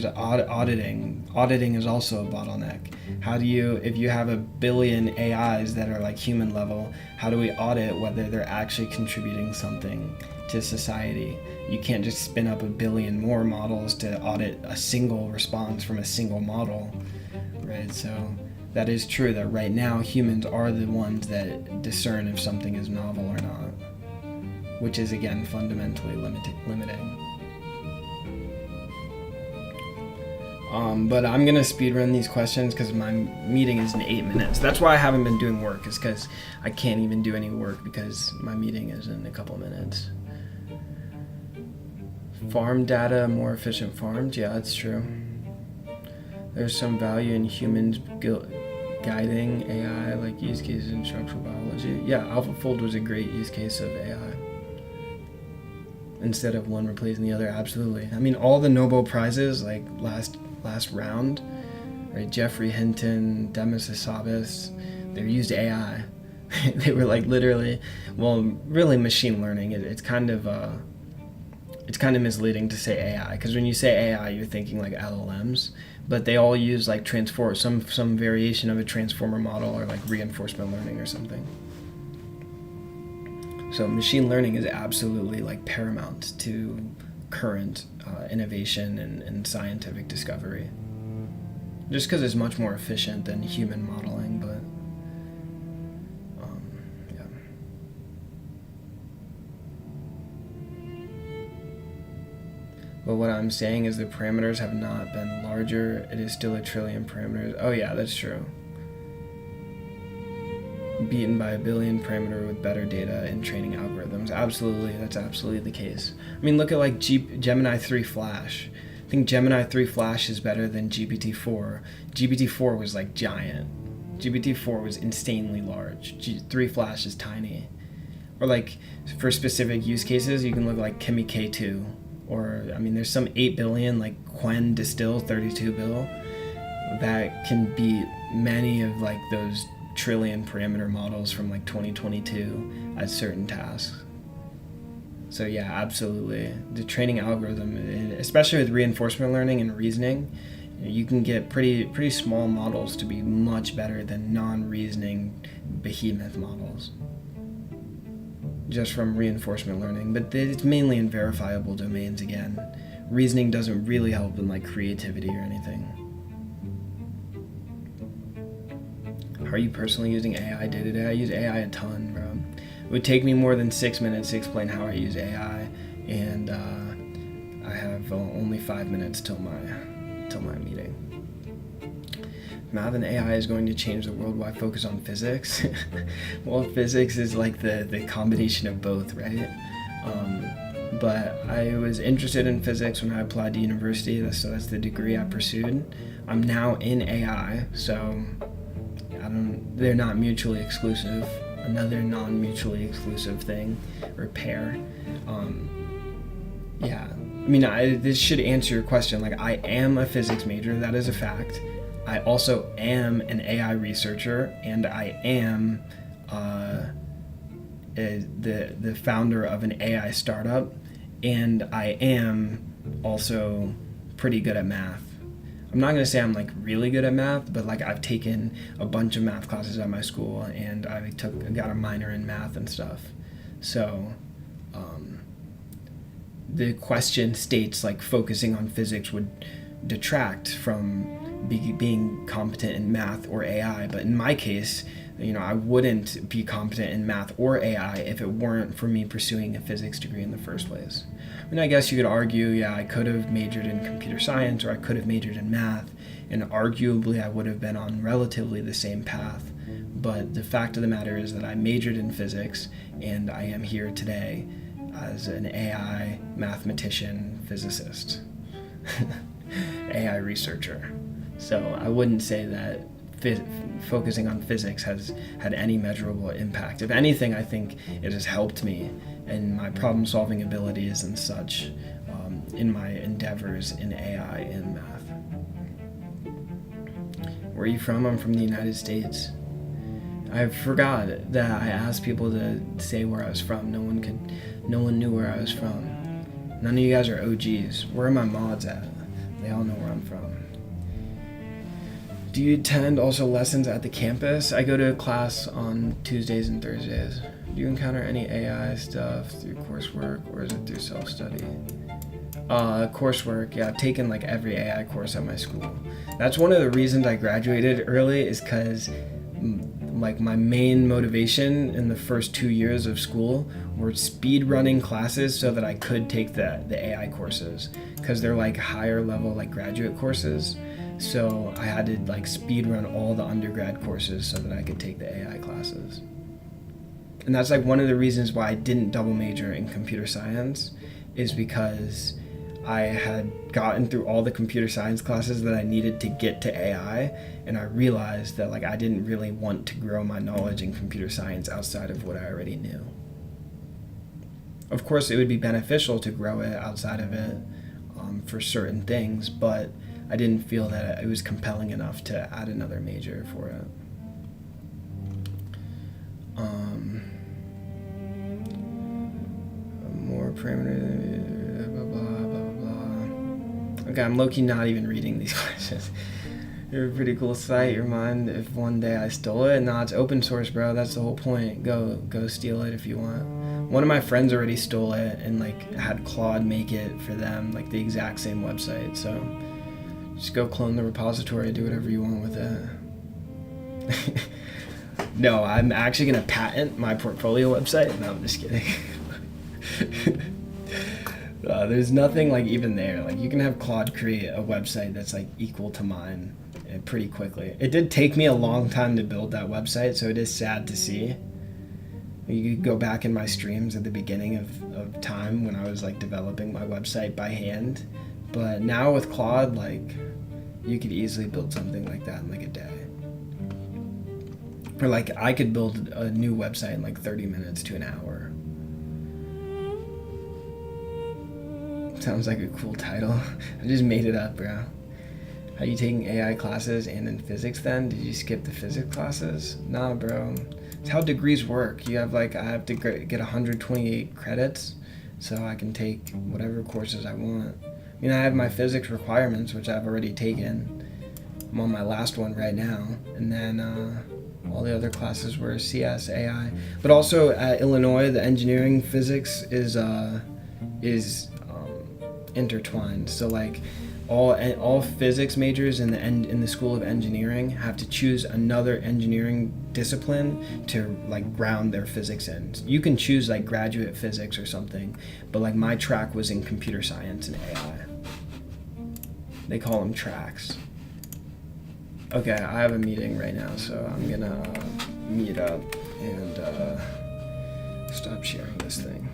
auditing. Auditing is also a bottleneck. How do you, if you have 1 billion AIs that are like human level, how do we audit whether they're actually contributing something to society? You can't just spin up 1 billion more models to audit a single response from a single model, right? So that is true that right now humans are the ones that discern if something is novel or not, which is again fundamentally limiting. But I'm gonna speedrun these questions because my meeting is in 8 minutes. That's why I haven't been doing work, is because I can't even do any work because my meeting is in a couple minutes. Farm data, more efficient farms? Yeah, that's true. There's some value in humans guiding AI, like use cases in structural biology. Yeah, AlphaFold was a great use case of AI. Instead of one replacing the other, absolutely. I mean, all the Nobel Prizes, like last round, right? Jeffrey Hinton, Demis Hassabis, they used AI. They were like literally, well, really machine learning. It's kind of misleading to say AI, because when you say AI, you're thinking like LLMs, but they all use like some variation of a transformer model or like reinforcement learning or something. So machine learning is absolutely like paramount to current innovation and scientific discovery. Just because it's much more efficient than human modeling, but yeah. But what I'm saying is the parameters have not been larger. It is still 1 trillion parameters. Oh yeah, that's true. Beaten by 1 billion parameter with better data and training algorithms. Absolutely, that's absolutely the case. I mean, look at like Gemini 3 Flash. I think Gemini 3 Flash is better than GPT-4. GPT-4 was like giant. GPT-4 was insanely large. 3 Flash is tiny. Or like for specific use cases, you can look like Kimi K2. Or, I mean, there's some 8 billion, like Quen Distill 32 bill, that can beat many of like those trillion parameter models from like 2022 at certain tasks. So yeah, absolutely. The training algorithm, especially with reinforcement learning and reasoning, you can get pretty small models to be much better than non-reasoning behemoth models, just from reinforcement learning. But it's mainly in verifiable domains again. Reasoning doesn't really help in like creativity or anything. Are you personally using AI day to day? I use AI a ton, bro. It would take me more than 6 minutes to explain how I use AI, and I have only 5 minutes till my meeting. Math and AI is going to change the world. Why focus on physics? Well, physics is like the combination of both, right? But I was interested in physics when I applied to university, so that's the degree I pursued. I'm now in AI, so they're not mutually exclusive. Another non-mutually exclusive thing or pair. Yeah, I mean, this should answer your question. Like, I am a physics major, that is a fact. I also am an AI researcher, and I am the founder of an AI startup, and I am also pretty good at math. I'm not going to say I'm like really good at math, but like I've taken a bunch of math classes at my school, and I got a minor in math and stuff. So the question states like focusing on physics would detract from being competent in math or AI. But in my case, I wouldn't be competent in math or AI if it weren't for me pursuing a physics degree in the first place. I mean, I guess you could argue, yeah, I could have majored in computer science or I could have majored in math, and arguably I would have been on relatively the same path. But the fact of the matter is that I majored in physics, and I am here today as an AI mathematician, physicist, AI researcher. So I wouldn't say that focusing on physics has had any measurable impact. If anything, I think it has helped me in my problem-solving abilities and such in my endeavors in AI and math. Where are you from? I'm from the United States. I forgot that I asked people to say where I was from. No one knew where I was from. None of you guys are OGs. Where are my mods at? They all know where I'm from. Do you attend also lessons at the campus? I go to a class on Tuesdays and Thursdays. Do you encounter any AI stuff through coursework, or is it through self-study? Coursework. Yeah, I've taken like every AI course at my school. That's one of the reasons I graduated early, is because like my main motivation in the first 2 years of school were speed running classes so that I could take the AI courses, because they're like higher level like graduate courses. So I had to like speed run all the undergrad courses so that I could take the AI classes. And that's like one of the reasons why I didn't double major in computer science, is because I had gotten through all the computer science classes that I needed to get to AI, and I realized that like I didn't really want to grow my knowledge in computer science outside of what I already knew. Of course, it would be beneficial to grow it outside of it for certain things, but I didn't feel that it was compelling enough to add another major for it. More parameters, blah, blah, blah, blah. Okay, I'm low-key not even reading these questions. You're a pretty cool site. Your mind, if one day I stole it. Nah, it's open source, bro. That's the whole point. Go steal it if you want. One of my friends already stole it and like had Claude make it for them, like the exact same website. So just go clone the repository, do whatever you want with it. No, I'm actually gonna patent my portfolio website. No, I'm just kidding. There's nothing like even there. Like you can have Claude create a website that's like equal to mine pretty quickly. It did take me a long time to build that website, so it is sad to see. You could go back in my streams at the beginning of time when I was like developing my website by hand. But now with Claude, like you could easily build something like that in like a day. Or like I could build a new website in like 30 minutes to an hour. Sounds like a cool title. I just made it up, bro. Are you taking AI classes and in physics then? Did you skip the physics classes? Nah, bro. It's how degrees work. You have like, I have to get 128 credits so I can take whatever courses I want. I mean, I have my physics requirements, which I've already taken. I'm on my last one right now. And then all the other classes were CS, AI. But also at Illinois, the engineering physics is intertwined. So like all physics majors in the School of Engineering have to choose another engineering discipline to like ground their physics in. You can choose like graduate physics or something, but like my track was in computer science and AI. They call them tracks. Okay, I have a meeting right now, so I'm gonna meet up and stop sharing this thing.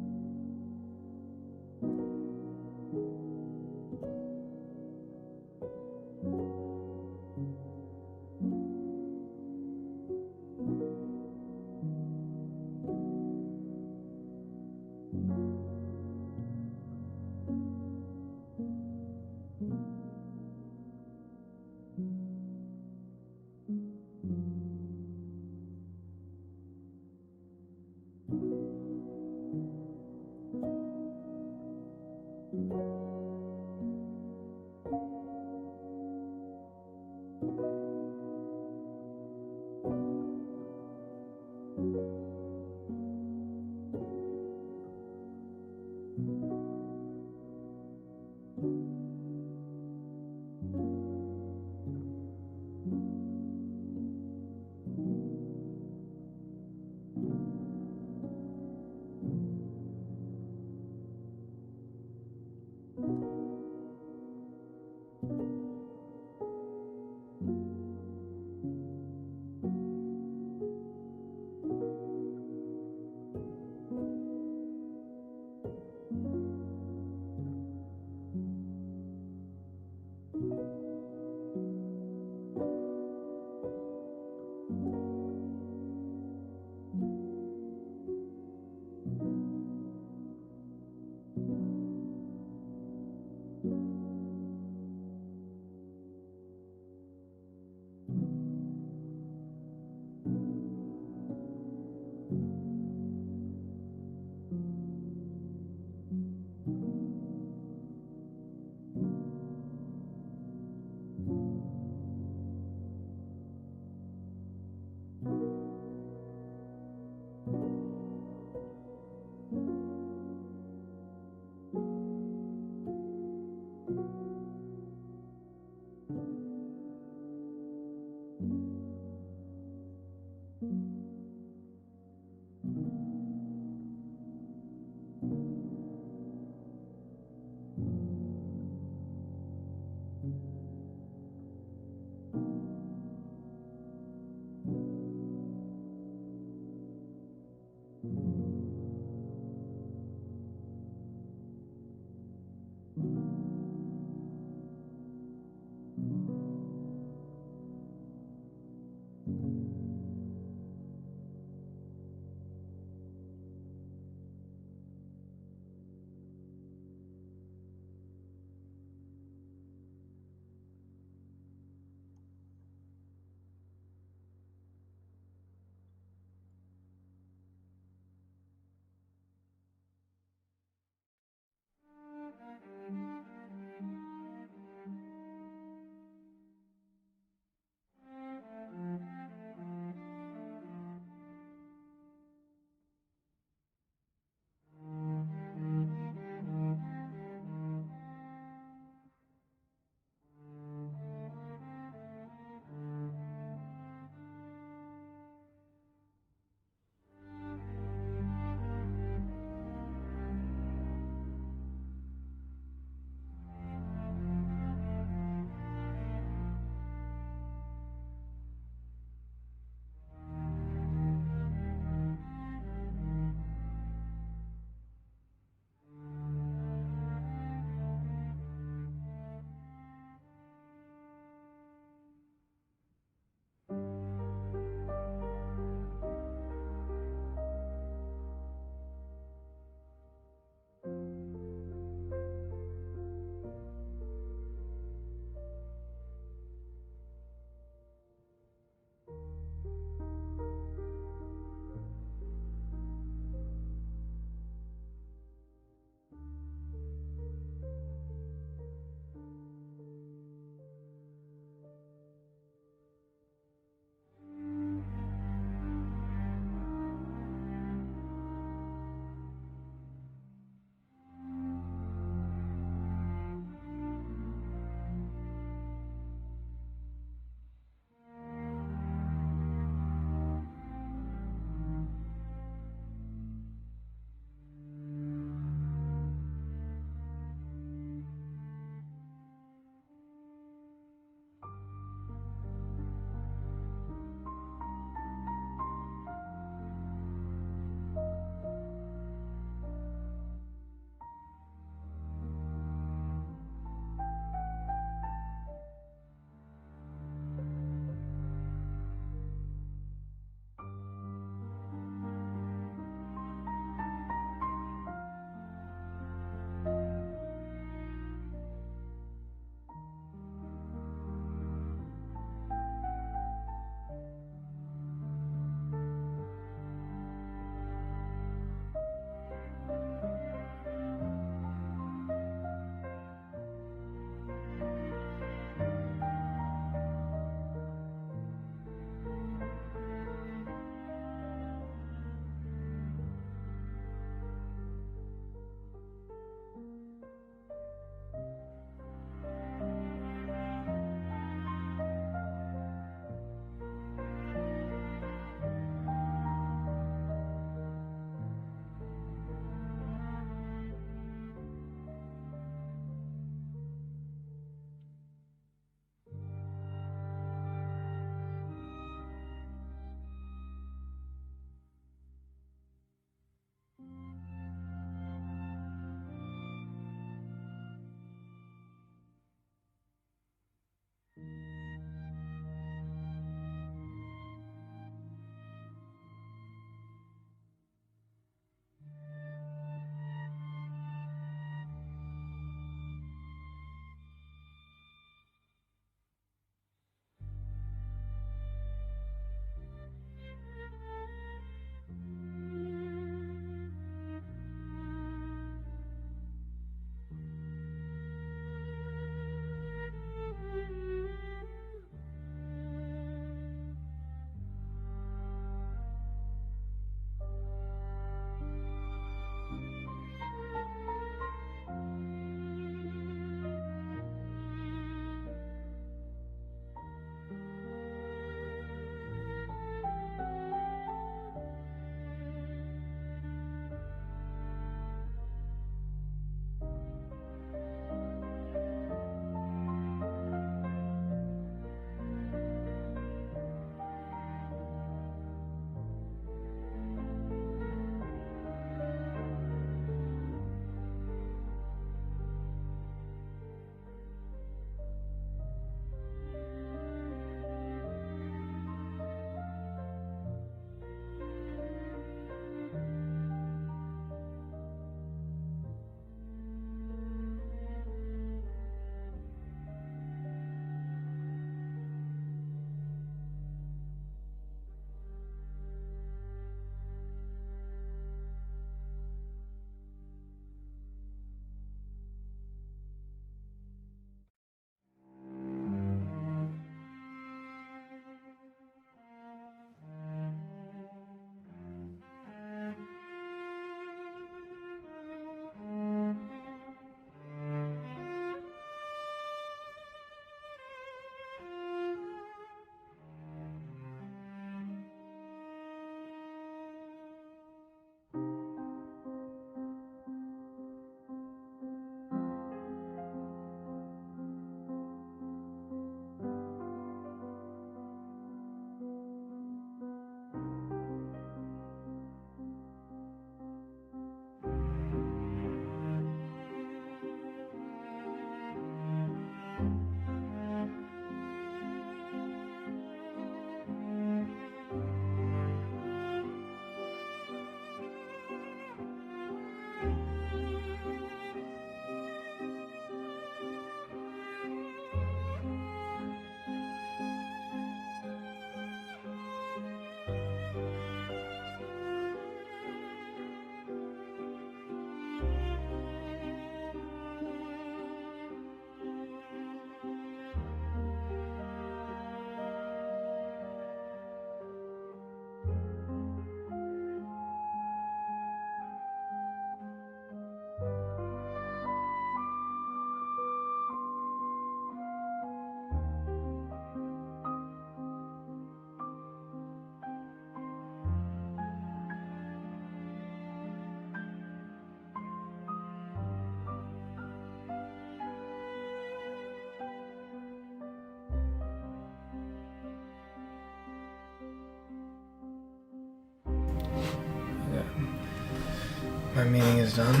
My meeting is done.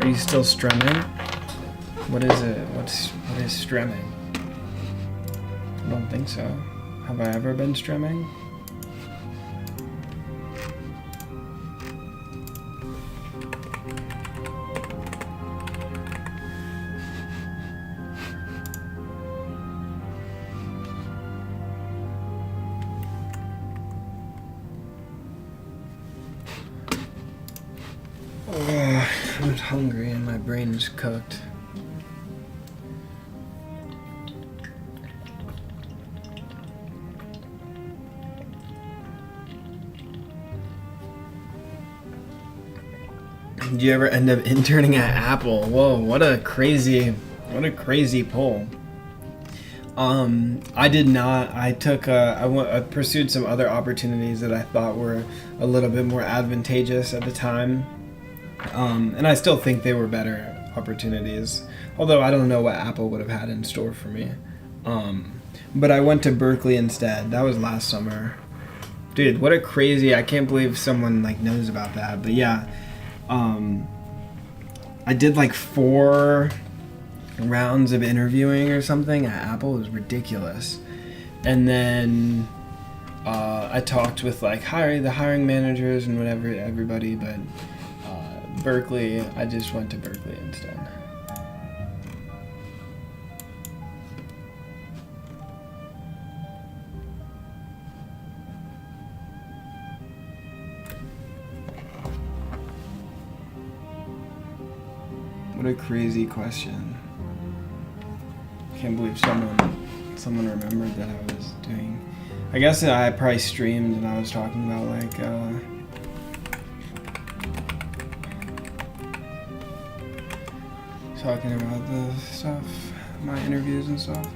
Are you still strumming? What is it? What is strumming? I don't think so. Have I ever been strumming? I'm hungry and my brain is cooked. Did you ever end up interning at Apple? Whoa, what a crazy pull. I did not. I took. I pursued some other opportunities that I thought were a little bit more advantageous at the time, and I still think they were better opportunities. Although I don't know what Apple would have had in store for me. But I went to Berkeley instead. That was last summer. Dude, what a crazy! I can't believe someone like knows about that. But yeah. I did like 4 rounds of interviewing or something at Apple. It was ridiculous. And then I talked with like the hiring managers and whatever, everybody, but Berkeley, I just went to Berkeley instead. What a crazy question. Can't believe someone remembered that I was doing. I guess I probably streamed and I was talking about like talking about the stuff, my interviews and stuff.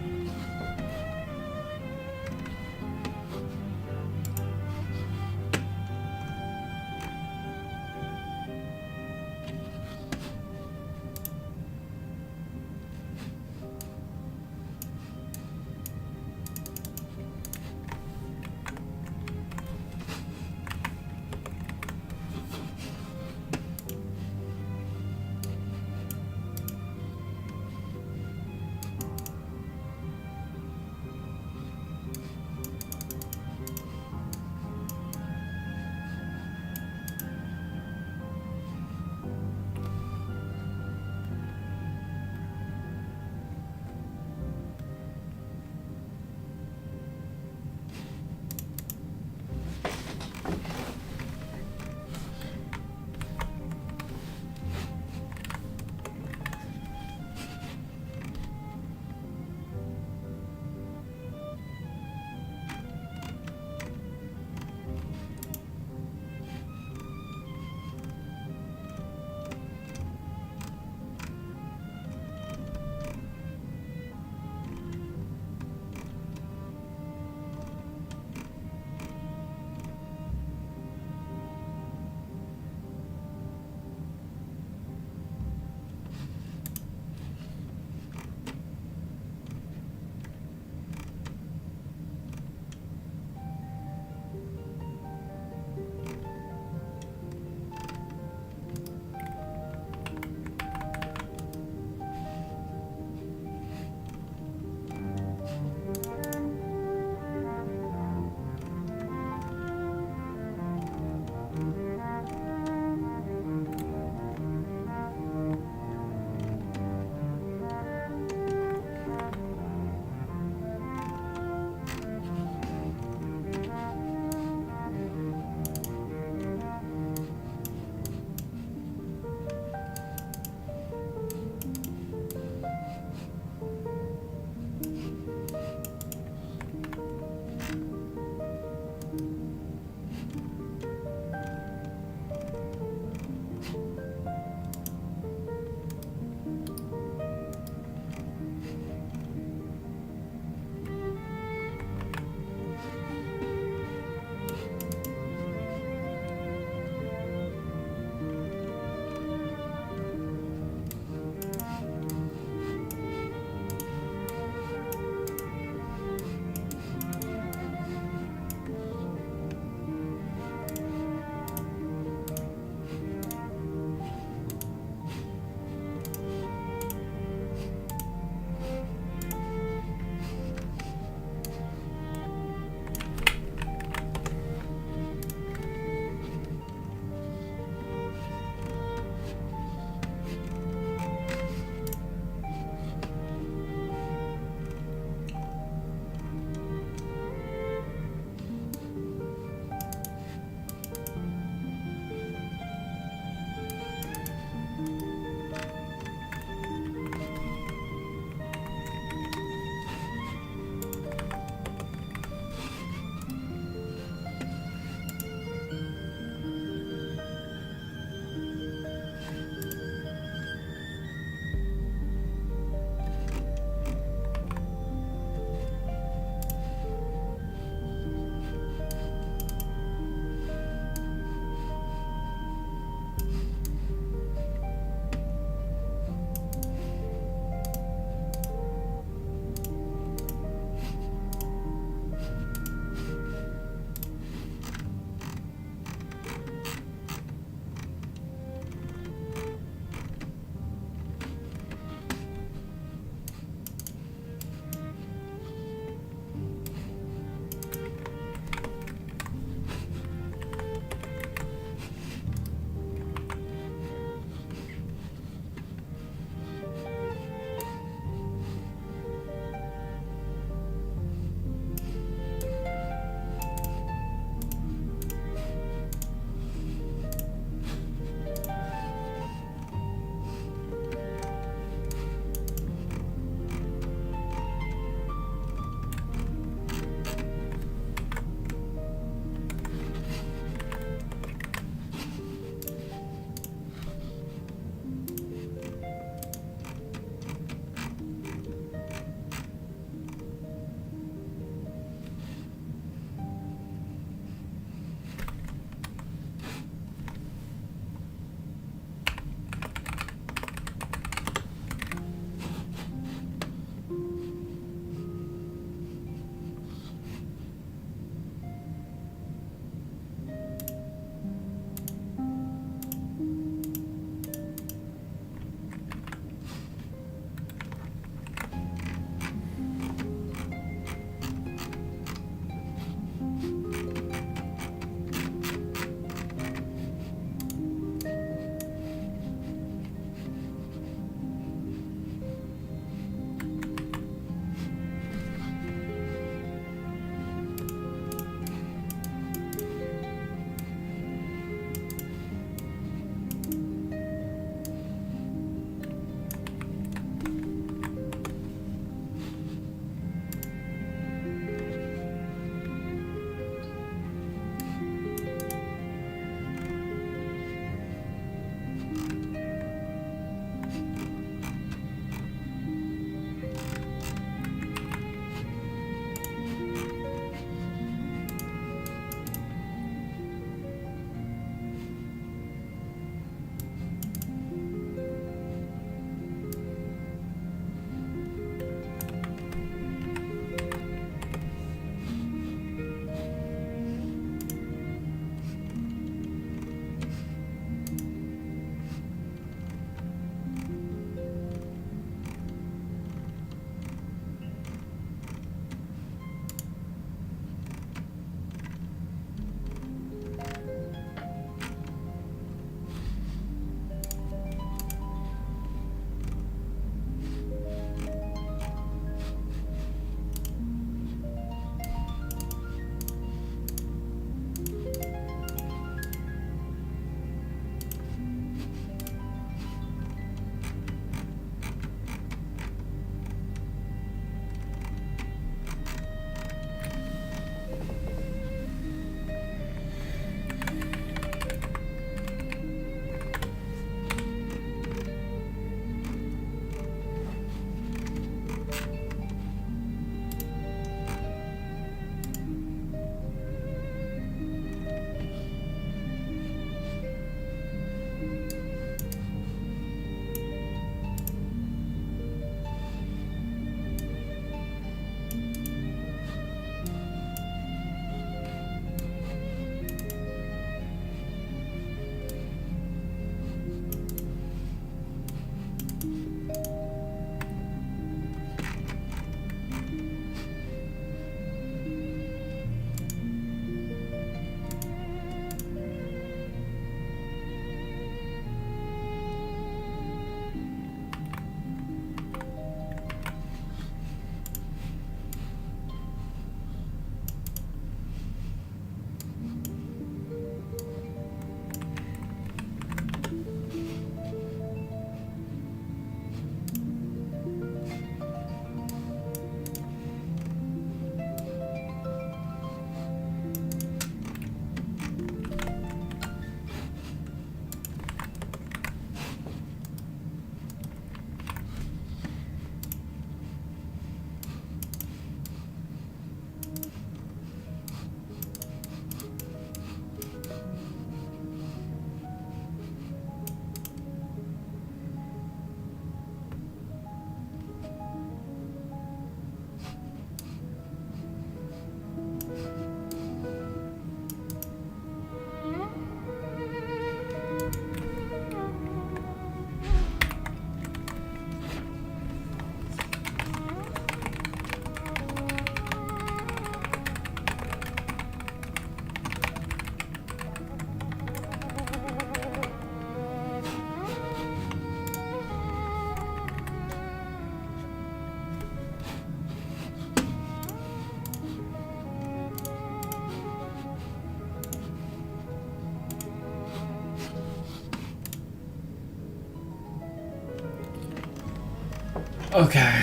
Okay.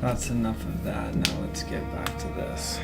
That's enough of that. Now let's get back to this.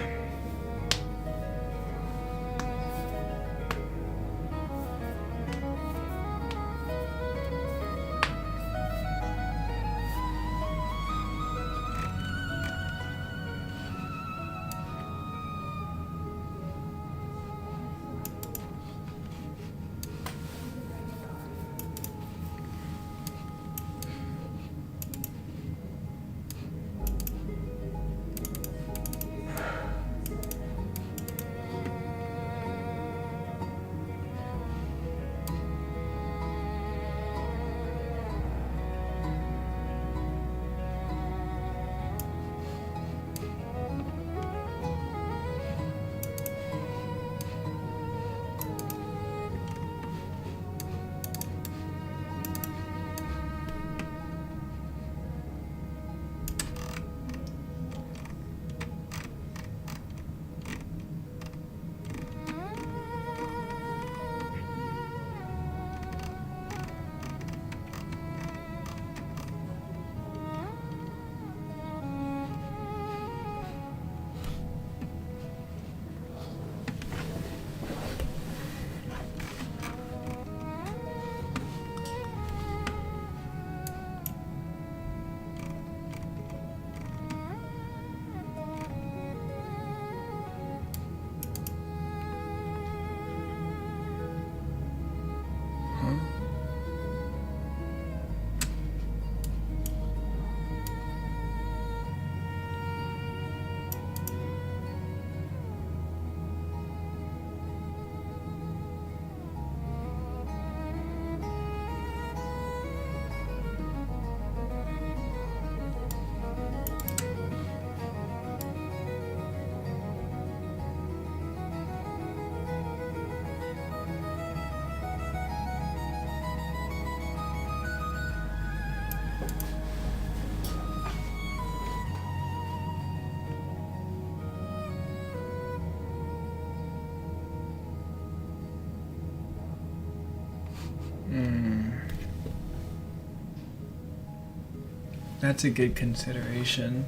That's a good consideration.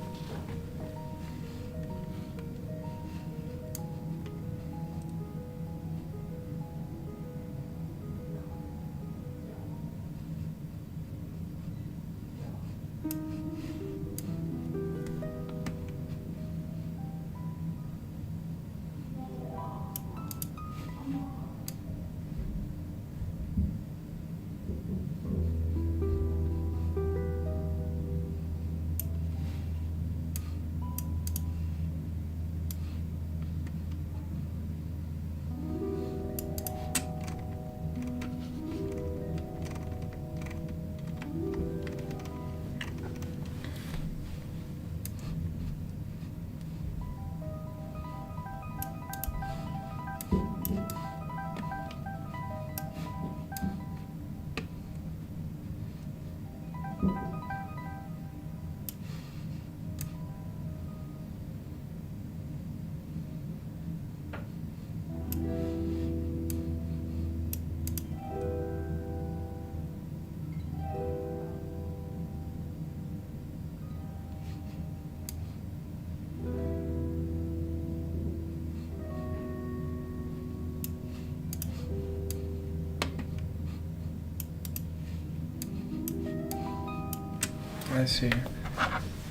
I see.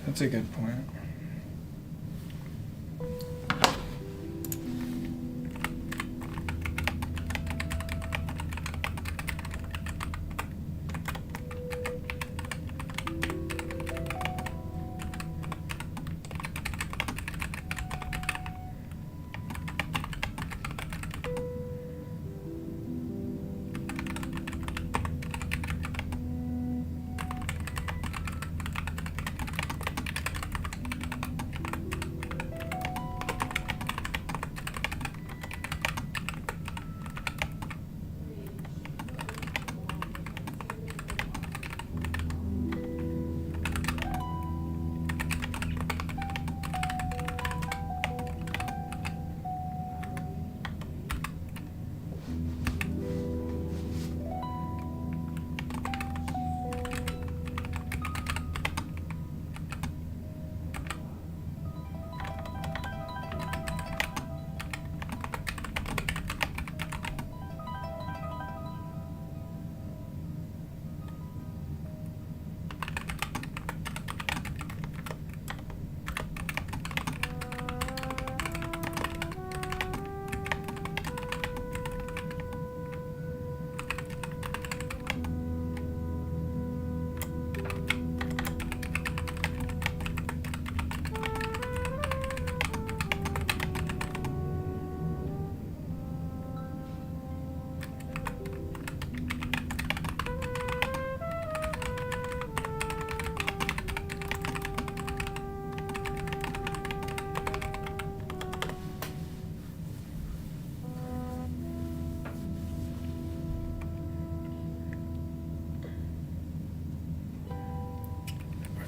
That's a good point.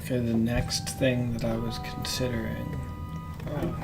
Okay, the next thing that I was considering. Oh.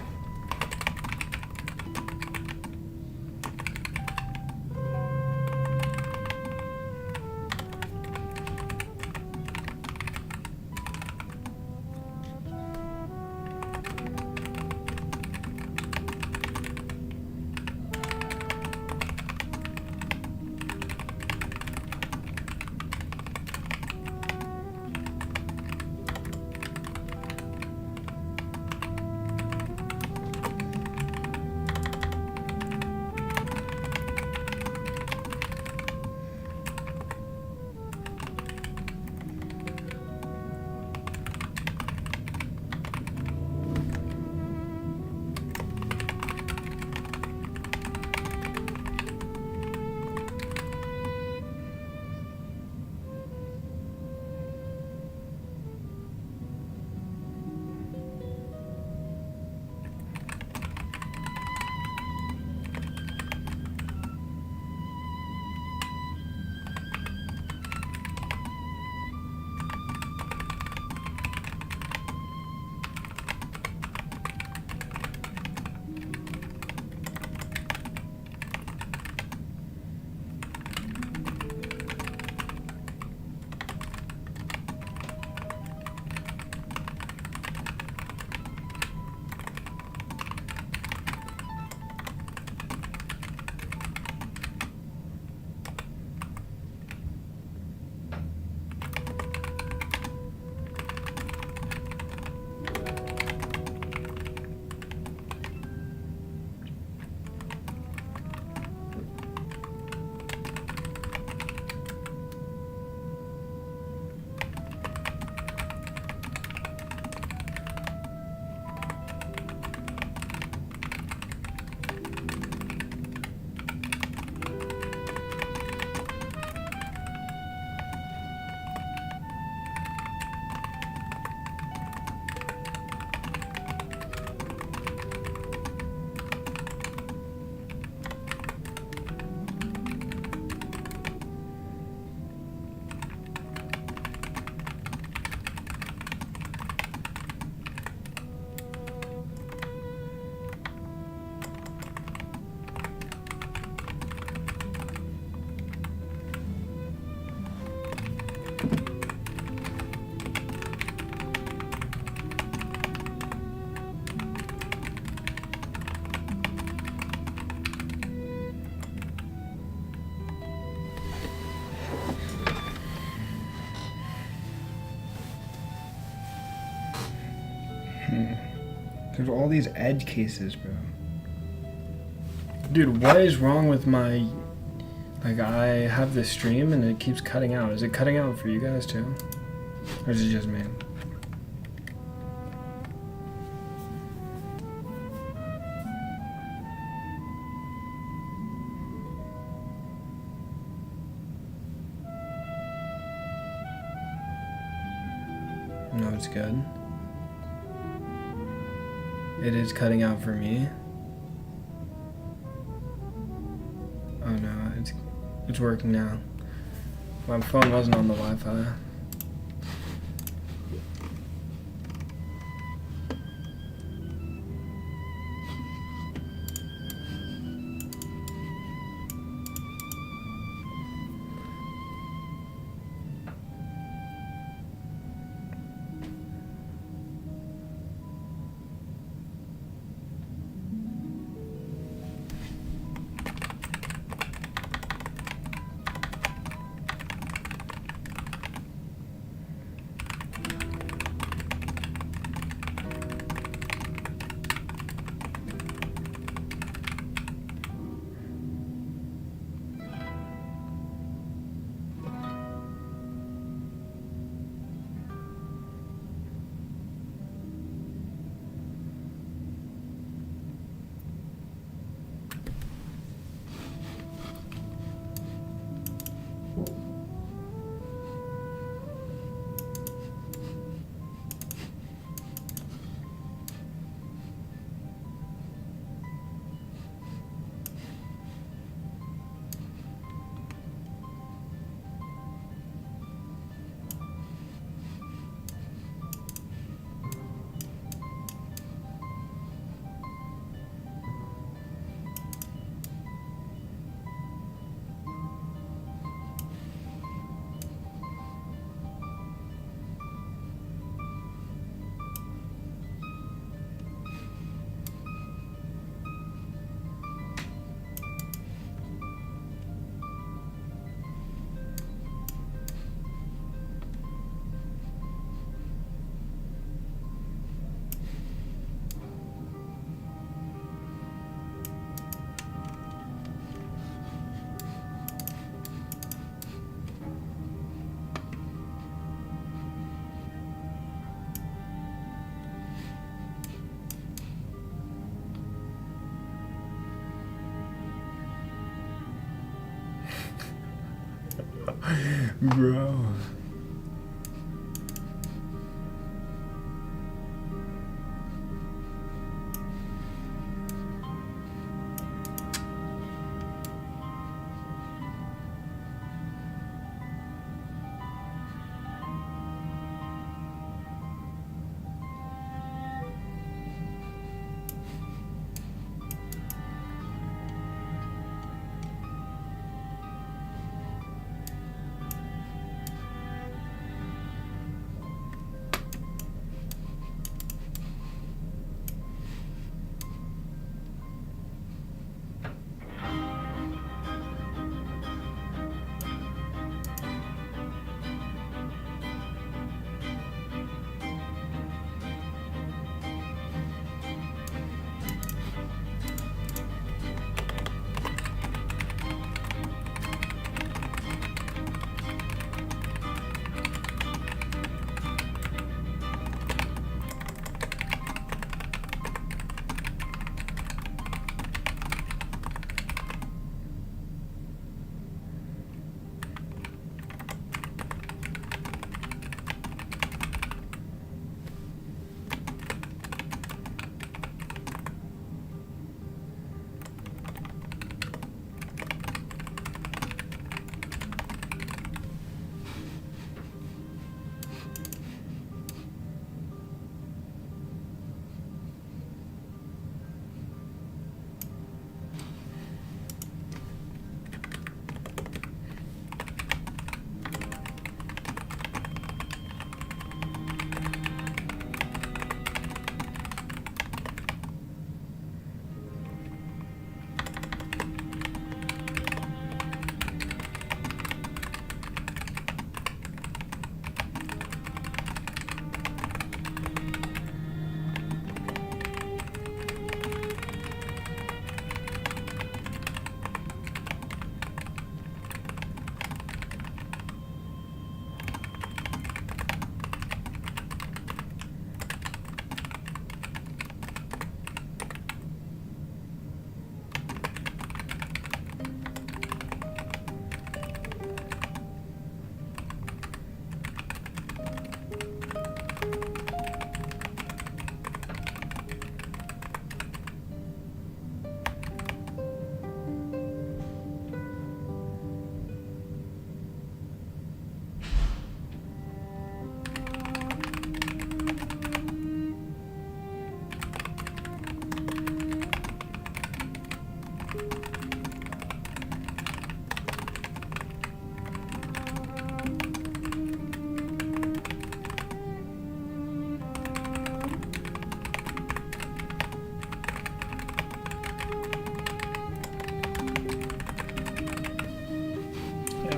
There's all these edge cases, bro. Dude, what is wrong with my... Like, I have this stream and it keeps cutting out. Is it cutting out for you guys too? Or is it just me? No, it's good. It is cutting out for me. Oh no, it's working now. My phone wasn't on the Wi-Fi. Bro.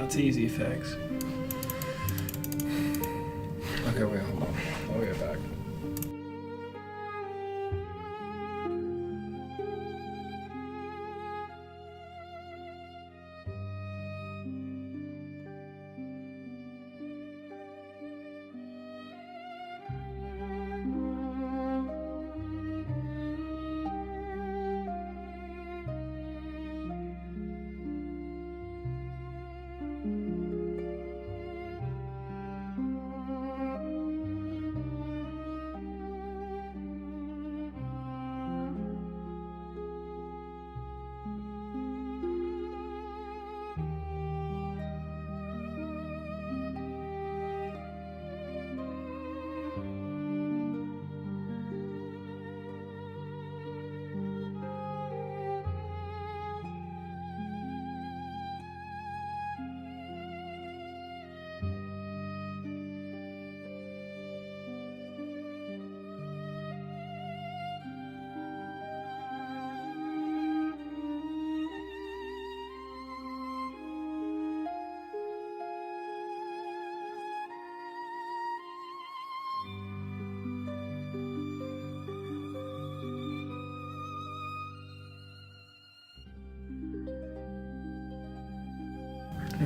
It's easy fix. Okay, wait, hold on. I'll get back.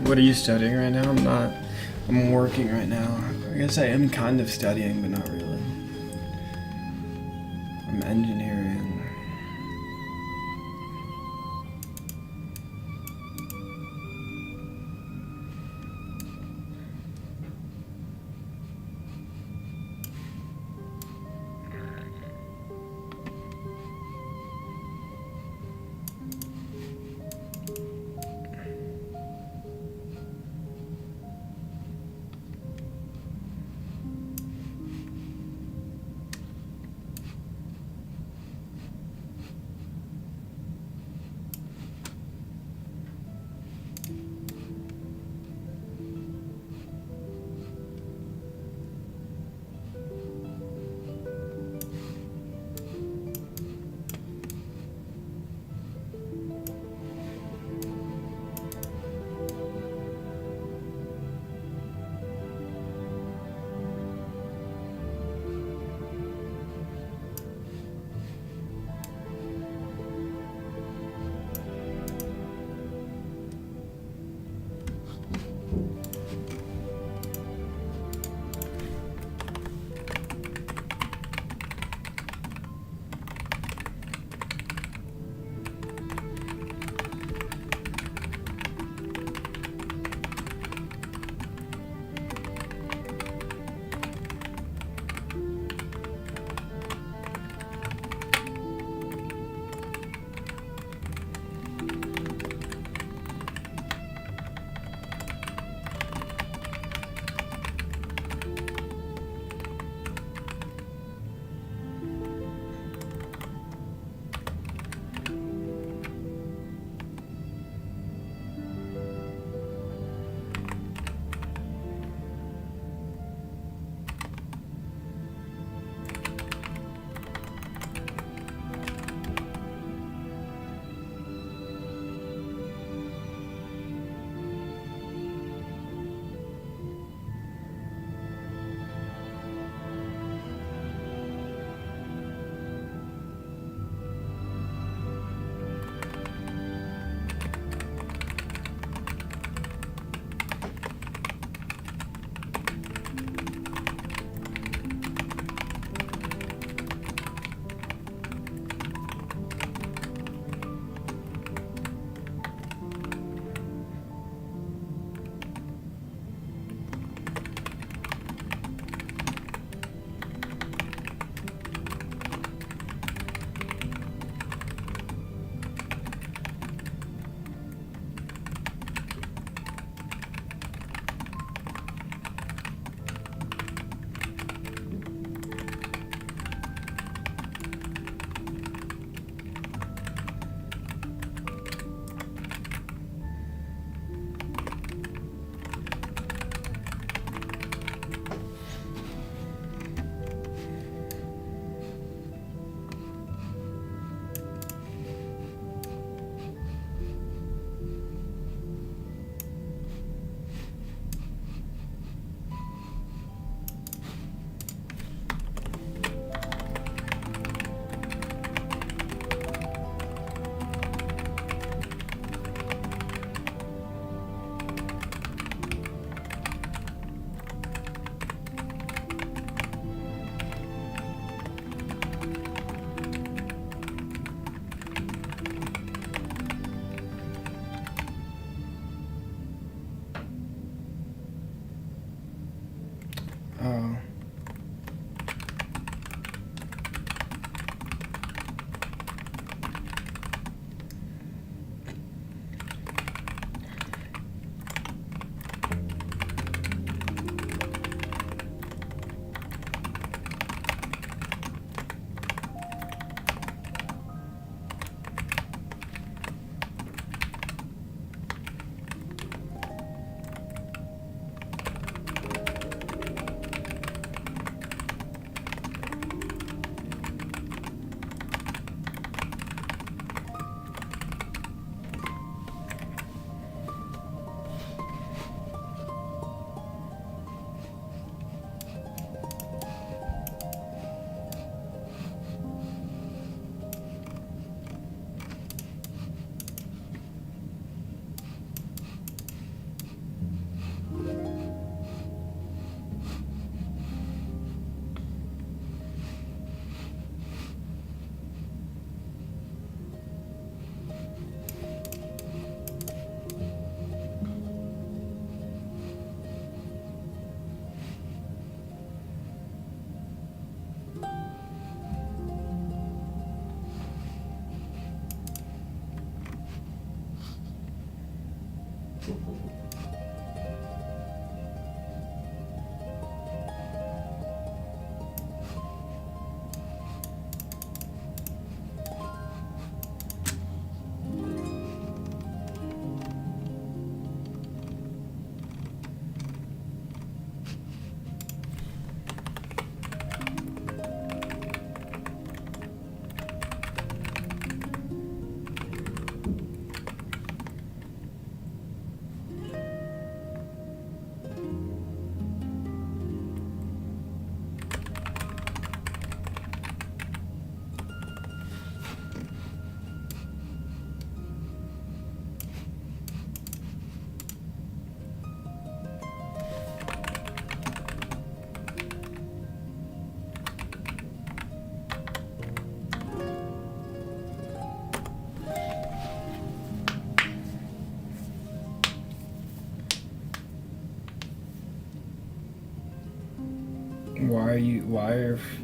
What are you studying right now? I'm working right now. I guess I am kind of studying, but not really. I'm engineering.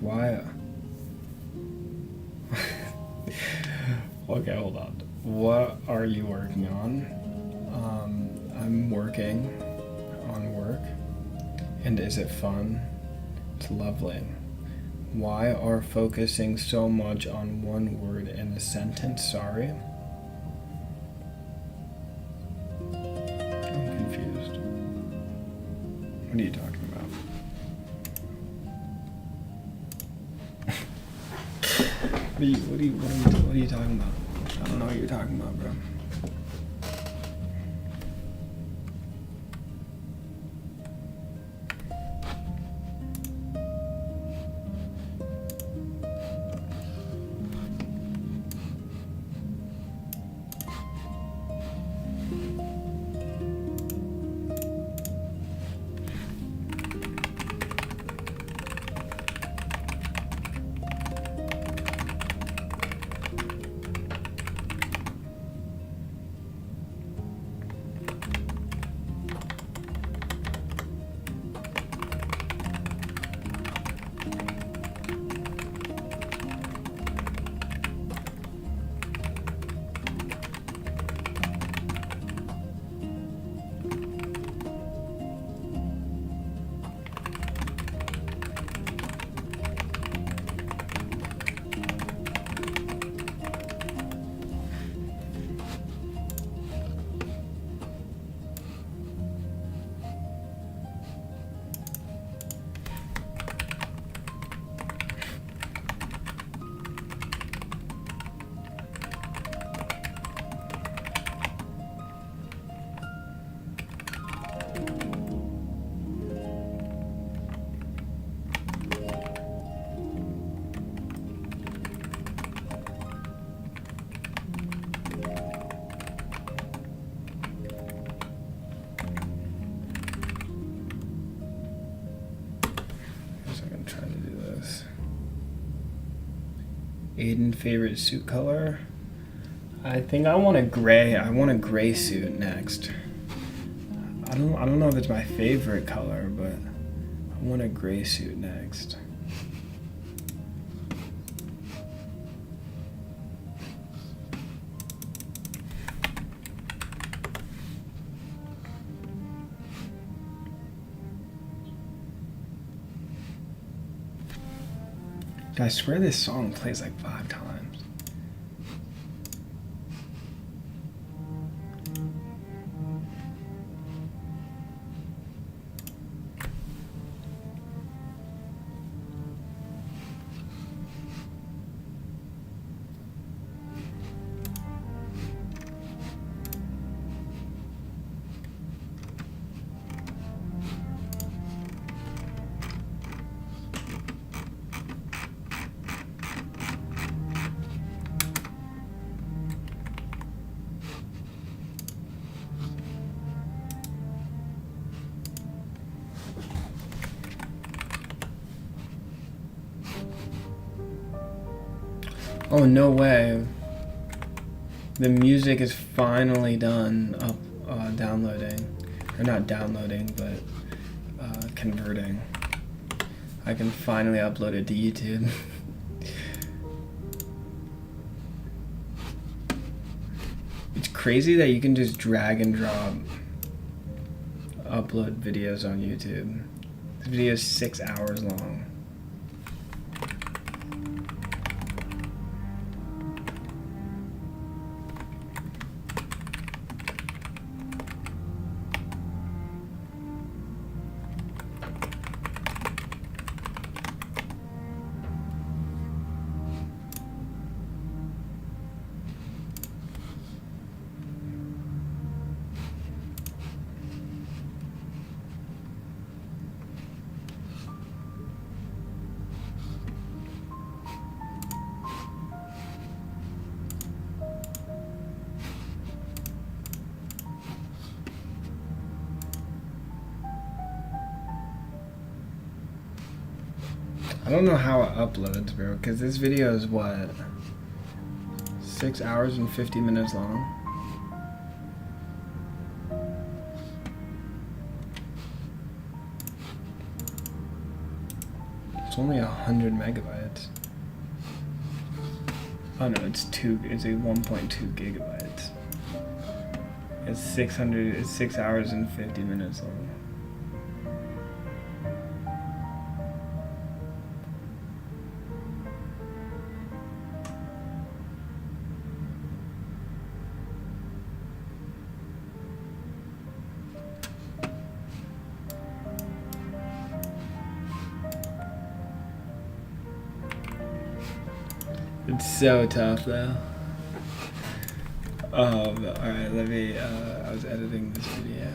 why? Okay, hold on. What are you working on? I'm working on work. And is it fun? It's lovely. Why are focusing so much on one word in a sentence? Sorry. I'm confused. What are you talking about? What are you talking about? I don't know what you're talking about, bro. Aidan favorite suit color? I think I want a gray. I want a gray suit next. I don't know if it's my favorite color, but I want a gray suit next. I swear this song plays like 5 times. Oh, no way. The music is finally done downloading. Or not downloading, but converting. I can finally upload it to YouTube. It's crazy that you can just drag and drop upload videos on YouTube. This video is 6 hours long. I don't know how it uploads, bro, because this video is what? 6 hours and 50 minutes long? It's only 100 megabytes. Oh no, it's a 1.2 gigabytes. It's 6 hours and 50 minutes long. It's so tough though. Alright, let me, I was editing this video.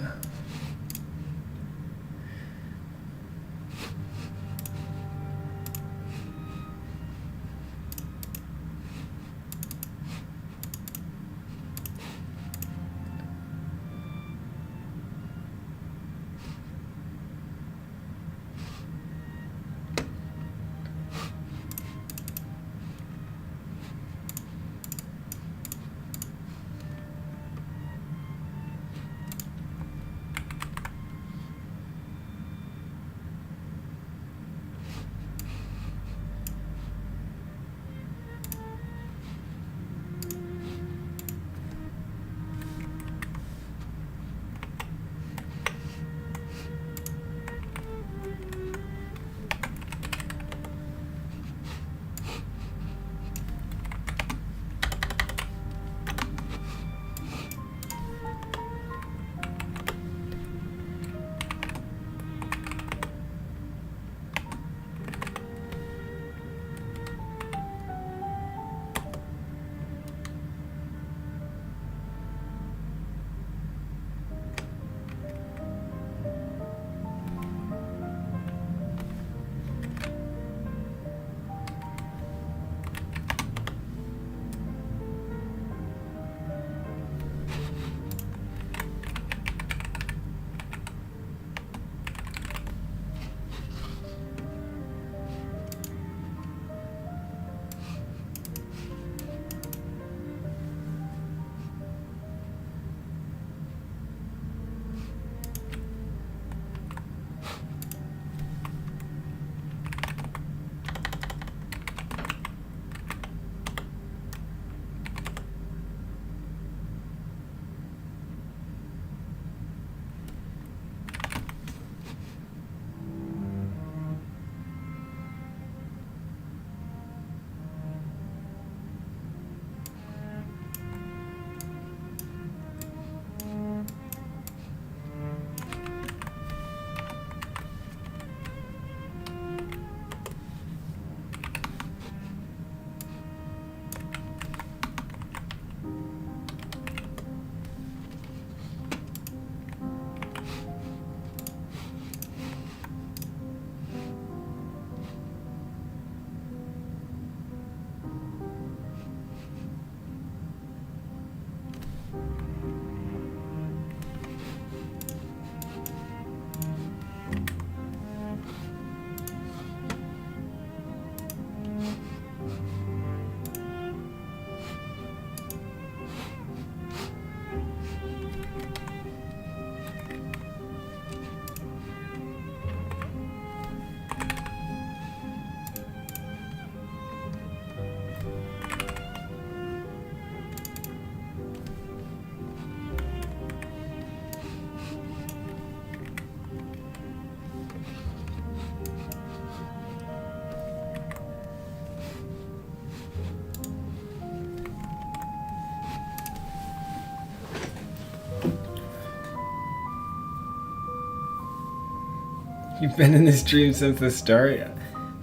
You've been in this dream since the start?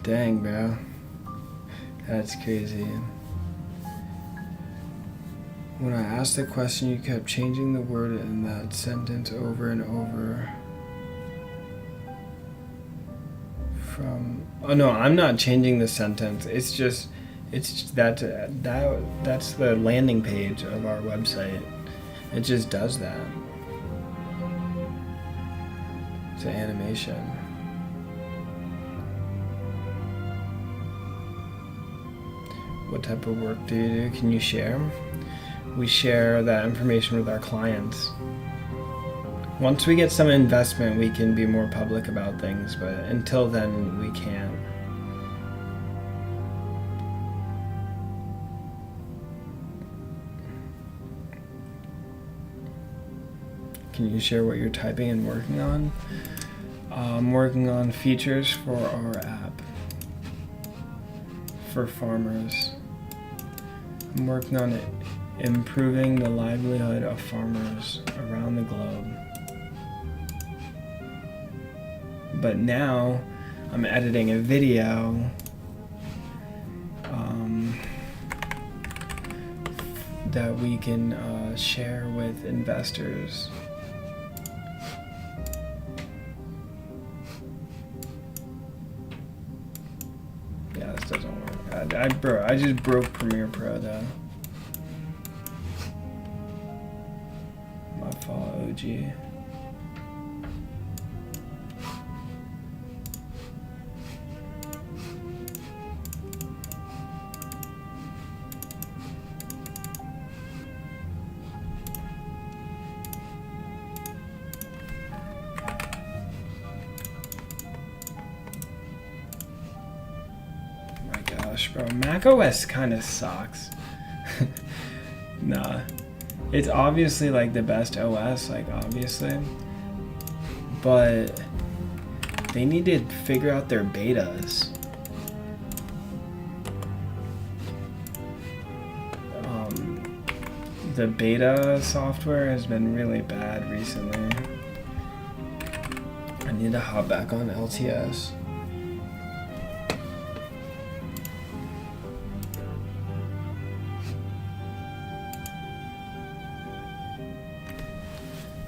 Dang, bro. That's crazy. When I asked the question, you kept changing the word in that sentence over and over. Oh no, I'm not changing the sentence. It's that's the landing page of our website. It just does that. It's an animation. What type of work do you do? Can you share? We share that information with our clients. Once we get some investment, we can be more public about things, but until then, we can't. Can you share what you're typing and working on? I'm working on features for our app for farmers. I'm working on it, improving the livelihood of farmers around the globe. But now I'm editing a video that we can share with investors. Yeah, this doesn't work. I just broke Premiere Pro though. My fault, OG. Bro, macOS kind of sucks. Nah, it's obviously like the best OS, like obviously, but they need to figure out their betas. The beta software has been really bad recently. I need to hop back on LTS.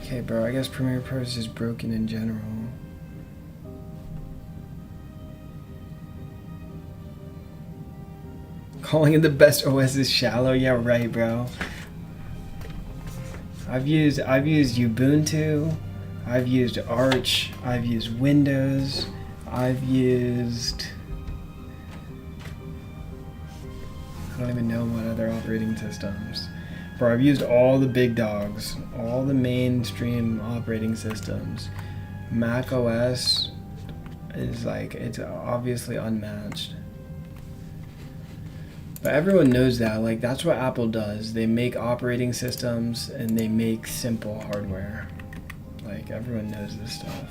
Okay, bro, I guess Premiere Pro is just broken in general. Calling it the best OS is shallow? Yeah, right, bro. I've used Ubuntu, I've used Arch, I've used Windows, I've used... I don't even know what other operating systems. Bro, I've used all the big dogs, all the mainstream operating systems. Mac OS is like, it's obviously unmatched. But everyone knows that, like, that's what Apple does. They make operating systems and they make simple hardware. Like, everyone knows this stuff.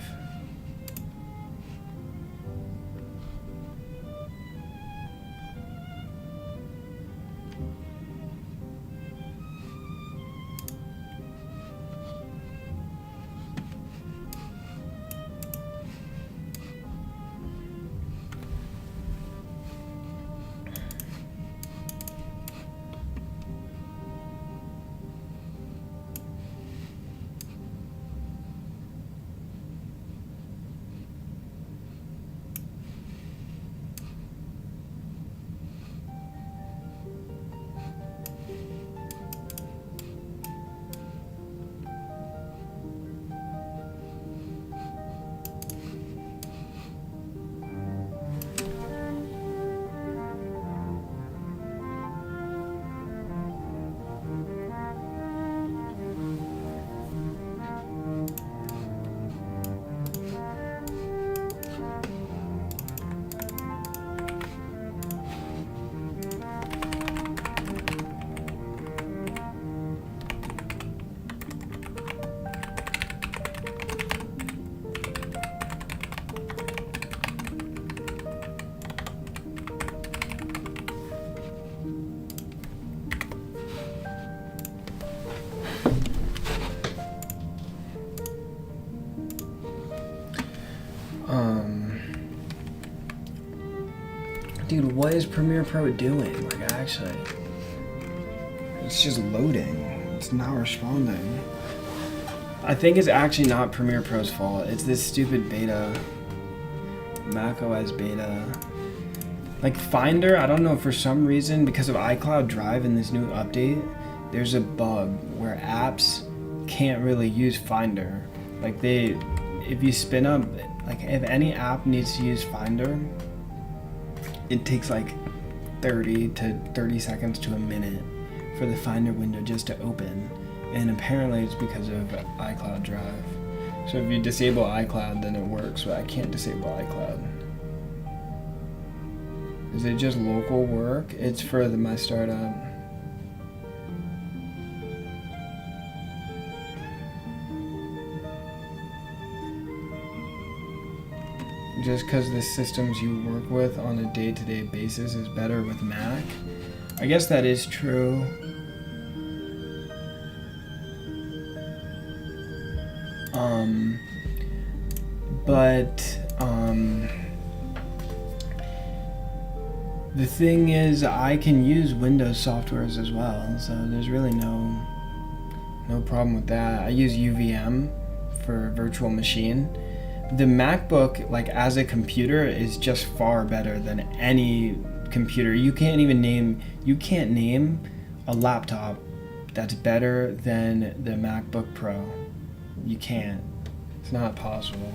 Dude, what is Premiere Pro doing? Like, actually, it's just loading. It's not responding. I think it's actually not Premiere Pro's fault. It's this stupid beta. macOS beta. Like Finder, I don't know, for some reason, because of iCloud Drive in this new update, there's a bug where apps can't really use Finder. Like if you spin up, like if any app needs to use Finder, it takes like 30 seconds to a minute for the Finder window just to open. And apparently it's because of iCloud Drive. So if you disable iCloud, then it works, but I can't disable iCloud. Is it just local work? It's for my startup. just because the systems you work with on a day-to-day basis is better with Mac. I guess that is true. The thing is, I can use Windows softwares as well, so there's really no problem with that. I use UVM for virtual machine. The MacBook, like as a computer, is just far better than any computer. You can't name a laptop that's better than the MacBook Pro. You can't. It's not possible.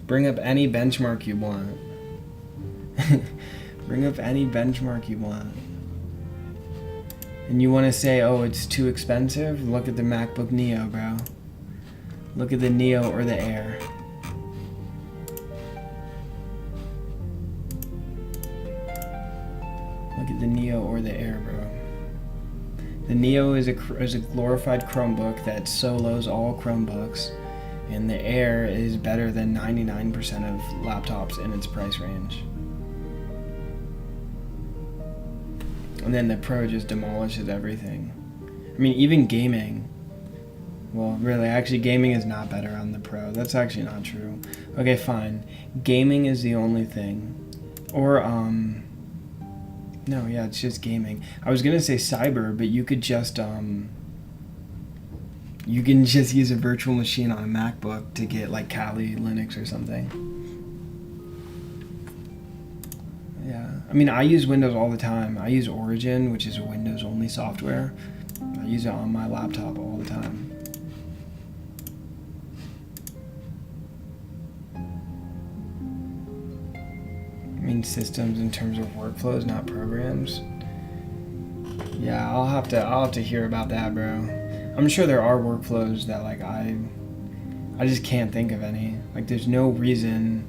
Bring up any benchmark you want. Bring up any benchmark you want. And you want to say, oh, it's too expensive? Look at the MacBook Neo, bro. Look at the Neo or the Air. Look at the Neo or the Air, bro. The Neo is a glorified Chromebook that solos all Chromebooks, and the Air is better than 99% of laptops in its price range. And then the Pro just demolishes everything. I mean, even gaming. Well, really, actually, gaming is not better on the Pro. That's actually not true. Okay, fine. Gaming is the only thing. Or, no, yeah, it's just gaming. I was gonna say cyber, but you could just, you can just use a virtual machine on a MacBook to get, like, Kali Linux or something. Yeah, I mean, I use Windows all the time. I use Origin, which is a Windows-only software. I use it on my laptop all the time. I mean, systems in terms of workflows, not programs. Yeah, I'll have to hear about that, bro. I'm sure there are workflows that like I just can't think of any. Like, there's no reason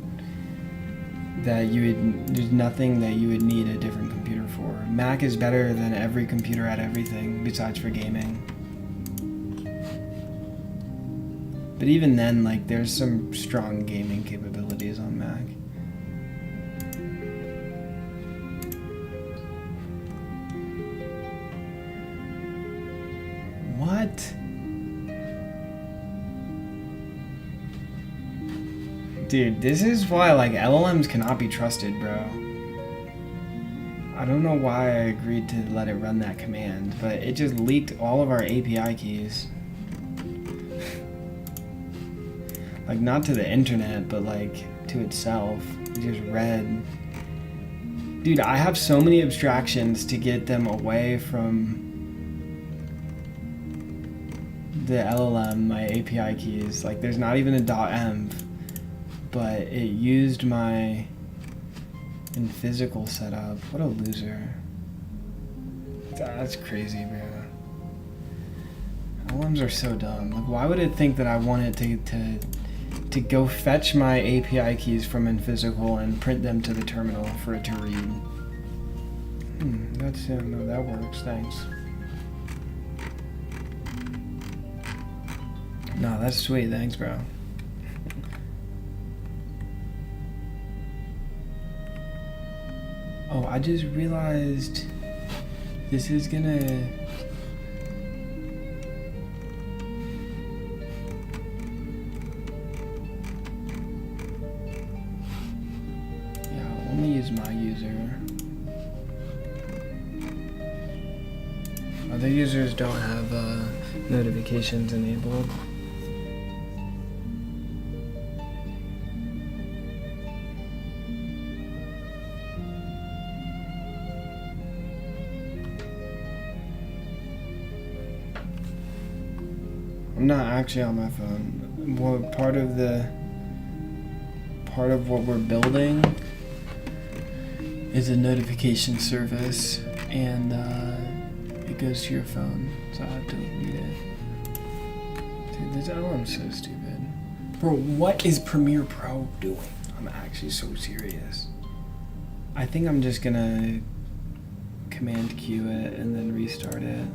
that there's nothing that you would need a different computer for. Mac is better than every computer at everything besides for gaming. But even then, like, there's some strong gaming capabilities on Mac. What? Dude, this is why, like, LLMs cannot be trusted, bro. I don't know why I agreed to let it run that command, but it just leaked all of our API keys. Like, not to the internet, but, like, to itself. It just read. Dude, I have so many abstractions to get them away from the LLM, my API keys. Like, there's not even a .env, but it used my in physical setup. What a loser. That's crazy, bro. LLMs are so dumb. Like, why would it think that I want it to go fetch my API keys from in physical and print them to the terminal for it to read? That's no, that works. Thanks. No, that's sweet. Thanks, bro. Oh, I just realized this is gonna... Yeah, let me use my user. Other users don't have notifications enabled. I'm not actually on my phone. Well, part of what we're building is a notification service, and it goes to your phone, so I have to read it. Dude, this LM's so stupid. Bro, what is Premiere Pro doing? I'm actually so serious. I think I'm just gonna Command Q it and then restart it.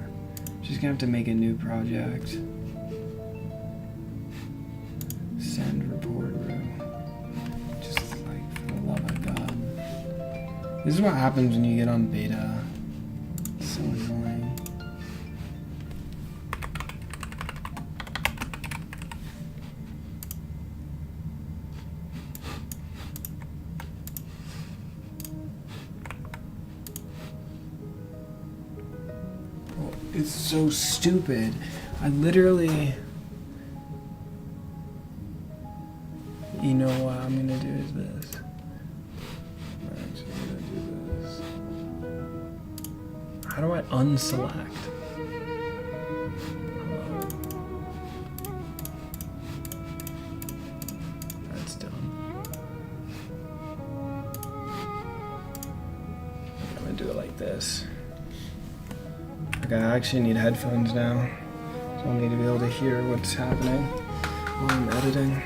Just gonna have to make a new project. Send report row. This is what happens when you get on beta. It's so annoying. Oh, it's so stupid. I literally... You know what I'm gonna do is this. I'm actually gonna do this. How do I unselect? Hello. That's dumb. Okay, I'm gonna do it like this. Okay, I actually need headphones now. So I'll need to be able to hear what's happening while I'm editing.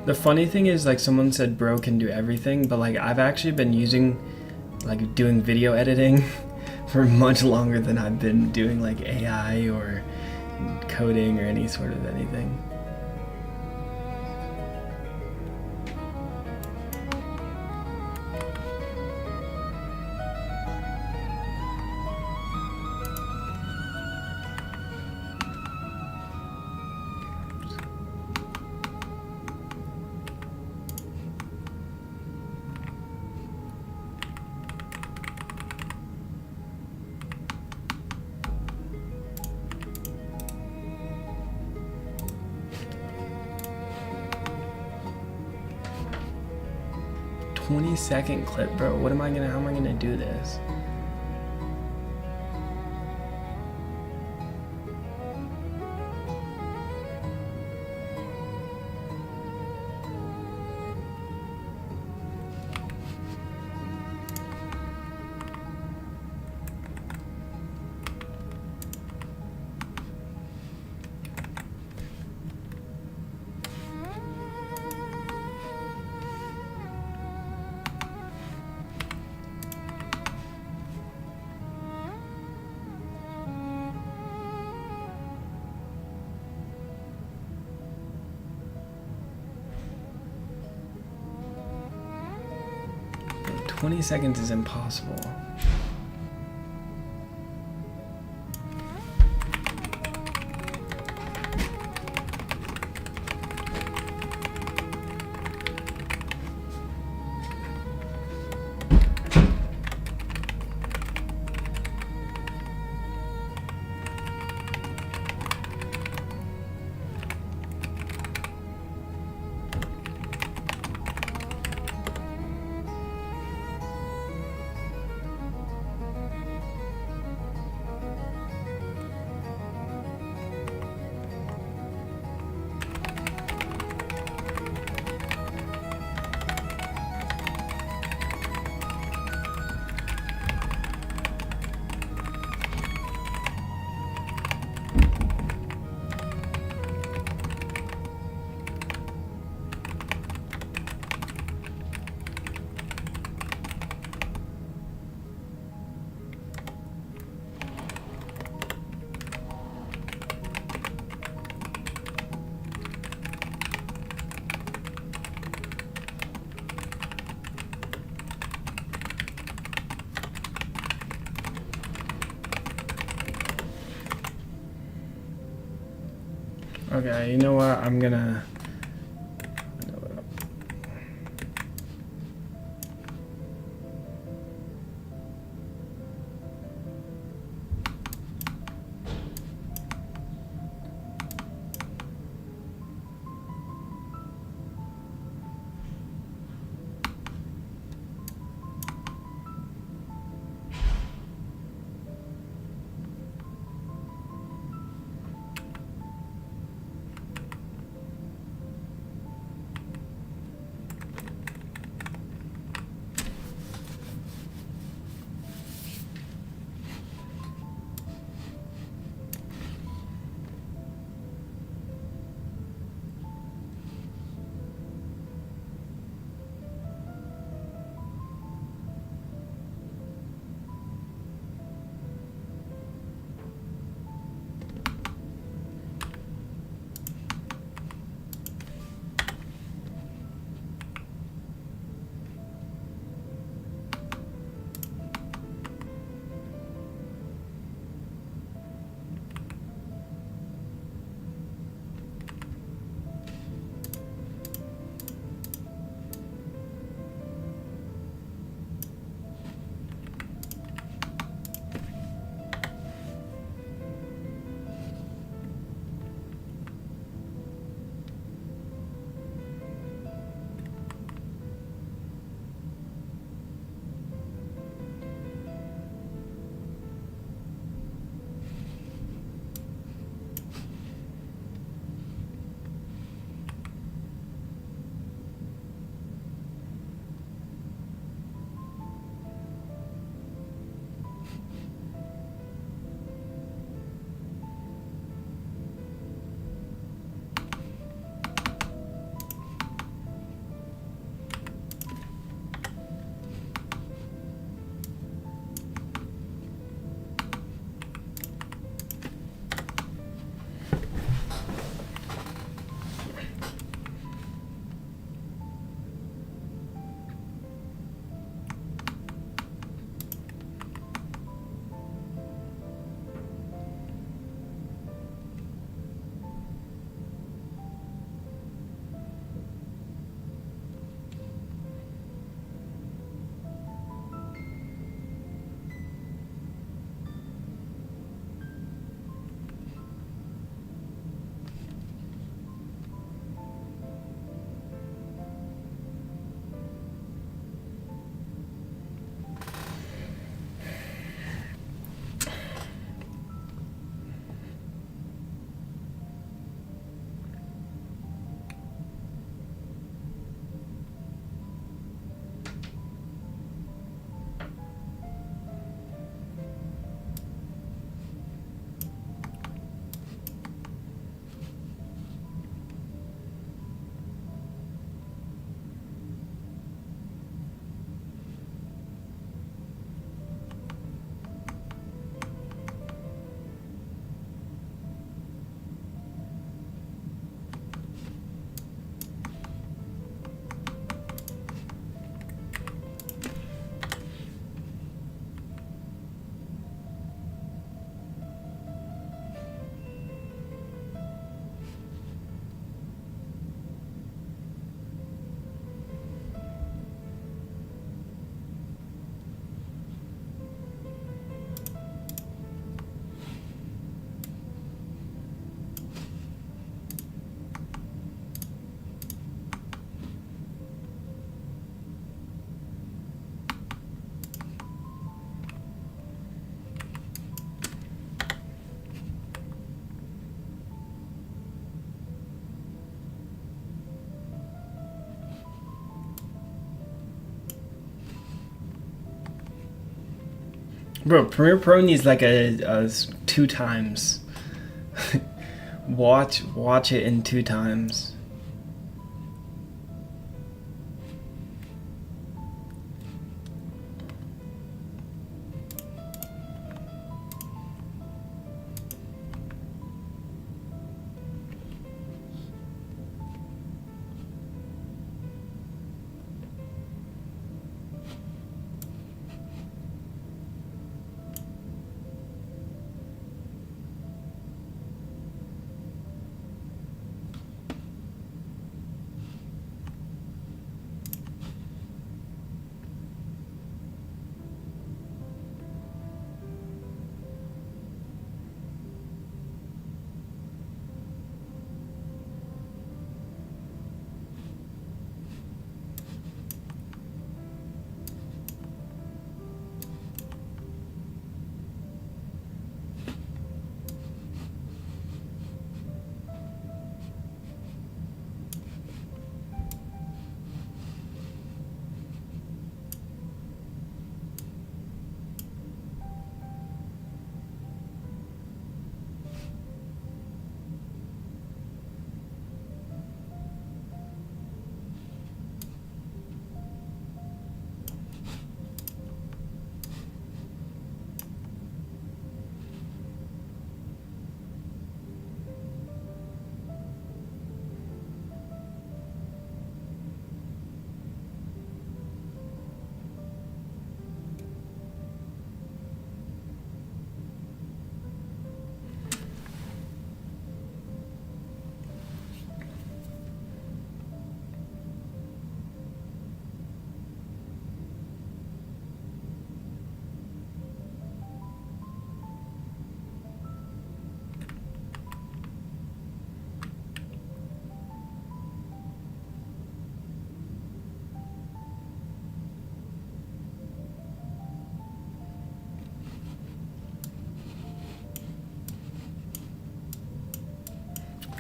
The funny thing is, like, someone said bro can do everything, but like I've actually been doing video editing for much longer than I've been doing like AI or coding or any sort of anything. "20-second clip, bro. How am I gonna do this?" Bro, 20 seconds is impossible. Okay, you know what? I'm gonna... Bro, Premiere Pro needs like a 2 times. watch it in 2 times.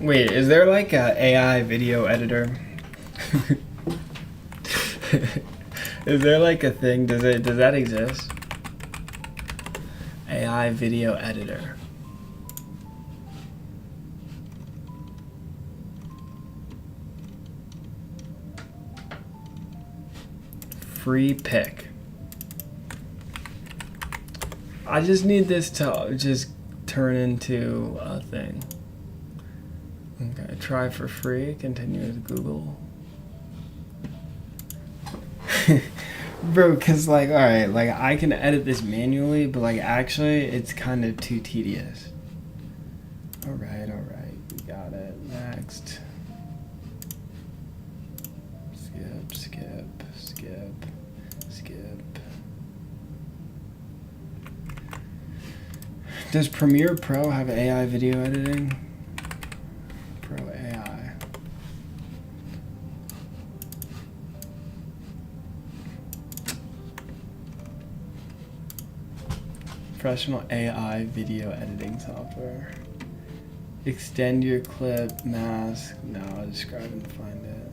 Wait, is there like a AI video editor? Is there like a thing? Does that exist? AI video editor. Free pick. I just need this to just turn into a thing. Okay, try for free, continue with Google. Bro, cause like, alright, like I can edit this manually, but like actually it's kind of too tedious. Alright, we got it. Next. Skip. Does Premiere Pro have AI video editing? Pro AI. Professional AI video editing software. Extend your clip, mask. No, I'll describe and find it.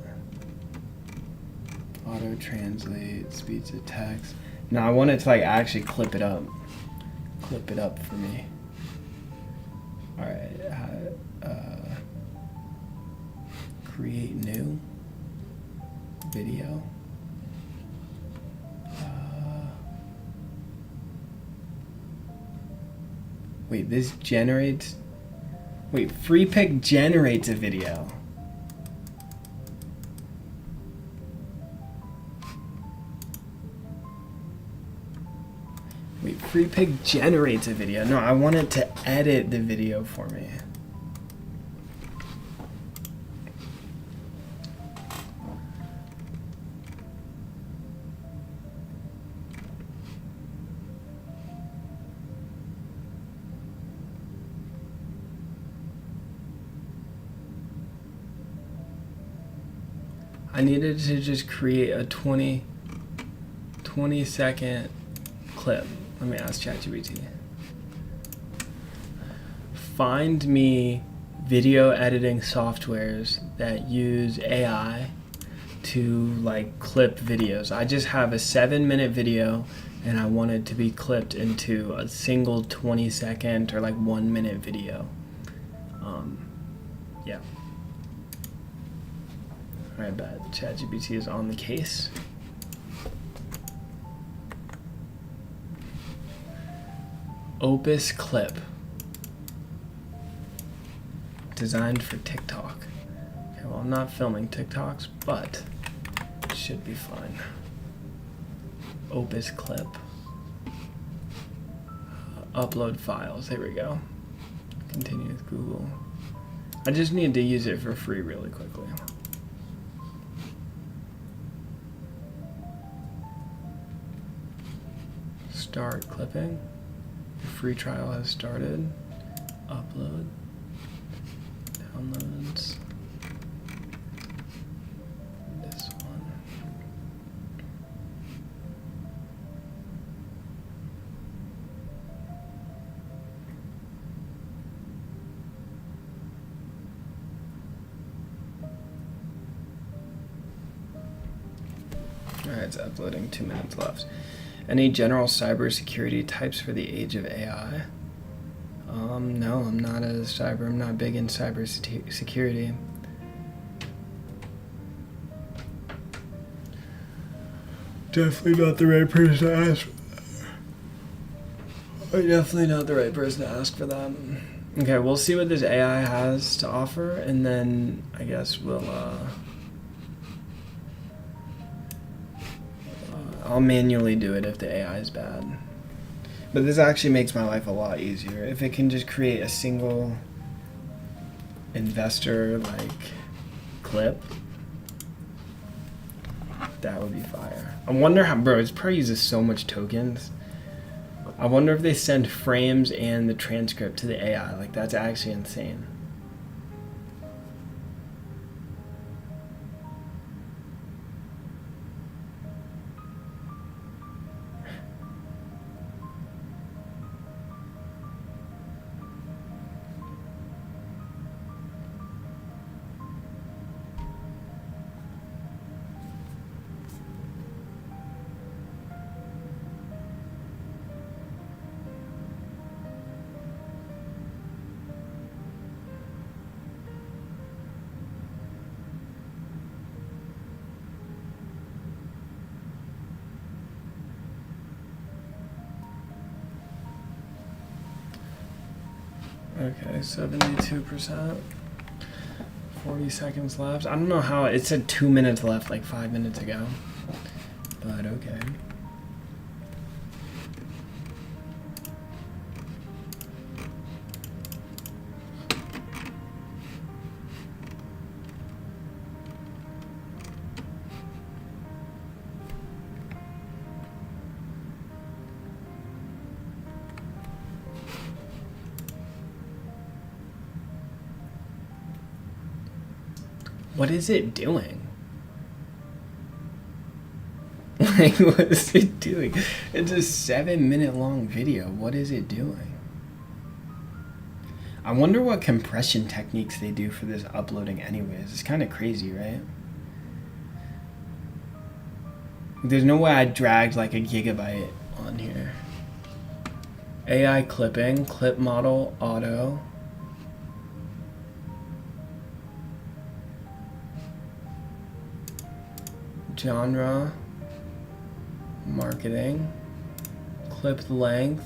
Auto translate, speech to text. No, I want it to like actually clip it up. Clip it up for me. Alright. Create new video. Wait, this generates. Wait, free pick generates a video. Wait, free pick generates a video. No, I want it to edit the video for me. I needed to just create a 20 second clip. Let me ask ChatGPT. Find me video editing softwares that use AI to like clip videos. I just have a 7-minute video and I want it to be clipped into a single 20-second or like 1 minute video. Yeah. I bet ChatGPT is on the case. Opus clip. Designed for TikTok. Okay, well, I'm not filming TikToks, but it should be fine. Opus clip. Upload files. There we go. Continue with Google. I just need to use it for free really quickly. Start clipping. Your free trial has started. Upload. Downloads. This one. Alright, it's uploading, 2 minutes left. Any general cybersecurity types for the age of AI? No, I'm not big in cybersecurity. Definitely not the right person to ask. Definitely not the right person to ask for that. Okay, we'll see what this AI has to offer, and then I guess I'll manually do it if the AI is bad. But this actually makes my life a lot easier. If it can just create a single investor clip, that would be fire. I wonder how, bro, it probably uses so much tokens. I wonder if they send frames and the transcript to the AI. That's actually insane. Okay, 72%. 40 seconds left. I don't know how it said 2 minutes left 5 minutes ago. But okay. What is it doing? What is it doing? It's a 7-minute long video. What is it doing? I wonder what compression techniques they do for this uploading anyways. It's kind of crazy, right? There's no way I dragged a gigabyte on here. AI clipping, clip model, auto. Genre, marketing, clip length,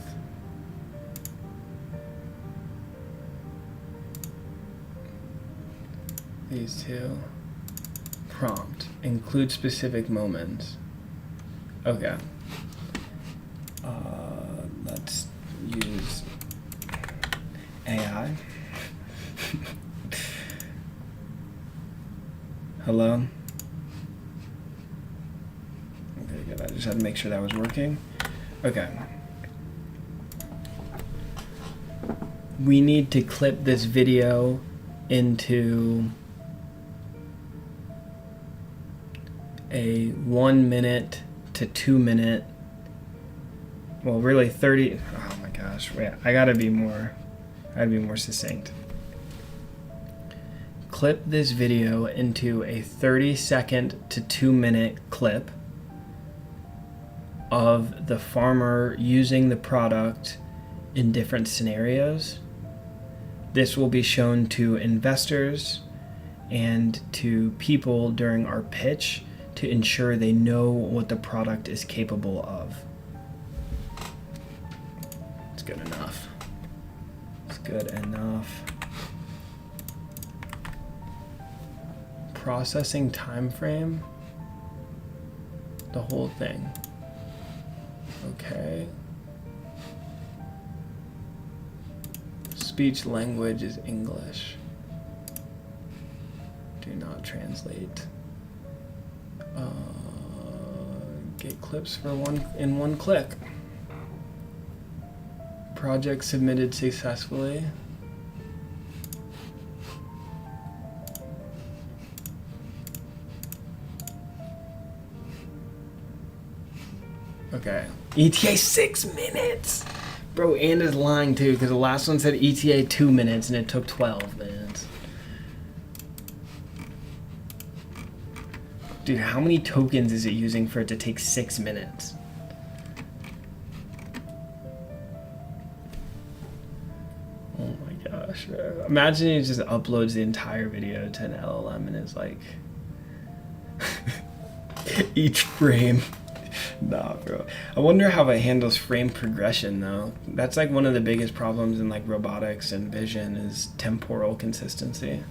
these two, prompt, include specific moments. Okay. Let's use AI. Hello? Okay, good. I just had to make sure that was working. Okay. We need to clip this video into a 1 minute to 2 minute, well, really 30. Oh my gosh, wait, I gotta be more succinct. Clip this video into a 30-second to 2-minute clip of the farmer using the product in different scenarios. This will be shown to investors and to people during our pitch to ensure they know what the product is capable of. It's good enough. It's good enough. Processing time frame. The whole thing. Okay. Speech language is English. Do not translate. Get clips for in one click. Project submitted successfully. Okay. ETA 6 minutes! Bro, and is lying too, because the last one said ETA 2 minutes and it took 12 minutes. Dude, how many tokens is it using for it to take 6 minutes? Oh my gosh. Imagine it just uploads the entire video to an LLM and it's like... each frame. Nah, bro. I wonder how it handles frame progression, though. That's like one of the biggest problems in like robotics and vision is temporal consistency.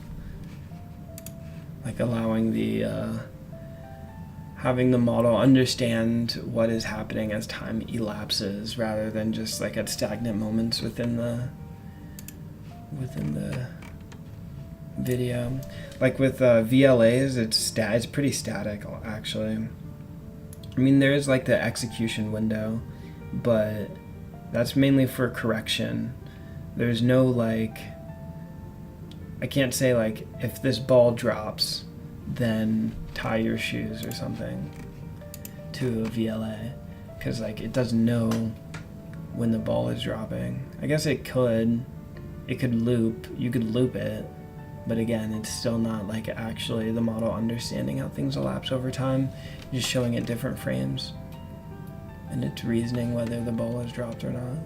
Like allowing the having the model understand what is happening as time elapses, rather than just like at stagnant moments within the video. Like with VLAs, it's pretty static actually. I mean, there is like the execution window, but that's mainly for correction. There's no like, I can't say like, if this ball drops, then tie your shoes or something to a VLA, because like it doesn't know when the ball is dropping. I guess it could loop, you could loop it, but again, it's still not like actually the model understanding how things elapse over time, just showing it different frames, and it's reasoning whether the ball is dropped or not.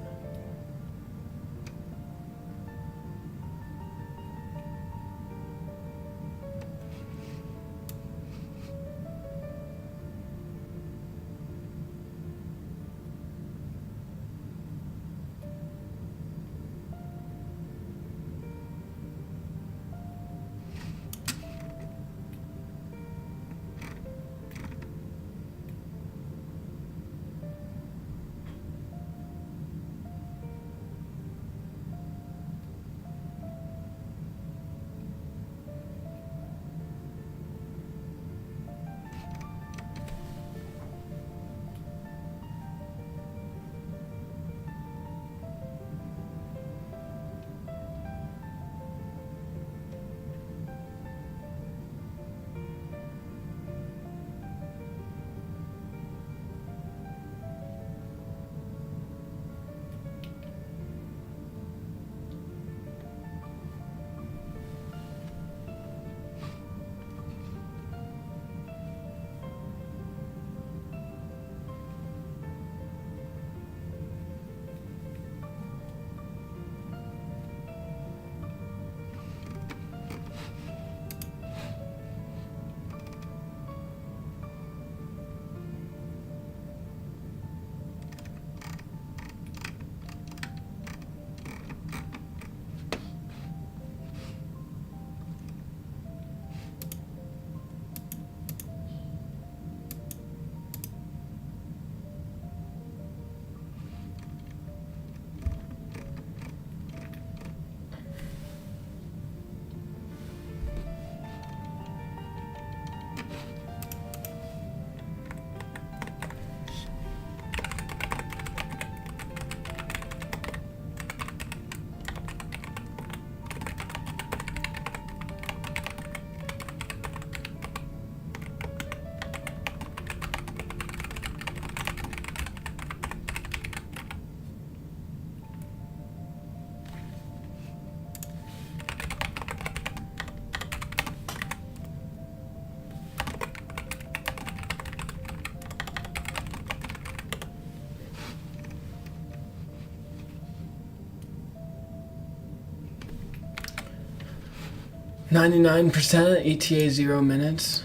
99% ETA 0 minutes.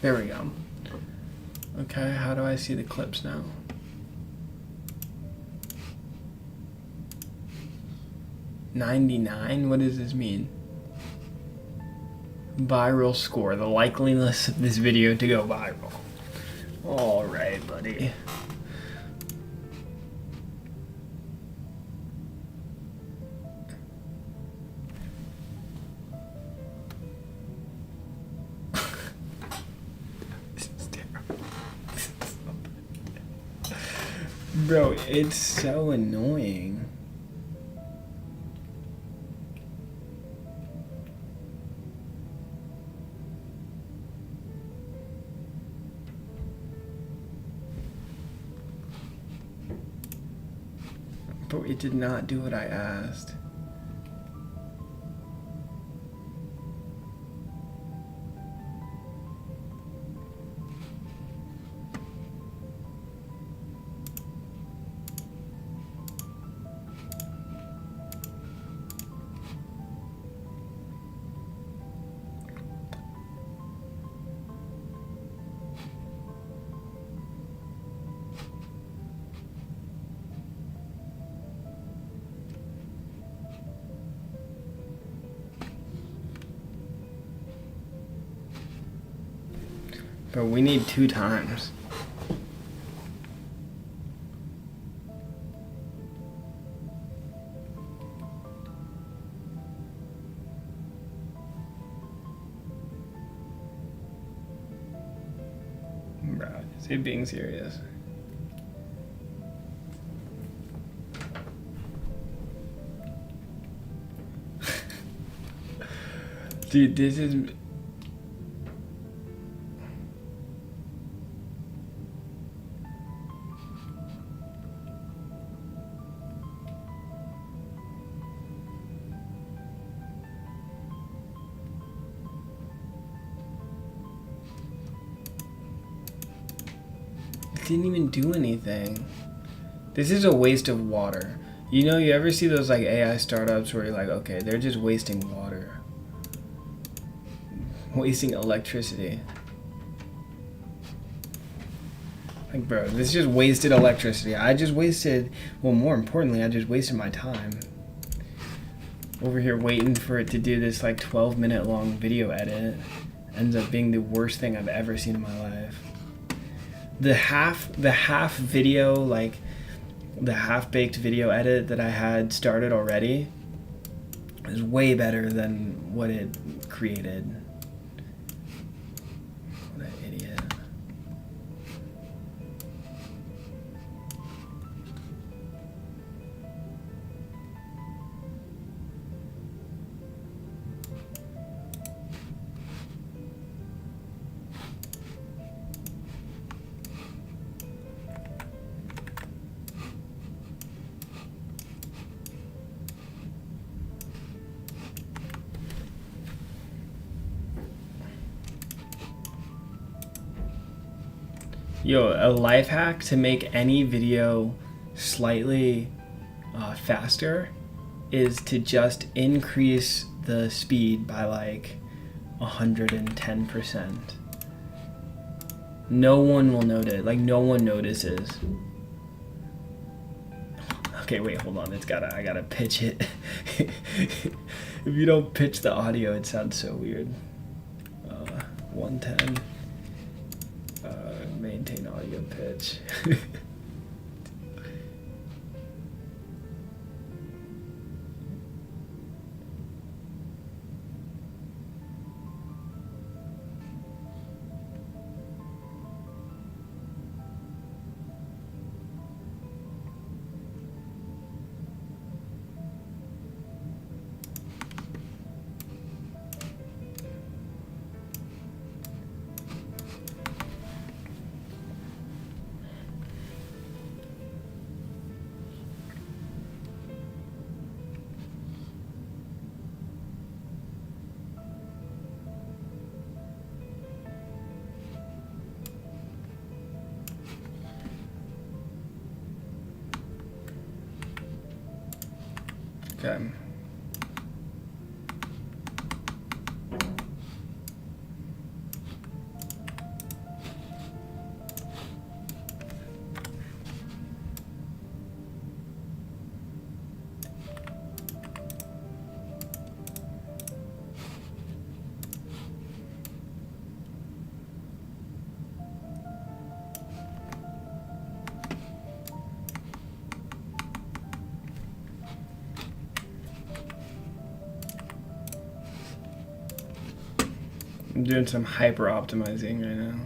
There we go. Okay, how do I see the clips now? $99? What does this mean? Viral score, the likeliness of this video to go viral. All right, buddy. Bro, it's so annoying. But it did not do what I asked. But we need 2 times. Bro, is he being serious? Dude, this is... Didn't even do anything. This is a waste of water. You know, you ever see those like AI startups where you're like, okay, they're just wasting water. Wasting electricity. Like, bro, this just wasted electricity. I just wasted, well, more importantly, I just wasted my time. Over here waiting for it to do this like 12-minute long video edit. Ends up being the worst thing I've ever seen in my life. The half video, like the half-baked video edit that I had started already is way better than what it created. What an idiot. Yo, a life hack to make any video slightly faster is to just increase the speed by like 110%. No one will notice, like no one notices. Okay, wait, hold on, I gotta pitch it. If you don't pitch the audio, it sounds so weird. 110. Maintain audio pitch. Okay. I'm doing some hyper optimizing right now.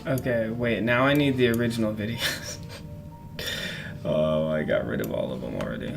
Okay, wait, now I need the original videos. Oh, I got rid of all of them already.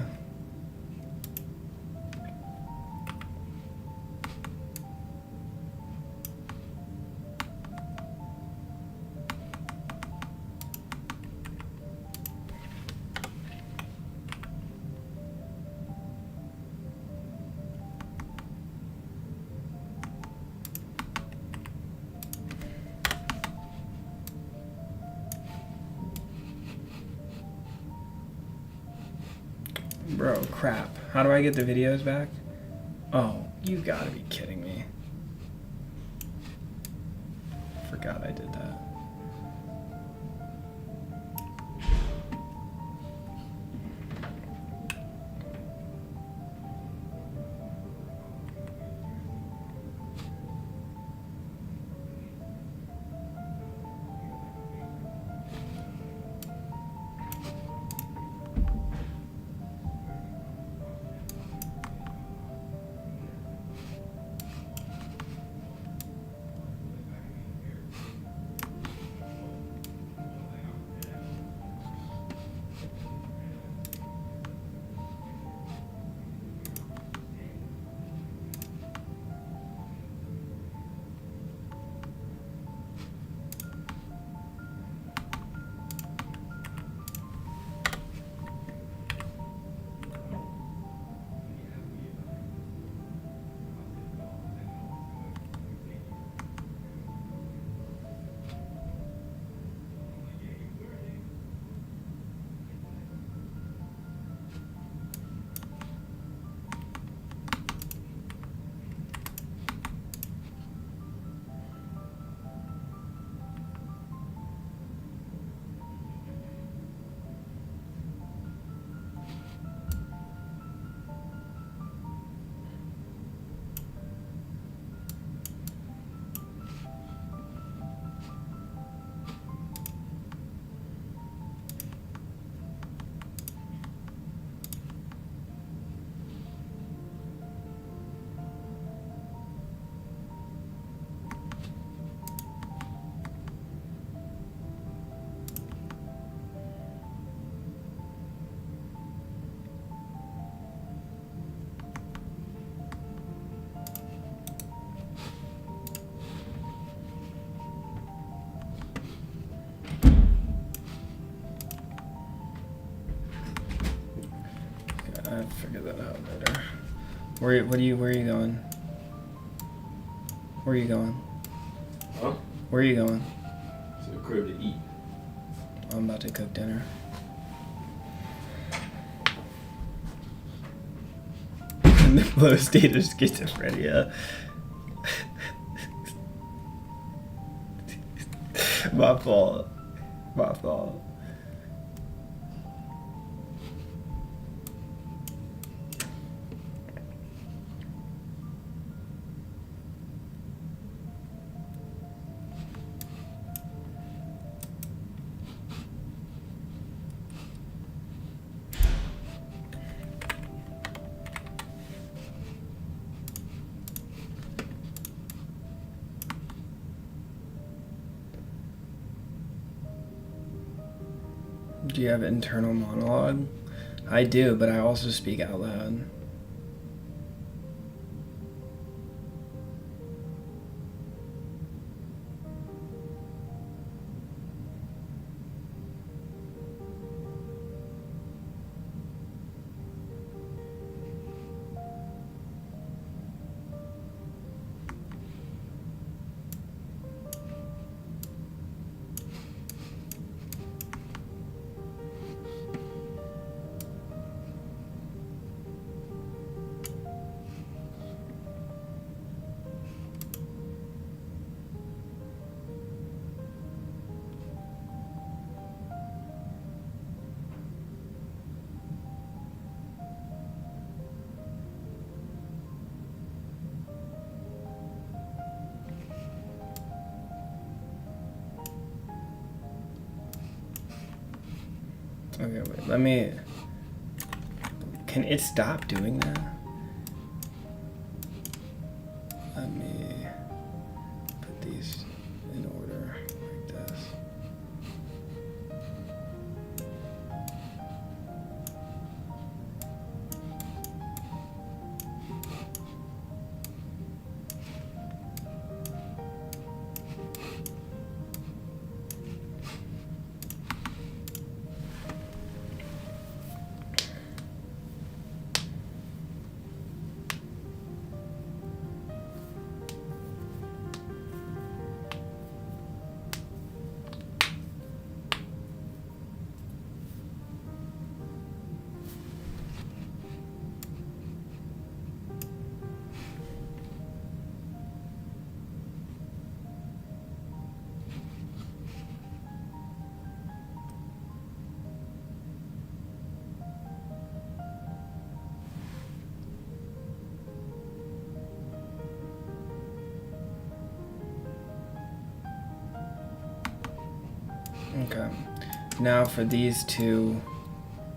Bro, crap. How do I get the videos back? Oh, you gotta be kidding me. Forgot I did that. I figured that out later. Where are you going? Where are you going? Huh? Where are you going? To the crib to eat. I'm about to cook dinner. In the low state of schizophrenia. My fault. My fault. Do you have internal monologue? I do, but I also speak out loud. Okay, wait, let me... Can it stop doing that? Let me put these in order like this. Okay, now for these two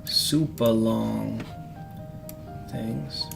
super long things.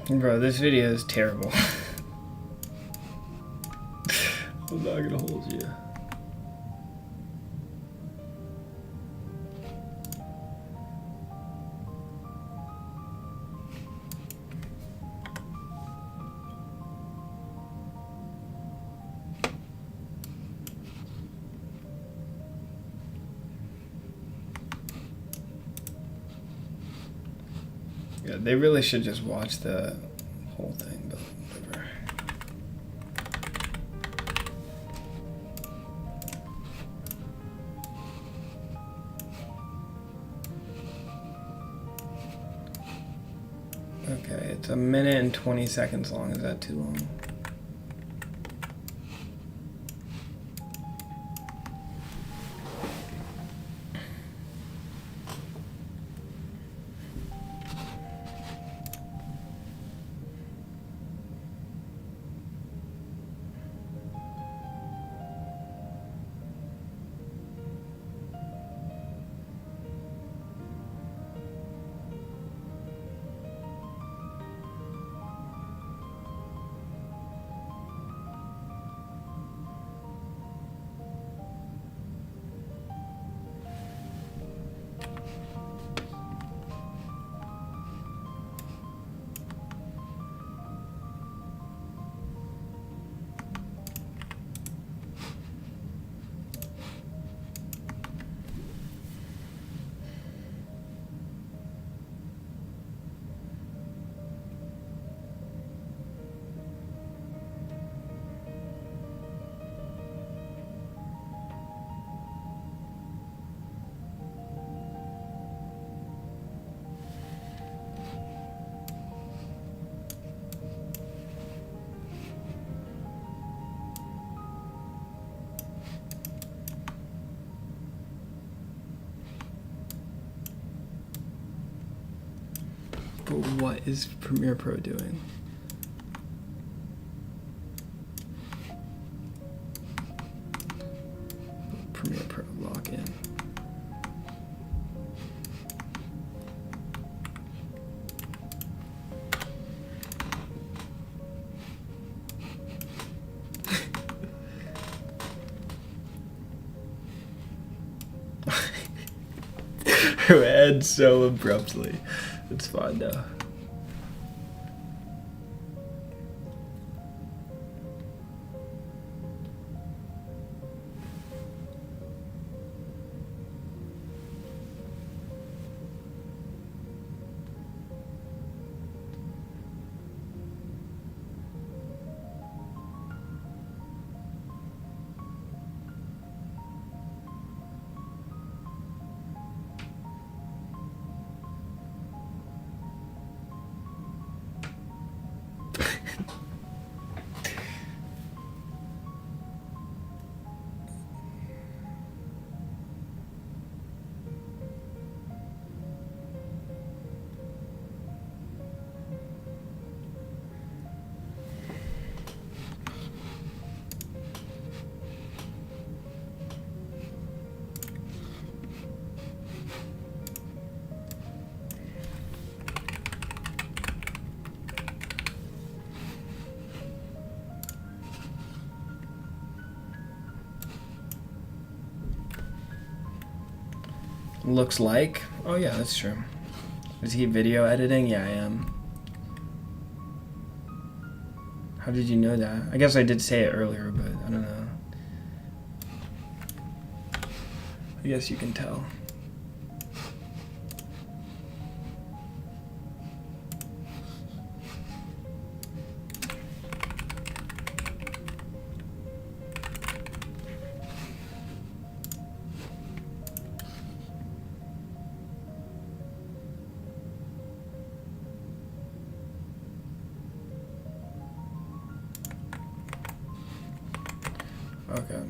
Bro, this video is terrible. I'm not gonna hold you. Yeah, they really should just watch the whole thing, but whatever. Okay, it's 1 minute and 20 seconds long. Is that too long? But what is Premiere Pro doing? Premiere Pro login. Her head so abruptly. It's fine though. Looks like. Oh yeah, that's true. Is he video editing? Yeah, I am. How did you know that? I guess I did say it earlier, but I don't know. I guess you can tell. Okay.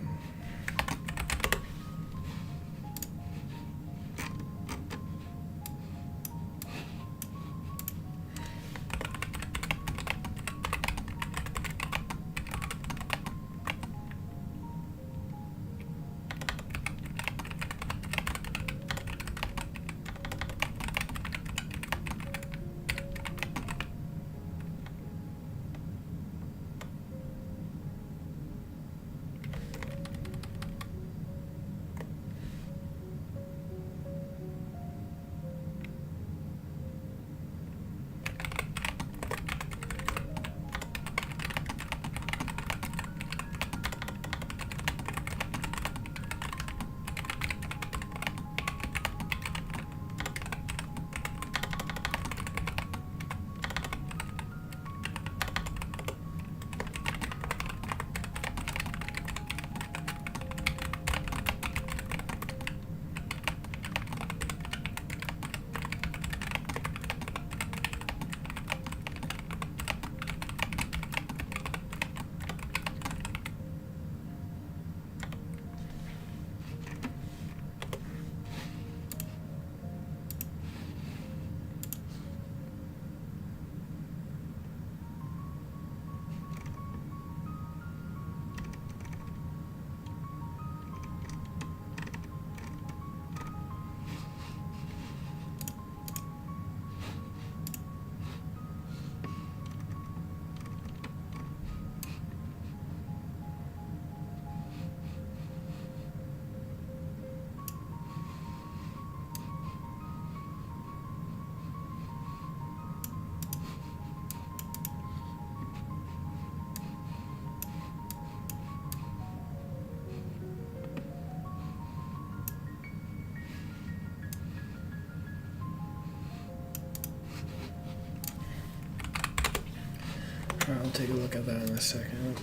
I'll take a look at that in a second.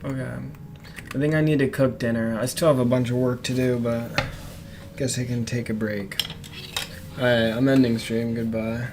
Okay. I think I need to cook dinner. I still have a bunch of work to do, but I guess I can take a break. Alright, I'm ending stream. Goodbye.